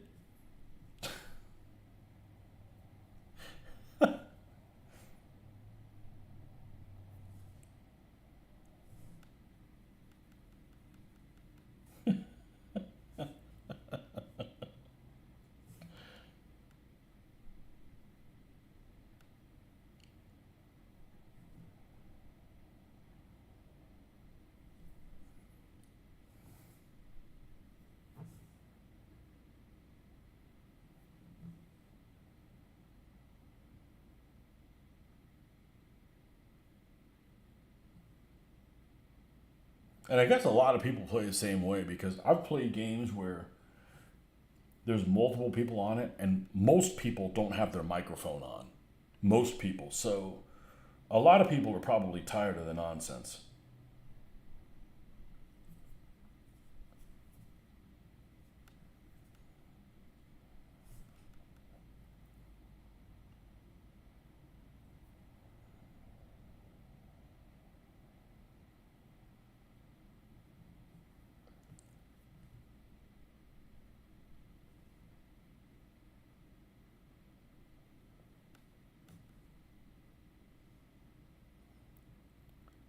And I guess a lot of people play the same way because I've played games where there's multiple people on it, and most people don't have their microphone on. Most people. So a lot of people are probably tired of the nonsense.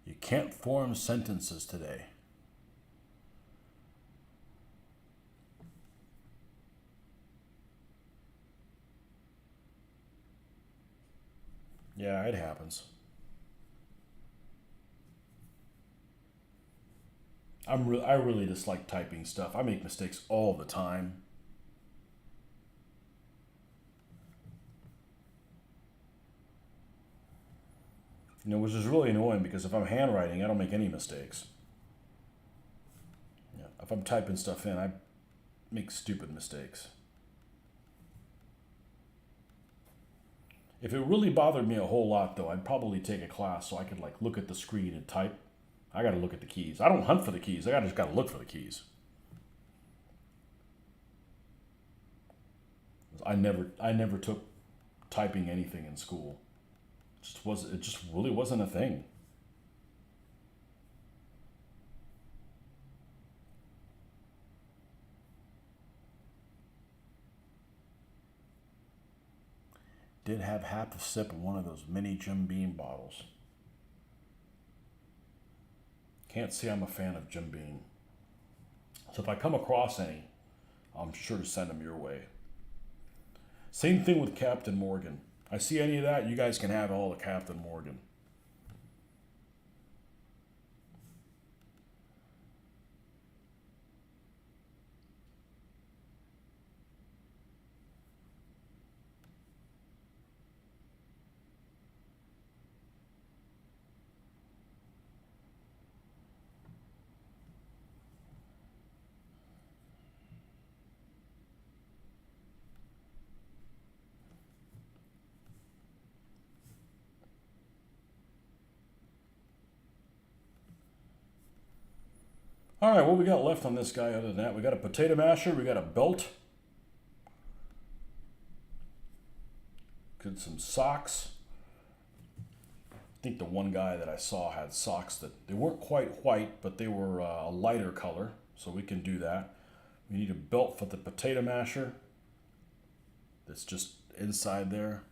You can't form sentences today. Yeah, it happens. I really dislike typing stuff. I make mistakes all the time. Which is really annoying because if I'm handwriting, I don't make any mistakes. Yeah, if I'm typing stuff in, I make stupid mistakes. If it really bothered me a whole lot, though, I'd probably take a class so I could like look at the screen and type. I got to look at the keys. I don't hunt for the keys. Just got to look for the keys. I never took typing anything in school. It just really wasn't a thing. Did have half a sip of one of those mini Jim Beam bottles. Can't say I'm a fan of Jim Beam. So if I come across any, I'm sure to send them your way. Same thing with Captain Morgan. I see any of that, you guys can have all the Captain Morgan. All right, what we got left on this guy other than that? We got a potato masher, we got a belt, got some socks, think the one guy that I saw had socks that they weren't quite white, but they were a lighter color, so we can do that. We need a belt for the potato masher. That's just inside there.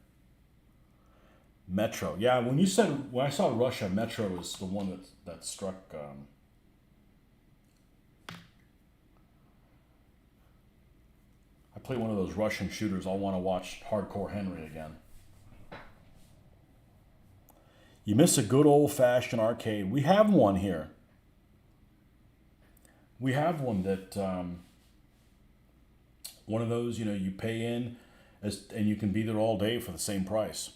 Metro, yeah. When I saw Russia, Metro was the one that struck. I play one of those Russian shooters. I'll want to watch Hardcore Henry again. You miss a good old-fashioned arcade. We have one here. We have one that one of those, you pay in and you can be there all day for the same price.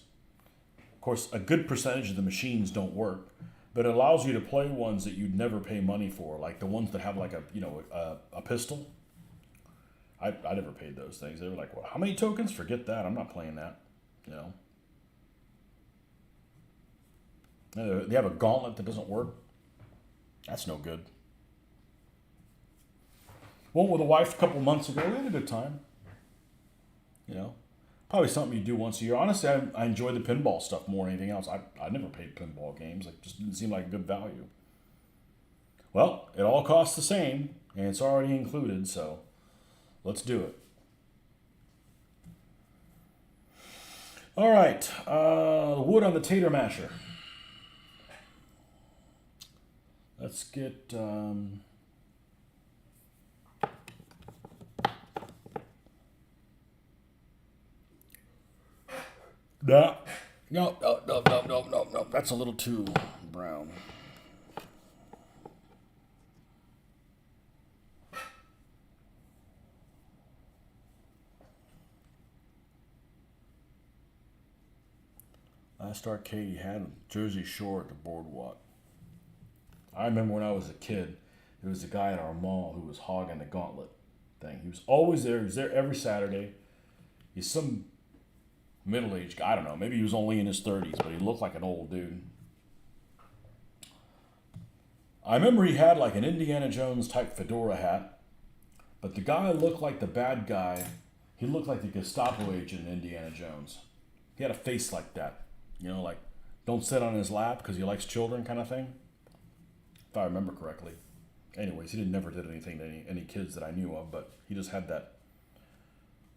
Of course, a good percentage of the machines don't work, but it allows you to play ones that you'd never pay money for, like the ones that have like a pistol. I never paid those things. They were like, well, how many tokens? Forget that. I'm not playing that. They have a gauntlet that doesn't work. That's no good. Went with a wife a couple months ago. We had a good time. Probably something you do once a year. Honestly, I enjoy the pinball stuff more than anything else. I never paid pinball games. It just didn't seem like a good value. Well, it all costs the same, and it's already included, so let's do it. All right, wood on the tater masher. Let's get... No. That's a little too brown. Last arcade he had Jersey Shore at the Boardwalk. I remember when I was a kid, there was a guy at our mall who was hogging the gauntlet thing. He was always there. He was there every Saturday. He's some middle-aged guy. I don't know. Maybe he was only in his 30s, but he looked like an old dude. I remember he had like an Indiana Jones type fedora hat, but the guy looked like the bad guy. He looked like the Gestapo agent in Indiana Jones. He had a face like that. Like don't sit on his lap because he likes children kind of thing. If I remember correctly. Anyways, he never did anything to any kids that I knew of, but he just had that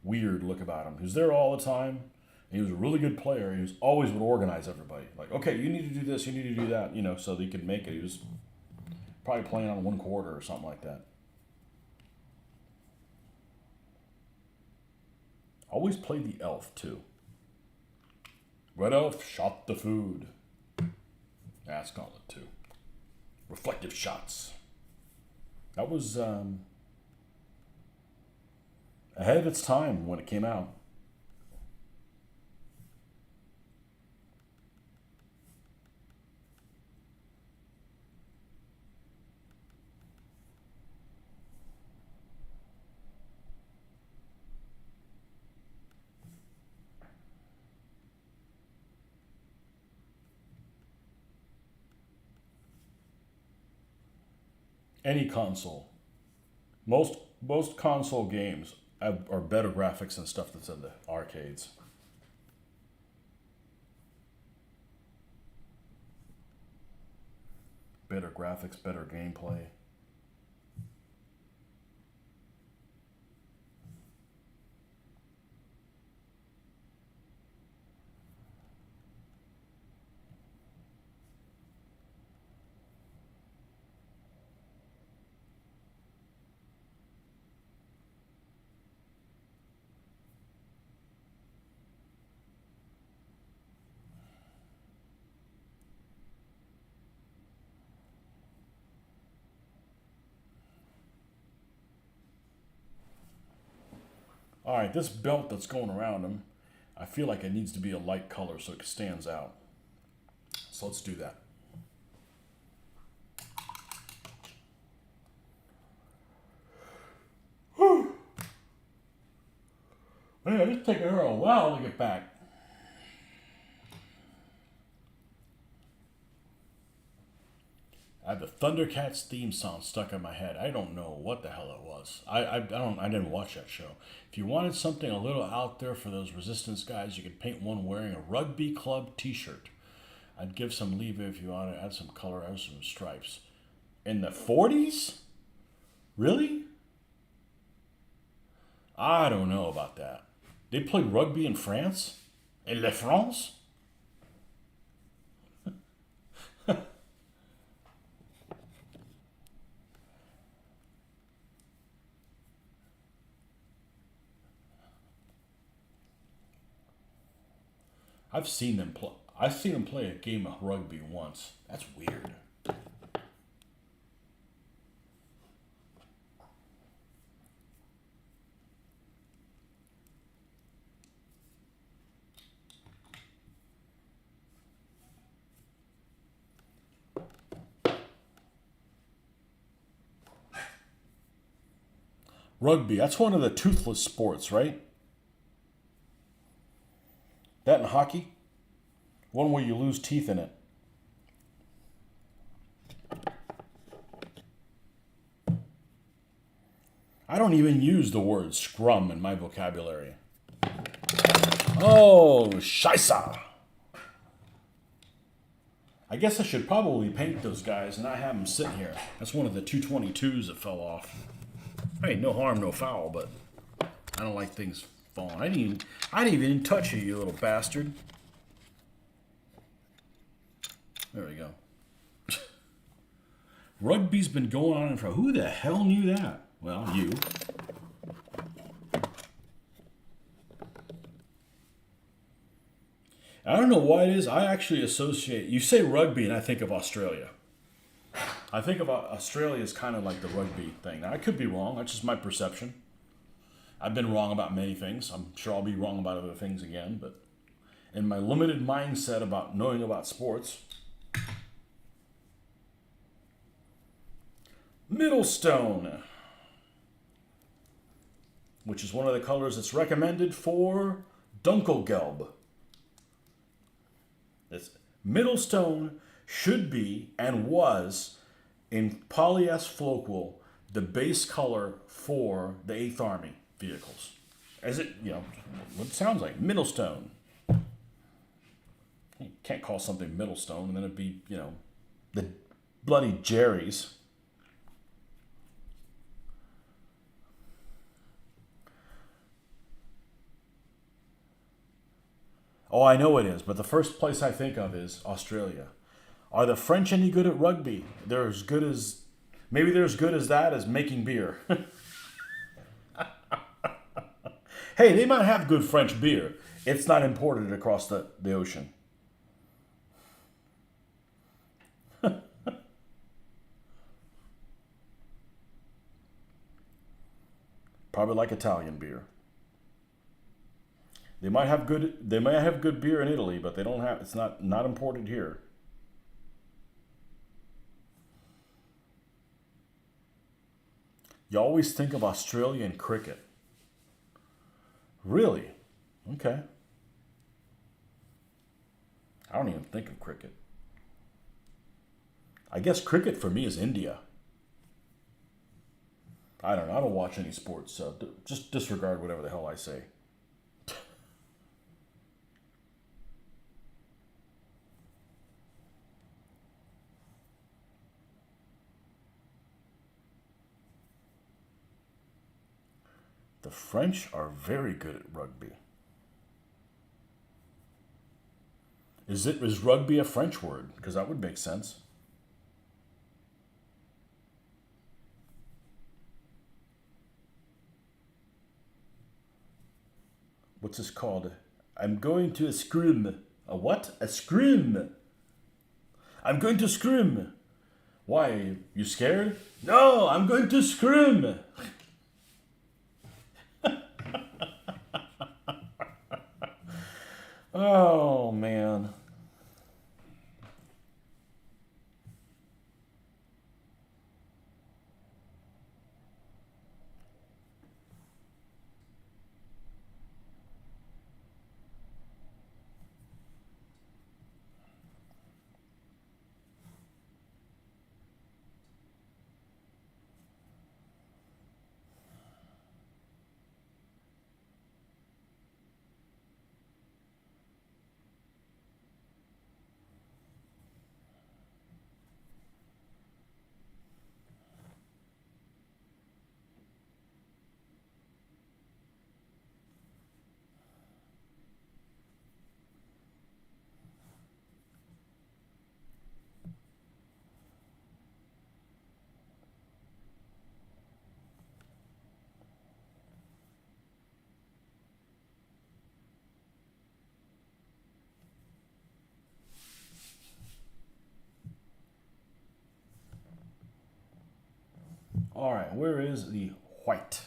weird look about him. He was there all the time. And he was a really good player. He was always would organize everybody. Like, okay, you need to do this, you need to do that, so that he could make it. He was probably playing on 1/4 or something like that. Always played the elf, too. Red elf shot the food. That's Gauntlet, too. Reflective shots. That was ahead of its time when it came out. Any console. Most console games are better graphics than stuff that's in the arcades. Better graphics, better gameplay. All right, this belt that's going around him, I feel like it needs to be a light color so it stands out. So let's do that. Whew. Man, it's taking her a while to get back. I have the Thundercats theme song stuck in my head. I don't know what the hell it was. I didn't watch that show. If you wanted something a little out there for those resistance guys, you could paint one wearing a rugby club t-shirt. I'd give some leave if you want to add some color, add some stripes. In the 40s? Really? I don't know about that. They played rugby in France? In La France? I've seen them play. I've seen them play a game of rugby once. That's weird. Rugby, that's one of the toothless sports, right? That and hockey? One where you lose teeth in it. I don't even use the word scrum in my vocabulary. Oh, scheisse. I guess I should probably paint those guys and not have them sit here. That's one of the 222s that fell off. Hey, no harm, no foul, but I don't like things falling. I didn't even touch you, you little bastard. There we go. Rugby's been going on for who the hell knew that? Well, you. I don't know why it is. I actually associate. You say rugby, and I think of Australia. I think of Australia as kind of like the rugby thing. Now, I could be wrong. That's just my perception. I've been wrong about many things. I'm sure I'll be wrong about other things again. But in my limited mindset about knowing about sports, Middlestone, which is one of the colors that's recommended for Dunkelgelb. This Middlestone should be and was in polyester floquel the base color for the 8th Army vehicles. As it, what it sounds like, Middlestone. You can't call something Middlestone and then it'd be, the bloody Jerry's. Oh, I know it is, but the first place I think of is Australia. Are the French any good at rugby? They're as good as, maybe they're as good as that as making beer. Hey, they might have good French beer. It's not imported across the ocean. Probably like Italian beer. They might have good beer in Italy, but it's not imported here. You always think of Australian cricket. Really? Okay. I don't even think of cricket. I guess cricket for me is India. I don't know. I don't watch any sports, so just disregard whatever the hell I say. The French are very good at rugby. Is rugby a French word? Because that would make sense. What's this called? I'm going to a scrim. A what? A scrim. I'm going to scrim. Why? You scared? No, I'm going to scrim. Oh, man. All right, where is the white?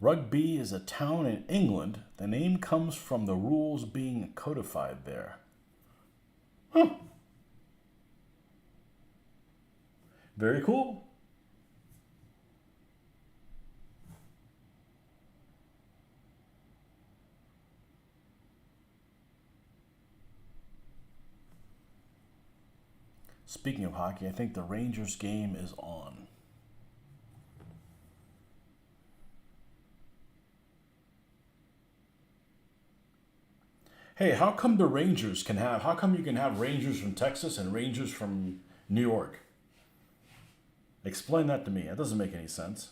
Rugby is a town in England. The name comes from the rules being codified there. Huh. Very cool. Speaking of hockey, I think the Rangers game is on. Hey, how come the Rangers can have, how come you can have Rangers from Texas and Rangers from New York? Explain that to me. That doesn't make any sense.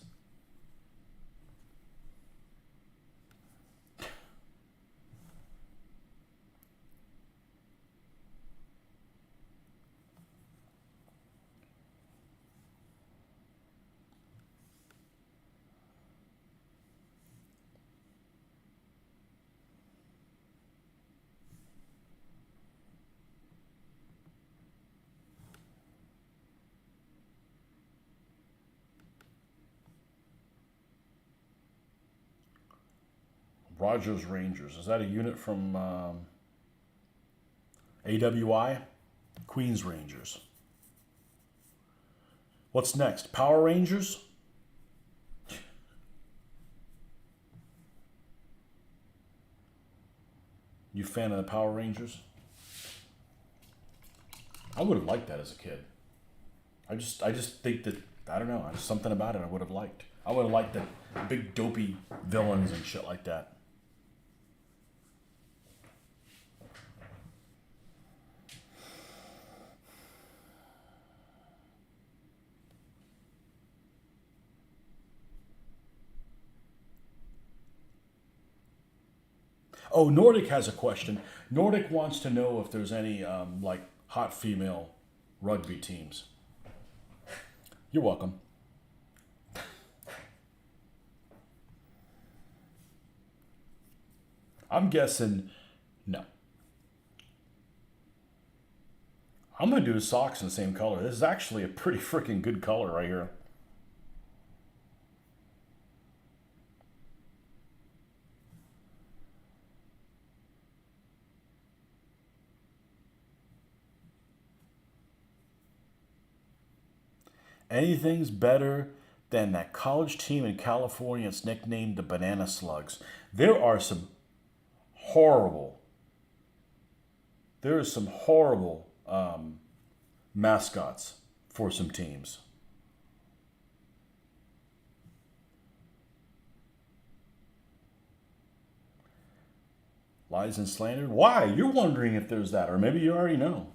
Rogers Rangers. Is that a unit from AWI? Queens Rangers. What's next? Power Rangers? You fan of the Power Rangers? I would have liked that as a kid. I just think that, I don't know, there's something about it I would have liked. I would have liked the big dopey villains and shit like that. Oh, Nordic has a question. Nordic wants to know if there's any like hot female rugby teams. You're welcome. I'm guessing no. I'm gonna do the socks in the same color. This is actually a pretty freaking good color right here. Anything's better than that college team in California that's nicknamed the Banana Slugs. There are some horrible, there are some horrible mascots for some teams. Lies and slander. Why? You're wondering if there's that, or maybe you already know.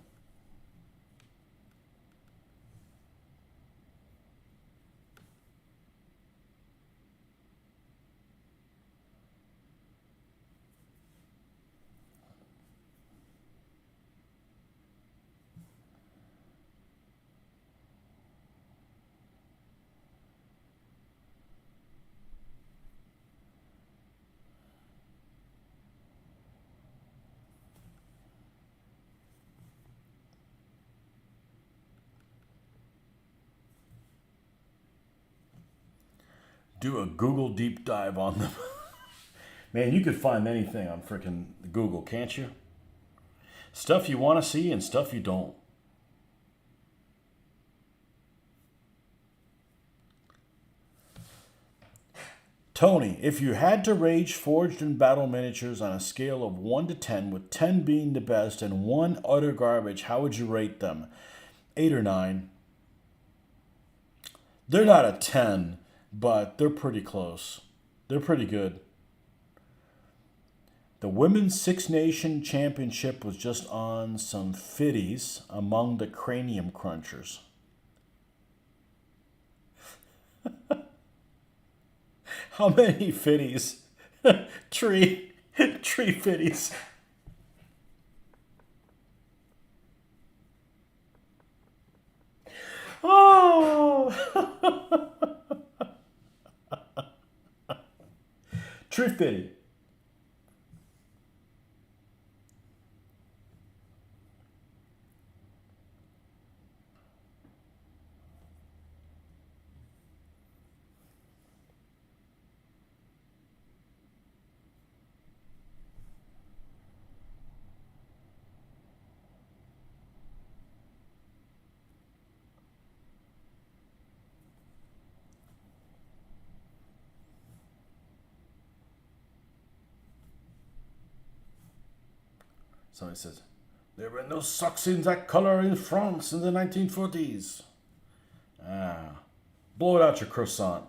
Do a Google deep dive on them. Man, you could find anything on freaking Google, can't you? Stuff you want to see and stuff you don't. Tony, if you had to rage Forged in Battle miniatures on a scale of 1 to 10, with 10 being the best and 1 utter garbage, how would you rate them? 8 or 9. They're not a 10, but they're pretty close. They're pretty good. The Women's Six Nation Championship was just on some fitties among the cranium crunchers. How many fitties? Tree fitties. Oh! Tree fitty. Somebody says, there were no socks in that color in France in the 1940s. Ah, blow it out your croissant.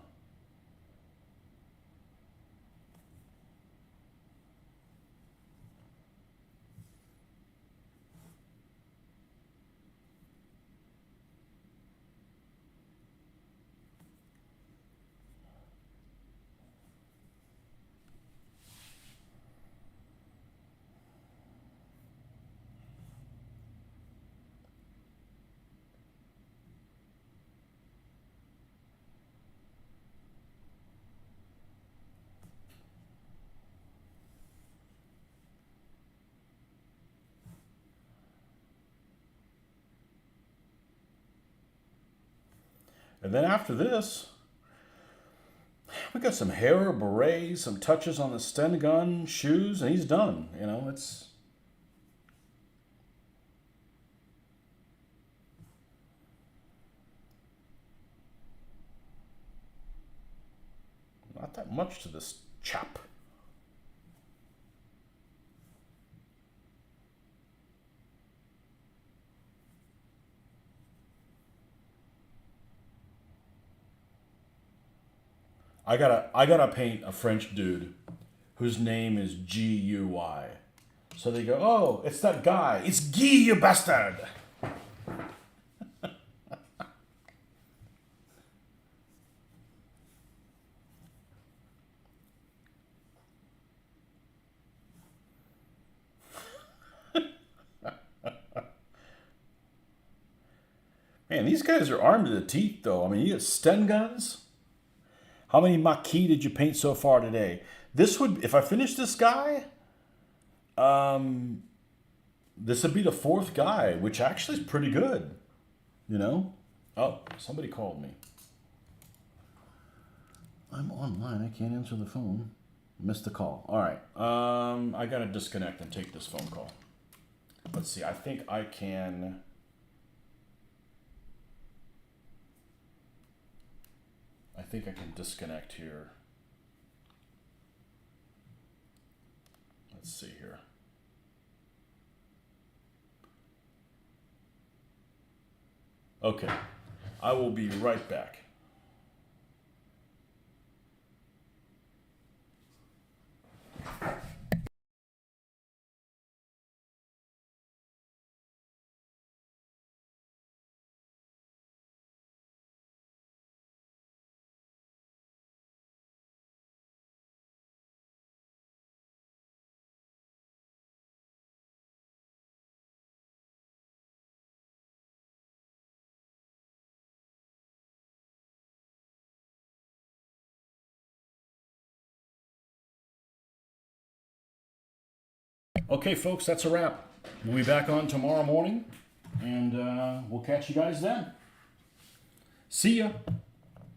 And then after this, we got some hair, a beret, some touches on the Sten gun, shoes, and he's done. You know, it's... not that much to this chap. I gotta paint a French dude whose name is G-U-Y. So they go, oh, it's that guy. It's Guy, you bastard. Man, these guys are armed to the teeth, though. I mean, you get Sten guns. How many Maquis did you paint so far today? This would, if I finish this guy, this would be the fourth guy, which actually is pretty good. You know? Oh, somebody called me. I'm online. I can't answer the phone. Missed the call. All right. I got to disconnect and take this phone call. Let's see. I think I can... I think I can disconnect here. Let's see here. Okay, I will be right back. Okay, folks, that's a wrap. We'll be back on tomorrow morning, and we'll catch you guys then. See ya.